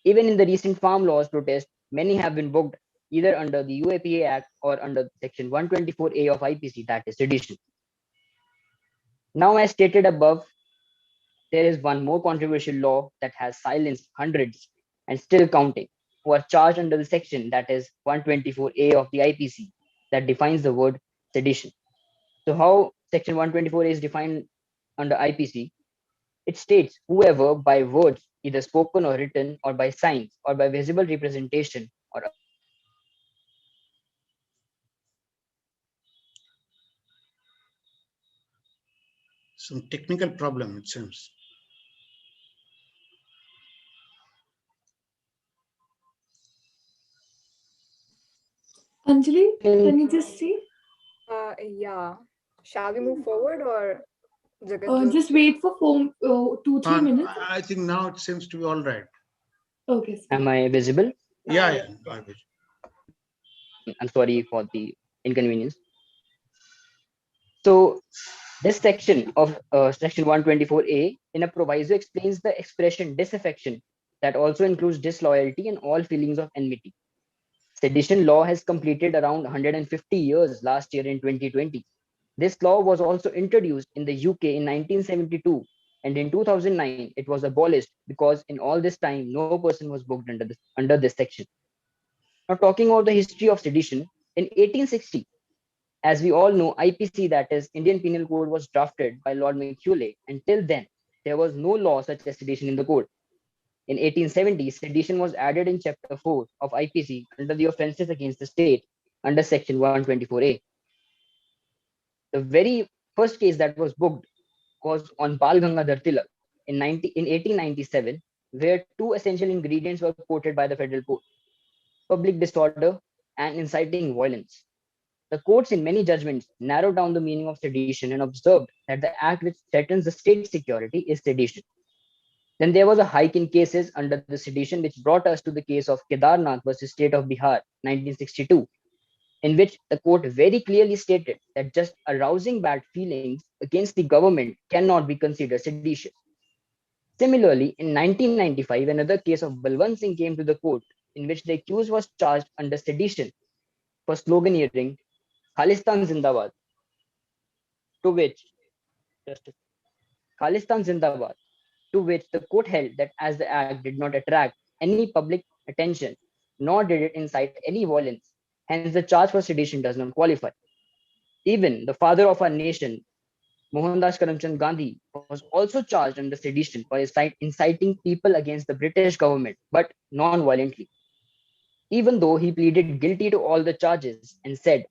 Even in the recent farm laws protest, many have been booked either under the UAPA Act or under Section 124A of IPC, that is sedition. Now, as stated above, there is one more controversial law that has silenced hundreds and still counting, who are charged under the section, that is 124A of the IPC, that defines the word sedition. So how Section 124A is defined under IPC? It states whoever by words, either spoken or written, or by signs, or by visible representation, or Some technical problem, it seems. Anjali, can you just see? Yeah. Shall we move forward or just wait for 2-3 minutes. I think now it seems to be all right. Okay. Am I visible? Yeah. I'm sorry for the inconvenience. So this section of section 124A in a proviso explains the expression disaffection that also includes disloyalty and all feelings of enmity. Sedition law has completed around 150 years last year in 2020. This law was also introduced in the UK in 1972, and in 2009 it was abolished because in all this time no person was booked under this section. Now talking about the history of sedition, in 1860, as we all know, IPC, that is Indian Penal Code, was drafted by Lord Macaulay. Until then, there was no law such as sedition in the code. In 1870, sedition was added in Chapter 4 of IPC under the offences against the state under Section 124A. The very first case that was booked was on Bal Gangadhar Tilak in 1897, where two essential ingredients were quoted by the federal court: public disorder and inciting violence. The courts in many judgments narrowed down the meaning of sedition and observed that the act which threatens the state security is sedition. Then there was a hike in cases under the sedition, which brought us to the case of Kedarnath versus State of Bihar, 1962, in which the court very clearly stated that just arousing bad feelings against the government cannot be considered seditious. Similarly, in 1995, another case of Balwant Singh came to the court, in which the accused was charged under sedition for sloganeering Khalistan Zindabad, to which Khalistan Zindabad, to which the court held that as the act did not attract any public attention, nor did it incite any violence, hence the charge for sedition does not qualify. Even the father of our nation, Mohandas Karamchand Gandhi, was also charged under sedition for inciting people against the British government, but non-violently. Even though he pleaded guilty to all the charges and said,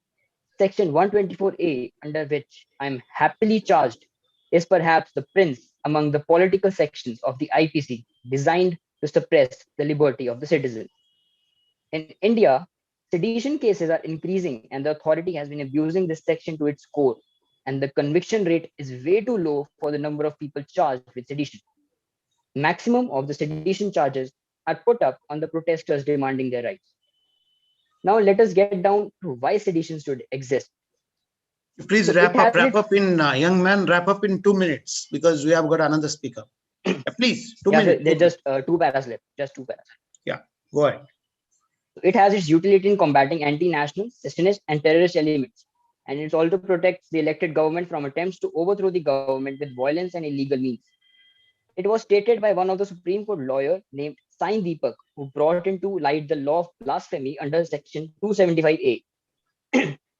Section 124A, under which I am happily charged, is perhaps the prince among the political sections of the IPC designed to suppress the liberty of the citizen. In India, sedition cases are increasing and the authority has been abusing this section to its core, and the conviction rate is way too low for the number of people charged with sedition. Maximum of the sedition charges are put up on the protesters demanding their rights. Now let us get down to why sedition should exist. Please wrap up in young man, wrap up in 2 minutes because we have got another speaker. Please, 2 minutes. They're just two paras left, just two paras. Yeah, go ahead. It has its utility in combating anti-national, secessionist, and terrorist elements, and it also protects the elected government from attempts to overthrow the government with violence and illegal means. It was stated by one of the Supreme Court lawyer named Sain Deepak, who brought into light the law of blasphemy under Section 275A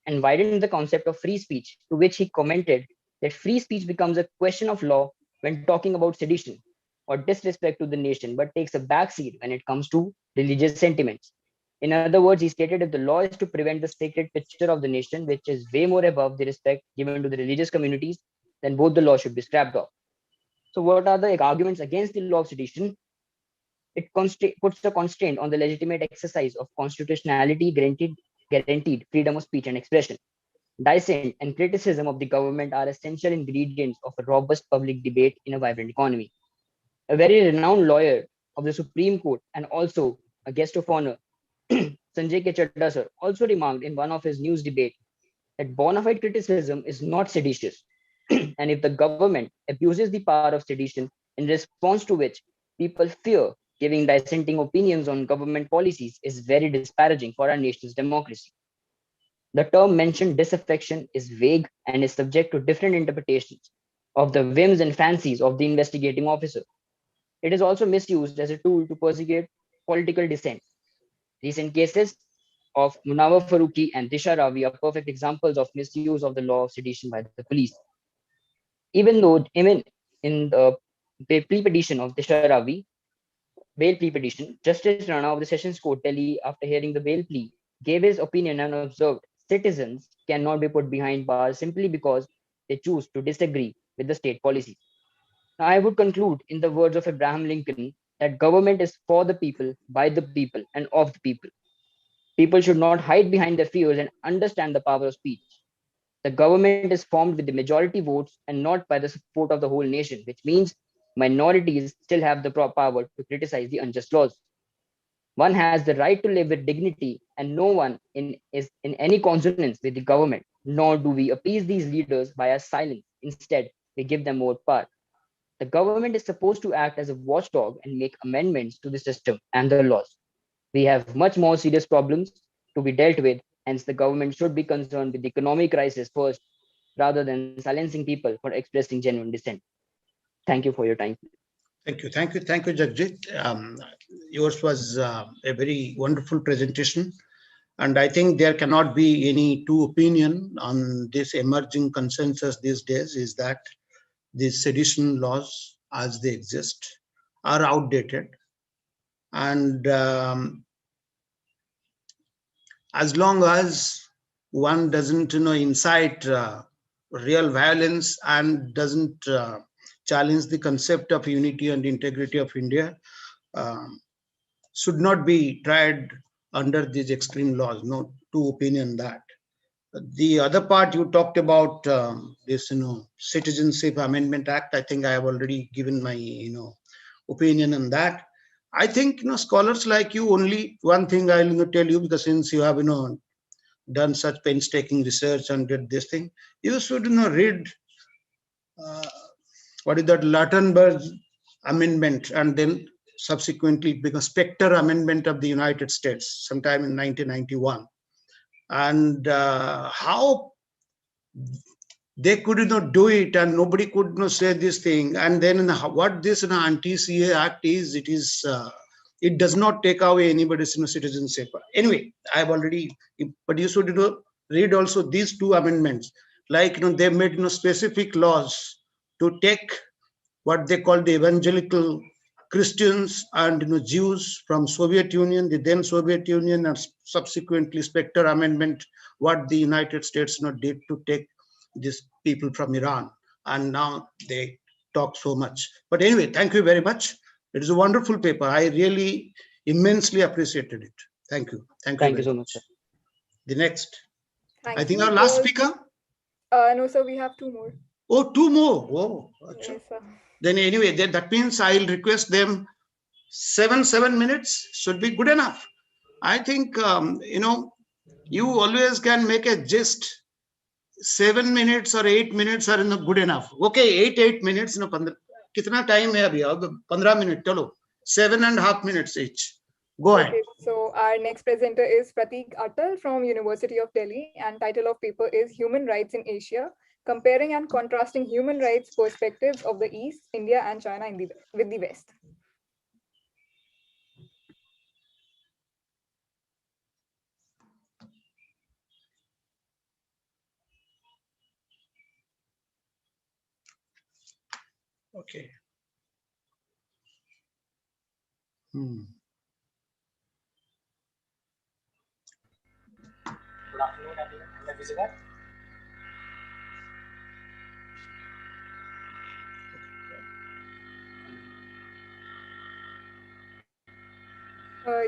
and widened the concept of free speech, to which he commented that free speech becomes a question of law when talking about sedition or disrespect to the nation, but takes a backseat when it comes to religious sentiments. In other words, he stated if the law is to prevent the sacred picture of the nation, which is way more above the respect given to the religious communities, then both the laws should be scrapped off. So what are the arguments against the law of sedition? It puts a constraint on the legitimate exercise of constitutionality guaranteed freedom of speech and expression. Dissent and criticism of the government are essential ingredients of a robust public debate in a vibrant economy. A very renowned lawyer of the Supreme Court and also a guest of honor, Sanjay K. Chadha sir, also remarked in one of his news debates that bona fide criticism is not seditious. And if the government abuses the power of sedition, in response to which people fear giving dissenting opinions on government policies, is very disparaging for our nation's democracy. The term mentioned disaffection is vague and is subject to different interpretations of the whims and fancies of the investigating officer. It is also misused as a tool to persecute political dissent. Recent cases of Munawar Faruqi and Disha Ravi are perfect examples of misuse of the law of sedition by the police. Even in the plea petition of Disha Ravi, bail plea petition, Justice Rana of the Sessions Court, Delhi, after hearing the bail plea, gave his opinion and observed citizens cannot be put behind bars simply because they choose to disagree with the state policies. Now, I would conclude in the words of Abraham Lincoln that government is for the people, by the people, and of the people. People should not hide behind their fears and understand the power of speech. The government is formed with the majority votes and not by the support of the whole nation, which means minorities still have the power to criticize the unjust laws. One has the right to live with dignity, and no one is in any consonance with the government, nor do we appease these leaders by our silence. Instead, we give them more power. The government is supposed to act as a watchdog and make amendments to the system and the laws. We have much more serious problems to be dealt with, hence the government should be concerned with the economic crisis first, rather than silencing people for expressing genuine dissent. Thank you for your time. Thank you, Jagjit. Yours was a very wonderful presentation. And I think there cannot be any two opinion on this emerging consensus these days is that these sedition laws as they exist are outdated. And as long as one doesn't incite real violence and doesn't challenge the concept of unity and integrity of India, should not be tried under these extreme laws. No two opinion that. The other part you talked about this Citizenship Amendment Act. I think I have already given my opinion on that. I think scholars like you, only one thing I'll tell you, because since you have done such painstaking research and did this thing, you should read what is that Lattenberg Amendment, and then subsequently it became Specter Amendment of the United States sometime in 1991, and how they could not do it, and nobody could not say this thing. And then what this anti-CA Act is, it does not take away anybody's citizenship. Anyway, I have already, but you should read also these two amendments. Like they made specific laws to take what they call the evangelical Christians and Jews from Soviet Union, the then Soviet Union, and subsequently Specter Amendment, what the United States did to take these people from Iran. And now they talk so much. But anyway, thank you very much. It is a wonderful paper. I really immensely appreciated it. Thank you. Thank you so much. Sir. The next. I think our last speaker? No, sir, we have two more. Oh, two more. Oh, yes, sir. Then anyway, that means I'll request them 7 minutes should be good enough. I think, you always can make a gist. 7 minutes or 8 minutes are good enough. Okay, 8 minutes. Kitna time hai abhi? 15 minutes. Chalo. 7.5 minutes each. Go ahead. Okay, so our next presenter is Pratik Atal from University of Delhi, and title of paper is Human Rights in Asia, Comparing and Contrasting Human Rights Perspectives of the East, India and China with the West. Okay. Good afternoon, everyone. Am I visible?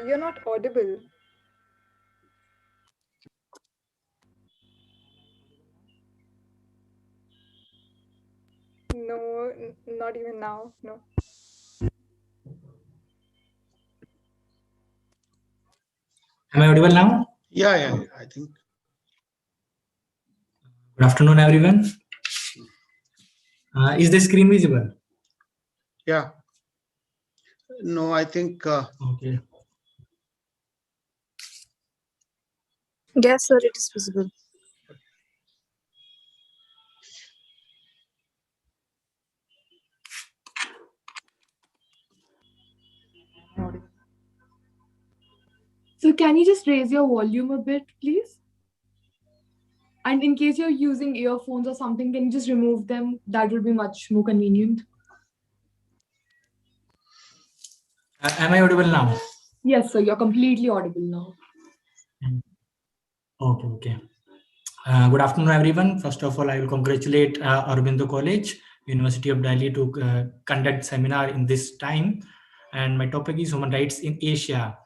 You're not audible. No, not even now. No. Am I audible now? Yeah, I think. Good afternoon, everyone. Is the screen visible? Yeah. No, I think. Okay. Yes, sir, it is visible. So can you just raise your volume a bit, please? And in case you're using earphones or something, can you just remove them? That would be much more convenient. Am I audible now? Yes, sir, you're completely audible now. Okay. Good afternoon, everyone. First of all, I will congratulate Aurobindo College. University of Delhi to conduct seminar in this time. And my topic is human rights in Asia.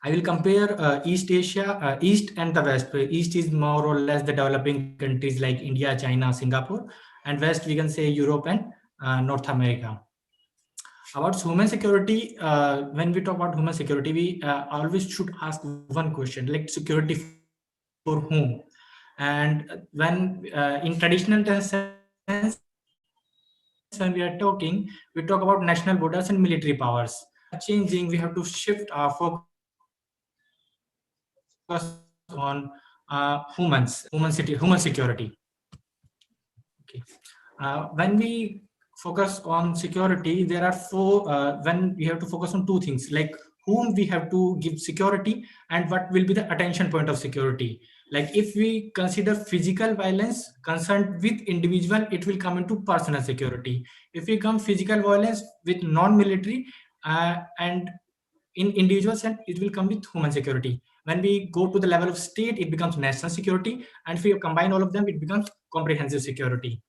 I will compare East Asia, East and the West. East is more or less the developing countries like India, China, Singapore, and West we can say Europe and North America. About human security, when we talk about human security, we always should ask one question, like security for whom? And when in traditional sense, when we are talking, we talk about national borders and military powers. Changing, we have to shift our focus on human security. Okay. When we focus on security, there are four. When we have to focus on two things, like whom we have to give security and what will be the attention point of security. Like if we consider physical violence concerned with individual, it will come into personal security. If we come physical violence with non-military and in individuals, and it will come with human security. When we go to the level of state, it becomes national security, and if we combine all of them, it becomes comprehensive security.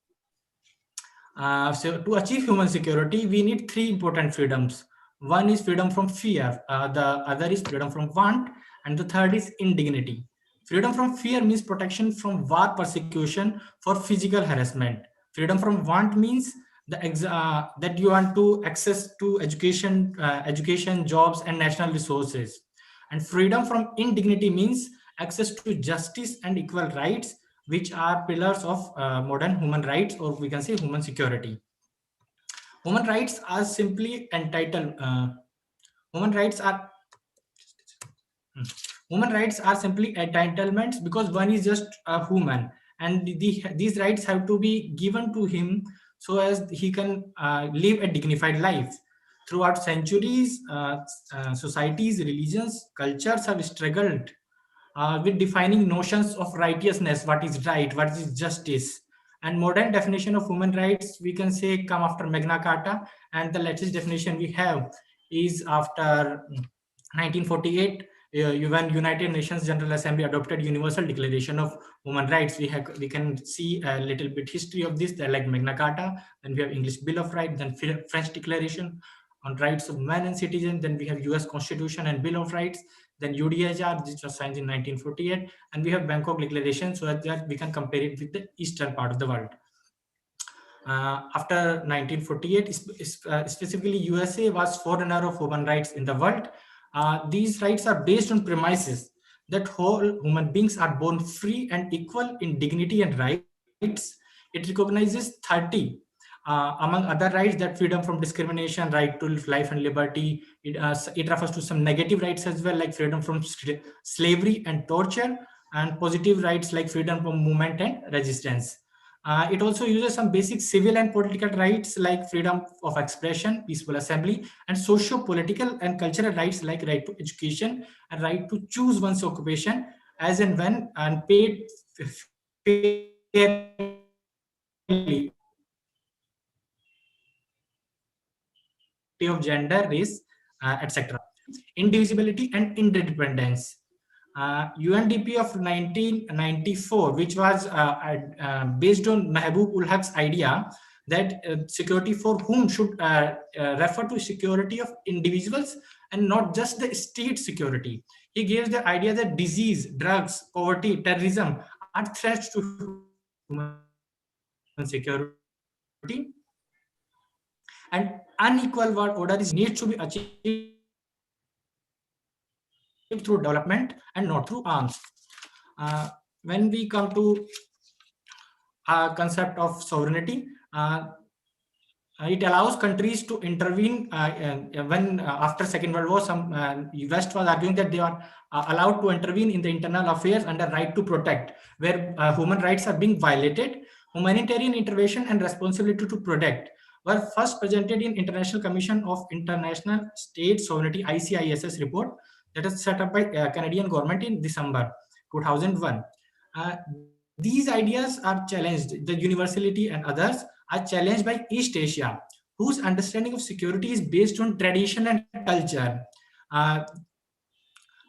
So to achieve human security, we need three important freedoms. One is freedom from fear, the other is freedom from want, and the third is indignity. Freedom from fear means protection from war, persecution, for physical harassment. Freedom from want means that you want to access to education, jobs, and national resources. And freedom from indignity means access to justice and equal rights, which are pillars of modern human rights, or we can say human security. Human rights are simply entitled. Human rights are simply entitlements because one is just a human, and these rights have to be given to him so as he can live a dignified life. Throughout centuries, societies, religions, cultures have struggled with defining notions of righteousness, what is right, what is justice. And modern definition of human rights, we can say, come after Magna Carta, and the latest definition we have is after 1948, when United Nations General Assembly adopted Universal Declaration of Human Rights. We can see a little bit history of this. They're like Magna Carta, then we have English Bill of Rights, then French Declaration on Rights of Man and Citizen, then we have US Constitution and Bill of Rights, then UDHR, which was signed in 1948, and we have Bangkok Declaration, so that we can compare it with the eastern part of the world. After 1948, specifically USA was forerunner of human rights in the world. These rights are based on premises that whole human beings are born free and equal in dignity and rights. It recognizes 30 among other rights, that freedom from discrimination, right to life and liberty. It refers to some negative rights as well, like freedom from slavery and torture, and positive rights like freedom from movement and resistance. It also uses some basic civil and political rights like freedom of expression, peaceful assembly, and socio-political and cultural rights like right to education and right to choose one's occupation as and when and paid fairly of gender, race, etc. Indivisibility and interdependence. UNDP of 1994, which was based on Mahbub ul Haq's idea that security for whom should refer to security of individuals and not just the state security. He gives the idea that disease, drugs, poverty, terrorism are threats to human security, and unequal world order needs to be achieved through development and not through arms. When we come to a concept of sovereignty, it allows countries to intervene when after Second World War, some West was arguing that they are allowed to intervene in the internal affairs under right to protect, where human rights are being violated. Humanitarian intervention and responsibility to protect were first presented in International Commission of International State Sovereignty (ICISS) report that is set up by Canadian government in December 2001. These ideas are challenged. The universality and others are challenged by East Asia, whose understanding of security is based on tradition and culture.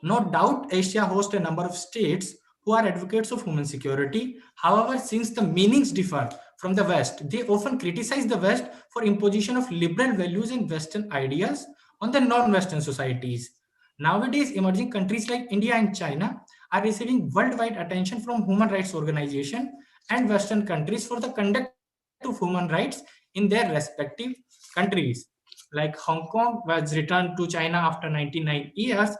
No doubt, Asia hosts a number of states who are advocates of human security. However, since the meanings differ from the West, they often criticize the West for imposition of liberal values and Western ideas on the non-Western societies. Nowadays, emerging countries like India and China are receiving worldwide attention from human rights organizations and Western countries for the conduct of human rights in their respective countries. Like Hong Kong was returned to China after 99 years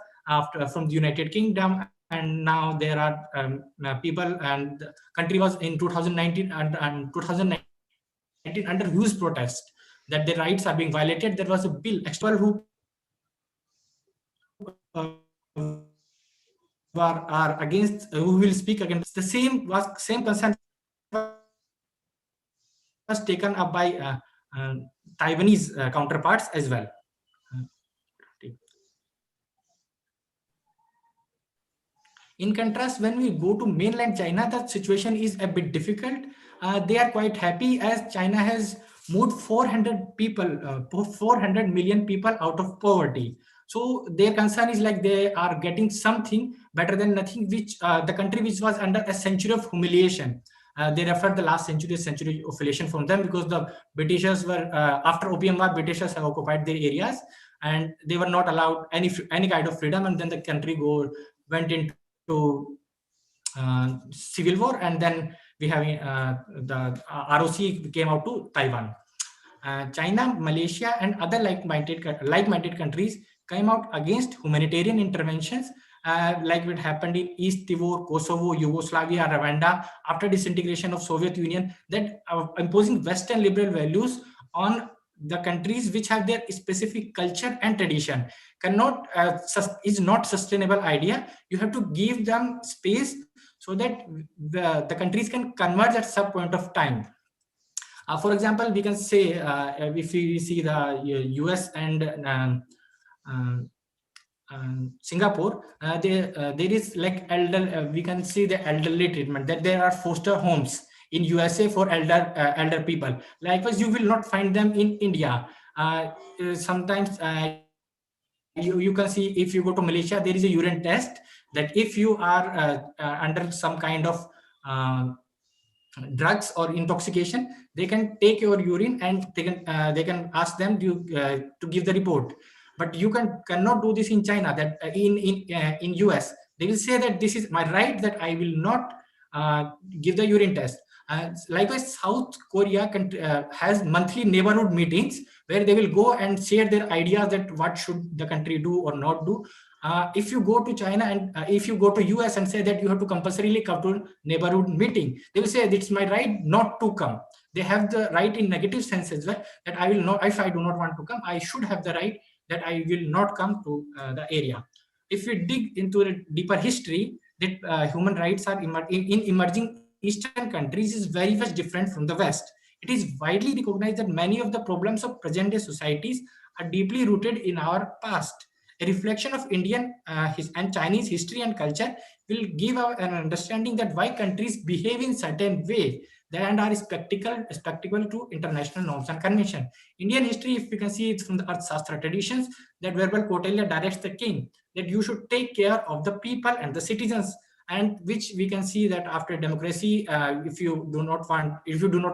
from the United Kingdom, and now there are people, and the country was in 2019 and 2019 under huge protest that their rights are being violated. There was a bill who are against, who will speak against the same concern was taken up by Taiwanese counterparts as well. In contrast, when we go to mainland China, the situation is a bit difficult. They are quite happy as China has moved 400 million people out of poverty. So their concern is like they are getting something better than nothing, which the country which was under a century of humiliation. They referred the last century of humiliation from them, because the Britishers were, after Opium War, Britishers have occupied their areas and they were not allowed any kind of freedom, and then the country went into civil war, and then we have the ROC came out to Taiwan. China, Malaysia, and other like-minded countries came out against humanitarian interventions, like what happened in East Timor, Kosovo, Yugoslavia, Rwanda after disintegration of Soviet Union, that imposing Western liberal values on the countries which have their specific culture and tradition is not sustainable idea. You have to give them space so that the countries can converge at some point of time. For example, we can say if we see the US and Singapore, there is like we can see the elderly treatment, that there are foster homes in USA for elder people. Likewise, you will not find them in India. Sometimes you can see, if you go to Malaysia, there is a urine test that if you are under some kind of drugs or intoxication, they can take your urine and they can ask them to give the report. But you cannot do this in China. That in US, they will say that this is my right, that I will not give the urine test. Likewise, South Korea has monthly neighborhood meetings where they will go and share their ideas that what should the country do or not do. If you go to China and if you go to US and say that you have to compulsorily come to neighborhood meeting, they will say it's my right not to come. They have the right in negative sense as well, that I will not, if I do not want to come, I should have the right that I will not come to the area. If we dig into a deeper history, that human rights are in emerging Eastern countries is very much different from the West. It is widely recognized that many of the problems of present-day societies are deeply rooted in our past. A reflection of Indian and Chinese history and culture will give an understanding that why countries behave in certain way and are spectacle to international norms and convention. Indian history, if we can see it from the Arthashastra traditions, that verbal Kautilya directs the king that you should take care of the people and the citizens, and which we can see that after democracy, if you do not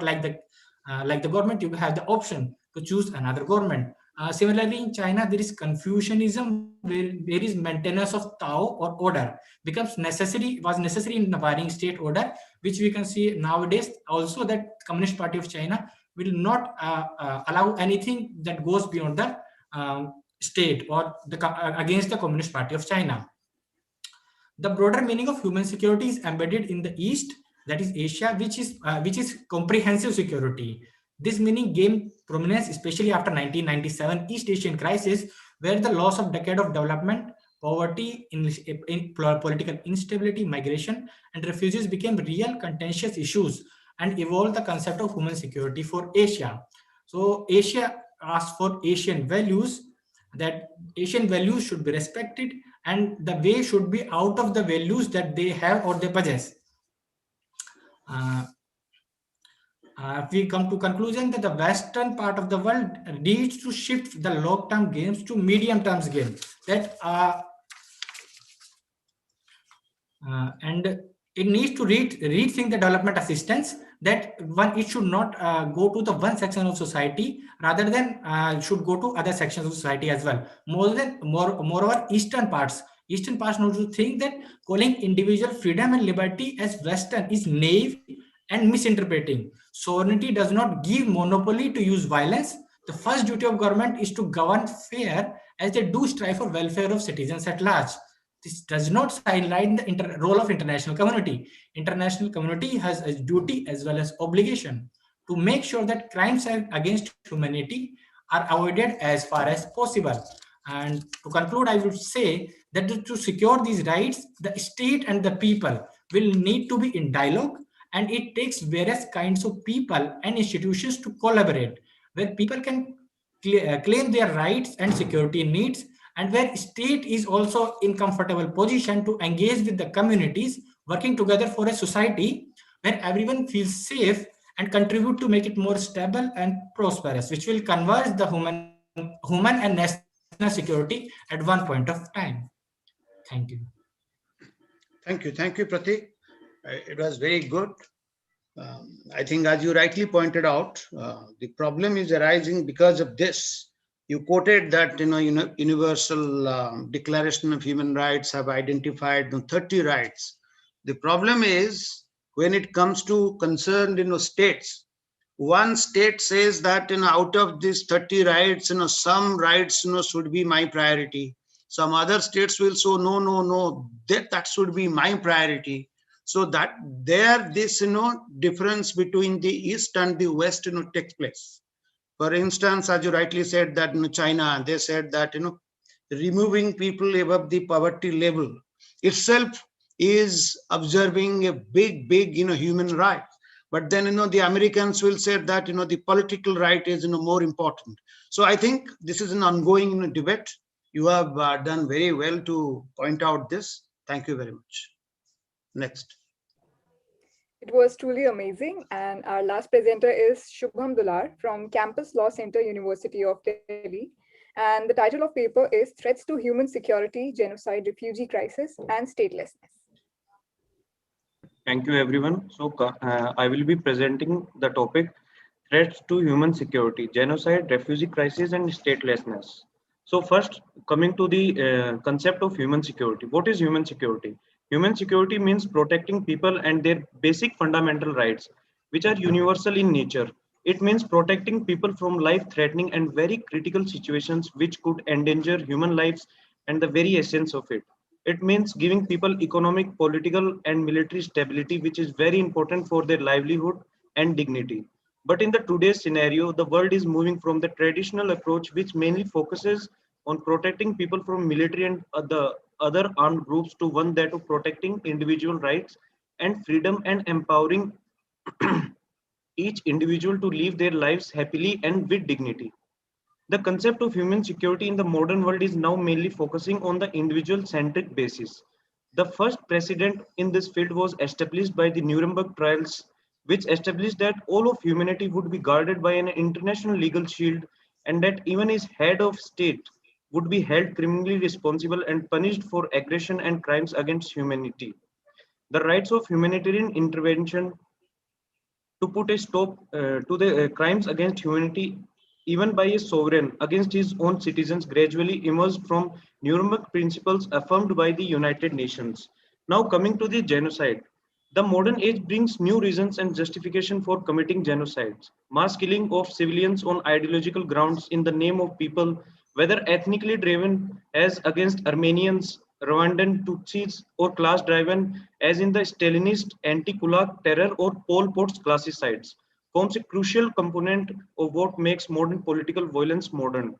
like the government, you have the option to choose another government. Similarly, in China, there is Confucianism, where there is maintenance of Tao or order was necessary in the varying state order, which we can see nowadays also, that Communist Party of China will not allow anything that goes beyond the state or against the Communist Party of China. The broader meaning of human security is embedded in the East, that is Asia, which is comprehensive security. This meaning gained prominence especially after 1997 East Asian crisis, where the loss of decade of development, poverty, political instability, migration, and refugees became real contentious issues and evolved the concept of human security for Asia. So Asia asked for Asian values, that Asian values should be respected and the way should be out of the values that they have or they possess. We come to conclusion that the Western part of the world needs to shift the long-term gains to medium-term gains. And it needs to rethink the development assistance, that it should not go to the one section of society rather than should go to other sections of society as well. Moreover, eastern parts need to think that calling individual freedom and liberty as Western is naive and misinterpreting. Sovereignty does not give monopoly to use violence. The first duty of government is to govern fair, as they do strive for welfare of citizens at large. This does not sideline the role of international community. International community has a duty as well as obligation to make sure that crimes against humanity are avoided as far as possible. And to conclude, I would say that to secure these rights, the state and the people will need to be in dialogue, and it takes various kinds of people and institutions to collaborate, where people can claim their rights and security needs, and where state is also in comfortable position to engage with the communities, working together for a society where everyone feels safe and contribute to make it more stable and prosperous, which will converge the human and national security at one point of time. Thank you. Thank you, Pratik. It was very good. I think, as you rightly pointed out, the problem is arising because of this. You quoted that Universal Declaration of Human Rights have identified 30 rights. The problem is when it comes to concerned states. One state says that out of these 30 rights, some rights should be my priority. Some other states will say no, that should be my priority. So that there this difference between the East and the West takes place. For instance, as you rightly said, that China, they said that removing people above the poverty level itself is observing a big human right. But then the Americans will say that the political right is more important. So I think this is an ongoing debate. You have done very well to point out this. Thank you very much. Next. It was truly amazing. And our last presenter is Shubham Dular from Campus Law Center, University of Delhi. And the title of paper is Threats to Human Security, Genocide, Refugee Crisis, and Statelessness. Thank you, everyone. So I will be presenting the topic Threats to Human Security, Genocide, Refugee Crisis, and Statelessness. So first, coming to the concept of human security. What is human security? Human security means protecting people and their basic fundamental rights, which are universal in nature. It means protecting people from life-threatening and very critical situations which could endanger human lives and the very essence of it. It means giving people economic, political, and military stability, which is very important for their livelihood and dignity. But in the today's scenario, the world is moving from the traditional approach, which mainly focuses on protecting people from military and the other armed groups, to one that of protecting individual rights and freedom and empowering each individual to live their lives happily and with dignity. The concept of human security in the modern world is now mainly focusing on the individual-centric basis. The first precedent in this field was established by the Nuremberg trials, which established that all of humanity would be guarded by an international legal shield, and that even his head of state would be held criminally responsible and punished for aggression and crimes against humanity. The rights of humanitarian intervention to put a stop to the crimes against humanity, even by a sovereign against his own citizens, gradually emerged from Nuremberg principles affirmed by the United Nations. Now coming to the genocide. The modern age brings new reasons and justification for committing genocides. Mass killing of civilians on ideological grounds in the name of people, whether ethnically driven as against Armenians, Rwandan Tutsis, or class driven as in the Stalinist anti-Kulak terror or Pol Pot's classicides, forms a crucial component of what makes modern political violence modern.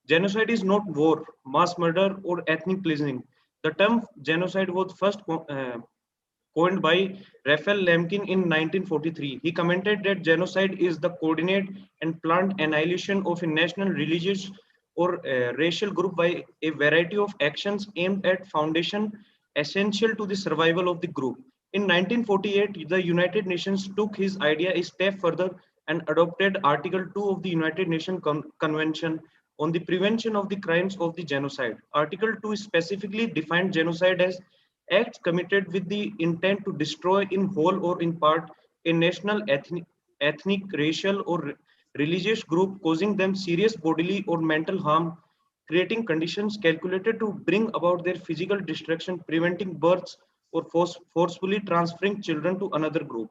Genocide is not war, mass murder, or ethnic cleansing. The term genocide was first coined by Raphael Lemkin in 1943. He commented that genocide is the coordinate and planned annihilation of a national, religious, or racial group by a variety of actions aimed at foundation essential to the survival of the group. In 1948, the United Nations took his idea a step further and adopted Article 2 of the United Nations Convention on the Prevention of the Crimes of the Genocide. Article 2 specifically defined genocide as acts committed with the intent to destroy in whole or in part a national, ethnic, racial, or religious group, causing them serious bodily or mental harm, creating conditions calculated to bring about their physical destruction, preventing births, or forcefully transferring children to another group.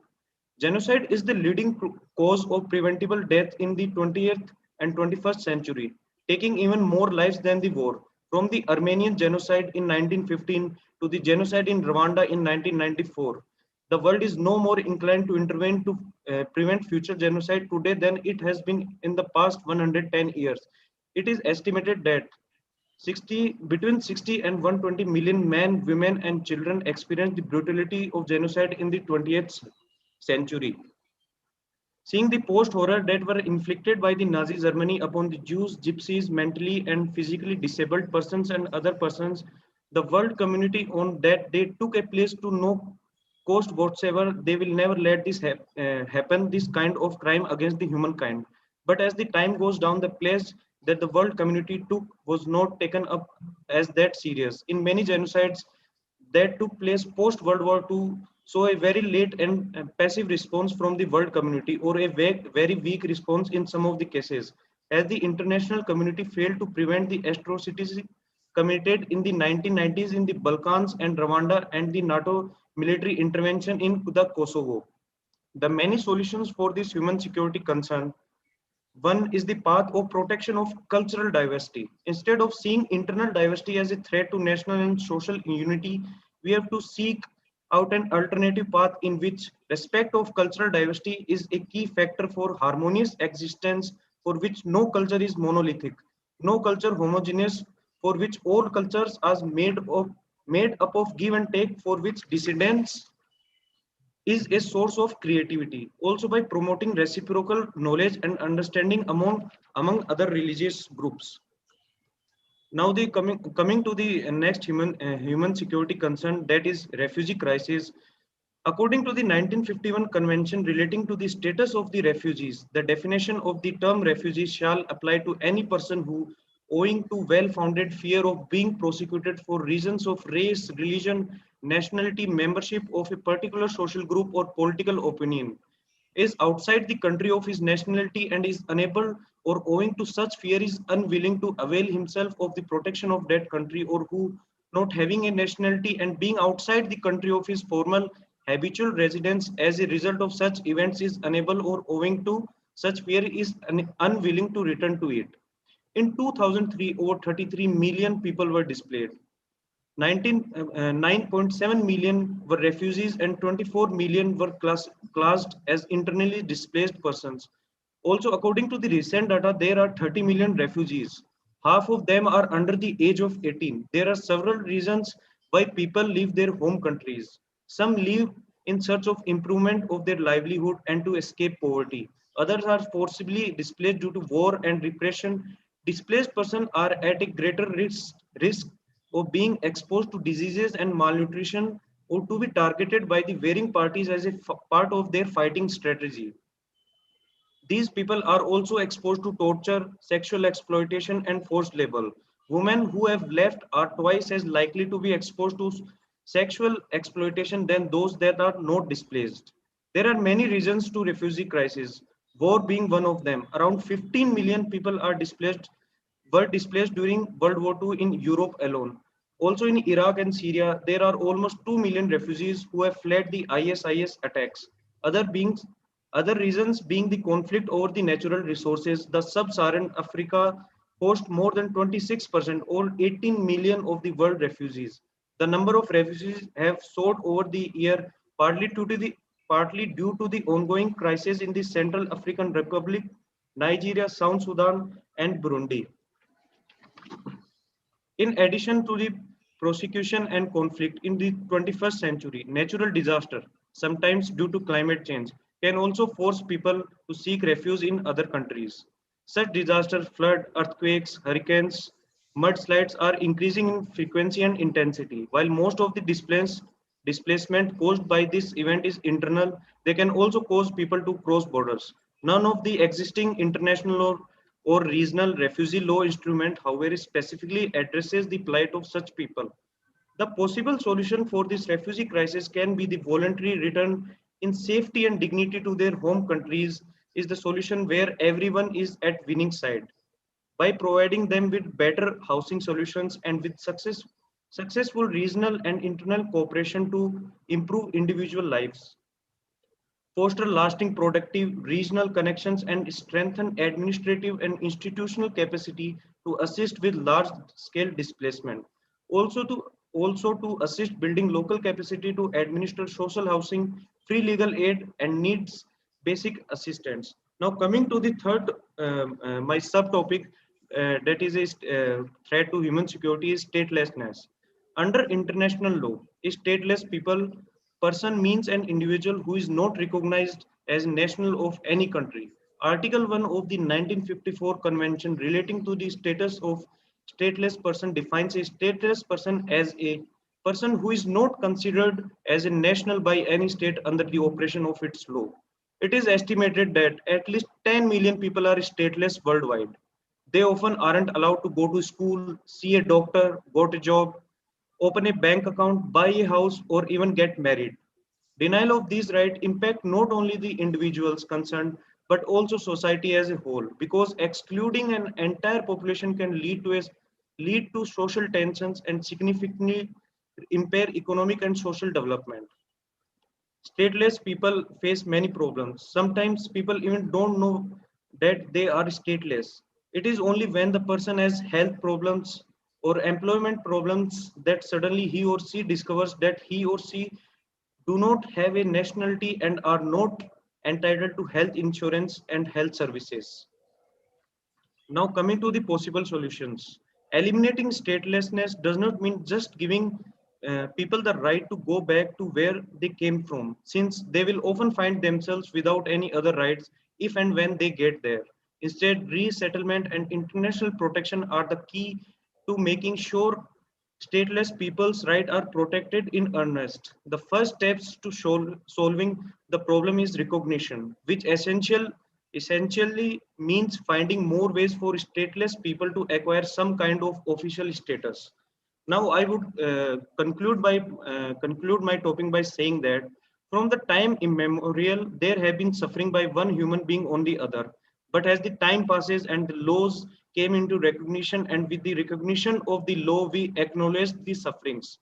Genocide is the leading cause of preventable death in the 20th and 21st century, taking even more lives than the war. From the Armenian genocide in 1915 to the genocide in Rwanda in 1994, the world is no more inclined to intervene to prevent future genocide today than it has been in the past 110 years. It is estimated that between 60 and 120 million men, women, and children experienced the brutality of genocide in the 20th century. Seeing the post-horror that were inflicted by the Nazi Germany upon the Jews, Gypsies, mentally and physically disabled persons and other persons, the world community on that day took a place to no cost whatsoever. They will never let this happen, this kind of crime against the humankind. But as the time goes down, the place that the world community took was not taken up as that serious. In many genocides that took place post World War II, saw a very late and passive response from the world community, or a very weak response in some of the cases, as the international community failed to prevent the atrocities committed in the 1990s in the Balkans and Rwanda, and the NATO military intervention in the Kosovo. The many solutions for this human security concern. One is the path of protection of cultural diversity. Instead of seeing internal diversity as a threat to national and social unity, we have to seek out an alternative path in which respect of cultural diversity is a key factor for harmonious existence, for which no culture is monolithic, no culture homogeneous, for which all cultures are made up of give and take, for which dissidence is a source of creativity, also by promoting reciprocal knowledge and understanding among other religious groups. Now, the coming to the next human security concern, that is refugee crisis. According to the 1951 Convention relating to the status of the refugees, the definition of the term refugee shall apply to any person who, owing to well-founded fear of being prosecuted for reasons of race, religion, nationality, membership of a particular social group, or political opinion, is outside the country of his nationality and is unable, or owing to such fear is unwilling to avail himself of the protection of that country, or who, not having a nationality and being outside the country of his formal habitual residence as a result of such events is unable, or owing to such fear is unwilling to return to it. In 2003, over 33 million people were displaced. 9.7 million were refugees and 24 million were classed as internally displaced persons. Also, according to the recent data, there are 30 million refugees. Half of them are under the age of 18. There are several reasons why people leave their home countries. Some leave in search of improvement of their livelihood and to escape poverty. Others are forcibly displaced due to war and repression. Displaced persons are at a greater risk of being exposed to diseases and malnutrition, or to be targeted by the warring parties as a part of their fighting strategy. These people are also exposed to torture, sexual exploitation, and forced labor. Women who have left are twice as likely to be exposed to sexual exploitation than those that are not displaced. There are many reasons to refugee crisis, war being one of them. Around 15 million people were displaced during World War II in Europe alone. Also in Iraq and Syria, there are almost 2 million refugees who have fled the ISIS attacks. Other reasons being the conflict over the natural resources. The sub-Saharan Africa hosts more than 26% or 18 million of the world refugees. The number of refugees have soared over the year, partly due to the ongoing crisis in the Central African Republic, Nigeria, South Sudan, and Burundi. In addition to the prosecution and conflict in the 21st century, natural disaster, sometimes due to climate change, can also force people to seek refuge in other countries. Such disasters, flood, earthquakes, hurricanes, mudslides are increasing in frequency and intensity. While most of the displacement caused by this event is internal, they can also cause people to cross borders. None of the existing international or regional refugee law instrument, however, specifically addresses the plight of such people. The possible solution for this refugee crisis can be the voluntary return in safety and dignity to their home countries is the solution where everyone is at winning side. By providing them with better housing solutions and with successful regional and internal cooperation to improve individual lives, foster lasting productive regional connections and strengthen administrative and institutional capacity to assist with large scale displacement. Also to assist building local capacity to administer social housing, free legal aid and needs basic assistance. Now coming to the third, my subtopic that is a threat to human security is statelessness. Under international law, a stateless person means an individual who is not recognized as national of any country. Article 1 of the 1954 Convention relating to the status of stateless person defines a stateless person as a person who is not considered as a national by any state under the operation of its law. It is estimated that at least 10 million people are stateless worldwide. They often aren't allowed to go to school, see a doctor, got a job, open a bank account, buy a house, or even get married. Denial of these rights impact not only the individuals concerned, but also society as a whole, because excluding an entire population can lead to social tensions and significantly impair economic and social development. Stateless people face many problems. Sometimes people even don't know that they are stateless. It is only when the person has health problems or employment problems that suddenly he or she discovers that he or she do not have a nationality and are not entitled to health insurance and health services. Now coming to the possible solutions. Eliminating statelessness does not mean just giving people the right to go back to where they came from, since they will often find themselves without any other rights if and when they get there. Instead, resettlement and international protection are the key to making sure stateless people's rights are protected in earnest. The first steps to solving the problem is recognition, which essentially means finding more ways for stateless people to acquire some kind of official status. Now, I would conclude my topic by saying that from the time immemorial, there have been suffering by one human being on the other. But as the time passes and the laws came into recognition, and with the recognition of the law, we acknowledged the sufferings.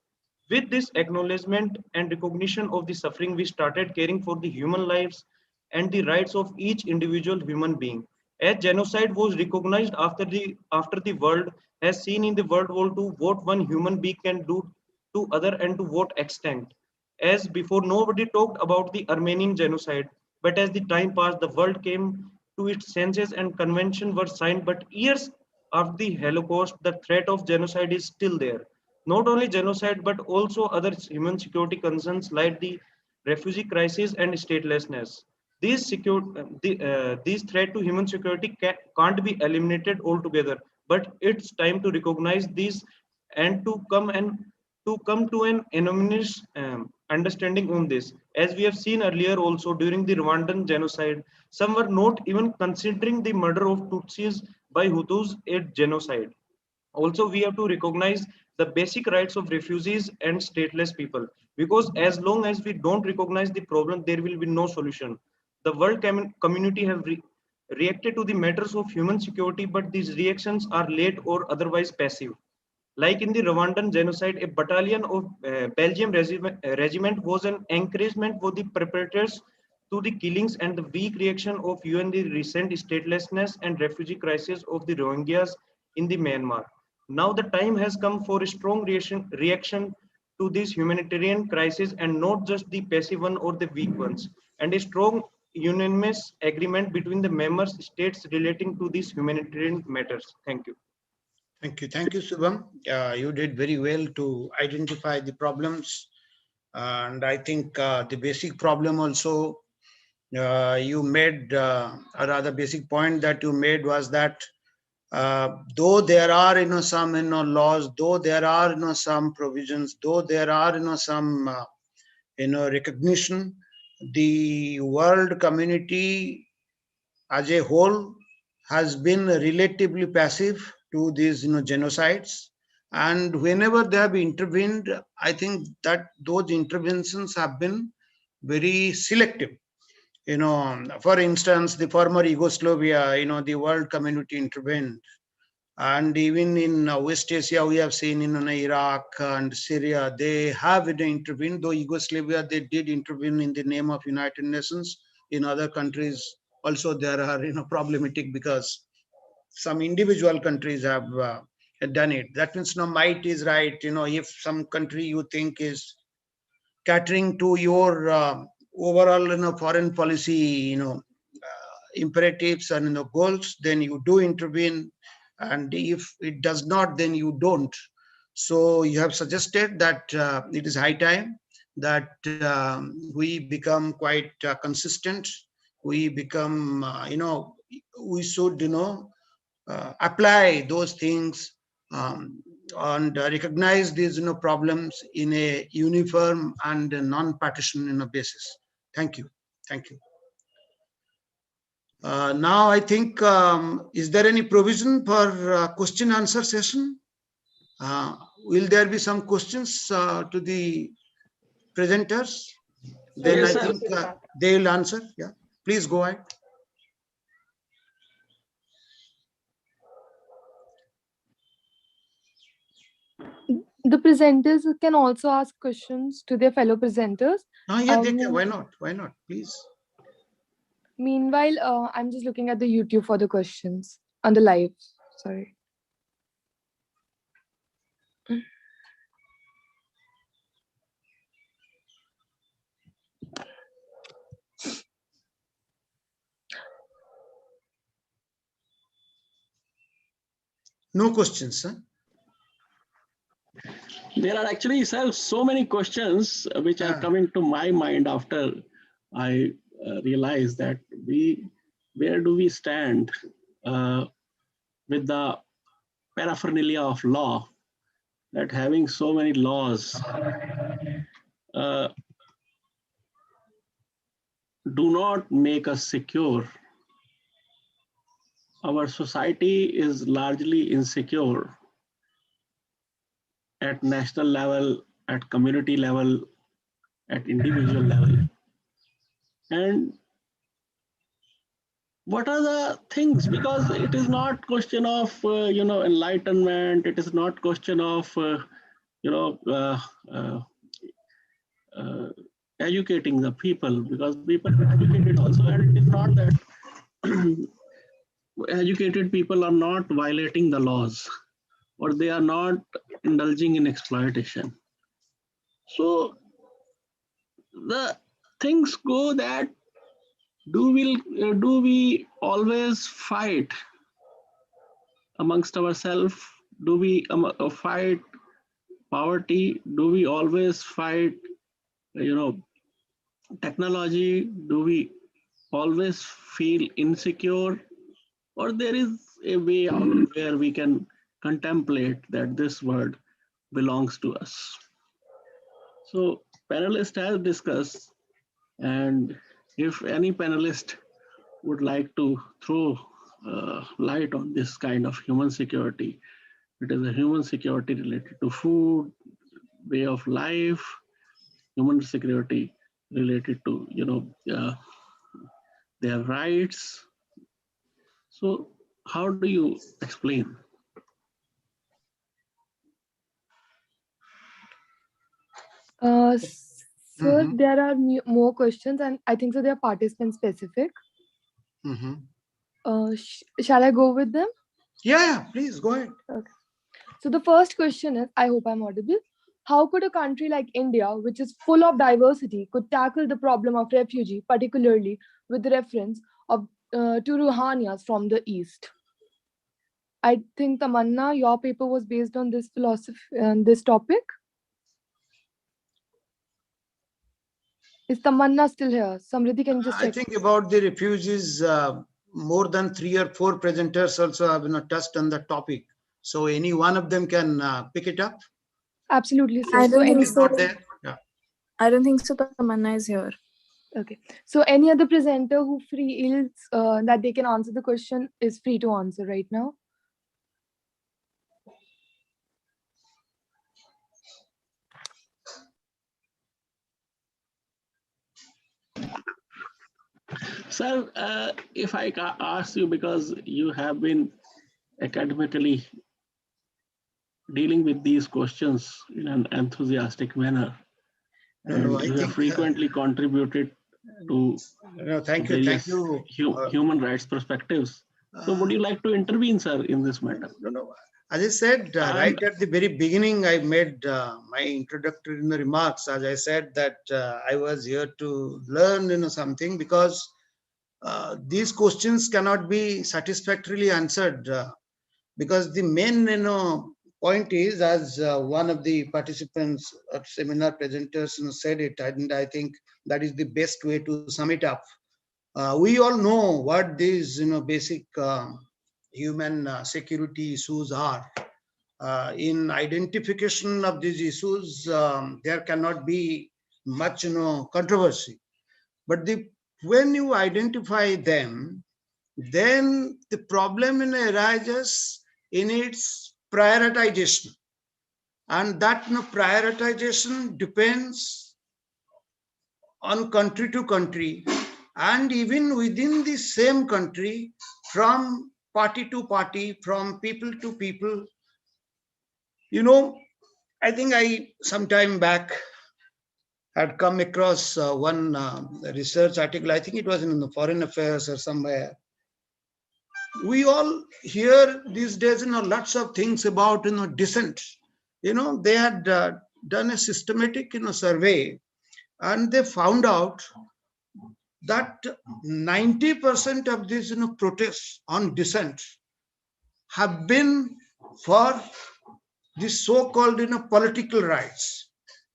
With this acknowledgement and recognition of the suffering, we started caring for the human lives and the rights of each individual human being. As genocide was recognized after the world has seen in the World War II what one human being can do to other and to what extent. As before, nobody talked about the Armenian genocide, but as the time passed, the world came to its senses and conventions were signed. But years after the Holocaust, the threat of genocide is still there. Not only genocide, but also other human security concerns like the refugee crisis and statelessness. These threats to human security can't be eliminated altogether, but it's time to recognize these and to come to an unanimous understanding on this. As we have seen earlier also during the Rwandan genocide, some were not even considering the murder of Tutsis by Hutus a genocide. Also, we have to recognize the basic rights of refugees and stateless people, because as long as we don't recognize the problem, there will be no solution. The world community have reacted to the matters of human security, but these reactions are late or otherwise passive. Like in the Rwandan genocide, a battalion of Belgium regiment was an encouragement for the perpetrators to the killings, and the weak reaction of UN, the recent statelessness and refugee crisis of the Rohingyas in the Myanmar. Now the time has come for a strong reaction to this humanitarian crisis, and not just the passive one or the weak ones, and a strong unanimous agreement between the member states relating to these humanitarian matters. Thank you. Thank you, Subham. You did very well to identify the problems, and I think the basic problem also you made, or rather, basic point that you made was that though there are some laws, though there are some provisions, though there are some recognition, the world community as a whole has been relatively passive to these genocides, And whenever they have intervened, I think that those interventions have been very selective. For instance, the former Yugoslavia, the world community intervened. And even in West Asia, we have seen in Iraq and Syria, they have intervened. Though Yugoslavia, they did intervene in the name of United Nations. In other countries, also there are problematic because some individual countries have done it. That means might is right. If some country you think is catering to your overall foreign policy imperatives and goals, then you do intervene, and if it does not, then you don't. So you have suggested that it is high time that we become quite consistent. We become we should apply those things and recognize these problems in a uniform and non-partition basis. Thank you. Thank you. Now I think, is there any provision for question answer session? Will there be some questions to the presenters? Then Yes, I think they will answer. Yeah, please go ahead. The presenters can also ask questions to their fellow presenters. Yeah, they can. Why not? Why not? Please. Meanwhile, I'm just looking at the YouTube for the questions on the live. Sorry. No questions, huh? There are actually so many questions which are coming to my mind after I realized that where do we stand with the paraphernalia of law, that having so many laws do not make us secure. Our society is largely insecure at national level, at community level, at individual level. And what are the things? Because it is not question of enlightenment. It is not question of educating the people, because people are educated also, and it is not that educated people are not violating the laws, or they are not indulging in exploitation. So the things go that do we always fight amongst ourselves? Do we fight poverty? Do we always fight technology? Do we always feel insecure? Or there is a way out where we can contemplate that this world belongs to us? So panelists have discussed, and if any panelist would like to throw light on this kind of human security, it is a human security related to food, way of life, human security related to their rights. So how do you explain? Sir, there are more questions, and I think so they are participant specific. Shall I go with them? Yeah, please go ahead. Okay. So the first question is, I hope I'm audible. How could a country like India, which is full of diversity, could tackle the problem of refugee, particularly with reference to Rohingyas from the East? I think, Tamanna, your paper was based on this philosophy and this topic. Is Tamanna still here? Samriddhi, can you just check? I think about the refugees, more than 3 or 4 presenters also have touched on the topic. So any one of them can pick it up? Absolutely, sir. I don't think so. Not there? Yeah. I don't think so. Tamanna is here. Okay. So any other presenter who feels that they can answer the question is free to answer right now. Sir, if I ask you, because you have been academically dealing with these questions in an enthusiastic manner, and I you have think, frequently contributed to thank various you. Human rights perspectives. So would you like to intervene, sir, in this matter? No. As I said, right at the very beginning, I made my introductory remarks. As I said that I was here to learn, something, because these questions cannot be satisfactorily answered, because the main, point is, as one of the participants or seminar presenters, said it, and I think that is the best way to sum it up. We all know what these, basic human security issues are. In identification of these issues, there cannot be much, controversy. But when you identify them, then the problem arises in its prioritization, and that prioritization depends on country to country, and even within the same country, from party to party, from people to people. I think some time back had come across one research article. I think it was in the Foreign Affairs or somewhere. We all hear these days, lots of things about, dissent. They had done a systematic, survey, and they found out that 90% of these, protests on dissent have been for the so-called, political rights.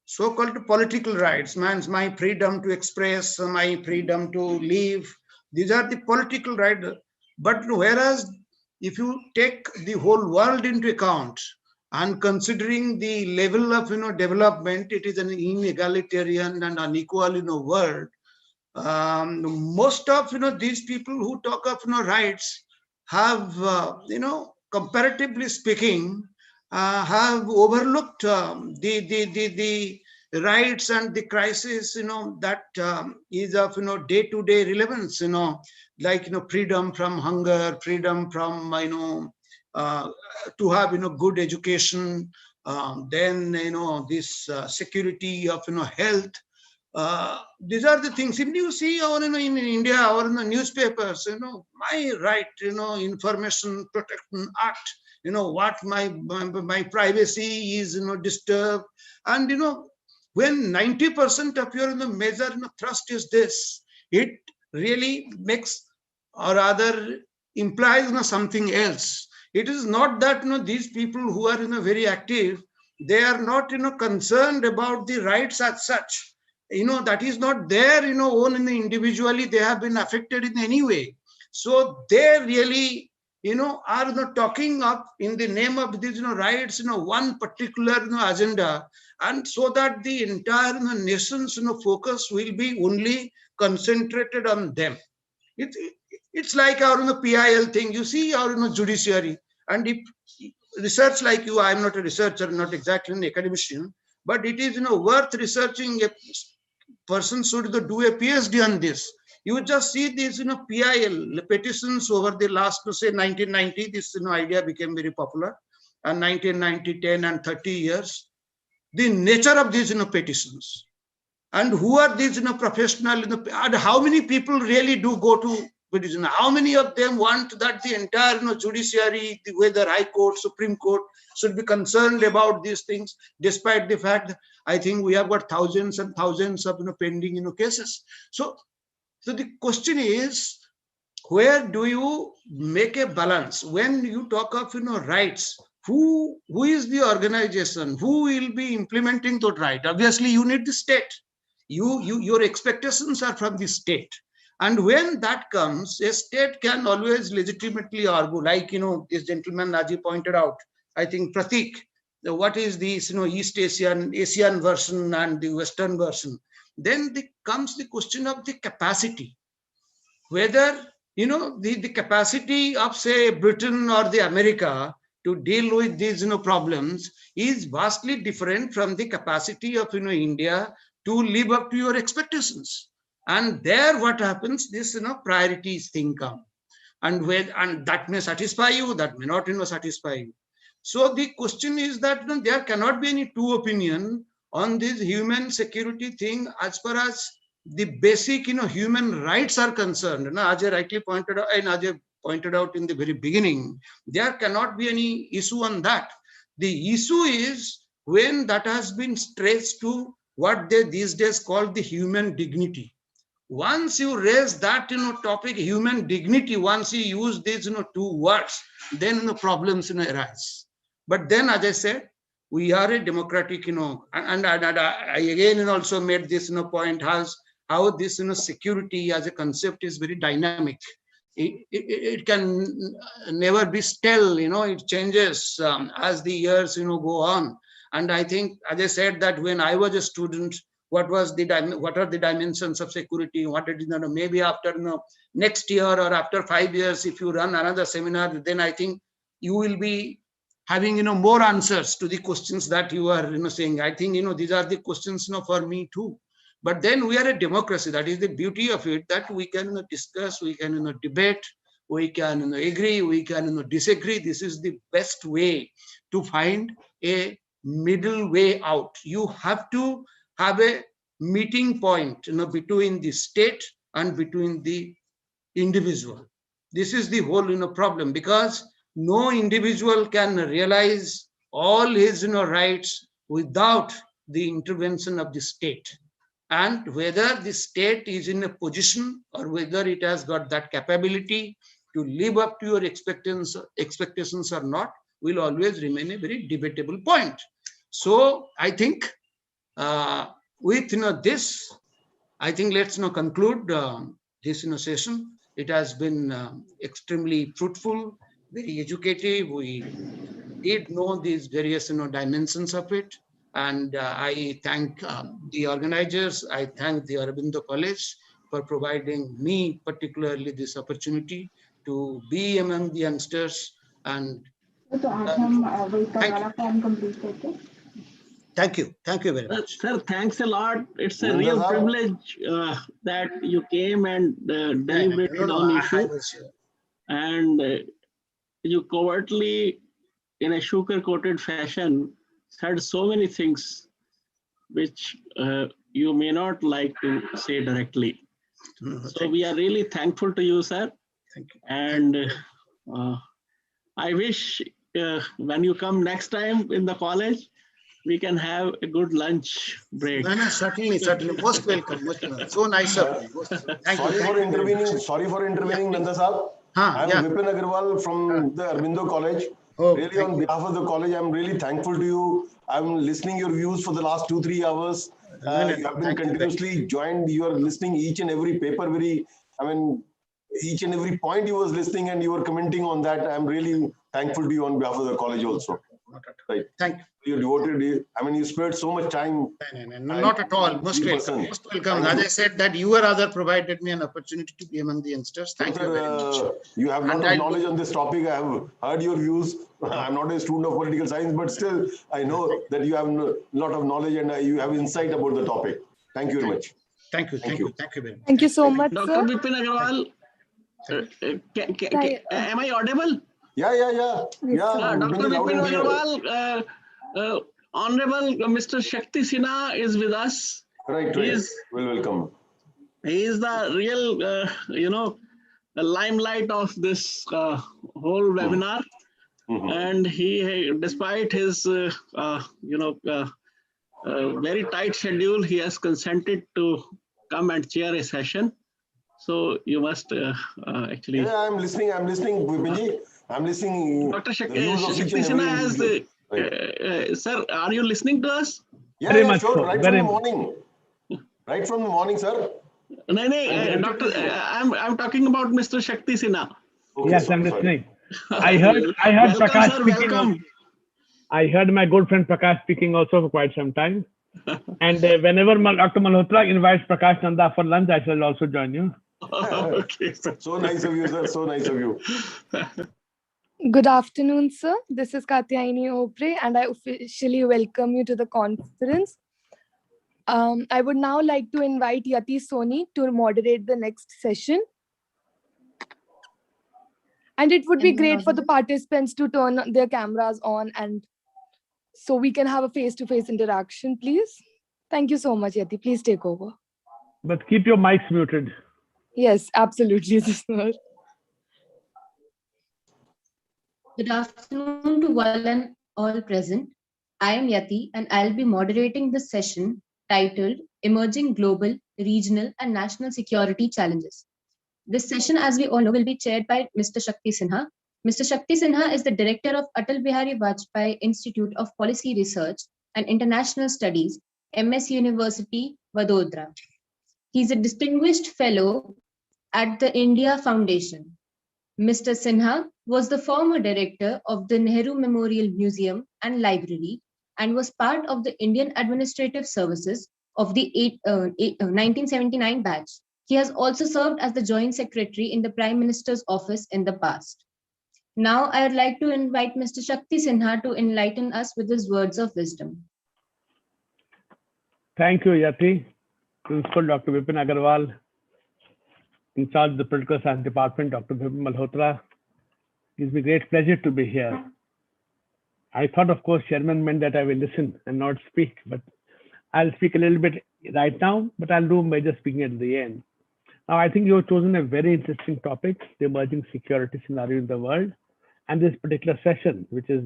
So-called political rights means my freedom to express, my freedom to live. These are the political rights. But whereas if you take the whole world into account, and considering the level of, development, it is an inegalitarian and unequal, world. Most of, these people who talk of, rights have, comparatively speaking, have overlooked the rights and the crisis, that is of, day-to-day relevance, like, freedom from hunger, freedom from, to have, good education, then, this security of, health. These are the things. If you see our, in India, or in the newspapers, my right, Information Protection Act, what my privacy is, disturbed. And, when 90% of your major thrust is this, it really makes, or rather implies, something else. It is not that, these people who are, very active, they are not, concerned about the rights as such. That is not their, own, individually, they have been affected in any way. So they really, are talking up in the name of these, rights, one particular, agenda, and so that the entire, nation's, focus will be only concentrated on them. It's like our PIL thing. You see our judiciary, and if research like you, I'm not a researcher, not exactly an academician, but it is worth researching. A person should do a PhD on this. You just see these PIL petitions over the last, say, 1990. This idea became very popular, and 1990, 10 and 30 years. The nature of these petitions, and who are these professional, and how many people really do go to petition. How many of them want that the entire judiciary, whether High Court, Supreme Court, should be concerned about these things, despite the fact that I think we have got thousands and thousands of pending cases. So the question is, where do you make a balance when you talk of rights? Who is the organization who will be implementing that right? Obviously, you need the state. Your expectations are from the state. And when that comes, a state can always legitimately argue, like, this gentleman Naji pointed out, I think Pratik, what is this, East Asian version and the Western version. Then comes the question of the capacity. Whether, the capacity of, say, Britain or the America to deal with these, problems is vastly different from the capacity of, India to live up to your expectations. And there what happens, this priorities thing come. And that may satisfy you, that may not satisfy you. So the question is that there cannot be any two opinion on this human security thing as far as the basic human rights are concerned. Ajay rightly pointed out, and Ajay pointed out in the very beginning, there cannot be any issue on that. The issue is when that has been stressed to what they these days call the human dignity. Once you raise that topic, human dignity, once you use these two words, then problems arise. But then, as I said, we are a democratic, and I again also made this point how this security as a concept is very dynamic. It can never be still, it changes as the years go on. And I think, as I said, that when I was a student, what are the dimensions of security? What it is, maybe after next year or after 5 years, if you run another seminar, then I think you will be having more answers to the questions that you are saying. I think these are the questions for me too. But then we are a democracy. That is the beauty of it, that we can discuss, we can debate, we can agree, we can disagree. This is the best way to find a middle way out. You have to have a meeting point between the state and between the individual. This is the whole problem, because no individual can realize all his rights without the intervention of the state. And whether the state is in a position or whether it has got that capability to live up to your expectations or not will always remain a very debatable point. So I think with this, I think let's conclude this session. It has been extremely fruitful, very educative. We did know these various dimensions of it. And I thank the organizers. I thank the Aurobindo College for providing me particularly this opportunity to be among the youngsters. And thank you very much. Sir, thanks a lot. It's a real privilege that you came and deliberated on issue. And you covertly, in a sugar-coated fashion, said so many things which you may not like to say directly. So we are really thankful to you, sir. Thank you. And I wish when you come next time in the college, we can have a good lunch break. No, certainly. Most welcome. So nice of you. Sorry for intervening, Nanda Saab. I'm Vipin Agarwal from the Aurobindo College. Really, on behalf of the college, I'm really thankful to you. I'm listening your views for the last 2-3 hours. You have been continuously joined. You are listening each and every paper. Each and every point you was listening and you were commenting on that. I'm really thankful to you on behalf of the college also. Right. Thank you. You devoted. You spared so much time. No, not at all. Most welcome. Most welcome. As I said, that you rather provided me an opportunity to be among the youngsters. Thank you very much. You have a lot of knowledge on this topic. I have heard your views. I'm not a student of political science, but still, I know that you have a lot of knowledge and you have insight about the topic. Thank you very much. Thank you very much. Thank you so much, Dr. sir. Vipin Agarwal, am I audible? Yeah. Dr. Vipin Agarwal, Honorable Mr. Shakti Sinha is with us. Right. Welcome. He is the real, the limelight of this whole webinar. And he, despite his, very tight schedule, he has consented to come and chair a session. So you must actually. Yeah, I'm listening, Vipinji. I'm listening. Dr. Shakti Sinha has sir, are you listening to us? Yeah, sure. Right from the morning. Right from the morning, sir. No, Doctor, I'm talking about Mr. Shakti Sinha. Okay, yes, I'm listening. I heard welcome, Prakash sir, speaking. Welcome. I heard my good friend Prakash speaking also for quite some time. And whenever Dr. Malhotra invites Prakash Nanda for lunch, I shall also join you. Okay, sir. So nice of you, sir. So nice of you. Good afternoon, sir. This is Katyayani Obre, and I officially welcome you to the conference. I would now like to invite Yati Soni to moderate the next session. And it would be great for the participants to turn their cameras on and so we can have a face-to-face interaction, please. Thank you so much, Yati. Please take over. But keep your mics muted. Yes, absolutely. Good afternoon to one and all present. I am Yati and I'll be moderating this session titled Emerging Global, Regional and National Security Challenges. This session, as we all know, will be chaired by Mr. Shakti Sinha. Mr. Shakti Sinha is the director of Atal Bihari Vajpayee Institute of Policy Research and International Studies, MS University, Vadodara. He is a distinguished fellow at the India Foundation. Mr. Sinha was the former director of the Nehru Memorial Museum and Library and was part of the Indian Administrative Services of the 1979 batch. He has also served as the Joint Secretary in the Prime Minister's office in the past. Now, I would like to invite Mr. Shakti Sinha to enlighten us with his words of wisdom. Thank you, Yati. Principal Dr. Vipin Agarwal, in charge of the Political Science Department, Dr. Vipin Malhotra. It gives me great pleasure to be here. I thought, of course, Chairman meant that I will listen and not speak, but I'll speak a little bit right now, but I'll do major speaking at the end. Now, I think you have chosen a very interesting topic, the emerging security scenario in the world, and this particular session, which is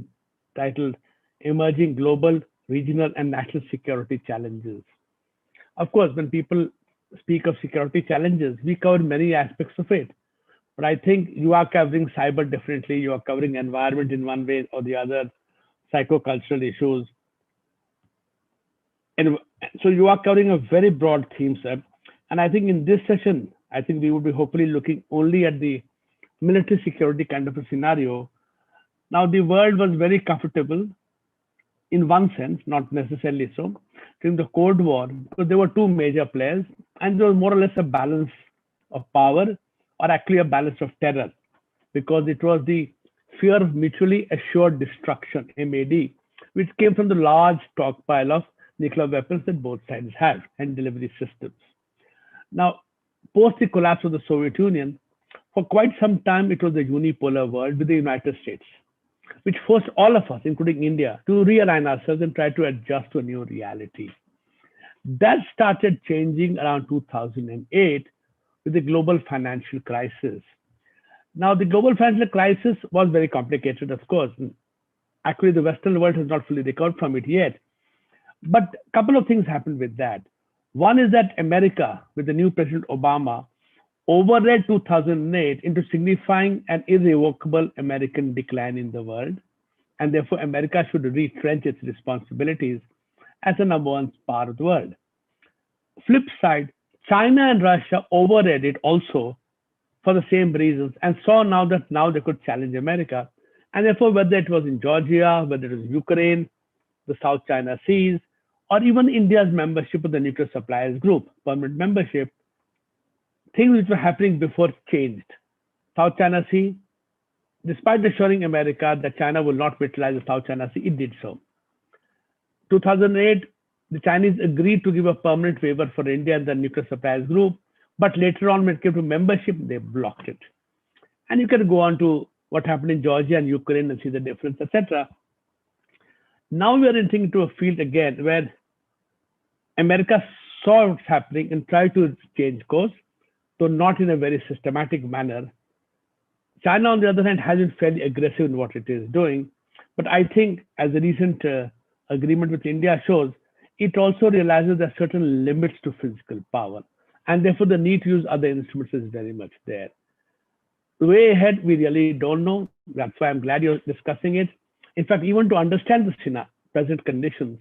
titled Emerging Global, Regional and National Security Challenges. Of course, when people speak of security challenges, we cover many aspects of it. But I think you are covering cyber differently, you are covering environment in one way or the other, psychocultural issues. And so you are covering a very broad theme, sir. And I think in this session, I think we would be hopefully looking only at the military security kind of a scenario. Now, the world was very comfortable in one sense, not necessarily so, during the Cold War, because there were two major players, and there was more or less a balance of power, or actually a balance of terror, because it was the fear of mutually assured destruction, MAD, which came from the large stockpile of nuclear weapons that both sides have and delivery systems. Now, post the collapse of the Soviet Union, for quite some time, it was a unipolar world with the United States, which forced all of us, including India, to realign ourselves and try to adjust to a new reality. That started changing around 2008 with the global financial crisis. Now, the global financial crisis was very complicated, of course. Actually, the Western world has not fully recovered from it yet. But a couple of things happened with that. One is that America, with the new President Obama, overread 2008 into signifying an irrevocable American decline in the world. And therefore, America should retrench its responsibilities as the number one power of the world. Flip side, China and Russia overread it also for the same reasons and saw now that now they could challenge America. And therefore, whether it was in Georgia, whether it was Ukraine, the South China Seas, or even India's membership of the Nuclear Suppliers Group, permanent membership, things which were happening before changed. South China Sea, despite assuring America that China will not utilize the South China Sea, it did so. 2008, the Chinese agreed to give a permanent waiver for India and the Nuclear Suppliers Group, but later on when it came to membership, they blocked it. And you can go on to what happened in Georgia and Ukraine and see the difference, etc. Now we are entering into a field again where America saw what's happening and tried to change course, though not in a very systematic manner. China, on the other hand, has been fairly aggressive in what it is doing. But I think, as the recent agreement with India shows, it also realizes there are certain limits to physical power. And therefore, the need to use other instruments is very much there. The way ahead, we really don't know. That's why I'm glad you're discussing it. In fact, even to understand the present conditions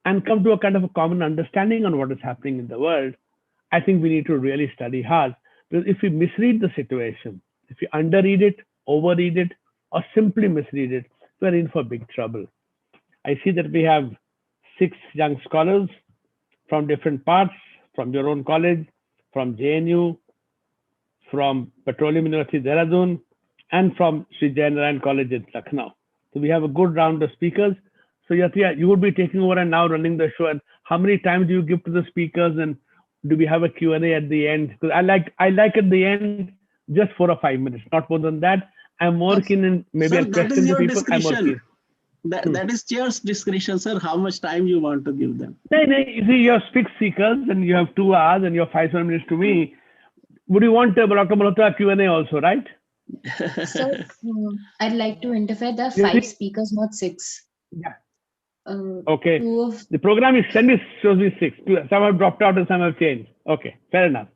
and come to a kind of a common understanding on what is happening in the world, I think we need to really study hard. Because if we misread the situation, if we underread it, overread it, or simply misread it, we're in for big trouble. I see that we have 6 young scholars from different parts, from your own college, from JNU, from Petroleum University Dehradun, and from Sri Jain College in Lucknow. So we have a good round of speakers. So Yati, you would be taking over and now running the show. And how many times do you give to the speakers, and do we have a Q&A at the end? Because I like at the end just 4 or 5 minutes, not more than that. I'm more keen in maybe a that question is to your people. I'm more discretion. keen. That is chair's discretion, sir, how much time you want to give them. No, you see, you have 6 speakers and you have 2 hours and you have 5-7 minutes to me. Would you want Dr. Malhotra Q&A also, right? Sir, I'd like to interfere. There are 5 speakers, not 6. Yeah. Okay. The program is shows me 6. Some have dropped out and some have changed. Okay, fair enough.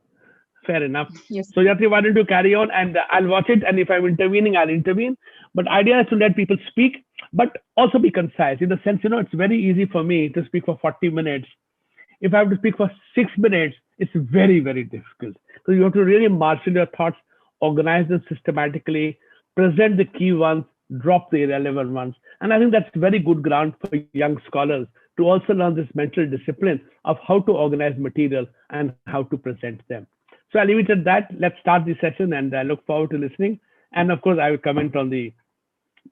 Fair enough. Yes. So Yatri, why don't you carry on, and I'll watch it, and if I'm intervening, I'll intervene. But idea is to let people speak, but also be concise in the sense, it's very easy for me to speak for 40 minutes. If I have to speak for 6 minutes, it's very, very difficult. So you have to really marshal your thoughts, organize them systematically, present the key ones, drop the irrelevant ones. And I think that's very good ground for young scholars to also learn this mental discipline of how to organize material and how to present them. So I'll leave it at that. Let's start the session, and I look forward to listening. And of course, I will comment on the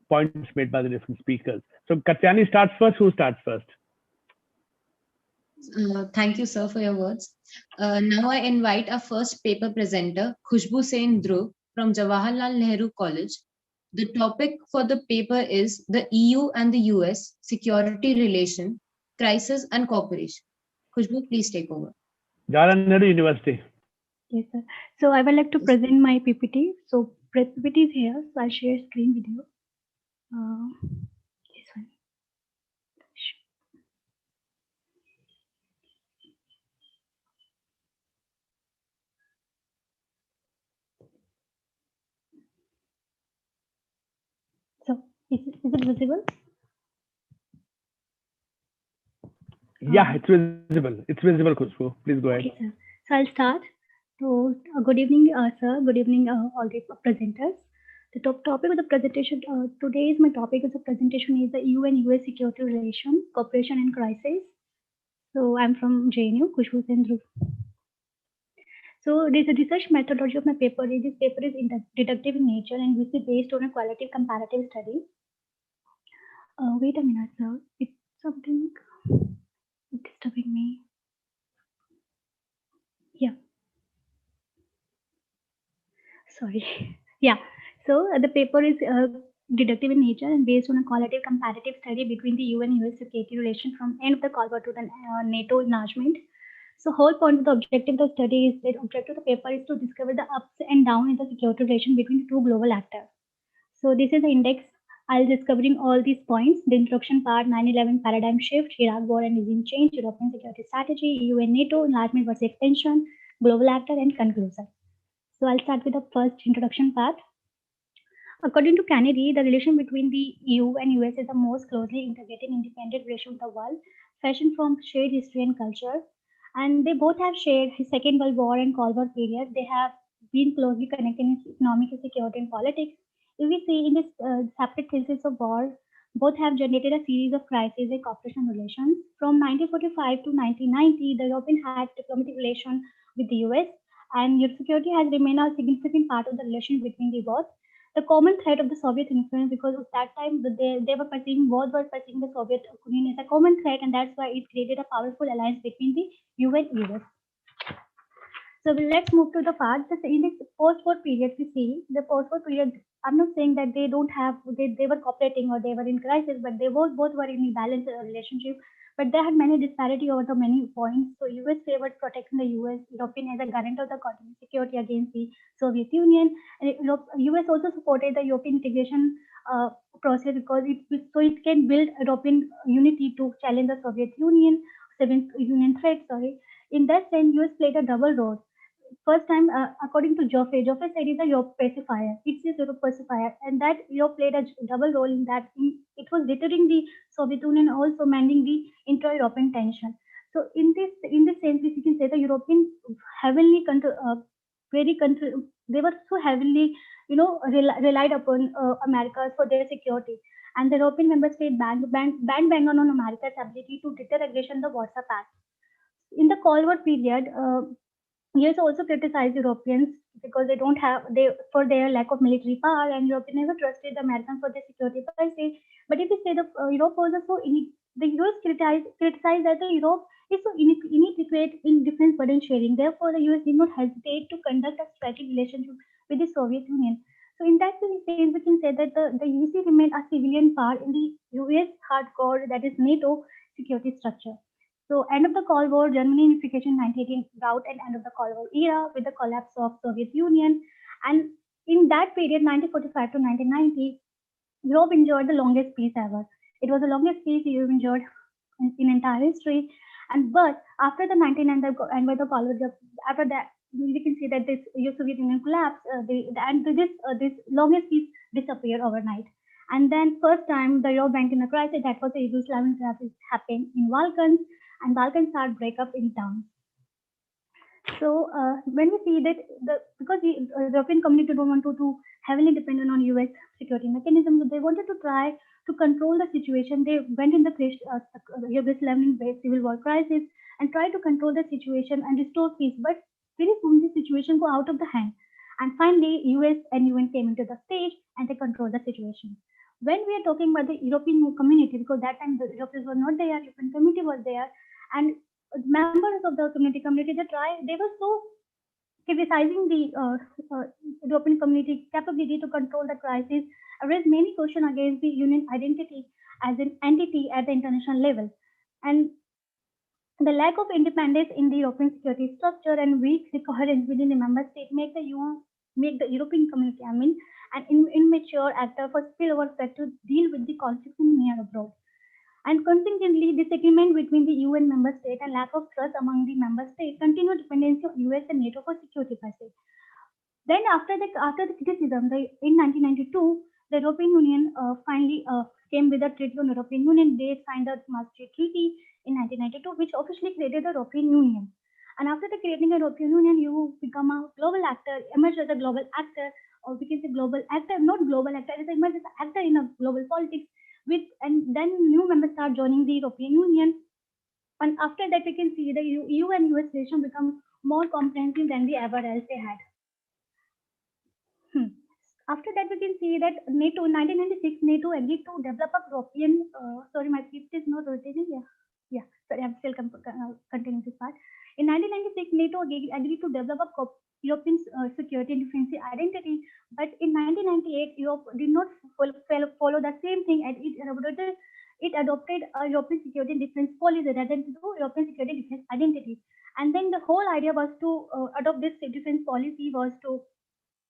points made by the different speakers. So Katyani starts first. Who starts first? Thank you, sir, for your words. Now I invite our first paper presenter, Khushbu Sen Dhruv from Jawaharlal Nehru College. The topic for the paper is the EU and the US security relation, crisis and cooperation. Khushbu, please take over. Jawaharlal Nehru University. Yes, sir. So I would like to present my PPT. So PPT is here. So I'll share screen with you. This one. So is it visible? Yeah, it's visible. It's visible, Khushbu. Please go ahead. Okay, sir. So I'll start. So good evening, sir. Good evening, all the presenters. The topic of the presentation today's my topic of the presentation is the EU and US security relation, cooperation and crisis. So I'm from JNU, Khushbu Sen Dhruv. So there's a research methodology of my paper. This paper is deductive in nature and which is based on a qualitative comparative study. Wait a minute, sir. It's something disturbing me. Yeah. Sorry. Yeah. So the paper is deductive in nature and based on a qualitative comparative study between the EU and US security relation from end of the Cold War to the NATO enlargement. So whole point of the objective of the study is that objective of the paper is to discover the ups and downs in the security relation between the 2 global actors. So this is the index. I'll discovering all these points. The introduction part, 9/11 paradigm shift, Iraq war and regime change, European security strategy, EU and NATO enlargement versus expansion, global actor, and conclusion. So I'll start with the first introduction part. According to Kennedy, the relation between the EU and US is the most closely integrated independent relation of the world, fashioned from shared history and culture. And they both have shared the Second World War and Cold War period. They have been closely connected in economic security and politics. If we see in this separate phases of war, both have generated a series of crises and cooperation relations. From 1945 to 1990, the European had diplomatic relations with the US, and your security has remained a significant part of the relation between the both. The common threat of the Soviet influence, because of that time they were perceiving the Soviet Union as a common threat, and that's why it created a powerful alliance between the EU and US. So let's move to the part that in this post-war period, we see the post-war period. I'm not saying that they don't have they were cooperating or they were in crisis, but they both were in a balanced relationship. But they had many disparity over the many points. So US favored protecting the European as a guarantor of the continental security against the Soviet Union. And US also supported the European integration process because it can build European unity to challenge the Soviet Union threat. In that sense, US played a double role. First time, according to Joffe said is a Europe pacifier. It's a Europe pacifier, and that Europe played a double role in that. It was deterring the Soviet Union, also mending the intra-European tension. So in this sense, we can say the European heavily they were so heavily, relied upon America for their security, and the European member state banned on America's ability to deter aggression. The Warsaw Pact. In the Cold War period. US also criticized Europeans because for their lack of military power, and Europe never trusted the Americans for their security policy. But if we say Europe was also The US criticized that the Europe is so inadequate in defense burden sharing. Therefore, the US did not hesitate to conduct a strategic relationship with the Soviet Union. So in that sense, we can say that the UC remained a civilian part in the US hardcore, that is NATO security structure. So end of the Cold War, Germany unification 1918 rout and end of the Cold War era with the collapse of Soviet Union. And in that period, 1945 to 1990, Europe enjoyed the longest peace ever. It was the longest peace Europe enjoyed in entire history. And but after the 1990 and by the Cold War, after that, we can see that this Soviet Union collapsed, this longest peace disappeared overnight. And then first time the Europe went in a crisis, that was the Yugoslavian crisis happened in Balkans, and Balkans started break up in towns. So when we see that because the European community don't want to heavily dependent on US security mechanisms, they wanted to try to control the situation. They went in the Yugoslavian civil war crisis and tried to control the situation and restore peace. But very soon the situation go out of the hand. And finally, US and UN came into the stage and they controlled the situation. When we are talking about the European community, because that time the Europeans were not there, European community was there, and members of the community they were so criticizing the European community capability to control the crisis, raised many questions against the Union identity as an entity at the international level. And the lack of independence in the European security structure and weak coherence within the member state make the European community, an immature actor for spillover effect to deal with the conflicts in near abroad. And consequently, disagreement between the UN member state and lack of trust among the member states continue dependency on US and NATO for security purposes. Then after the criticism, in 1992, the European Union finally came with a treaty on European Union. They signed the Maastricht Treaty in 1992, which officially created the European Union. And after the creating the European Union, you become a global actor, emerge as a global actor, or we can say global actor, not global actor, it emerges as an actor in a global politics. And then new members start joining the European Union. And after that, we can see the EU and US relation become more comprehensive than we ever else they had. After that, we can see that NATO, in 1996, NATO agreed to develop a European, sorry, my script is not rotating. Yeah, sorry, I'm still continuing this part. In 1996, NATO agreed to develop a European security and defense identity, but in 1998, Europe did not follow the same thing, and it adopted a European security and defense policy rather than European security and defense identity. And then the whole idea was to adopt this defense policy was to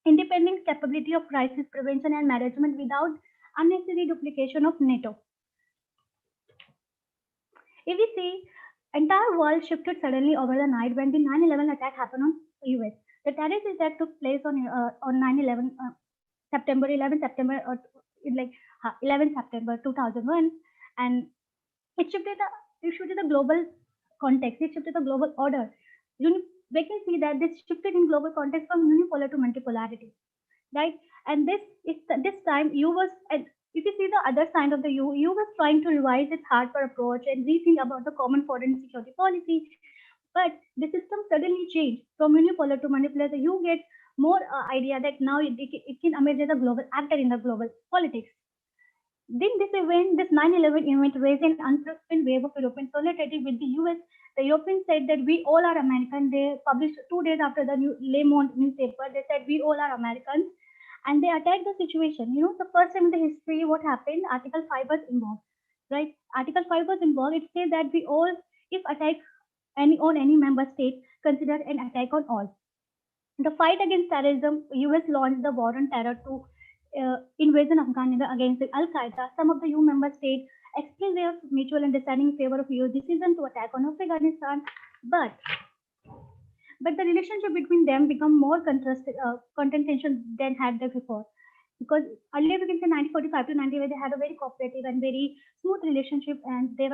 independent capability of crisis prevention and management without unnecessary duplication of NATO. If we see, entire world shifted suddenly over the night when the 9/11 attack happened on US. The terrorist attack took place on 9/11 September 11 September 11 September 2001, and it shifted the global context. It shifted the global order. We can see that this shifted in global context from unipolar to multipolarity, right? And this time you was, if you see the other side of the you was trying to revise its hardcore approach and rethink about the common foreign security policy, but the system suddenly changed from unipolar to multipolar. So you get more idea that now it can emerge as a global actor in the global politics. Then this 9/11 event raised an unprecedented wave of European solidarity with the US. The Europeans said that we all are American. They published 2 days after the Le Monde newspaper. They said we all are Americans, and they attacked the situation. The first time in the history, what happened? Article 5 was involved, right? Article 5 was involved. It says that we all, if attack on any member state, consider an attack on all. The fight against terrorism, US launched the war on terror to invasion of Afghanistan against Al-Qaeda. Some of the EU member states expressed their mutual understanding in favor of US decision to attack on Afghanistan, but the relationship between them become more contentious than had there before. Because earlier we can say 1945 to 90, they had a very cooperative and very smooth relationship, and they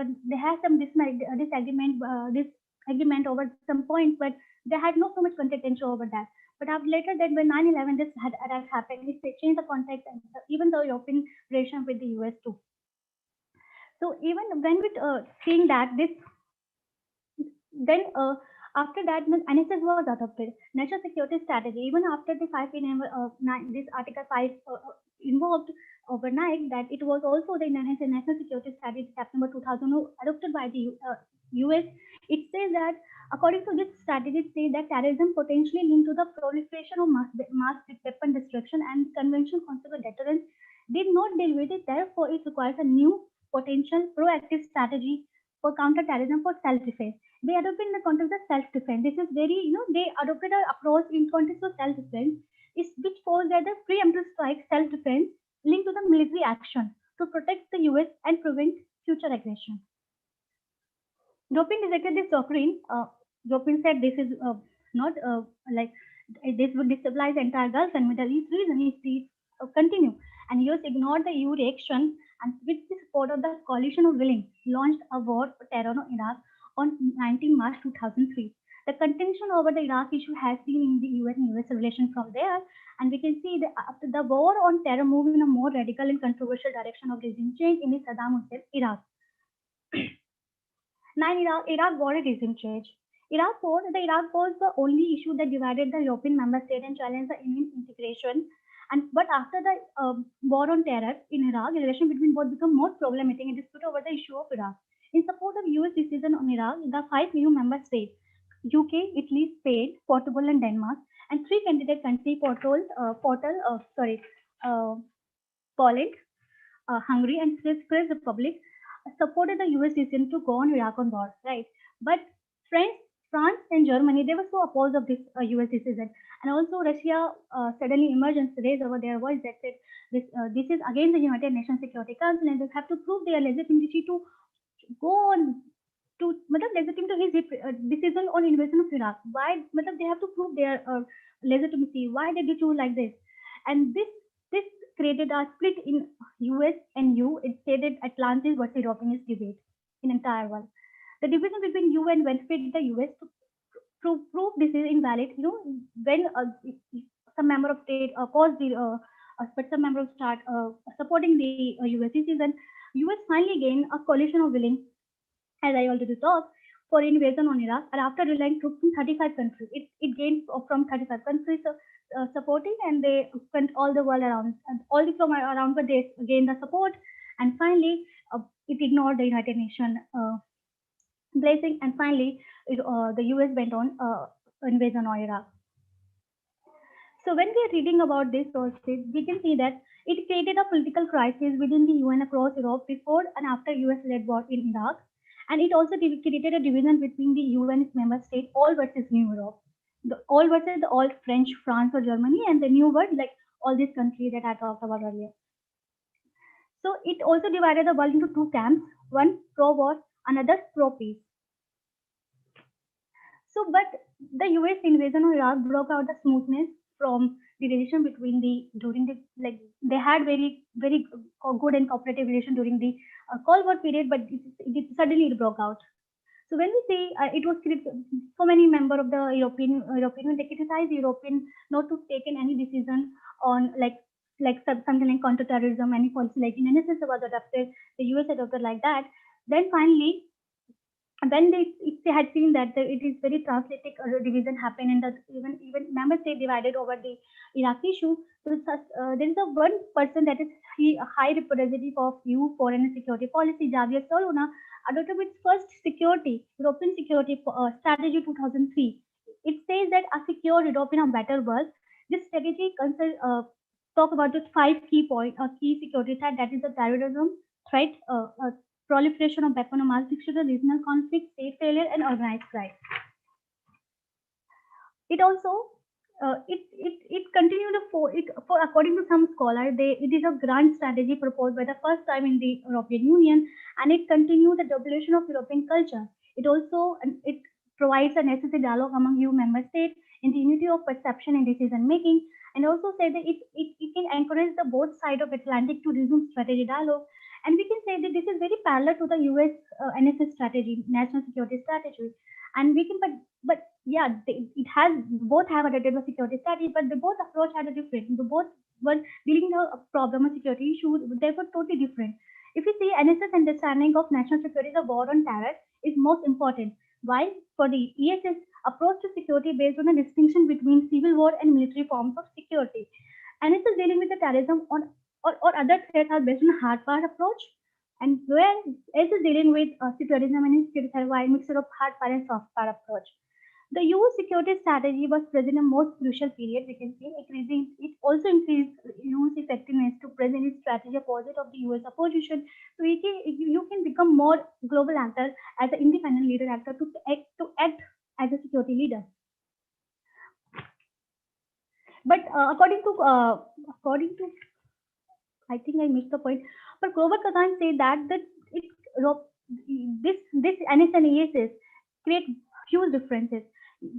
had some disagreement over some points, but they had not so much contention over that. But after later that, when 9/11 this had happened, it changed the context and even the European relation with the US too. So even when we seeing that after that, NSS was adopted, National Security Strategy. Even after the 5 this Article 5 involved, overnight that it was also the National Security Strategy September 2000 adopted by the US. It says that according to this strategy, it says that terrorism potentially linked to the proliferation of mass weapon destruction and conventional concept of deterrence did not deal with it. Therefore, it requires a new potential proactive strategy for counter-terrorism for self-defense. They adopted in the context of self-defense. This is very, they adopted an approach in context of self-defense, which falls that the preemptive strike self-defense linked to the military action to protect the US and prevent future aggression. Dopin rejected this doctrine. Dopin said this is not like this would destabilize the entire Gulf and Middle East region if these continue. And US ignored the EU reaction and with the support of the coalition of willing launched a war for terror on Iraq on 19 March 2003. The contention over the Iraq issue has been in the UN and US relations from there, and we can see that after the war on terror moved in a more radical and controversial direction of regime change in the Saddam Hussein Iraq. 9 Iraq war and regime change. The Iraq war was the only issue that divided the European member state and challenged the Indian integration. But after the war on terror in Iraq, the relation between both became more problematic and dispute over the issue of Iraq. In support of US decision on Iraq, the 5 EU member states, UK, Italy, Spain, Portugal, and Denmark, and 3 candidate countries, Poland, Hungary, and Czech Republic, supported the US decision to go on Iraq on war, right? But France and Germany, they were so opposed of this US decision. And also Russia suddenly emerged and raised over their voice that said this is against the United Nations Security Council and they have to prove their legitimacy to go on to legitimate to his decision on invasion of Iraq. Why they have to prove their legitimacy? Why did they do like this? And this created a split in US and EU. It stated Atlantis versus European debate in entire world. The division between EU and benefit the US to prove this is invalid. When some member of state but some members start supporting the US decision, US finally gained a coalition of willing, as I already talked, for invasion on Iraq, and after relying troops from 35 countries, it gained from 35 countries supporting, and they went all the world around, and all the from around, but they gained the support, and finally it ignored the United Nations blessing, and finally the US went on invasion on Iraq. So when we are reading about this process, we can see that it created a political crisis within the UN across Europe before and after US-led war in Iraq. And it also created a division between the UN member states, all versus New Europe. The all versus the all French, France, or Germany, and the new world, like all these countries that I talked about earlier. So it also divided the world into 2 camps, one pro-war, another pro-peace. So, but the US invasion of Iraq broke out the smoothness from the relation between they had very good and cooperative relation during the Cold War period, but suddenly it broke out. So when we say it was so many members of the European they criticized the European not to take any decision on something like counter-terrorism, any policy like in NSS was adopted, the US adopted like that. Then finally, when they had seen that it is very transatlantic division happen and that even member state divided over the Iraq issue, so there is a one person that is a high representative of EU foreign and security policy, Javier Solana, adopted its first European security strategy 2003. It says that a secure European, a better world. This strategy talk about the 5 key points, key security threat, that is the terrorism threat, proliferation of weapon of mass destruction, regional conflict, state failure, and organized crime. It also it continued for according to some scholars, it is a grand strategy proposed by the first time in the European Union, and it continued the devolution of European culture. It also it provides a necessary dialogue among EU member states in the unity of perception and decision making, and also say that it can encourage the both sides of Atlantic to resume strategy dialogue. And we can say that this is very parallel to the US NSS strategy, national security strategy. And we can, but yeah, it has both have adopted a security strategy, but the both approach had a different. The both were dealing with a problem of security issues. They were totally different. If you see NSS understanding of national security, the war on terror is most important. While for the ESS approach to security based on a distinction between civil war and military forms of security, NSS dealing with the terrorism on or other threats are based on a hard power approach, and where as is dealing with secularism and insecurity by a mixture of hard power and soft power approach. The US security strategy was present in a most crucial period. We can say it also increased US effectiveness to present its strategy opposite of the US opposition. So you can become more global actor as an independent leader actor to act as a security leader. But according to I think I missed the point. But Robert Kagan said that this NS and ESS create huge differences,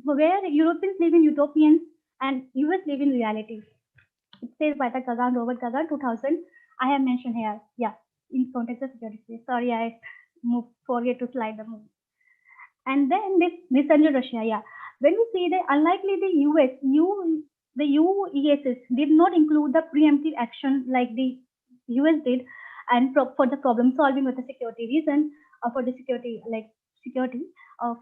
where Europeans live in utopians and US live in reality. It says by the Kagan, Robert Kagan, 2000. I have mentioned here. Yeah, in context of security. Sorry, I forget to slide the movie. And then this under Russia. Yeah, when we see that unlikely the US, the UESS did not include the preemptive action like the US did, and for the problem solving with the security reason, for the security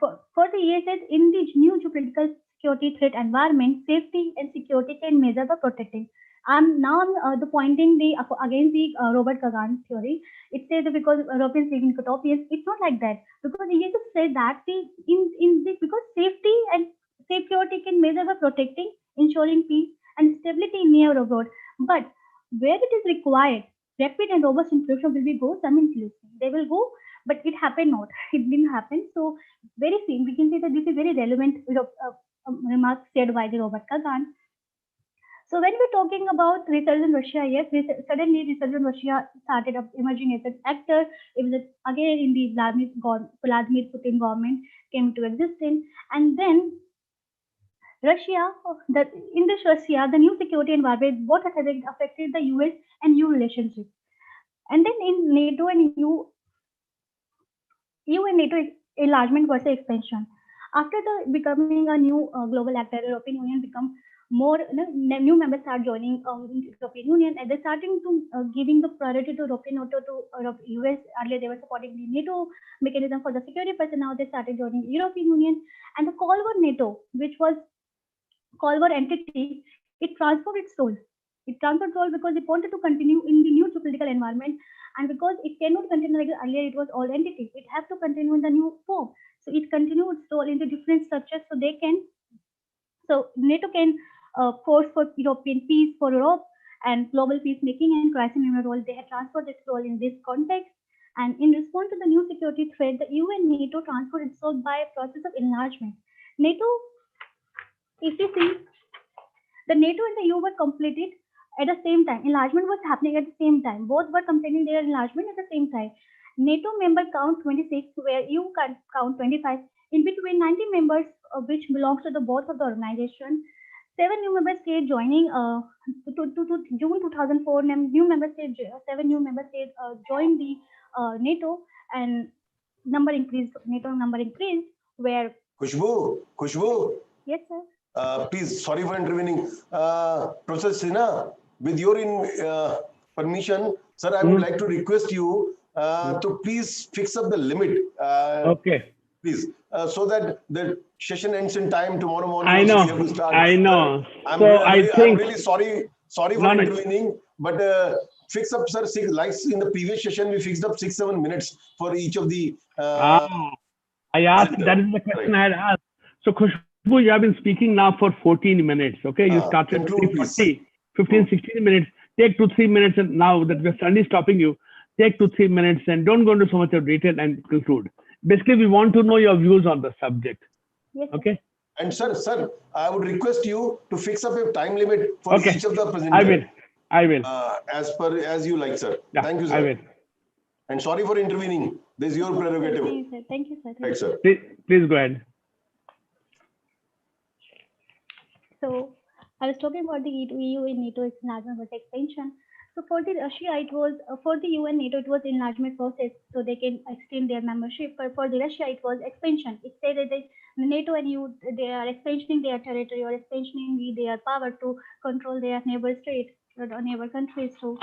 for the ESS in the new geopolitical security threat environment, safety and security can measure for protecting. I'm the pointing against the Robert Kagan theory. It says that because Europeans live in utopias, it's not like that. Because ESS said that because safety and security can measure for protecting, ensuring peace and stability near abroad. But where it is required, rapid and robust inclusion will be go simultaneously. They will go, but it happened not. It didn't happen. So very soon we can say that this is very relevant remark said by the Robert Kagan. So when we're talking about resurgent Russia, yes, suddenly resurgent Russia started up emerging as an actor. It was again in the Vladimir Putin government came into existence, and then Russia, in this Russia, the new security environment, what has affected the US and EU relationship. And then in NATO and EU and NATO enlargement versus expansion. After the becoming a new global actor, European Union become more, new members start joining European Union, and they're starting to giving the priority to European NATO to US. Earlier they were supporting the NATO mechanism for the security, but now they started joining European Union. And the Cold War NATO, which was Cold War entity, it transferred its role. It transferred role because it wanted to continue in the new geopolitical environment, and because it cannot continue like earlier, it was all entity. It has to continue in the new form. So it continued its role in the different structures, so NATO can force for European peace for Europe and global peacemaking and crisis management role. They have transferred its role in this context. And in response to the new security threat, the EU and NATO transferred its role by a process of enlargement. NATO, if you see, the NATO and the EU were completed at the same time. Enlargement was happening at the same time. Both were completing their enlargement at the same time. NATO member count 26, where EU count 25. In between 90 members, which belongs to the both of the organization. 7 new member states joining to June 2004. New member states, 7 new member states joined the NATO, and number increased. NATO number increased. Where Khushbu. Yes, sir. Please, sorry for intervening. Professor Sinha, with your permission, sir, I would like to request you to please fix up the limit. Okay. Please, so that the session ends in time tomorrow morning. I know. We have to start. I know. I'm really sorry for intervening, but fix up, sir. Like in the previous session, we fixed up 6-7 minutes for each of the. I asked. That is the question I had asked. So, Khushbu, you have been speaking now for 14 minutes. Okay, you started 15-16 minutes. Take 2-3 minutes, and now that we're suddenly stopping you, take 2-3 minutes and don't go into so much of detail and conclude. Basically, we want to know your views on the subject. Yes, okay. And sir, I would request you to fix up a time limit for each of the presenters. I will. As you like, sir. Yeah, thank you, sir. I will. And sorry for intervening. This is your prerogative. Thank you, sir. Right, sir. Please go ahead. So I was talking about the EU and NATO enlargement versus expansion. So for the Russia, it was for the EU and NATO, it was enlargement process, so they can extend their membership. But for the Russia, it was expansion. It said that the NATO and EU, they are expanding their territory or expanding their power to control their neighbor states or neighbor countries. So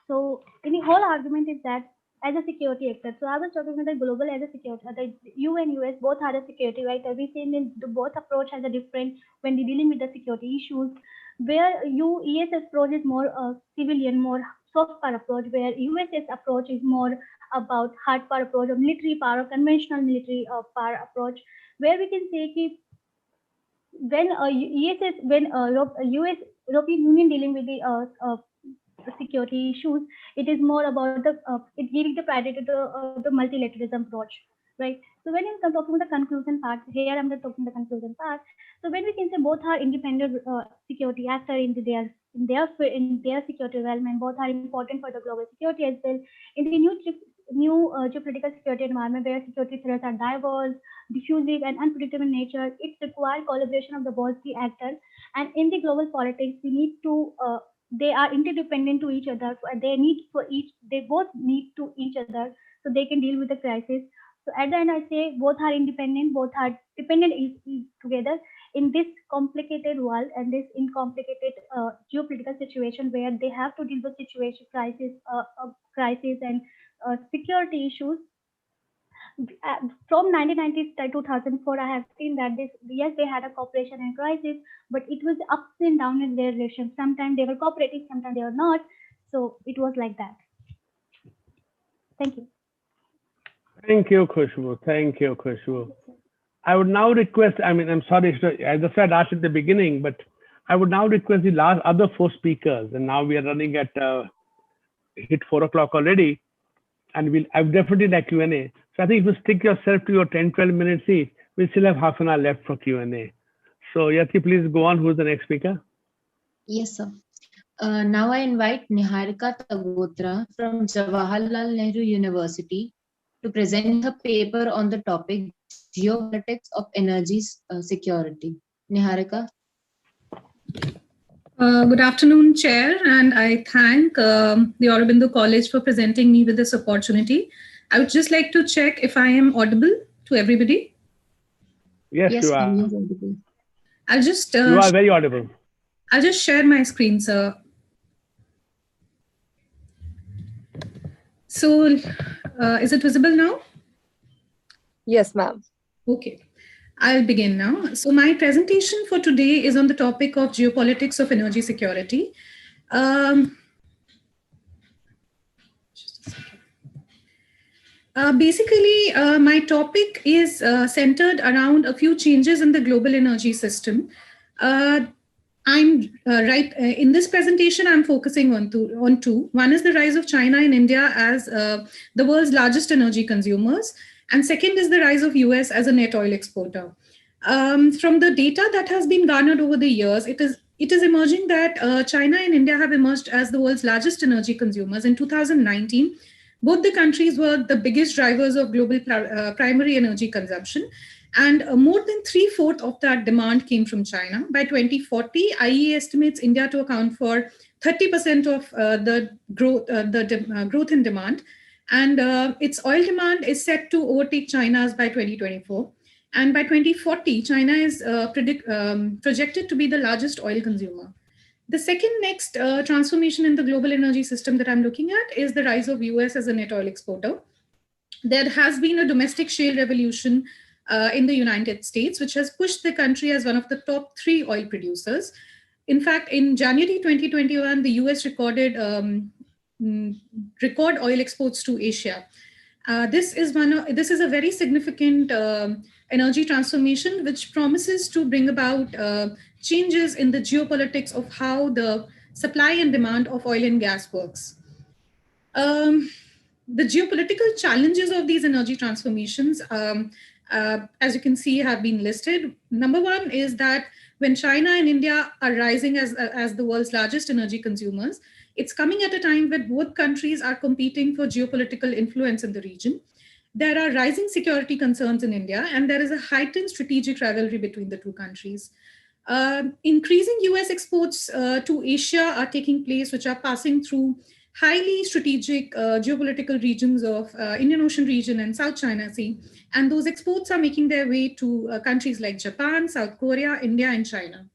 the whole argument is that as a security actor. So I was talking about the global as a security. The EU and US both are a security, right? We say the both approach has a different when they're dealing with the security issues. Where ESS approach is more civilian, more soft power approach, where US's approach is more about hard power approach or military power, or conventional military power approach, where we can say that when US European Union dealing with the security issues, it is more about the it giving the priority to the multilateralism approach, right? So when I'm talking about the conclusion part, here I'm just talking the conclusion part. So when we can say both are independent security actor in their security realm, and both are important for the global security as well. In the new geopolitical security environment, where security threats are diverse, diffusive, and unpredictable in nature, it requires collaboration of the both the actors. And in the global politics, we need to they are interdependent to each other. They both need to each other so they can deal with the crisis. So at the end, I say both are independent, both are dependent together in this complicated world and this complicated geopolitical situation, where they have to deal with situation, crisis and security issues. From 1990 to 2004, I have seen that yes, they had a cooperation and crisis, but it was ups and downs in their relations. Sometimes they were cooperating, sometimes they were not. So it was like that. Thank you. Thank you, Khushbu. Thank you, Khushbu. I would now request, I'm sorry, as I said, asked at the beginning, but I would now request the other 4 speakers. And now we are running at hit 4 o'clock already. And I've definitely like Q&A. So I think if you stick yourself to your 10-12 minutes each, we still have half an hour left for Q&A. So Yati, please go on. Who's the next speaker? Yes, sir. Now I invite Niharika Tagotra from Jawaharlal Nehru University to present her paper on the topic Geopolitics of Energy Security. Niharika. Good afternoon, Chair, and I thank the Aurobindo College for presenting me with this opportunity. I would just like to check if I am audible to everybody. Yes, you are. I'll just you are very audible. I'll just share my screen, sir. So, is it visible now? Yes, ma'am. Okay. I'll begin now. So my presentation for today is on the topic of geopolitics of energy security. Basically, my topic is centered around a few changes in the global energy system. In this presentation, I'm focusing on two. One is the rise of China and India as the world's largest energy consumers. And second is the rise of US as a net oil exporter. From the data that has been garnered over the years, it is emerging that China and India have emerged as the world's largest energy consumers. In 2019, both the countries were the biggest drivers of global primary energy consumption. And more than 3/4 of that demand came from China. By 2040, IEA estimates India to account for 30% of the growth in demand. And its oil demand is set to overtake China's by 2024. And by 2040, China is projected to be the largest oil consumer. The second next transformation in the global energy system that I'm looking at is the rise of US as a net oil exporter. There has been a domestic shale revolution in the United States, which has pushed the country as one of the top 3 oil producers. In fact, in January 2021, the US recorded record oil exports to Asia. This is a very significant energy transformation, which promises to bring about changes in the geopolitics of how the supply and demand of oil and gas works. The geopolitical challenges of these energy transformations, as you can see, have been listed. Number one is that when China and India are rising as the world's largest energy consumers, it's coming at a time when both countries are competing for geopolitical influence in the region. There are rising security concerns in India, and there is a heightened strategic rivalry between the two countries. Increasing US exports to Asia are taking place, which are passing through highly strategic geopolitical regions of Indian Ocean region and South China Sea. And those exports are making their way to countries like Japan, South Korea, India, and China.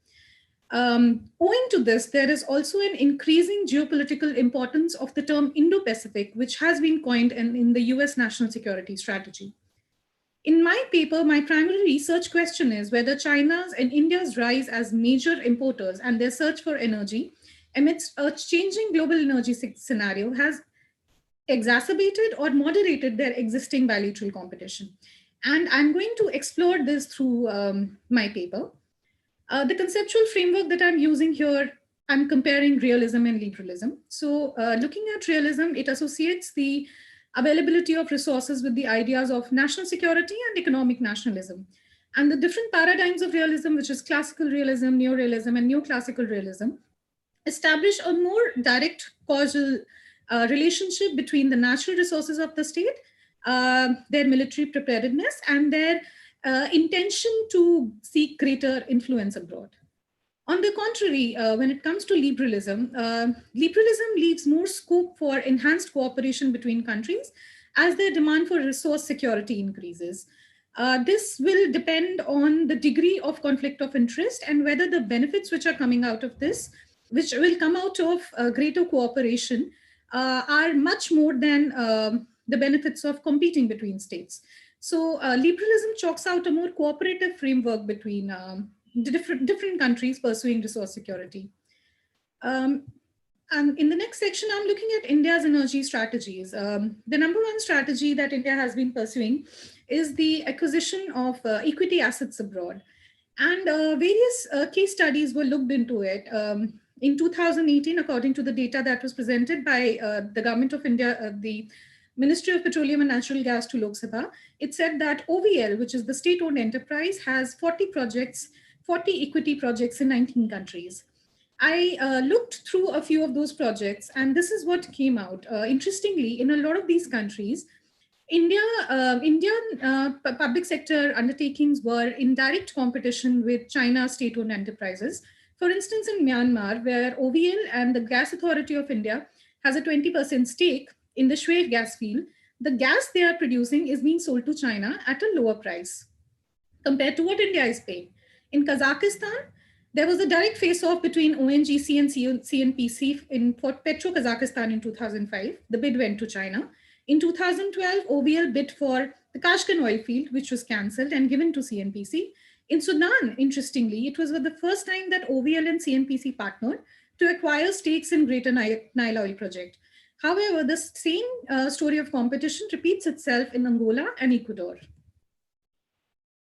Owing to this, there is also an increasing geopolitical importance of the term Indo-Pacific, which has been coined in the US national security strategy. In my paper, my primary research question is whether China's and India's rise as major importers and their search for energy amidst a changing global energy scenario has exacerbated or moderated their existing bilateral competition. And I'm going to explore this through my paper. The conceptual framework that I'm using here, I'm comparing realism and liberalism. So looking at realism, it associates the availability of resources with the ideas of national security and economic nationalism. And the different paradigms of realism, which is classical realism, neorealism, and neoclassical realism, establish a more direct causal relationship between the natural resources of the state, their military preparedness, and their intention to seek greater influence abroad. On the contrary, when it comes to liberalism, liberalism leaves more scope for enhanced cooperation between countries as their demand for resource security increases. This will depend on the degree of conflict of interest and whether the benefits which are coming out of this, which will come out of greater cooperation, are much more than the benefits of competing between states. So liberalism chalks out a more cooperative framework between the different countries pursuing resource security. And in the next section, I'm looking at India's energy strategies. The number one strategy that India has been pursuing is the acquisition of equity assets abroad. And various case studies were looked into it. In 2018, according to the data that was presented by the Government of India, the Ministry of Petroleum and Natural Gas to Lok Sabha, it said that OVL, which is the state-owned enterprise, has 40 equity projects in 19 countries. I looked through a few of those projects, and this is what came out. Interestingly, in a lot of these countries, Indian public sector undertakings were in direct competition with China's state-owned enterprises. For instance, in Myanmar, where OVL and the Gas Authority of India has a 20% stake in the Shui gas field, the gas they are producing is being sold to China at a lower price compared to what India is paying. In Kazakhstan, there was a direct face-off between ONGC and CNPC for Petro Kazakhstan in 2005. The bid went to China. In 2012, OVL bid for the Kashgan oil field, which was cancelled and given to CNPC. In Sudan, interestingly, it was the first time that OVL and CNPC partnered to acquire stakes in Greater Nile Oil Project. However, the same story of competition repeats itself in Angola and Ecuador.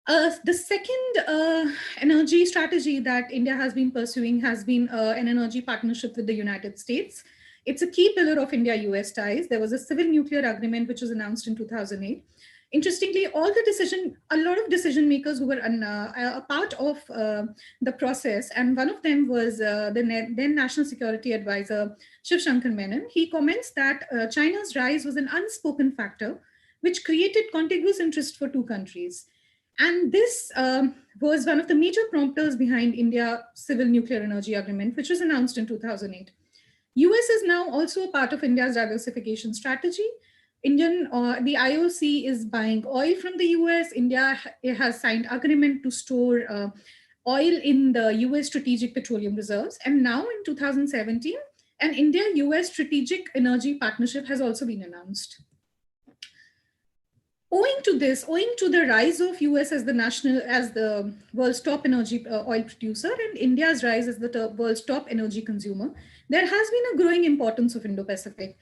The second energy strategy that India has been pursuing has been an energy partnership with the United States. It's a key pillar of India-US ties. There was a civil nuclear agreement which was announced in 2008. Interestingly, a lot of decision makers who were a part of the process, and one of them was the then National Security Advisor, Shiv Shankar Menon. He comments that China's rise was an unspoken factor which created contiguous interest for two countries. And this was one of the major prompters behind India Civil Nuclear Energy Agreement, which was announced in 2008. US is now also a part of India's diversification strategy. The IOC is buying oil from the US. India has signed agreement to store oil in the US strategic petroleum reserves. And now in 2017, an India-US strategic energy partnership has also been announced. Owing to the rise of US as the world's top energy oil producer and India's rise as the world's top energy consumer, there has been a growing importance of Indo-Pacific.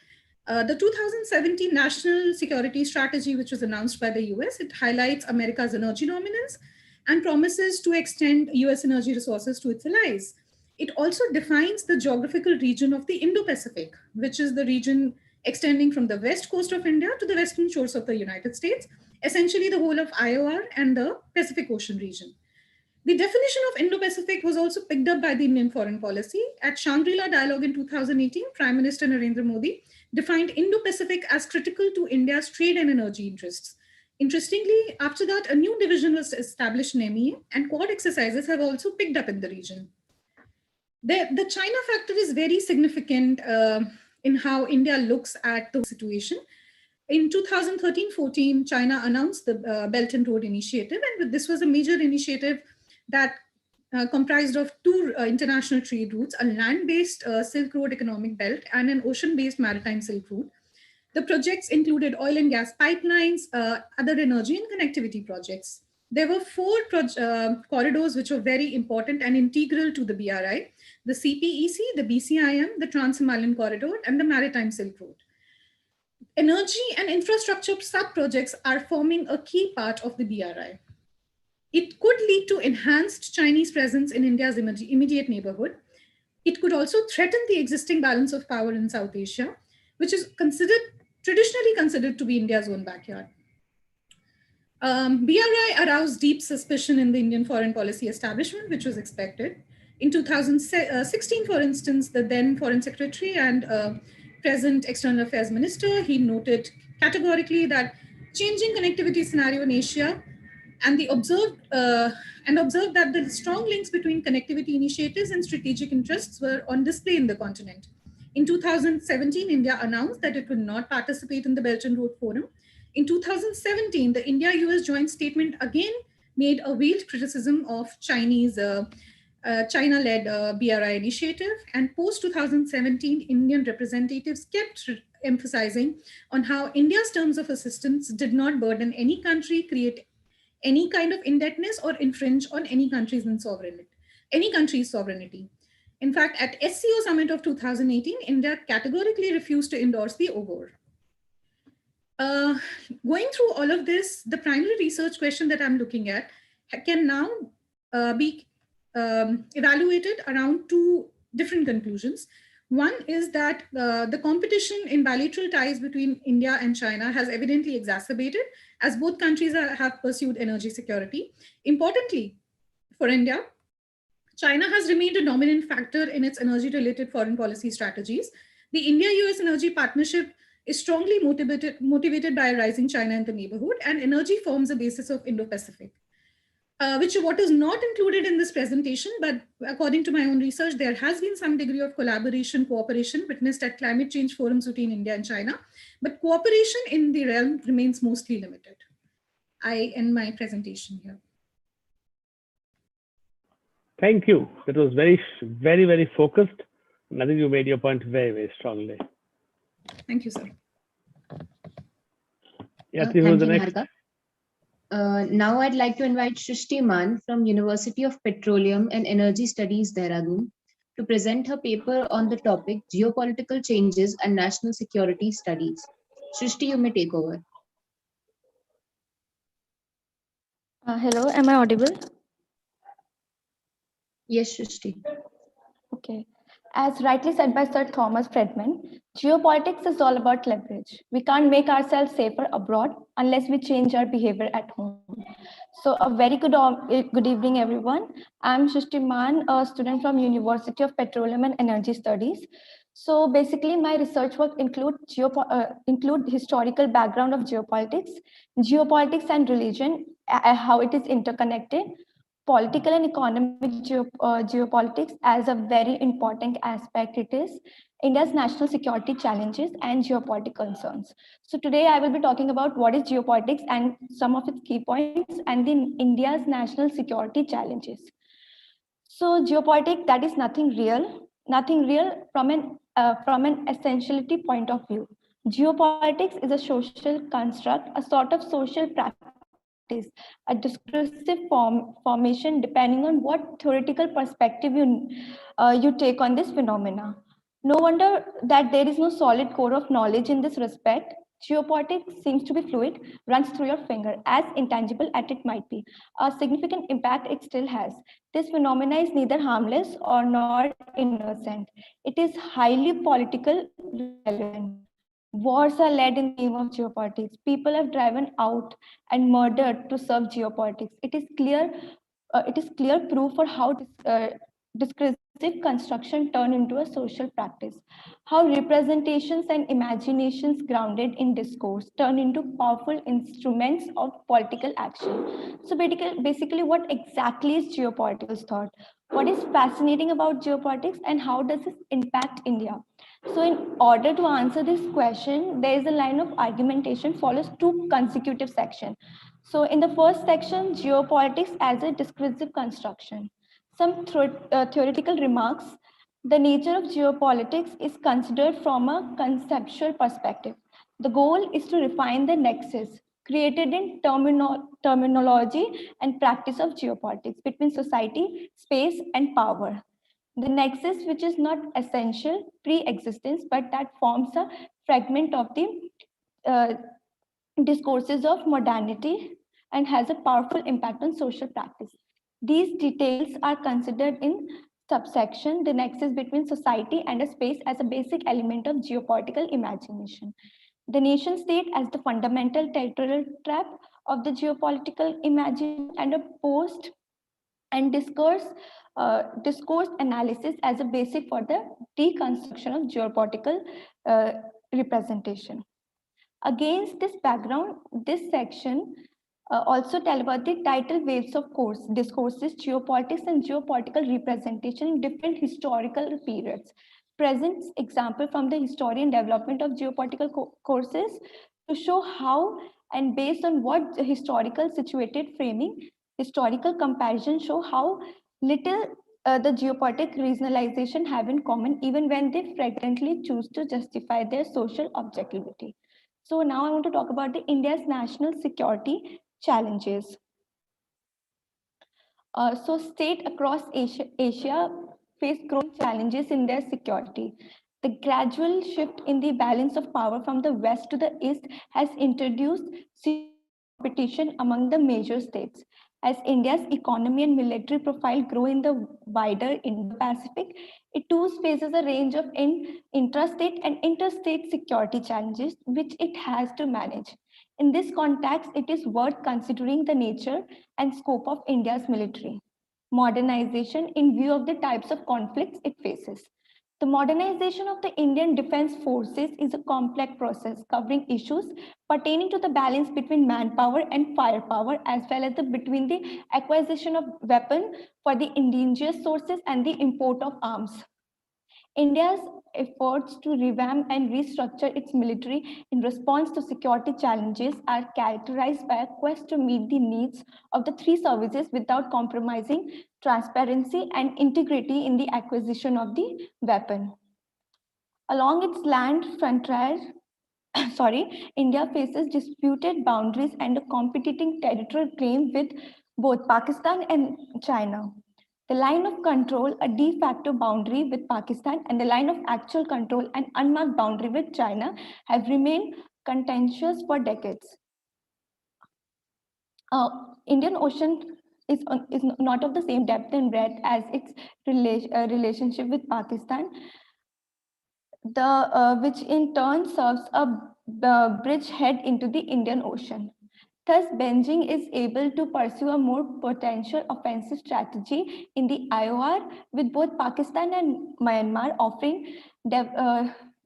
The 2017 National Security Strategy, which was announced by the US, it highlights America's energy dominance and promises to extend US energy resources to its allies. It also defines the geographical region of the Indo-Pacific, which is the region extending from the west coast of India to the western shores of the United States, essentially the whole of IOR and the Pacific Ocean region. The definition of Indo-Pacific was also picked up by the Indian foreign policy. At Shangri-La Dialogue in 2018, Prime Minister Narendra Modi defined Indo-Pacific as critical to India's trade and energy interests. Interestingly, after that, a new division was established in MEA, and Quad exercises have also picked up in the region. The China factor is very significant in how India looks at the situation. In 2013-14, China announced the Belt and Road Initiative, and this was a major initiative that comprised of two international trade routes, a land-based Silk Road economic belt and an ocean-based maritime Silk Route. The projects included oil and gas pipelines, other energy and connectivity projects. There were four corridors which were very important and integral to the BRI. the CPEC, the BCIM, the Trans-Himalayan Corridor, and the Maritime Silk Road. Energy and infrastructure sub-projects are forming a key part of the BRI. It could lead to enhanced Chinese presence in India's immediate neighborhood. It could also threaten the existing balance of power in South Asia, which is traditionally considered to be India's own backyard. BRI aroused deep suspicion in the Indian foreign policy establishment, which was expected. In 2016, for instance, the then Foreign Secretary and present External Affairs Minister, he noted categorically that changing connectivity scenario in Asia and observed that the strong links between connectivity initiatives and strategic interests were on display in the continent. In 2017, India announced that it would not participate in the Belt and Road Forum. In 2017, the India-US joint statement again made a veiled criticism of China-led BRI initiative, and post-2017, Indian representatives kept emphasizing on how India's terms of assistance did not burden any country, create any kind of indebtedness, or infringe on any country's sovereignty. In fact, at SCO Summit of 2018, India categorically refused to endorse the OGOR. Going through all of this, the primary research question that I'm looking at can now be evaluated around two different conclusions. One is that the competition in bilateral ties between India and China has evidently exacerbated as both countries have pursued energy security. Importantly, for India, China has remained a dominant factor in its energy-related foreign policy strategies. The India-US energy partnership is strongly motivated by a rising China in the neighborhood, and energy forms a basis of Indo-Pacific. What is not included in this presentation, but according to my own research, there has been some degree of collaboration, cooperation witnessed at climate change forums between India and China, but cooperation in the realm remains mostly limited. I end my presentation here. Thank you. That was very, very focused. And I think you made your point very, very strongly. Thank you, sir. Yes, who was the next? Now I'd like to invite Shrishti Man from University of Petroleum and Energy Studies, Dehradun, to present her paper on the topic Geopolitical Changes and National Security Studies. Shrishti, you may take over. Hello, am I audible? Yes, Shrishti. Okay. As rightly said by Sir Thomas Friedman, geopolitics is all about leverage. We can't make ourselves safer abroad unless we change our behavior at home. So a very good evening, everyone. I'm Shrishti Man, a student from University of Petroleum and Energy Studies. So basically, my research work include historical background of geopolitics and religion, how it is interconnected, political and economic geopolitics as a very important aspect. It is India's national security challenges and geopolitical concerns. So today I will be talking about what is geopolitics and some of its key points and then India's national security challenges. So geopolitics, that is nothing real from an essentiality point of view. Geopolitics is a social construct, a sort of social practice, a discursive formation depending on what theoretical perspective you take on this phenomena. No wonder that there is no solid core of knowledge in this respect. Geopolitics seems to be fluid, runs through your finger, as intangible as it might be. A significant impact it still has. This phenomena is neither harmless or nor innocent. It is highly political relevant. Wars are led in the name of geopolitics. People have driven out and murdered to serve geopolitics. It is clear proof for how discursive construction turn into a social practice. How representations and imaginations grounded in discourse turn into powerful instruments of political action. So basically, what exactly is geopolitical thought? What is fascinating about geopolitics and how does this impact India? So in order to answer this question, there is a line of argumentation follows two consecutive sections. So in the first section, geopolitics as a discursive construction. Some theoretical remarks. The nature of geopolitics is considered from a conceptual perspective. The goal is to refine the nexus created in terminology and practice of geopolitics between society, space, and power. The nexus, which is not essential pre-existence, but that forms a fragment of the discourses of modernity and has a powerful impact on social practice. These details are considered in subsection, the nexus between society and a space as a basic element of geopolitical imagination. The nation state as the fundamental territorial trap of the geopolitical imagination, and a post and discourse analysis as a basic for the deconstruction of geopolitical representation. Against this background, this section also tell about the tidal waves of discourses, geopolitics, and geopolitical representation in different historical periods. Presents example from the history and development of geopolitical courses to show how, and based on what historical situated framing, historical comparison show how little the geopolitical regionalization have in common, even when they frequently choose to justify their social objectivity. So now I want to talk about the India's national security challenges. So states across Asia face growing challenges in their security. The gradual shift in the balance of power from the west to the east has introduced serious competition among the major states. As India's economy and military profile grow in the wider Indo-Pacific, it too faces a range of intrastate and interstate security challenges which it has to manage. In this context, it is worth considering the nature and scope of India's military modernization in view of the types of conflicts it faces. The modernization of the Indian Defense Forces is a complex process covering issues pertaining to the balance between manpower and firepower, as well as between the acquisition of weapons for the indigenous sources and the import of arms. India's efforts to revamp and restructure its military in response to security challenges are characterized by a quest to meet the needs of the three services without compromising transparency and integrity in the acquisition of the weapon. Along its land frontier, India faces disputed boundaries and a competing territorial claim with both Pakistan and China. The line of control, a de facto boundary with Pakistan, and the line of actual control, an unmarked boundary with China, have remained contentious for decades. Indian Ocean is not of the same depth and breadth as its relationship with Pakistan, which in turn serves a bridgehead into the Indian Ocean. Thus, Beijing is able to pursue a more potential offensive strategy in the IOR with both Pakistan and Myanmar offering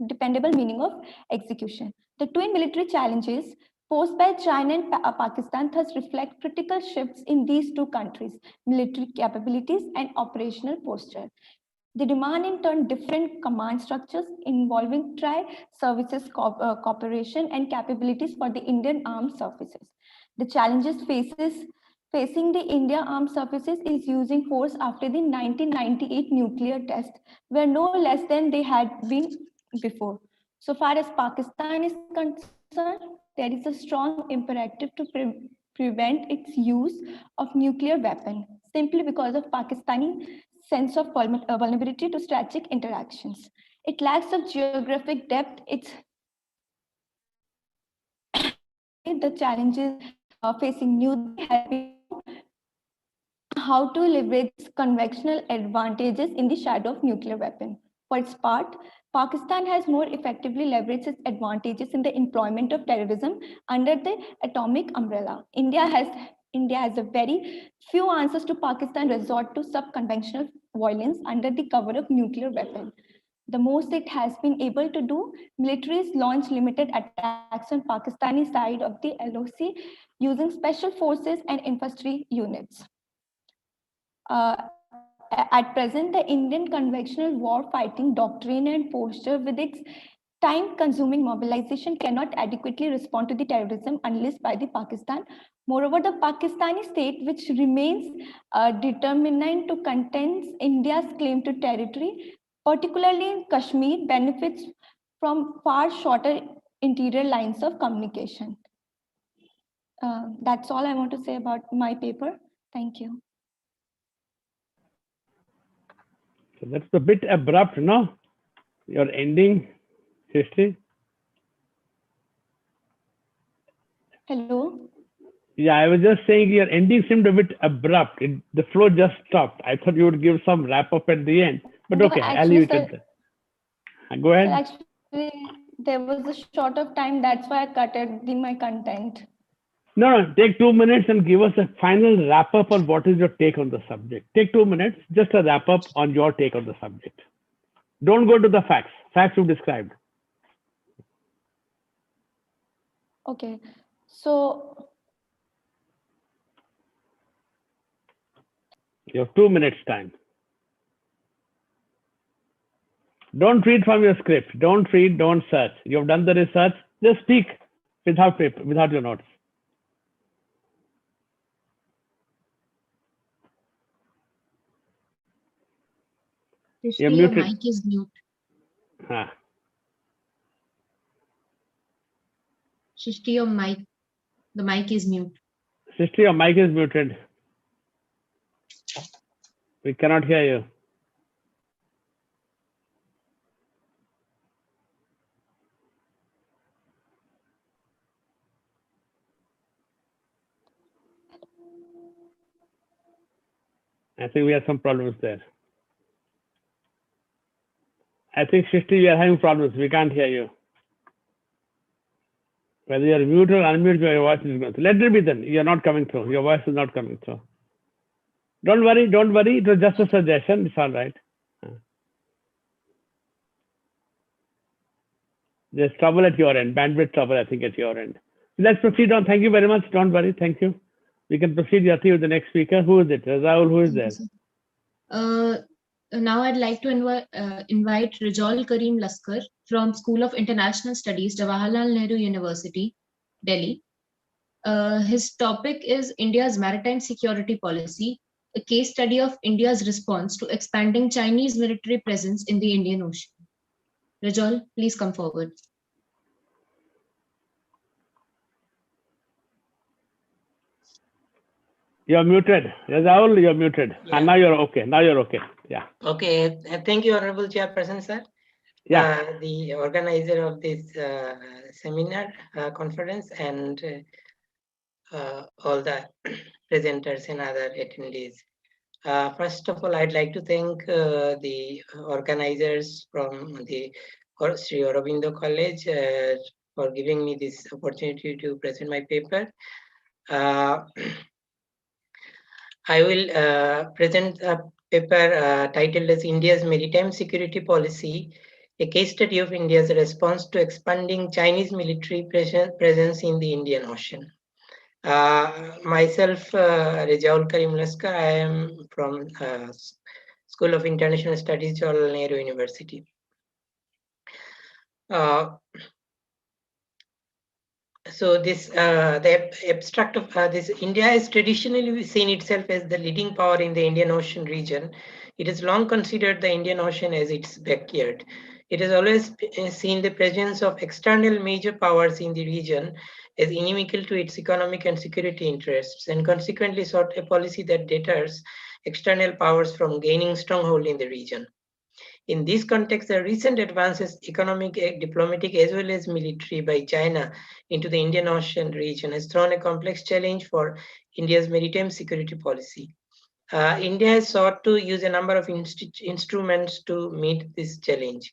dependable meaning of execution. The twin military challenges posed by China and Pakistan thus reflect critical shifts in these two countries' military capabilities and operational posture. They demand in turn different command structures involving tri-services cooperation and capabilities for the Indian armed services. The challenges facing the India armed services is using force after the 1998 nuclear test, where no less than they had been before. So far as Pakistan is concerned, there is a strong imperative to prevent its use of nuclear weapon, simply because of Pakistani sense of vulnerability to strategic interactions. It lacks of geographic depth. The challenges facing New Delhi have been how to leverage conventional advantages in the shadow of nuclear weapon. For its part, Pakistan has more effectively leveraged its advantages in the employment of terrorism under the atomic umbrella. India has a very few answers to Pakistan resort to sub-conventional violence under the cover of nuclear weapon. The most it has been able to do, militaries launch limited attacks on Pakistani side of the LOC using special forces and infantry units. At present, the Indian conventional war fighting doctrine and posture with its time-consuming mobilization cannot adequately respond to the terrorism unleashed by the Pakistan. Moreover, the Pakistani state, which remains determined to contest India's claim to territory, particularly in Kashmir, benefits from far shorter interior lines of communication. That's all I want to say about my paper. Thank you. So that's a bit abrupt, no? Your ending, history. Hello. Yeah, I was just saying your ending seemed a bit abrupt. The flow just stopped. I thought you would give some wrap up at the end, but No, okay, I'll actually, leave it sir, at that. Go ahead. actually, there was a short of time. That's why I cutted my content. No, take 2 minutes and give us a final wrap up on what is your take on the subject. Take 2 minutes, just a wrap up on your take on the subject. Don't go to the facts. Facts you've described. Okay. So, You have 2 minutes time. Don't read from your script. Don't read, don't search. You've done the research. Just speak without paper, without your notes. Srishti, your mic is mute. Srishti, the mic is mute. Srishti, your mic is muted. We cannot hear you. I think we have some problems there. I think, Srishti, we are having problems. We can't hear you. Whether you're mute or unmute, your voice is going through. Let it be then. You're not coming through. Your voice is not coming through. Don't worry. Don't worry. It was just a suggestion. It's all right. There's trouble at your end. Bandwidth trouble, I think, at your end. Let's proceed on. Thank you very much. Don't worry. Thank you. We can proceed, Yati, with the next speaker. Who is it? Raul, who is there? Now I'd like to invite Rajol Karim Laskar from School of International Studies, Jawaharlal Nehru University, Delhi. His topic is India's Maritime Security Policy, a case study of India's response to expanding Chinese military presence in the Indian Ocean. Rajol, please come forward. You're muted. Raul, you're muted. Yeah. And now you're okay. Now you're okay. Yeah. Okay. Thank you, Honorable Chairperson, sir. Yeah. The organizer of this seminar, conference, and all the presenters and other attendees. First of all, I'd like to thank the organizers from the Sri Aurobindo College for giving me this opportunity to present my paper. I will present a paper titled as India's Maritime Security Policy, a case study of India's response to expanding Chinese military presence in the Indian Ocean. Myself, Rajaul Karim Laskar, I am from School of International Studies, Jawaharlal Nehru University. So this, the abstract of this, India has traditionally seen itself as the leading power in the Indian Ocean region. It has long considered the Indian Ocean as its backyard. It has always seen the presence of external major powers in the region as inimical to its economic and security interests, and consequently sought a policy that deters external powers from gaining stronghold in the region. In this context, the recent advances, economic, diplomatic, as well as military by China into the Indian Ocean region has thrown a complex challenge for India's maritime security policy. India has sought to use a number of instruments to meet this challenge.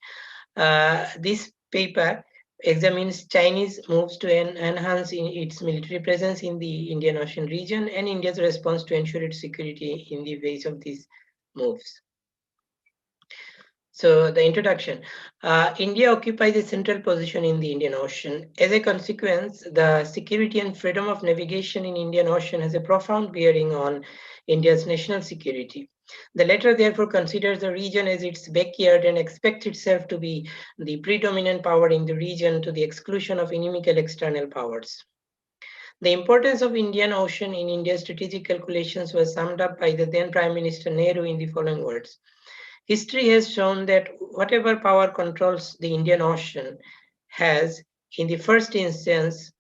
This paper examines Chinese moves to enhance its military presence in the Indian Ocean region and India's response to ensure its security in the face of these moves. So the introduction, India occupies a central position in the Indian Ocean. As a consequence, the security and freedom of navigation in Indian Ocean has a profound bearing on India's national security. The latter therefore considers the region as its backyard and expects itself to be the predominant power in the region to the exclusion of inimical external powers. The importance of Indian Ocean in India's strategic calculations was summed up by the then Prime Minister Nehru in the following words. History has shown that whatever power controls the Indian Ocean has, in the first instance,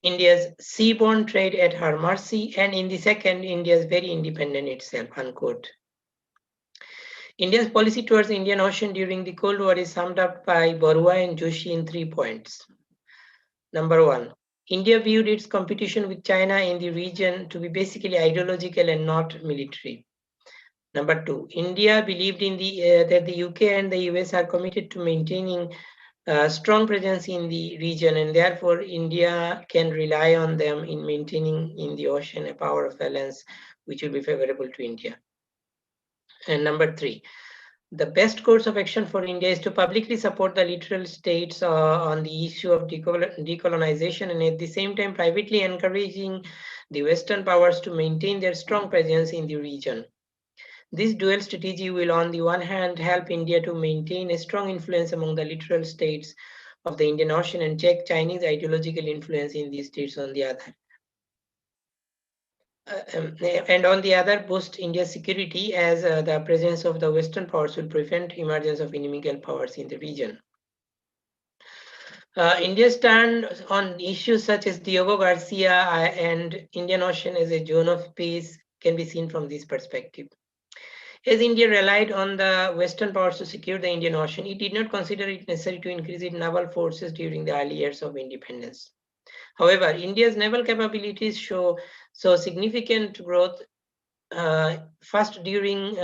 India's seaborne trade at her mercy, and in the second, India's very independent itself, unquote. India's policy towards the Indian Ocean during the Cold War is summed up by Barua and Joshi in 3 points. Number 1, India viewed its competition with China in the region to be basically ideological and not military. Number 2, India believed in that the UK and the US are committed to maintaining a strong presence in the region, and therefore India can rely on them in maintaining in the ocean a power of balance which will be favorable to India. And number 3, the best course of action for India is to publicly support the littoral states on the issue of decolonization, and at the same time privately encouraging the Western powers to maintain their strong presence in the region. This dual strategy will on the one hand help India to maintain a strong influence among the littoral states of the Indian Ocean and check Chinese ideological influence in these states on the other. And on the other, boost India's security, as the presence of the Western powers will prevent emergence of inimical powers in the region. India's stand on issues such as Diego Garcia and Indian Ocean as a zone of peace can be seen from this perspective. As India relied on the Western powers to secure the Indian Ocean, it did not consider it necessary to increase its naval forces during the early years of independence. However, India's naval capabilities show significant growth first during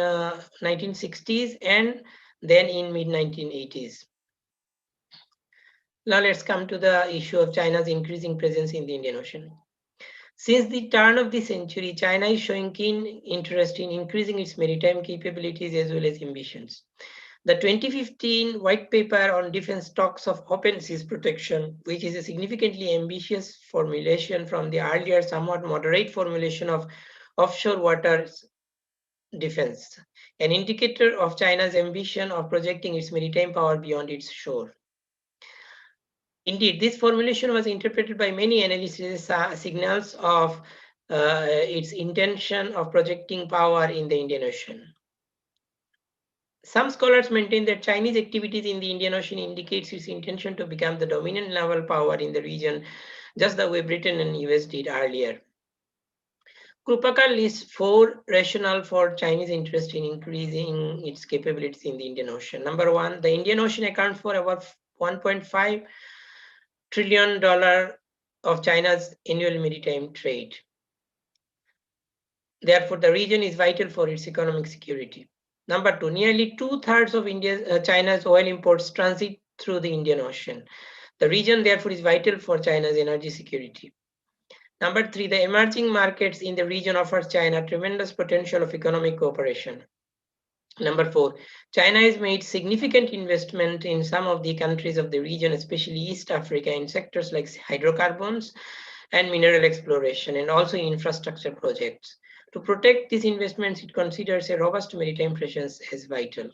1960s and then in mid-1980s. Now let's come to the issue of China's increasing presence in the Indian Ocean. Since the turn of the century, China is showing keen interest in increasing its maritime capabilities as well as ambitions. The 2015 white paper on defense talks of open seas protection, which is a significantly ambitious formulation from the earlier somewhat moderate formulation of offshore waters defense, an indicator of China's ambition of projecting its maritime power beyond its shore. Indeed, this formulation was interpreted by many analysts as signals of its intention of projecting power in the Indian Ocean. Some scholars maintain that Chinese activities in the Indian Ocean indicates its intention to become the dominant naval power in the region, just the way Britain and US did earlier. Krupakar lists 4 rationale for Chinese interest in increasing its capabilities in the Indian Ocean. Number 1, the Indian Ocean accounts for about $1.5 trillion of China's annual maritime trade. Therefore, the region is vital for its economic security. Number 2, nearly 2/3 of China's oil imports transit through the Indian Ocean. The region, therefore, is vital for China's energy security. Number 3, the emerging markets in the region offers China tremendous potential of economic cooperation. Number 4, China has made significant investment in some of the countries of the region, especially East Africa, in sectors like hydrocarbons and mineral exploration, and also in infrastructure projects. To protect these investments, it considers a robust maritime presence as vital.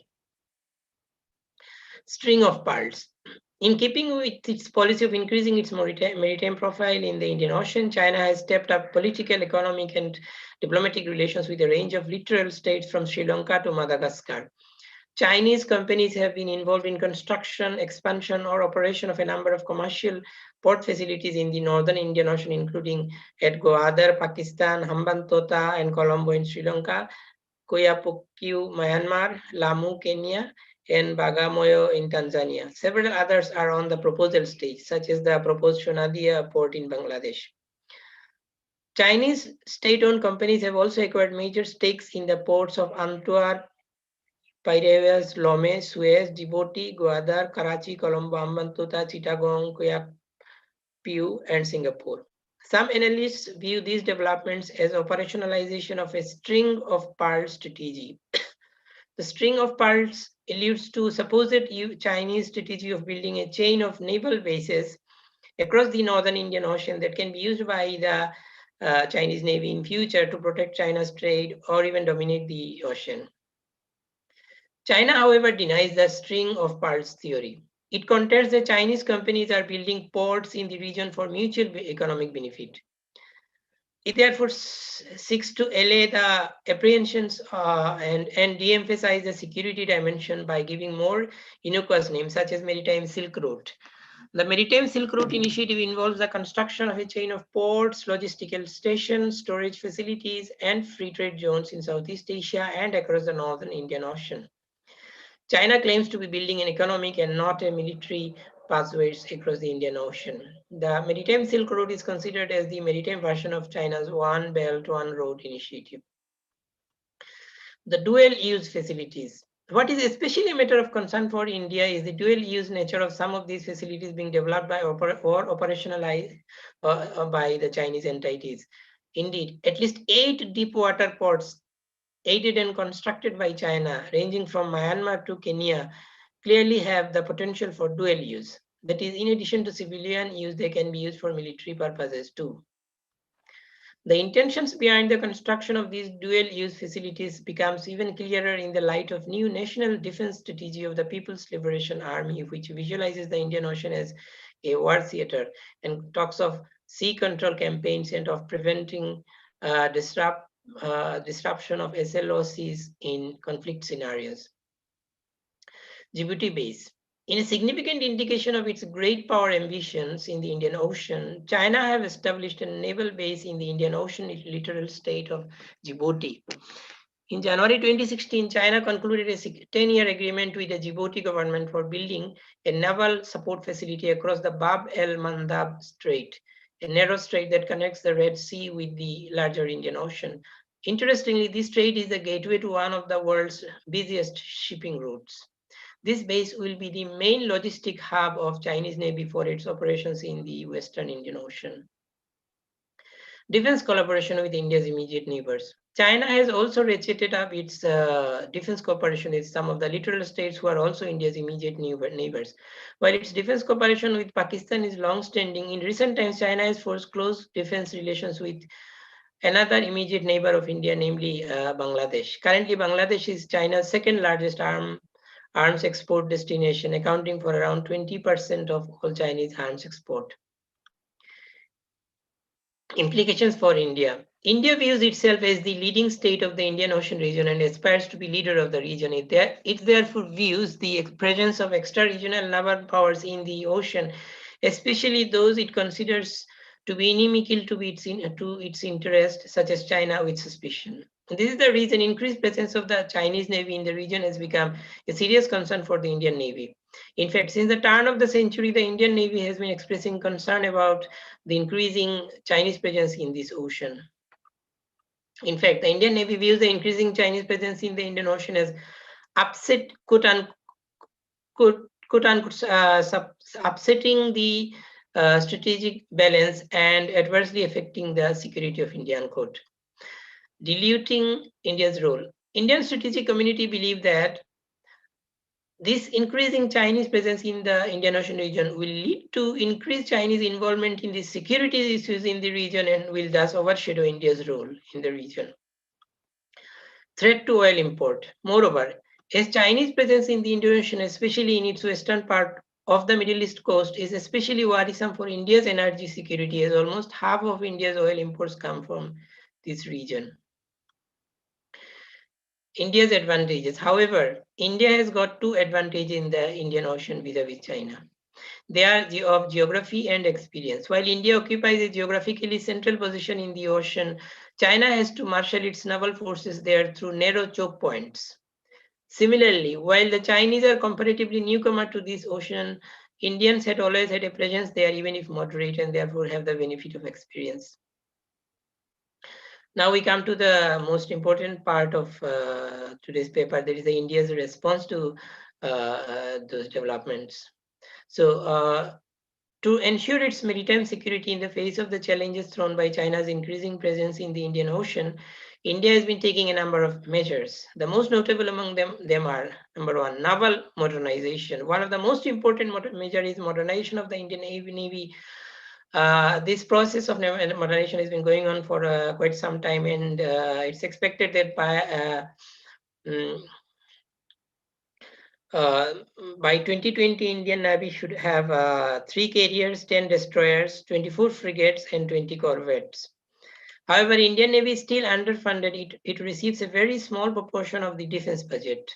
String of pearls. In keeping with its policy of increasing its maritime profile in the Indian Ocean, China has stepped up political, economic, and diplomatic relations with a range of littoral states from Sri Lanka to Madagascar. Chinese companies have been involved in construction, expansion, or operation of a number of commercial port facilities in the northern Indian Ocean, including at Gwadar, Pakistan, Hambantota and Colombo in Sri Lanka, Koyapokyu, Myanmar, Lamu, Kenya, and Bagamoyo in Tanzania. Several others are on the proposal stage, such as the proposed Shonadia port in Bangladesh. Chinese state-owned companies have also acquired major stakes in the ports of Antwerp, Piraeus, Lome, Suez, Djibouti, Gwadar, Karachi, Colombo, Hambantota, Chittagong, Koyapokyu, and Singapore. Some analysts view these developments as operationalization of a string of pearls strategy. The string of pearls alludes to supposed Chinese strategy of building a chain of naval bases across the northern Indian Ocean that can be used by the Chinese Navy in future to protect China's trade or even dominate the ocean. China, however, denies the string of pearls theory. It contends that Chinese companies are building ports in the region for mutual economic benefit. It therefore seeks to allay the apprehensions and de-emphasize the security dimension by giving more innocuous names such as Maritime Silk Route. The Maritime Silk Route initiative involves the construction of a chain of ports, logistical stations, storage facilities, and free trade zones in Southeast Asia and across the northern Indian Ocean. China claims to be building an economic and not a military pathways across the Indian Ocean. The Maritime Silk Road is considered as the maritime version of China's One Belt, One Road initiative. The dual-use facilities. What is especially a matter of concern for India is the dual-use nature of some of these facilities being developed by or operationalized by the Chinese entities. Indeed, at least 8 deep water ports aided and constructed by China, ranging from Myanmar to Kenya, clearly have the potential for dual use. That is, in addition to civilian use, they can be used for military purposes too. The intentions behind the construction of these dual-use facilities becomes even clearer in the light of new national defense strategy of the People's Liberation Army, which visualizes the Indian Ocean as a war theater and talks of sea control campaigns and of preventing disruption of SLOCs in conflict scenarios. Djibouti base. In a significant indication of its great power ambitions in the Indian Ocean, China have established a naval base in the Indian Ocean littoral state of Djibouti. In January 2016, China concluded a 10-year agreement with the Djibouti government for building a naval support facility across the Bab el-Mandab Strait, a narrow strait that connects the Red Sea with the larger Indian Ocean. Interestingly, this strait is the gateway to one of the world's busiest shipping routes. This base will be the main logistic hub of Chinese Navy for its operations in the Western Indian Ocean. Defense collaboration with India's immediate neighbors. China has also ratcheted up its defense cooperation with some of the littoral states who are also India's immediate neighbors. While its defense cooperation with Pakistan is long-standing, in recent times China has forged close defense relations with another immediate neighbor of India, namely Bangladesh. Currently, Bangladesh is China's second largest arms export destination, accounting for around 20% of all Chinese arms export. Implications for India. India views itself as the leading state of the Indian Ocean region and aspires to be leader of the region. It therefore views the presence of extra-regional naval powers in the ocean, especially those it considers to be inimical to its interest, such as China, with suspicion. This is the reason increased presence of the Chinese Navy in the region has become a serious concern for the Indian Navy. In fact, since the turn of the century, the Indian Navy has been expressing concern about the increasing Chinese presence in this ocean. In fact, the Indian Navy views the increasing Chinese presence in the Indian Ocean as upsetting the strategic balance and adversely affecting the security of India, unquote. Diluting India's role. Indian strategic community believe that this increasing Chinese presence in the Indian Ocean region will lead to increased Chinese involvement in the security issues in the region and will thus overshadow India's role in the region. Threat to oil import. Moreover, as Chinese presence in the Indian Ocean, especially in its western part of the Middle East coast, is especially worrisome for India's energy security, as almost half of India's oil imports come from this region. India's advantages. However, India has got two advantages in the Indian Ocean vis-a-vis China. They are of geography and experience. While India occupies a geographically central position in the ocean, China has to marshal its naval forces there through narrow choke points. Similarly, while the Chinese are comparatively newcomer to this ocean, Indians had always had a presence there, even if moderate, and therefore have the benefit of experience. Now we come to the most important part of today's paper, that is the India's response to those developments. So to ensure its maritime security in the face of the challenges thrown by China's increasing presence in the Indian Ocean, India has been taking a number of measures. The most notable among them are, number one, naval modernization. One of the most important measures is modernization of the Indian Navy. This process of modernization has been going on for quite some time, and it's expected that by 2020, Indian Navy should have 3 carriers, 10 destroyers, 24 frigates, and 20 corvettes. However, Indian Navy is still underfunded. It receives a very small proportion of the defense budget.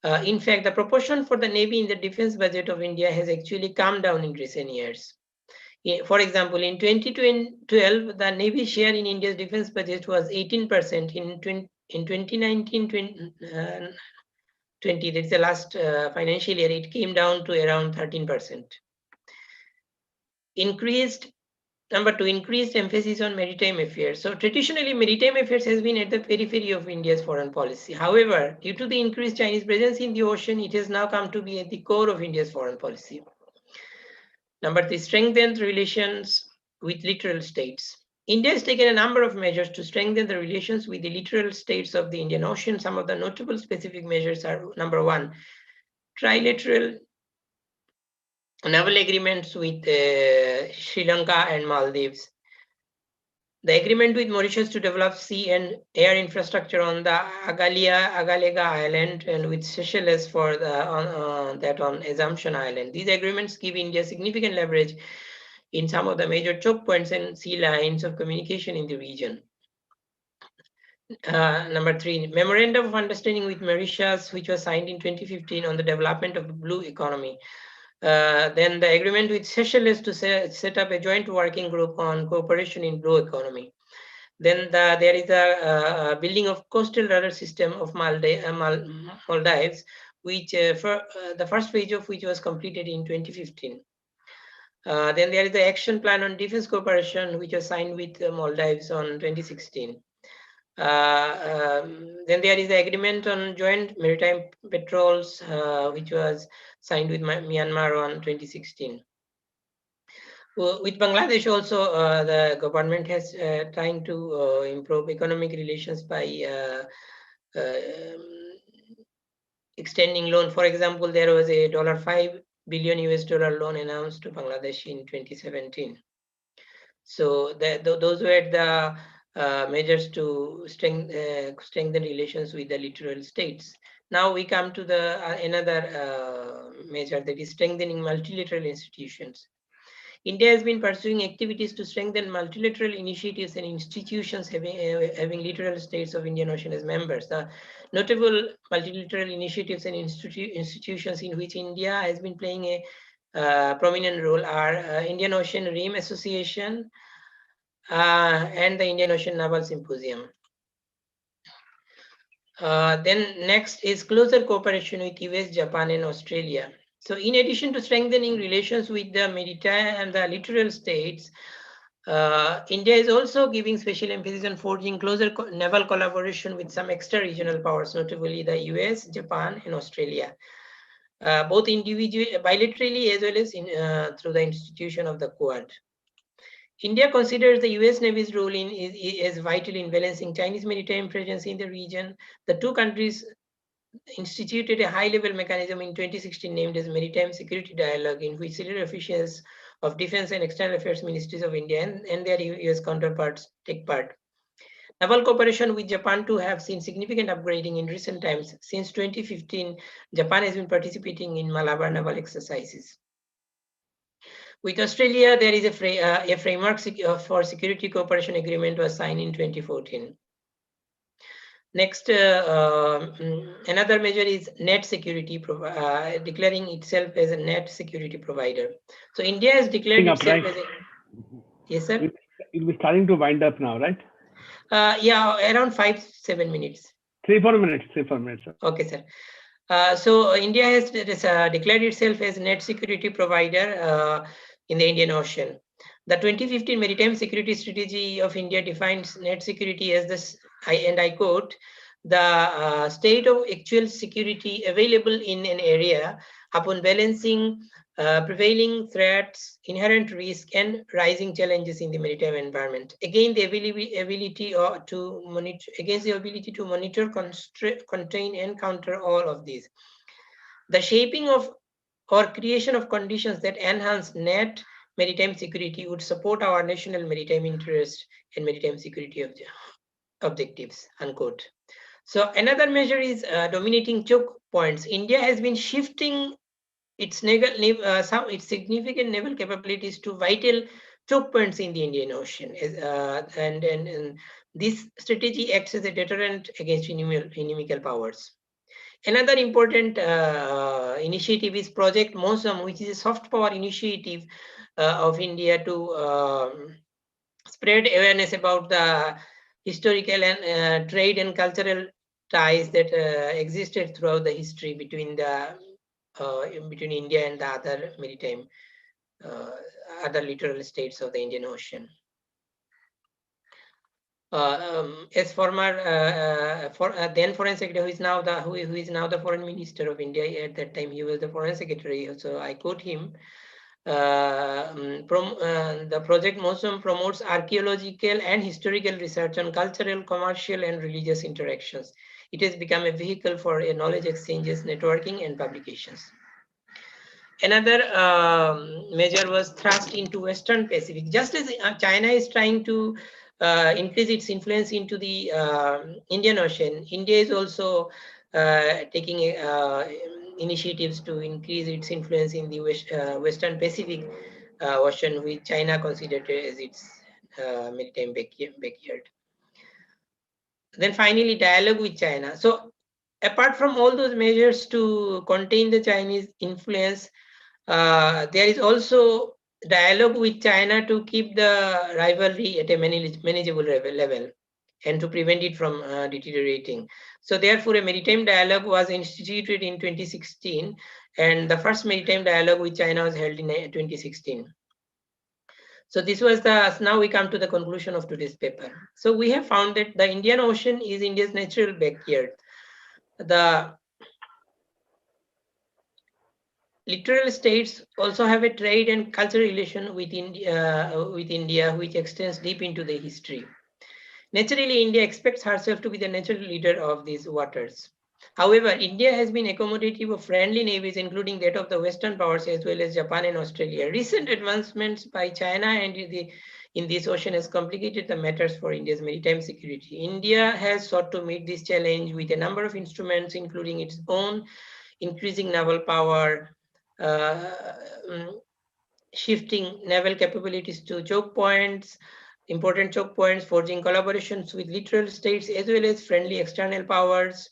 In fact, the proportion for the Navy in the defense budget of India has actually come down in recent years. For example, in 2012, the Navy share in India's defense budget was 18%. In 2019, 2020, that's the last financial year, it came down to around 13%. Number two, increased emphasis on maritime affairs. So traditionally, maritime affairs has been at the periphery of India's foreign policy. However, due to the increased Chinese presence in the ocean, it has now come to be at the core of India's foreign policy. Number three, strengthened relations with littoral states. India has taken a number of measures to strengthen the relations with the littoral states of the Indian Ocean. Some of the notable specific measures are: number one, trilateral naval agreements with Sri Lanka and Maldives. The agreement with Mauritius to develop sea and air infrastructure on the Agalega Island, and with Seychelles for that on Assumption Island. These agreements give India significant leverage in some of the major choke points and sea lines of communication in the region. Number three, Memorandum of Understanding with Mauritius, which was signed in 2015 on the development of the blue economy. Then the agreement with Seychelles to set up a joint working group on cooperation in blue economy. Then there is a building of coastal radar system of Maldives, which the first phase of which was completed in 2015. Then there is the action plan on defense cooperation, which was signed with Maldives on 2016. Then there is the agreement on joint maritime patrols, which was signed with Myanmar on 2016. With Bangladesh also, the government has trying to improve economic relations by extending loan. For example, there was a $5 billion loan announced to Bangladesh in 2017. So those were the measures to strengthen relations with the littoral states. Now we come to the another measure, that is strengthening multilateral institutions. India has been pursuing activities to strengthen multilateral initiatives and institutions having littoral states of Indian Ocean as members. The notable multilateral initiatives and institutions in which India has been playing a prominent role are Indian Ocean Rim Association and the Indian Ocean Naval Symposium. Then next is closer cooperation with US, Japan, and Australia. So in addition to strengthening relations with the maritime and the littoral states, India is also giving special emphasis on forging closer naval collaboration with some extra-regional powers, notably the US, Japan, and Australia, both individually, bilaterally, as well as through the institution of the Quad. India considers the US Navy's role as vital in balancing Chinese maritime presence in the region. The two countries instituted a high-level mechanism in 2016 named as Maritime Security Dialogue, in which senior officials of Defense and External Affairs Ministries of India and their US counterparts take part. Naval cooperation with Japan too have seen significant upgrading in recent times. Since 2015, Japan has been participating in Malabar naval exercises. With Australia, there is a framework for security cooperation agreement was signed in 2014. Next, another measure is net security, declaring itself as a net security provider. So India has declared itself as a... Yes, sir? It'll be starting to wind up now, right? Yeah, around 5-7 minutes. 3-4 minutes. 3-4 minutes. Sir. Okay, sir. So India has declared itself as net security provider in the Indian Ocean. The 2015 Maritime Security Strategy of India defines net security as this, and I quote, the state of actual security available in an area upon balancing prevailing threats, inherent risk, and rising challenges in the maritime environment. Again, the ability to monitor, contain, and counter all of these. The shaping of or creation of conditions that enhance net maritime security would support our national maritime interest and maritime security objectives, unquote. So another measure is dominating choke points. India has been shifting its significant naval capabilities to vital choke points in the Indian Ocean, and this strategy acts as a deterrent against inimical powers. Another important initiative is Project MOSAM, which is a soft power initiative of India to spread awareness about the historical and trade and cultural ties that existed throughout the history between the between India and the other maritime other littoral states of the Indian Ocean. As former then foreign secretary, who is now the foreign minister of India, at that time he was the foreign secretary. So I quote him. The project MOSUM promotes archaeological and historical research on cultural, commercial, and religious interactions. It has become a vehicle for knowledge exchanges, networking, and publications. Another measure was thrust into Western Pacific. Just as China is trying to increase its influence into the Indian Ocean, India is also taking initiatives to increase its influence in the Western Pacific Ocean, which China considered as its maritime backyard. Then finally, dialogue with China. So apart from all those measures to contain the Chinese influence, there is also dialogue with China to keep the rivalry at a manageable level and to prevent it from deteriorating. So therefore, a maritime dialogue was instituted in 2016, and the first maritime dialogue with China was held in 2016. So this was now we come to the conclusion of today's paper. So we have found that the Indian Ocean is India's natural backyard. The littoral states also have a trade and cultural relation with India, which extends deep into the history. Naturally, India expects herself to be the natural leader of these waters. However, India has been accommodative of friendly navies, including that of the Western powers as well as Japan and Australia. Recent advancements by China and in this ocean has complicated the matters for India's maritime security. India has sought to meet this challenge with a number of instruments, including its own increasing naval power, shifting naval capabilities to choke points, important choke points, forging collaborations with littoral states as well as friendly external powers,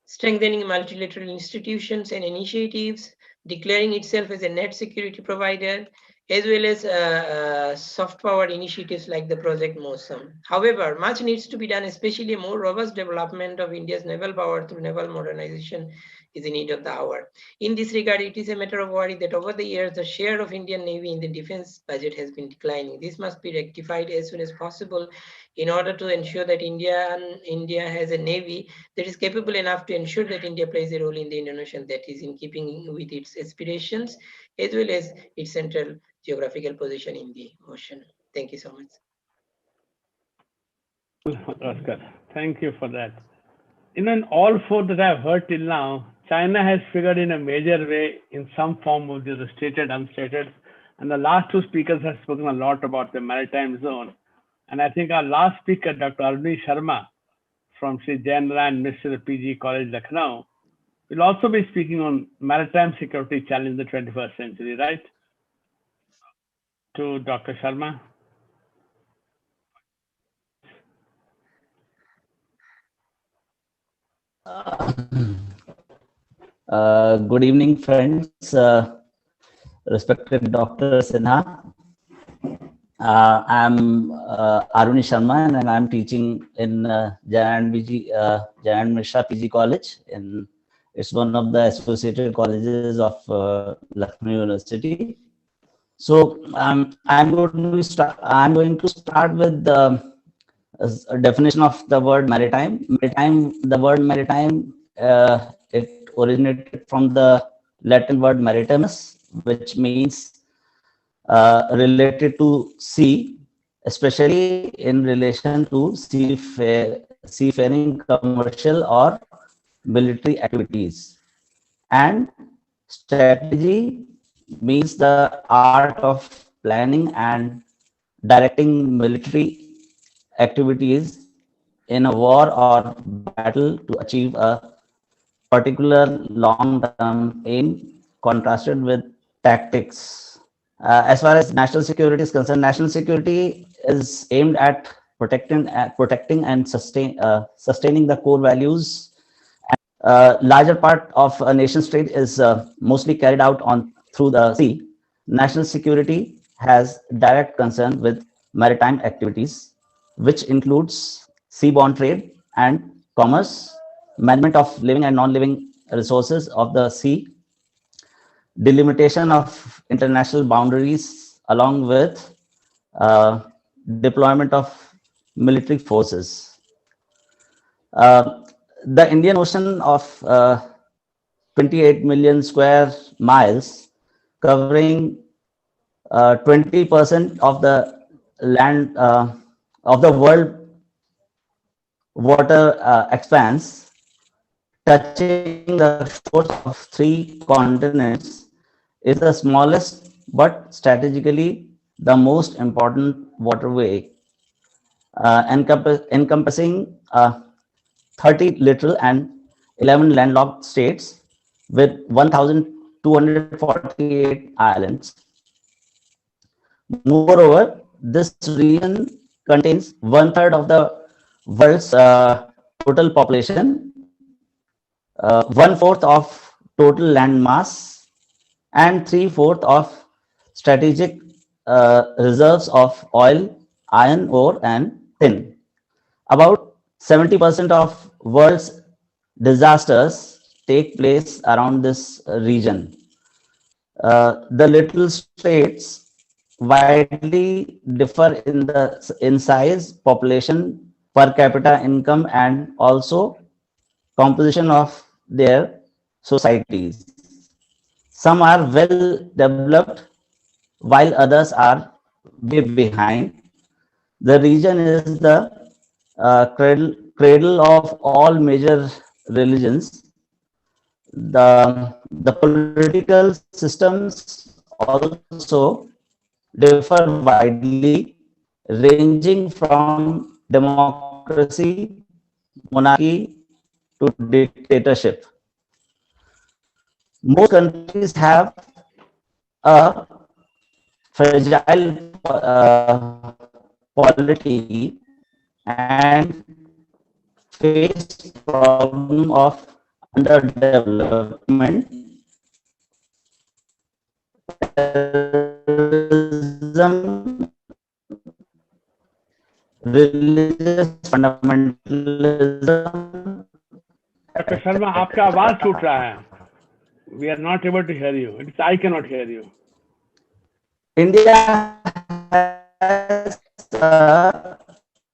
strengthening multilateral institutions and initiatives, declaring itself as a net security provider, as well as soft power initiatives like the Project MOSUM. However, much needs to be done, especially a more robust development of India's naval power through naval modernization is in need of the hour. In this regard, it is a matter of worry that over the years, the share of Indian Navy in the defense budget has been declining. This must be rectified as soon as possible in order to ensure that India has a Navy that is capable enough to ensure that India plays a role in the Indian Ocean that is in keeping with its aspirations, as well as its central geographical position in the ocean. Thank you so much. Oscar, thank you for that. In all four that I've heard till now, China has figured in a major way in some form of the stated, unstated, and the last two speakers have spoken a lot about the maritime zone. And I think our last speaker, Dr. Aurobindo Sharma from Sri Jain Mr. PG College, Lucknow, will also be speaking on maritime security challenge in the 21st century, right? To Dr. Sharma. Good evening, friends. Respected Dr. Sinha. I'm Aurobindo Sharma, and I'm teaching in Jain Mishra PG College. It's one of the associated colleges of Lucknow University. So I'm going to start with a definition of the word maritime. The word maritime, it originated from the Latin word maritimus, which means related to sea, especially in relation to seafaring, commercial or military activities. And strategy means the art of planning and directing military activities in a war or battle to achieve a particular long-term aim, contrasted with tactics. As far as national security is concerned, national security is aimed at protecting and sustaining the core values. Larger part of a nation state is mostly carried out through the sea. National security has direct concern with maritime activities, which includes seaborne trade and commerce, management of living and non-living resources of the sea, delimitation of international boundaries, along with deployment of military forces. The Indian Ocean of 28 million square miles, covering 20% of the land of the world water expanse, touching the shores of 3 continents, is the smallest but strategically the most important waterway, encompassing 30 littoral and 11 landlocked states with 1,248 islands. Moreover, this region contains 1/3 of the world's total population, 1/4 of total land mass, and 3/4 of strategic reserves of oil, iron ore, and tin. About 70% of world's disasters take place around this region. The little states widely differ in size, population, per capita income, and also composition of their societies. Some are well developed, while others are way behind. The region is the cradle of all major religions. The political systems also differ widely, ranging from democracy, monarchy, to dictatorship. Most countries have a fragile polity and face problem of underdevelopment, terrorism, religious fundamentalism. Dr. Sharma, आपका आवाज छूट रहा है. We are not able to hear you. I cannot hear you. India has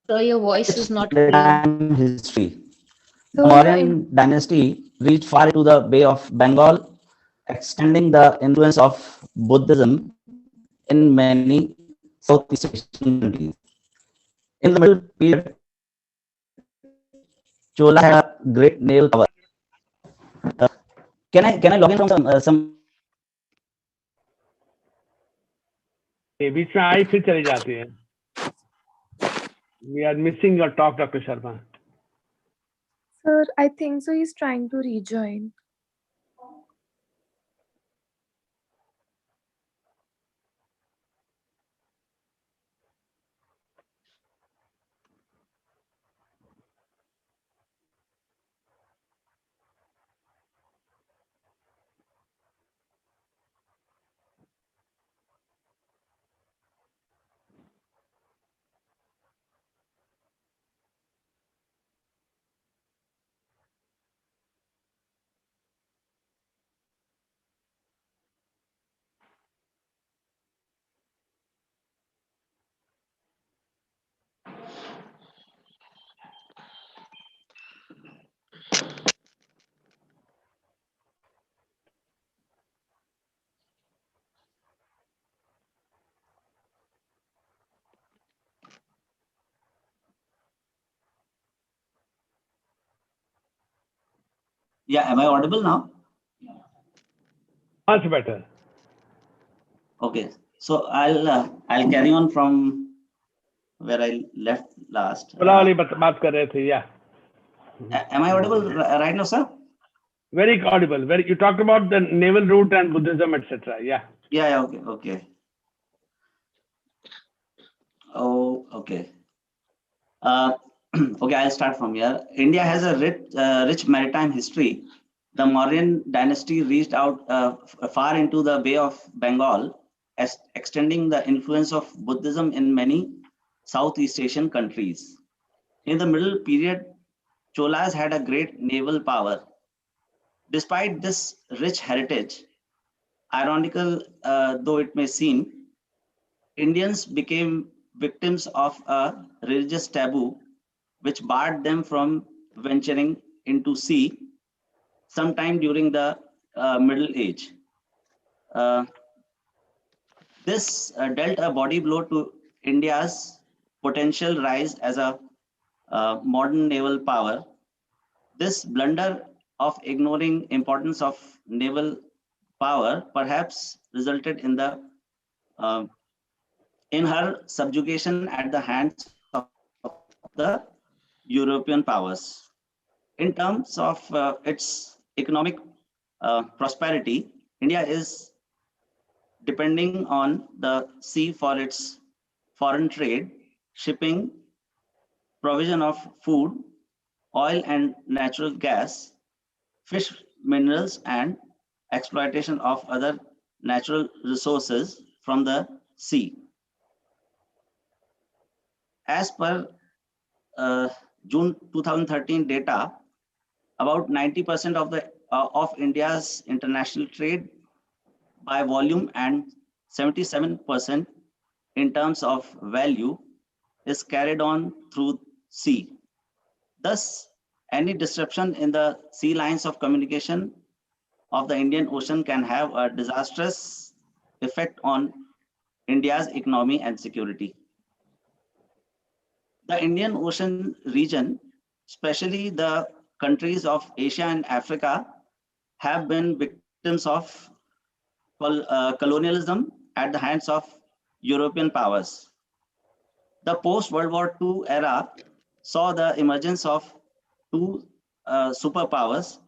So your voice is not clear. history. The Mauryan dynasty reached far into the Bay of Bengal, extending the influence of Buddhism in many Southeast Asian countries. In the middle period, Chola had a great naval power. Can I log in from some? बीच में आई फिर चली जाती है. We are missing your talk, Dr. Sharma. Sir, I think so. He's trying to rejoin. Yeah, am I audible now? Much better. Okay, so I'll carry on from where I left last. बात कर रहे थे, yeah. Am I audible right now, sir? Very audible. You talked about the naval route and Buddhism, etc. Yeah. Yeah. Okay. Oh, okay. Okay, I'll start from here. India has a rich maritime history. The Mauryan dynasty reached out far into the Bay of Bengal, extending the influence of Buddhism in many Southeast Asian countries. In the middle period, Cholas had a great naval power. Despite this rich heritage, ironical though it may seem, Indians became victims of a religious taboo which barred them from venturing into sea sometime during the Middle Age. This dealt a body blow to India's potential rise as a modern naval power. This blunder of ignoring importance of naval power perhaps resulted in the in her subjugation at the hands of the European powers. In terms of its economic prosperity, India is depending on the sea for its foreign trade, shipping, provision of food, oil and natural gas, fish, minerals, and exploitation of other natural resources from the sea. As per June 2013 data, about 90% of India's international trade by volume and 77% in terms of value is carried on through sea. Thus, any disruption in the sea lines of communication of the Indian Ocean can have a disastrous effect on India's economy and security. The Indian Ocean region, especially the countries of Asia and Africa, have been victims of colonialism at the hands of European powers. The post-World War II era saw the emergence of two superpowers.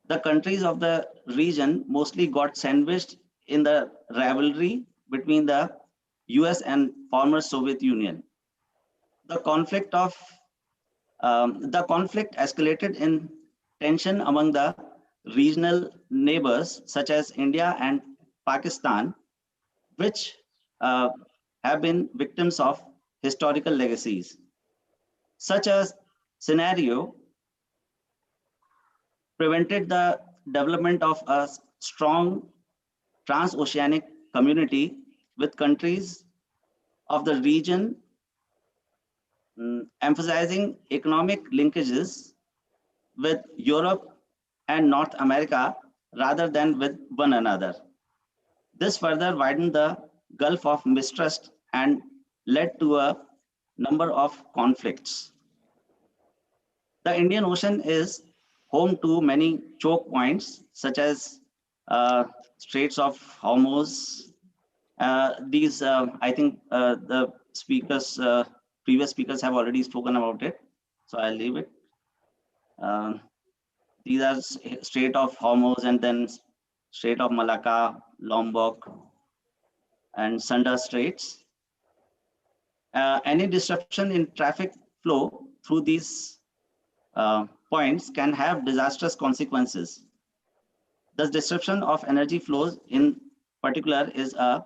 The countries of the region mostly got sandwiched in the rivalry between the US and former Soviet Union. The conflict escalated in tension among the regional neighbors such as India and Pakistan, which have been victims of historical legacies. Such a scenario prevented the development of a strong transoceanic community with countries of the region emphasizing economic linkages with Europe and North America rather than with one another. This further widened the gulf of mistrust and led to a number of conflicts. The Indian Ocean is home to many choke points such as Straits of Hormuz. I think the previous speakers have already spoken about it, so I'll leave it. These are Strait of Hormuz and then Strait of Malacca, Lombok, and Sunda Straits. Any disruption in traffic flow through these points can have disastrous consequences. The disruption of energy flows in particular is a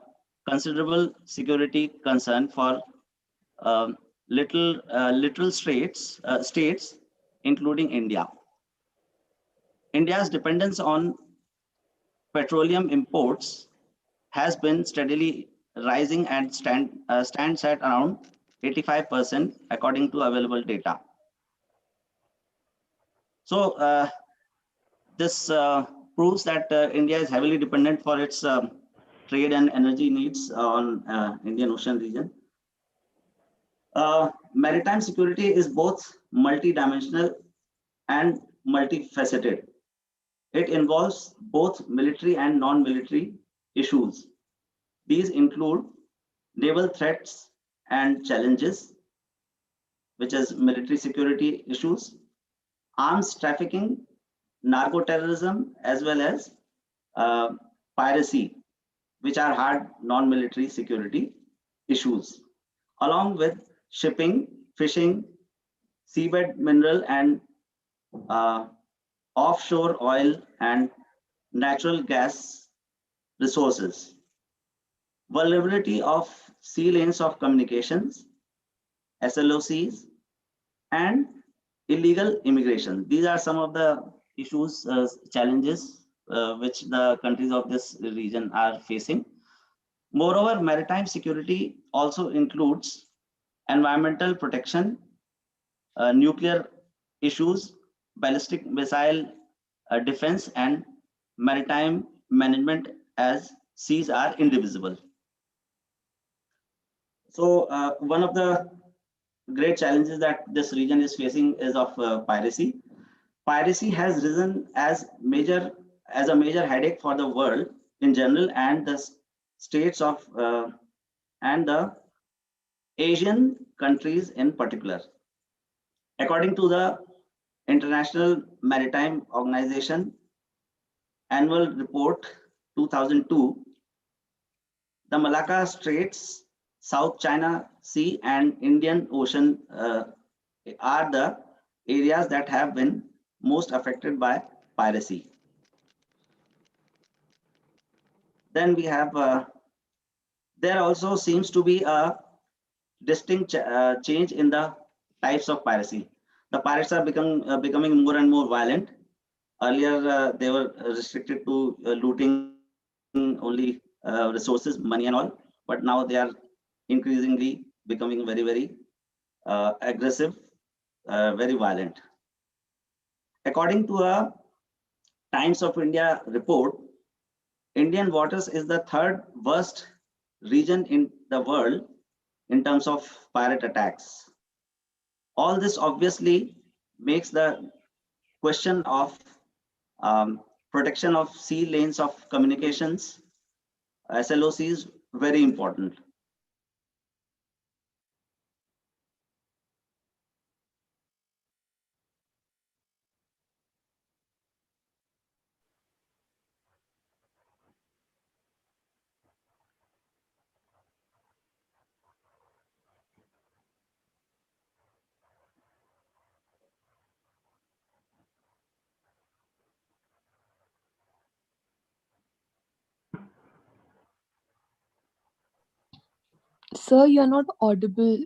considerable security concern for little states, including India. India's dependence on petroleum imports has been steadily rising and stands at around 85% according to available data. So this proves that India is heavily dependent for its trade and energy needs on Indian Ocean region. Maritime security is both multidimensional and multifaceted. It involves both military and non-military issues. These include naval threats and challenges, which is military security issues, arms trafficking, narco-terrorism, as well as piracy, which are hard non-military security issues, along with shipping, fishing, seabed mineral and offshore oil and natural gas resources. Vulnerability of sea lanes of communications, SLOCs, and illegal immigration. These are some of the issues, challenges which the countries of this region are facing. Moreover, maritime security also includes environmental protection, nuclear issues, ballistic missile defense, and maritime management, as seas are indivisible. So one of the great challenges that this region is facing is of piracy. Piracy has risen as a major headache for the world in general and the states of and the Asian countries in particular. According to the International Maritime Organization Annual Report 2002, the Malacca Straits, South China Sea, and Indian Ocean are the areas that have been most affected by piracy. Then we have, there also seems to be a distinct change in the types of piracy. The pirates are becoming more and more violent. Earlier, they were restricted to looting only resources, money and all, but now they are increasingly becoming very, very aggressive, very violent. According to a Times of India report, Indian waters is the third worst region in the world in terms of pirate attacks. All this obviously makes the question of protection of sea lanes of communications, SLOCs, very important. Sir, you're not audible.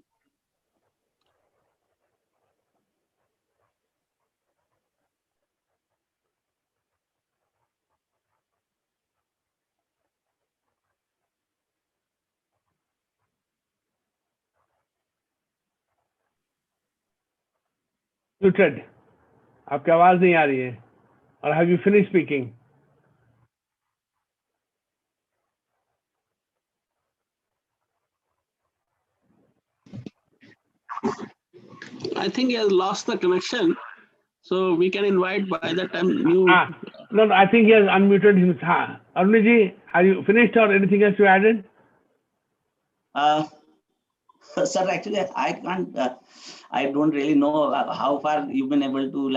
Muted. आपकी आवाज नहीं आ रही है. Or have you finished speaking? I think he has lost the connection. So we can invite by the time you. No, I think he has unmuted himself. Arunji, have you finished or anything else you added? Sir, actually, I can't. I don't really know how far you've been able to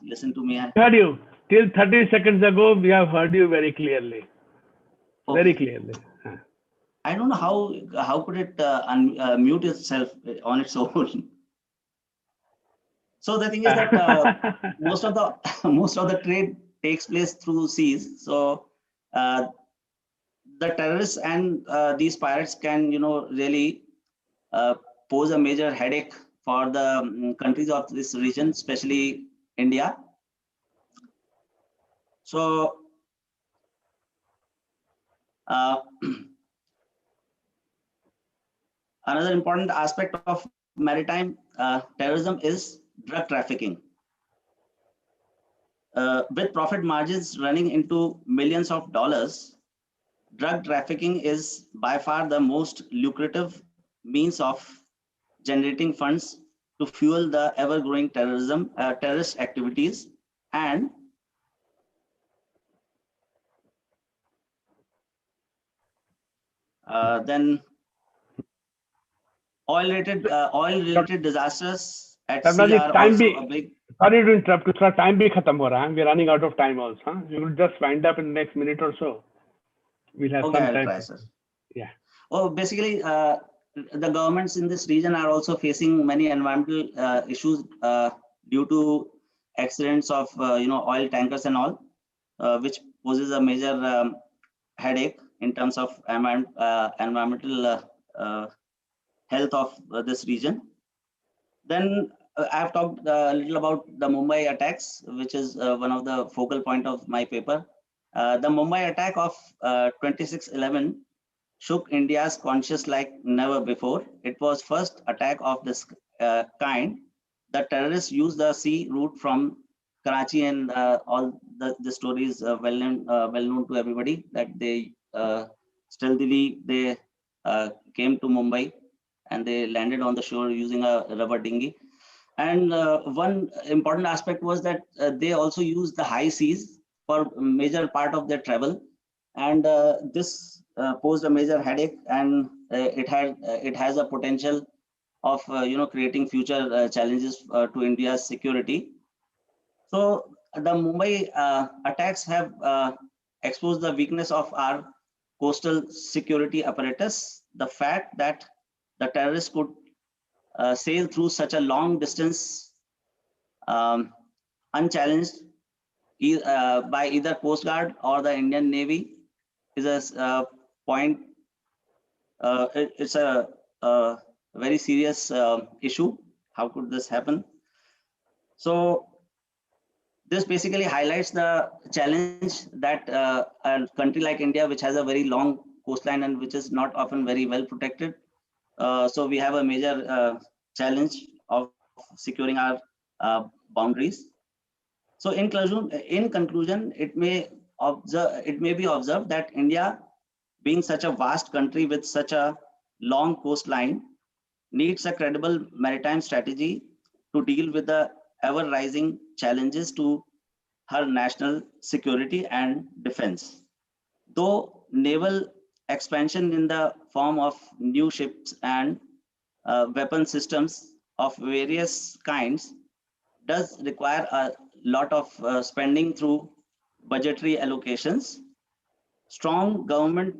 listen to me. Heard you. Till 30 seconds ago, we have heard you very clearly. Okay. Very clearly. I don't know how could it mute itself on its own. So the thing is that most of the trade takes place through seas. So the terrorists and these pirates can really pose a major headache for the countries of this region, especially India. So another important aspect of maritime terrorism is drug trafficking. With profit margins running into millions of dollars, drug trafficking is by far the most lucrative means of generating funds to fuel the ever-growing terrorist activities, and then oil-related disasters at sea are also a big. Sorry to interrupt. Time bhi khatam ho raha hai. We're running out of time also. Huh? You will just wind up in the next minute or so. We'll have some time. Try, sir. Yeah. Oh, basically, the governments in this region are also facing many environmental issues due to accidents of oil tankers and all, which poses a major headache in terms of environmental health of this region. Then I have talked a little about the Mumbai attacks, which is one of the focal point of my paper. The Mumbai attack of 26/11 shook India's conscience like never before. It was first attack of this kind. The terrorists used the sea route from Karachi, and all the stories well known to everybody, that they stealthily they came to Mumbai and they landed on the shore using a rubber dinghy. And one important aspect was that they also used the high seas for major part of their travel, and this posed a major headache, and it has a potential of creating future challenges to India's security. So the Mumbai attacks have exposed the weakness of our coastal security apparatus. The fact that the terrorists could sail through such a long distance unchallenged by either Coast Guard or the Indian Navy is a point. It's a very serious issue. How could this happen? So this basically highlights the challenge that a country like India, which has a very long coastline and which is not often very well protected. So we have a major challenge of securing our boundaries. So in conclusion, it may be observed that India, being such a vast country with such a long coastline, needs a credible maritime strategy to deal with the ever-rising challenges to her national security and defense. Though naval expansion in the form of new ships and weapon systems of various kinds does require a lot of spending through budgetary allocations, strong government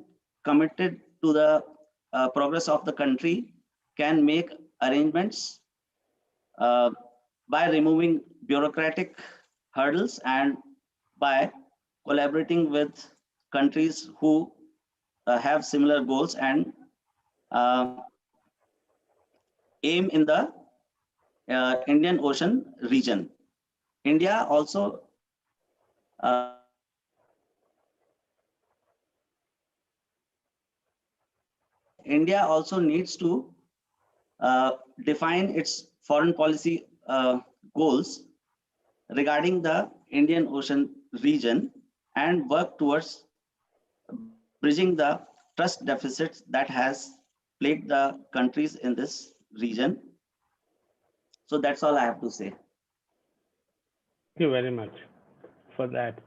committed to the progress of the country can make arrangements by removing bureaucratic hurdles and by collaborating with countries who have similar goals and aim in the Indian Ocean region. India also needs to define its foreign policy goals regarding the Indian Ocean region and work towards bridging the trust deficits that has plagued the countries in this region. So that's all I have to say. Thank you very much for that.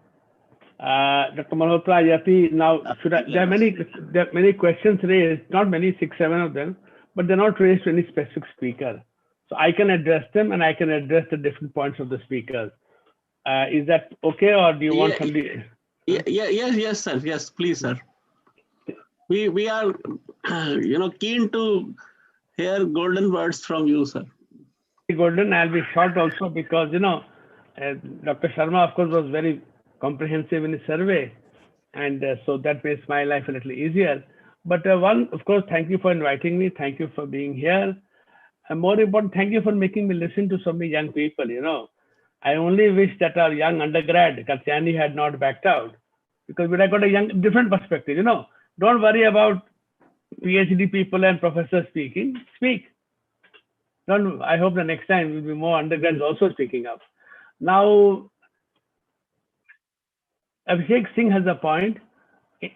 Dr. Malhotra, Yati, now there are many questions raised, not many, 6, 7 of them, but they're not raised to any specific speaker. So I can address them and I can address the different points of the speakers. Is that okay, or do you want somebody? Yes, sir. Yes, please, sir. We are, keen to hear golden words from you, sir. Golden, I'll be short also because, Dr. Sharma, of course, was very comprehensive in his survey. And so that makes my life a little easier. But one, of course, thank you for inviting me. Thank you for being here. And more important, thank you for making me listen to so many young people, I only wish that our young undergrad, Katyani, had not backed out, because we'd have got a different perspective, Don't worry about PhD people and professors speaking. Speak. I hope the next time will be more undergrads also speaking up. Now, Abhishek Singh has a point.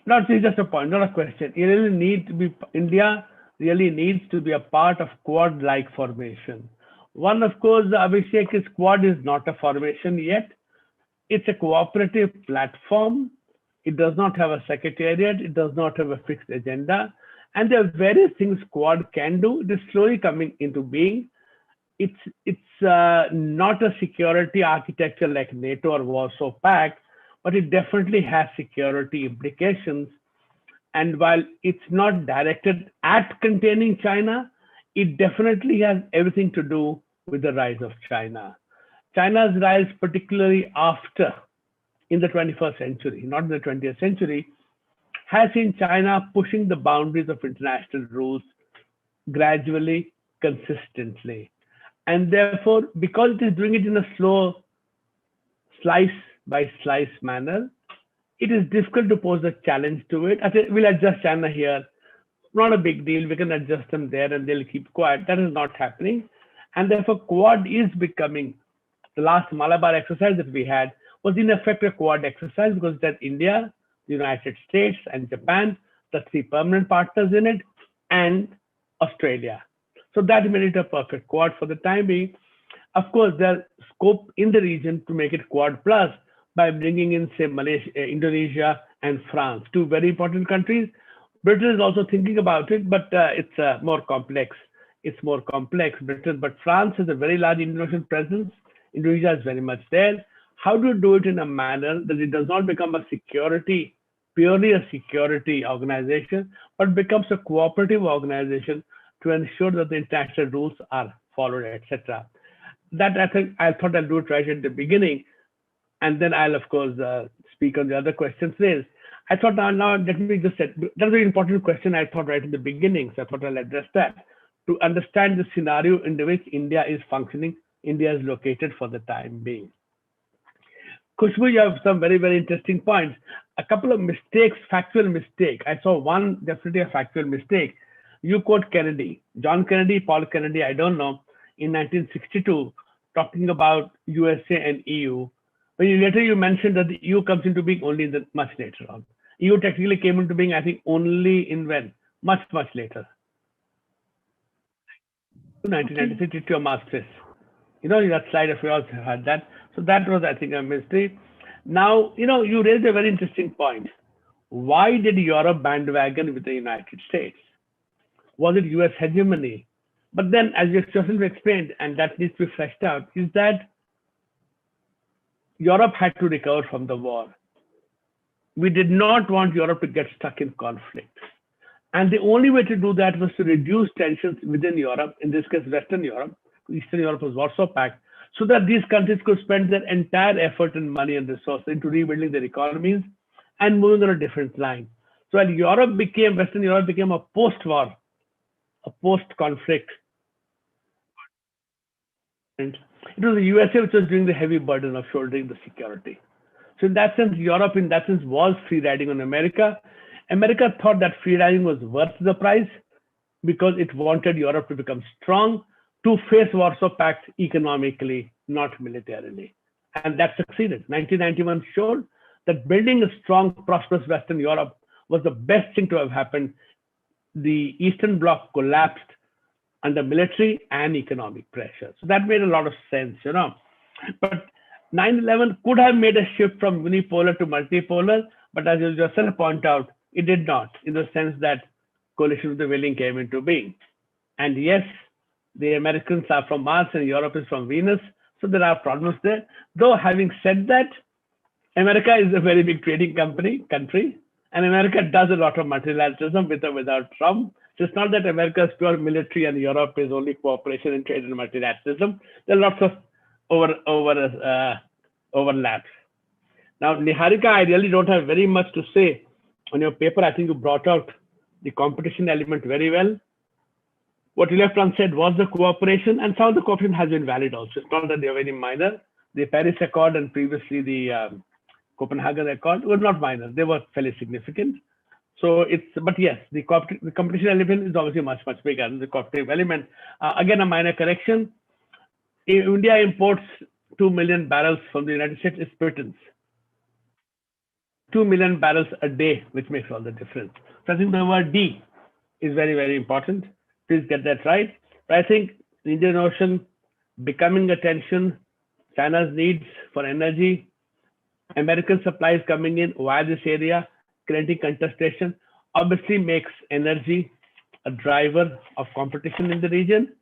Not just a point, not a question. India really needs to be a part of Quad-like formation. One, of course, Abhishek's Quad is not a formation yet. It's a cooperative platform. It does not have a secretariat. It does not have a fixed agenda. And there are various things Quad can do. It is slowly coming into being. It's not a security architecture like NATO or Warsaw Pact, but it definitely has security implications. And while it's not directed at containing China, it definitely has everything to do with the rise of China. China's rise, particularly in the 21st century, not in the 20th century, has seen China pushing the boundaries of international rules gradually, consistently. And therefore, because it is doing it in a slow slice by slice manner, it is difficult to pose a challenge to it. I think we'll adjust China here. Not a big deal. We can adjust them there and they'll keep quiet. That is not happening. And therefore, Quad is becoming, the last Malabar exercise that we had was in effect a Quad exercise because that India, the United States, and Japan, the three permanent partners in it, and Australia. So that made it a perfect Quad for the time being. Of course, there's scope in the region to make it Quad plus by bringing in, say, Malaysia, Indonesia, and France, two very important countries. Britain is also thinking about it, but it's more complex. It's more complex, Britain, but France has a very large Indonesian presence. Indonesia is very much there. How do you do it in a manner that it does not become a security, purely a security organization, but becomes a cooperative organization to ensure that the international rules are followed, etc. That I thought I'll do it right at the beginning, and then I'll of course speak on the other questions raised. I thought now let me just say that's a very important question I thought right in the beginning, so I thought I'll address that to understand the scenario in which India is functioning, India is located for the time being. Khushbu, you have some very, very interesting points. A couple of mistakes, factual mistake. I saw one, definitely a factual mistake. You quote Kennedy, John Kennedy, Paul Kennedy, I don't know, in 1962, talking about USA and EU. When you mentioned that the EU comes into being only much later on. EU technically came into being, I think, only in when? Much, much later. 1996 to a Maastricht. You know, that slide of yours had that. So that was, I think, a mistake. Now, you raised a very interesting point. Why did Europe bandwagon with the United States? Was it US hegemony? But then, as you yourself explained, and that needs to be fleshed out, is that Europe had to recover from the war. We did not want Europe to get stuck in conflict. And the only way to do that was to reduce tensions within Europe, in this case, Western Europe. Eastern Europe was Warsaw Pact, so that these countries could spend their entire effort and money and resources into rebuilding their economies and moving on a different line. So when Western Europe became a post-war, a post-conflict, it was the USA which was doing the heavy burden of shouldering the security. So in that sense, Europe in that sense was free riding on America. America thought that free riding was worth the price because it wanted Europe to become strong to face Warsaw Pact economically, not militarily. And that succeeded. 1991 showed that building a strong, prosperous Western Europe was the best thing to have happened. The Eastern Bloc collapsed under military and economic pressure. So that made a lot of sense, But 9/11 could have made a shift from unipolar to multipolar, but as you yourself point out, it did not, in the sense that coalition of the willing came into being. And yes, the Americans are from Mars and Europe is from Venus, so there are problems there. Though having said that, America is a very big trading country, and America does a lot of multilateralism with or without Trump. So it's not that America is pure military and Europe is only cooperation and trade and multilateralism. There are lots of overlaps. Now, Niharika, I really don't have very much to say on your paper. I think you brought out the competition element very well. What you left unsaid was the cooperation, and some of the cooperation has been valid also. It's not that they're very minor. The Paris Accord and previously the Copenhagen Accord were not minor. They were fairly significant. So but yes, the competition element is obviously much, much bigger than the cooperative element. Again, a minor correction. India imports 2 million barrels from the United States. It's Britain's. 2 million barrels a day, which makes all the difference. So I think the word D is very, very important. Please get that right. But I think the Indian Ocean becoming attention, China's needs for energy, American supplies coming in via this area, creating contestation, obviously makes energy a driver of competition in the region.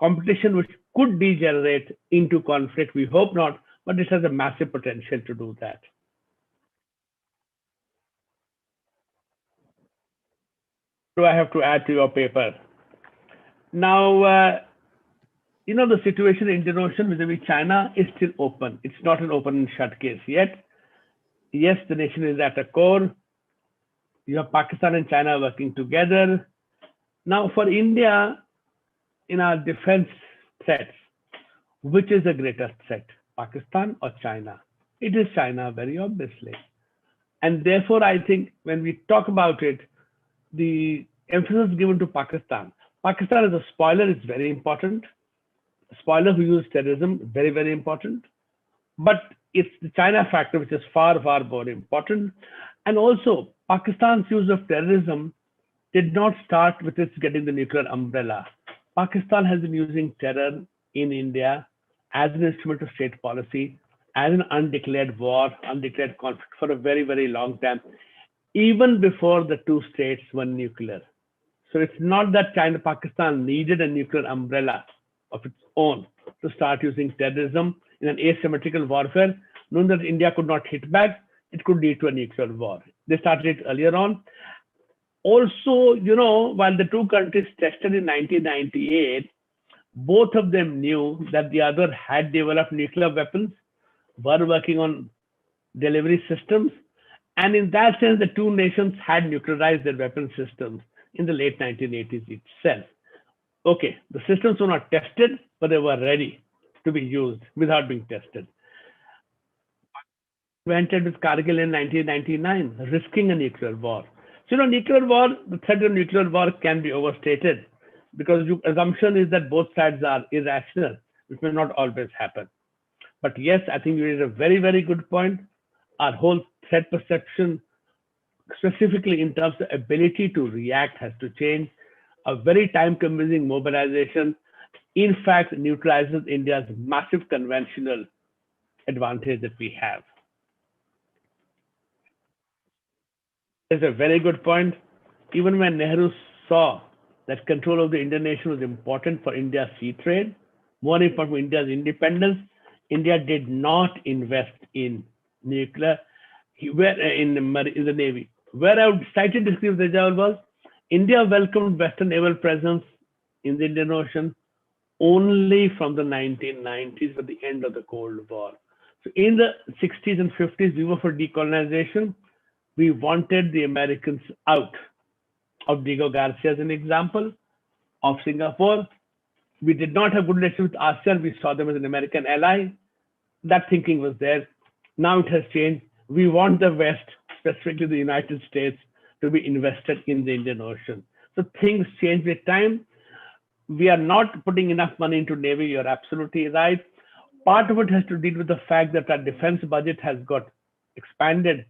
Competition which could degenerate into conflict. We hope not, but this has a massive potential to do that. So I have to add to your paper. Now, the situation in the Indian Ocean vis-a-vis China is still open. It's not an open and shut case yet. Yes, the nation is at a core. You have Pakistan and China working together. Now, for India, in our defense threats, which is the greatest threat, Pakistan or China? It is China, very obviously. And therefore, I think when we talk about it, the emphasis given to Pakistan. Pakistan as a spoiler is very important. A spoiler who uses terrorism, very, very important. But it's the China factor which is far, far more important. And also, Pakistan's use of terrorism did not start with its getting the nuclear umbrella. Pakistan has been using terror in India as an instrument of state policy, as an undeclared war, undeclared conflict for a very, very long time, even before the two states were nuclear. So it's not that China-Pakistan needed a nuclear umbrella of its own to start using terrorism in an asymmetrical warfare, knowing that India could not hit back, it could lead to a nuclear war. They started it earlier on. Also, you know, while the two countries tested in 1998, both of them knew that the other had developed nuclear weapons, were working on delivery systems. And in that sense, the two nations had nuclearized their weapon systems in the late 1980s itself. Okay, the systems were not tested, but they were ready to be used without being tested. Went with Kargil in 1999, risking a nuclear war. So, you know, nuclear war, the threat of nuclear war can be overstated because the assumption is that both sides are irrational, which may not always happen. But yes, I think you raised a very, very good point. Our whole threat perception, specifically in terms of ability to react, has to change. A very time-consuming mobilization, in fact, neutralizes India's massive conventional advantage that we have. That's a very good point. Even when Nehru saw that control of the Indian nation was important for India's sea trade, more important for India's independence, India did not invest in nuclear, in the Navy. Where I would cite this example was, India welcomed Western naval presence in the Indian Ocean only from the 1990s, at the end of the Cold War. So in the 60s and 50s, we were for decolonization. We wanted the Americans out. Of Diego Garcia as an example, of Singapore. We did not have good relations with ASEAN. We saw them as an American ally. That thinking was there. Now it has changed. We want the West, specifically the United States, to be invested in the Indian Ocean. So things change with time. We are not putting enough money into Navy. You're absolutely right. Part of it has to deal with the fact that our defense budget has got expanded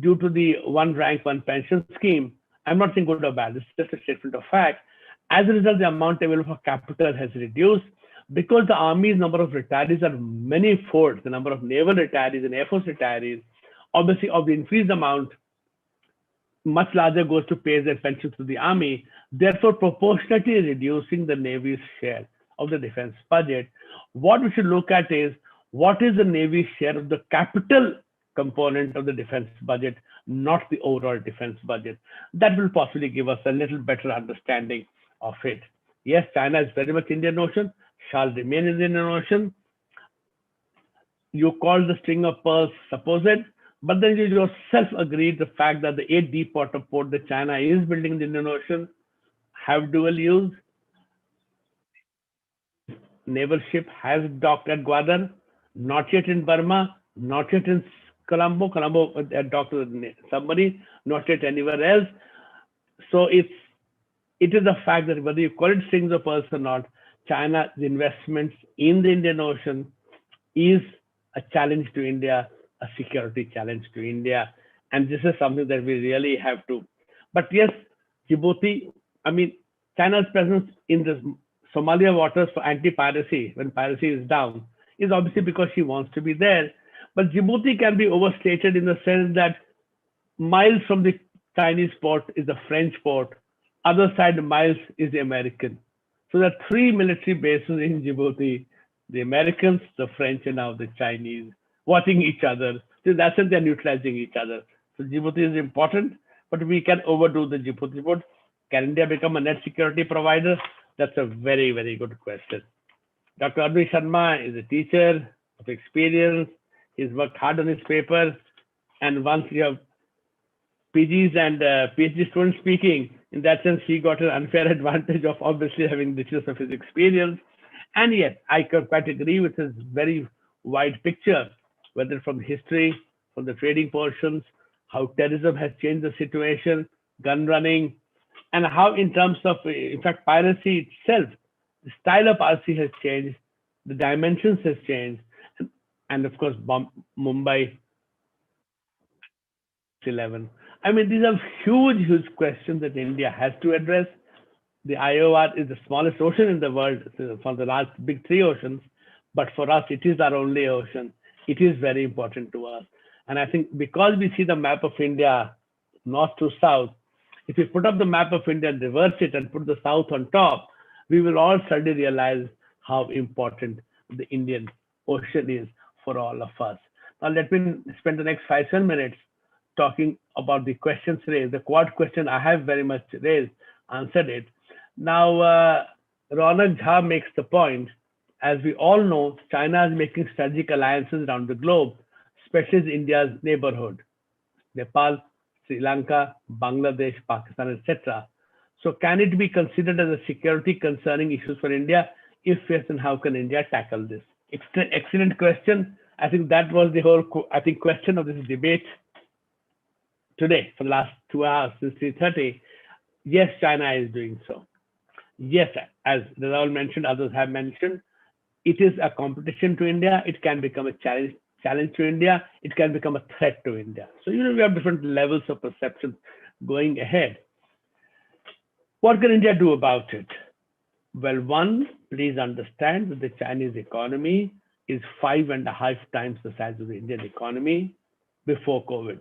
due to the one rank, one pension scheme. I'm not saying good or bad. This is just a statement of fact. As a result, the amount available for capital has reduced because the Army's number of retirees are many-fold. The number of naval retirees and Air Force retirees, obviously, of the increased amount, much larger goes to pay their pensions to the Army, therefore proportionately reducing the Navy's share of the defense budget. What we should look at is what is the Navy's share of the capital component of the defense budget, not the overall defense budget. That will possibly give us a little better understanding of it. Yes, China is very much Indian Ocean, shall remain in the Indian Ocean. You call the string of pearls supposed, but then you yourself agreed the fact that the 8 deep water port that China is building in the Indian Ocean have dual use. Naval ship has docked at Gwadar, not yet in Burma, not yet in Colombo. Colombo docked with the submarine, not yet anywhere else. So it is a fact that whether you call it strings of pearls or not, China's investments in the Indian Ocean is a challenge to India, a security challenge to India. And this is something that we really have to. But yes, Djibouti, I mean, China's presence in the Somalia waters for anti-piracy, when piracy is down, is obviously because she wants to be there. But Djibouti can be overstated in the sense that miles from the Chinese port is the French port, other side miles is the American. So there are 3 military bases in Djibouti, the Americans, the French, and now the Chinese, watching each other. So in that sense, they're neutralizing each other. So Djibouti is important, but we can overdo the Djibouti port. Can India become a net security provider? That's a very, very good question. Dr. Arvind Sharma is a teacher of experience. He's worked hard on his paper. And once you have PGs and PhD students speaking, in that sense, he got an unfair advantage of obviously having the richness of his experience. And yet, I can quite agree with his very wide picture, whether from history, from the trading portions, how terrorism has changed the situation, gun running, and how in terms of, in fact, piracy itself, the style of piracy has changed, the dimensions has changed, and of course, Mumbai 11. I mean, these are huge, huge questions that India has to address. The IOR is the smallest ocean in the world for the last big three oceans, but for us, it is our only ocean. It is very important to us. And I think because we see the map of India, north to south, if we put up the map of India and reverse it and put the south on top, we will all suddenly realize how important the Indian Ocean is for all of us. Now, let me spend the next 5-7 minutes talking about the questions raised. The Quad question I have very much raised, answered it. Now, Ronak Jha makes the point, as we all know, China is making strategic alliances around the globe, especially India's neighborhood, Nepal, Sri Lanka, Bangladesh, Pakistan, etc. So can it be considered as a security concerning issues for India? If yes, then how can India tackle this? Excellent question. I think that was the whole, question of this debate today for the last 2 hours since 3:30. Yes, China is doing so. Yes, as Raul mentioned, others have mentioned, it is a competition to India. It can become a challenge to India. It can become a threat to India. So, we have different levels of perception going ahead. What can India do about it? Well, one, please understand that the Chinese economy is 5.5 times the size of the Indian economy before COVID.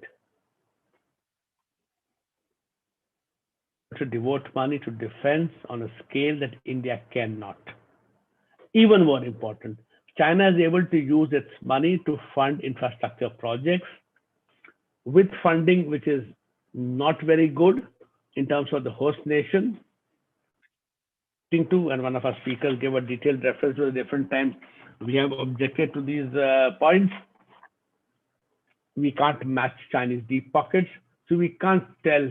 To devote money to defense on a scale that India cannot. Even more important, China is able to use its money to fund infrastructure projects with funding which is not very good in terms of the host nation. And one of our speakers gave a detailed reference to the different times we have objected to these points. We can't match Chinese deep pockets, so we can't tell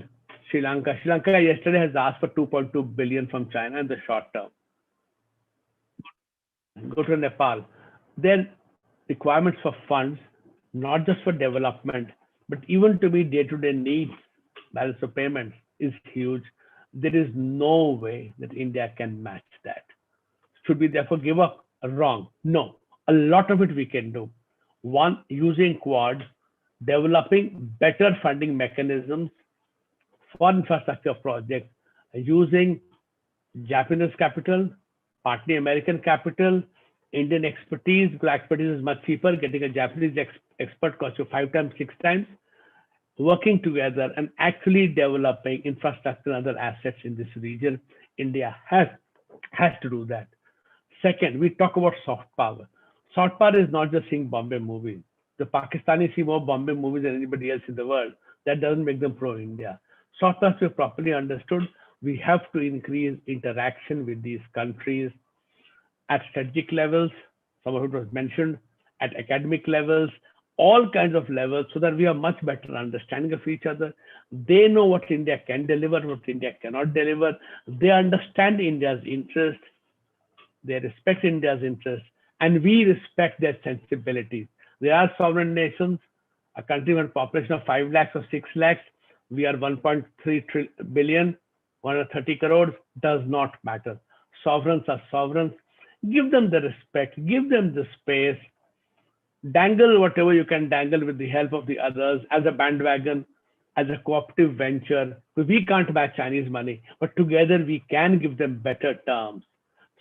Sri Lanka. Sri Lanka yesterday has asked for 2.2 billion from China in the short term. Go to Nepal. Their requirements for funds, not just for development, but even to meet day-to-day needs, balance of payments, is huge. There is no way that India can match that. Should we therefore give up? Wrong. No. A lot of it we can do. One, using Quad, developing better funding mechanisms for infrastructure projects, using Japanese capital, partly American capital, Indian expertise, because expertise is much cheaper. Getting a Japanese expert costs you 5 times, 6 times. Working together and actually developing infrastructure and other assets in this region, India has to do that. Second, we talk about soft power. Soft power is not just seeing Bombay movies. The Pakistanis see more Bombay movies than anybody else in the world. That doesn't make them pro-India. Soft power, if properly understood, we have to increase interaction with these countries at strategic levels, some of it was mentioned, at academic levels, all kinds of levels, so that we have much better understanding of each other. They know what India can deliver, what India cannot deliver. They understand India's interest. They respect India's interest, and we respect their sensibilities. They are sovereign nations, a country with a population of 5 lakhs or 6 lakhs. We are 1.3 billion, 130 crores, does not matter. Sovereigns are sovereigns. Give them the respect, give them the space, dangle whatever you can dangle with the help of the others as a bandwagon, as a cooperative venture. We can't match Chinese money, but together we can give them better terms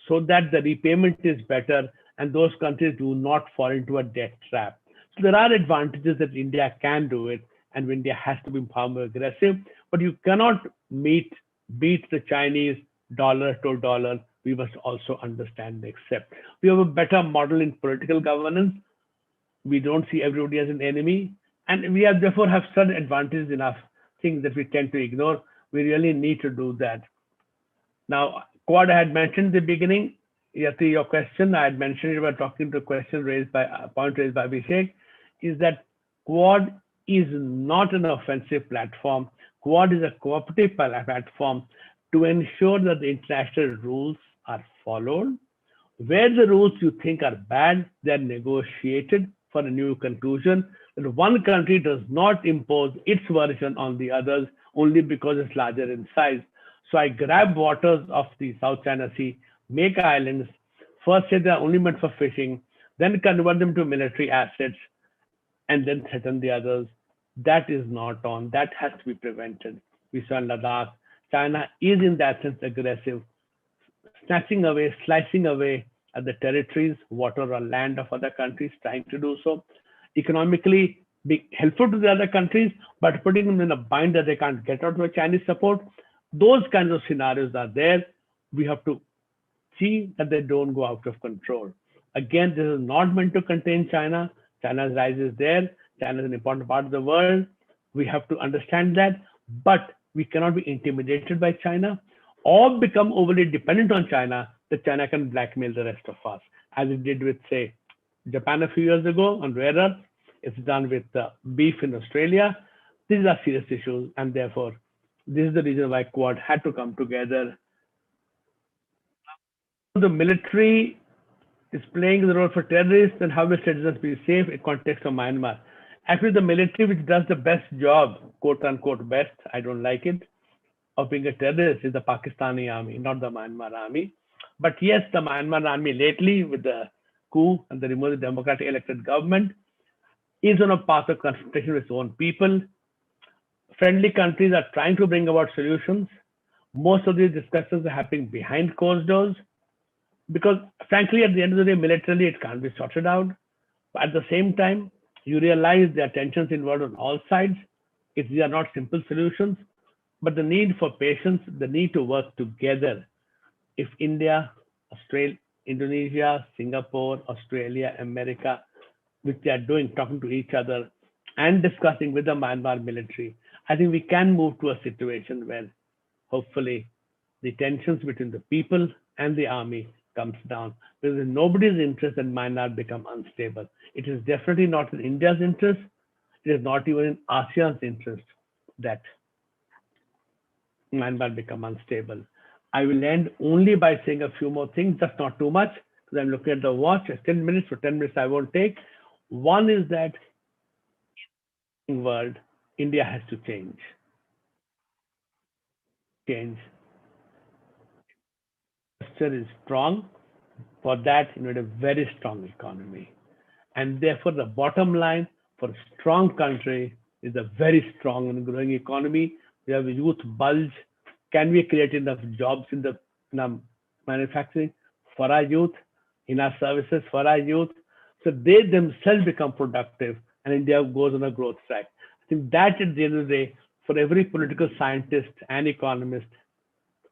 so that the repayment is better and those countries do not fall into a debt trap. So there are advantages that India can do it, and India has to be far more aggressive, but you cannot beat the Chinese dollar to dollar. We must also understand and accept. We have a better model in political governance. We don't see everybody as an enemy, and we have therefore have certain advantages enough things that we tend to ignore. We really need to do that. Now, Quad I had mentioned in the beginning. Yati, your question, I had mentioned it while talking to a question raised by a point raised by Abhishek, is that Quad is not an offensive platform. Quad is a cooperative platform to ensure that the international rules are followed, Where the rules you think are bad, they're negotiated for a new conclusion. That one country does not impose its version on the others only because it's larger in size. So I grab waters of the South China Sea, make islands, first say they're only meant for fishing, then convert them to military assets, and then threaten the others. That is not on. That has to be prevented. We saw in Ladakh. China is in that sense aggressive, snatching away, slicing away at the territories, water or land of other countries, trying to do so. Economically, be helpful to the other countries, but putting them in a bind that they can't get out of Chinese support. Those kinds of scenarios are there. We have to see that they don't go out of control. Again, this is not meant to contain China. China's rise is there. China is an important part of the world. We have to understand that, but we cannot be intimidated by China or become overly dependent on China, that China can blackmail the rest of us, as it did with, say, Japan a few years ago on rare earth. It's done with beef in Australia. These are serious issues, and therefore, this is the reason why Quad had to come together. The military is playing the role for terrorists, and how will citizens be safe in context of Myanmar? Actually, the military, which does the best job, quote unquote best, I don't like it, of being a terrorist is the Pakistani army, not the Myanmar army. But yes, the Myanmar army lately, with the coup and the removal of the democratic elected government, is on a path of confrontation with its own people. Friendly countries are trying to bring about solutions. Most of these discussions are happening behind closed doors, because frankly, at the end of the day, militarily, it can't be sorted out. But at the same time, you realize there are tensions involved on all sides. These are not simple solutions, but the need for patience, the need to work together. If India, Australia, Indonesia, Singapore, Australia, America, which they are doing, talking to each other and discussing with the Myanmar military, I think we can move to a situation where hopefully the tensions between the people and the army comes down, because in nobody's interest that Myanmar become unstable. It is definitely not in India's interest. It is not even in ASEAN's interest that Myanmar become unstable. I will end only by saying a few more things, just not too much, because I'm looking at the watch. It's 10 minutes, for 10 minutes I won't take. One is that in the world, India has to change. Structure is strong. For that, you need a very strong economy. And therefore, the bottom line for a strong country is a very strong and growing economy. We have a youth bulge. Can we create enough jobs in our manufacturing for our youth, in our services for our youth, so they themselves become productive and India goes on a growth track? I think that at the end of the day, for every political scientist and economist,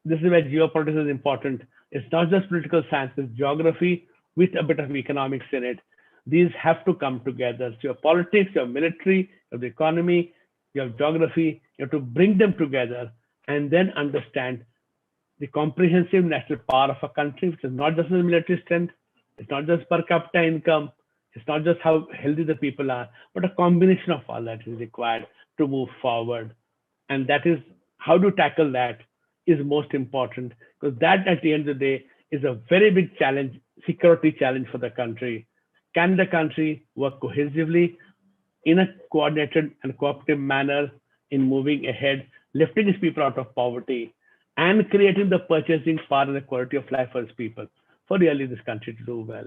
this is where geopolitics is important. It's not just political science, it's geography with a bit of economics in it. These have to come together. So your politics, your military, your economy, your geography, you have to bring them together and then understand the comprehensive national power of a country, which is not just the military strength, it's not just per capita income, it's not just how healthy the people are, but a combination of all that is required to move forward. And that is how to tackle that is most important, because that at the end of the day is a very big challenge, security challenge for the country. Can the country work cohesively in a coordinated and cooperative manner in moving ahead, lifting its people out of poverty and creating the purchasing power and the quality of life for its people, for really this country to do well.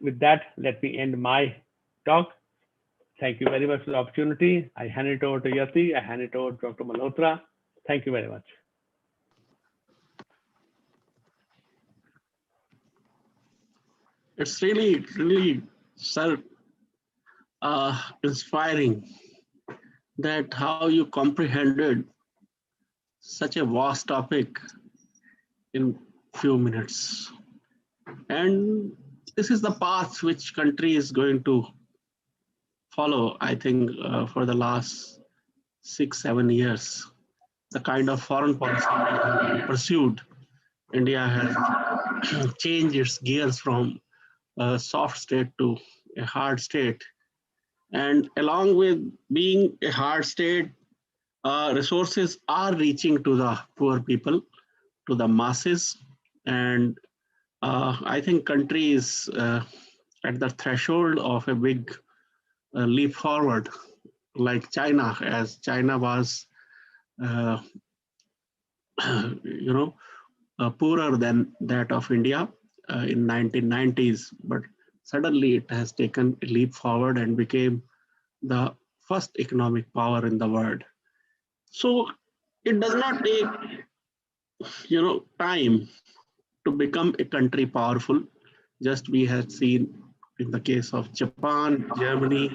With that, let me end my talk. Thank you very much for the opportunity. I hand it over to Yati. I hand it over to Dr. Malhotra. Thank you very much. It's really inspiring that how you comprehended such a vast topic in few minutes. And this is the path which country is going to follow, I think, for the last 6-7 years. The kind of foreign policy pursued, India has changed its gears from a soft state to a hard state. And along with being a hard state, resources are reaching to the poor people, to the masses, and I think country is at the threshold of a big leap forward, like China, as China was, poorer than that of India in 1990s, but suddenly it has taken a leap forward and became the first economic power in the world. So it does not take, time to become a country powerful. Just we had seen in the case of Japan, Germany,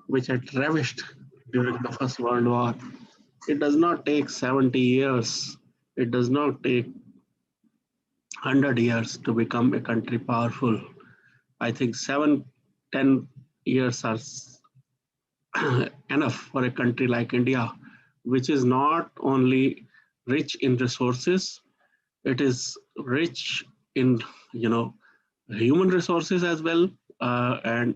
which had ravished during the First World War. It does not take 70 years. It does not take 100 years to become a country powerful. I think 7-10 years are enough for a country like India, which is not only rich in resources, it is rich in human resources as well, and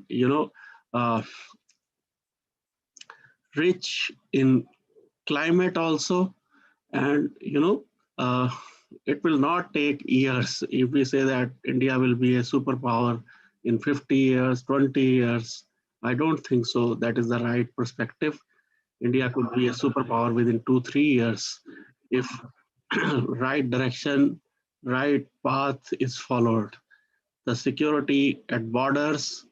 rich in climate also, and it will not take years if we say that India will be a superpower in 50 years, 20 years. I don't think so. That is the right perspective. India could be a superpower within 2-3 years if right direction, right path is followed. The security at borders,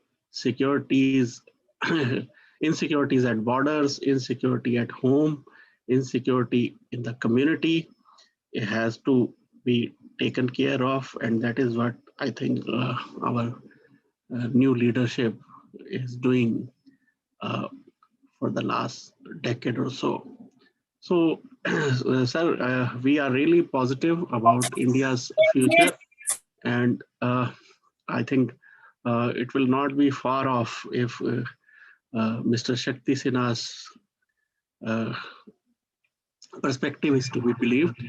insecurities at borders, insecurity at home, insecurity in the community, it has to be taken care of, and that is what I think our new leadership is doing for the last decade or so. So, sir, we are really positive about India's future, and I think it will not be far off if Mr. Shakti Sinha's perspective is to be believed.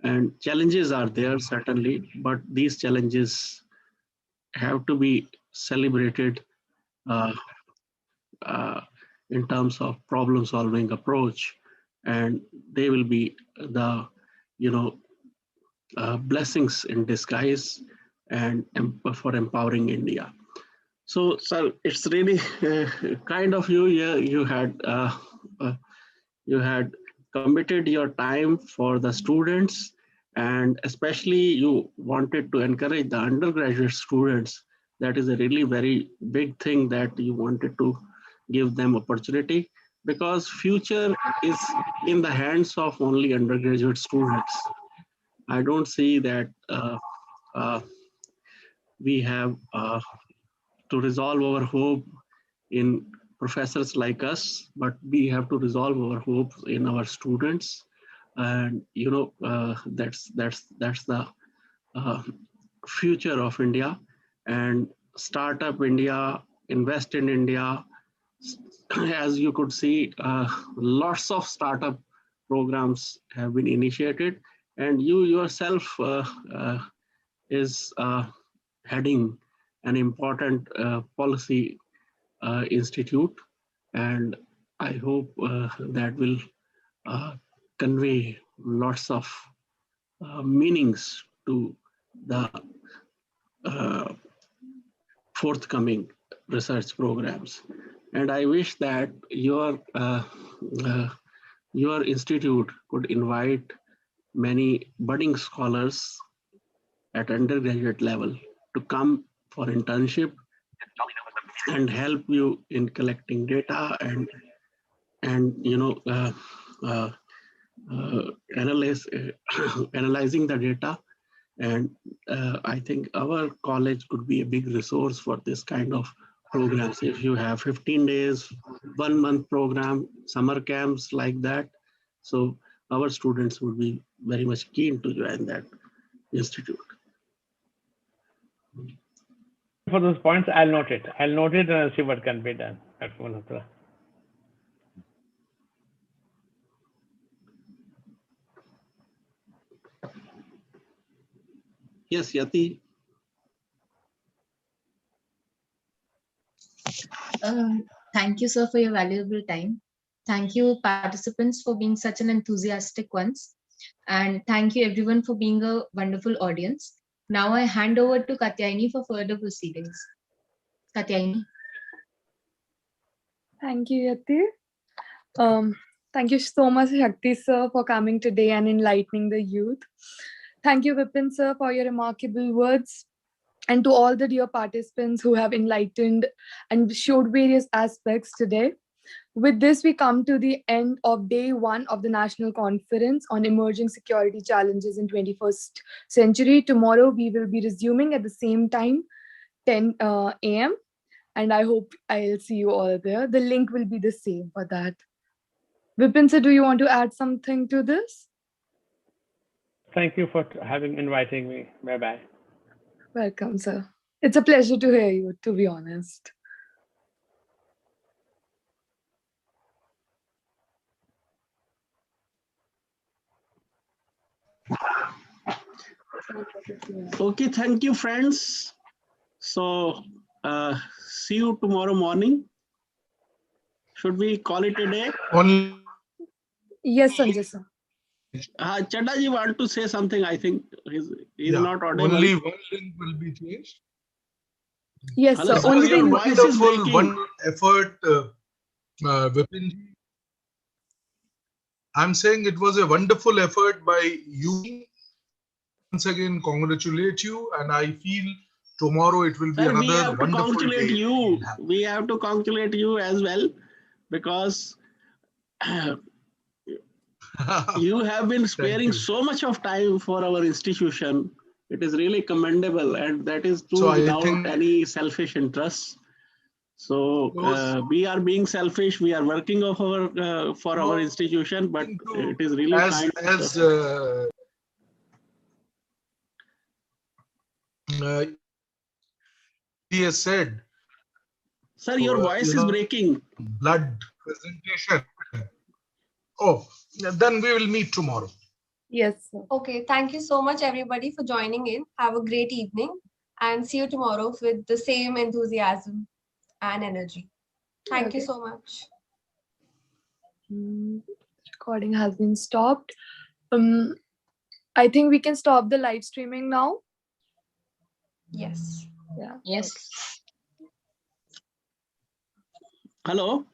And challenges are there, certainly, but these challenges have to be celebrated in terms of problem-solving approach, and they will be the blessings in disguise and for empowering India. So, sir, it's really kind of you. Yeah, you had committed your time for the students, and especially you wanted to encourage the undergraduate students. That is a really very big thing that you wanted to give them opportunity, because future is in the hands of only undergraduate students. I don't see that we have to resolve our hope in professors like us, but we have to resolve our hopes in our students, and that's the future of India. And startup India, invest in India. As you could see, lots of startup programs have been initiated, and you yourself is heading an important policy institute, and I hope that will convey lots of meanings to the forthcoming research programs. And I wish that your institute could invite many budding scholars at undergraduate level to come for internship and help you in collecting data and analyzing the data. And I think our college could be a big resource for this kind of programs. If you have 15 days, 1 month program, summer camps like that, so our students would be very much keen to join that institute. For those points, I'll note it. I'll note it and I'll see what can be done. Yes, Yati. Thank you, sir, for your valuable time. Thank you, participants, for being such an enthusiastic ones. And thank you, everyone, for being a wonderful audience. Now I hand over to Katyayani for further proceedings. Katyayani. Thank you, Yati. Thank you so much, Shakti sir, for coming today and enlightening the youth. Thank you, Vipin sir, for your remarkable words. And to all the dear participants who have enlightened and showed various aspects today. With this, we come to the end of day 1 of the National Conference on Emerging Security Challenges in 21st Century. Tomorrow, we will be resuming at the same time, 10 a.m. And I hope I'll see you all there. The link will be the same for that. Vipin sir, do you want to add something to this? Thank you for inviting me. Bye-bye. Welcome, sir. It's a pleasure to hear you, to be honest. Okay, thank you, friends. So, see you tomorrow morning. Should we call it a day? Yes, Sanjay sir. Chadha ji want to say something. I think he's not audible. Only one link will be changed. Yes, sir. Only your voice is breaking. One effort, Vipin. I'm saying it was a wonderful effort by you. Once again, congratulate you, and I feel tomorrow it will be another wonderful day. We have to congratulate you as well, because you have been sparing so much of time for our institution. It is really commendable, and that is true without any selfish interest. So we are being selfish. We are working for our institution, but it is really as he has said. Sir, your voice is breaking. Blood presentation. Oh, then we will meet tomorrow. Yes, sir. Okay, thank you so much, everybody, for joining in. Have a great evening and see you tomorrow with the same enthusiasm and energy. Thank you so much. Recording has been stopped. I think we can stop the live streaming now. Yes. Yeah. Yes. Hello.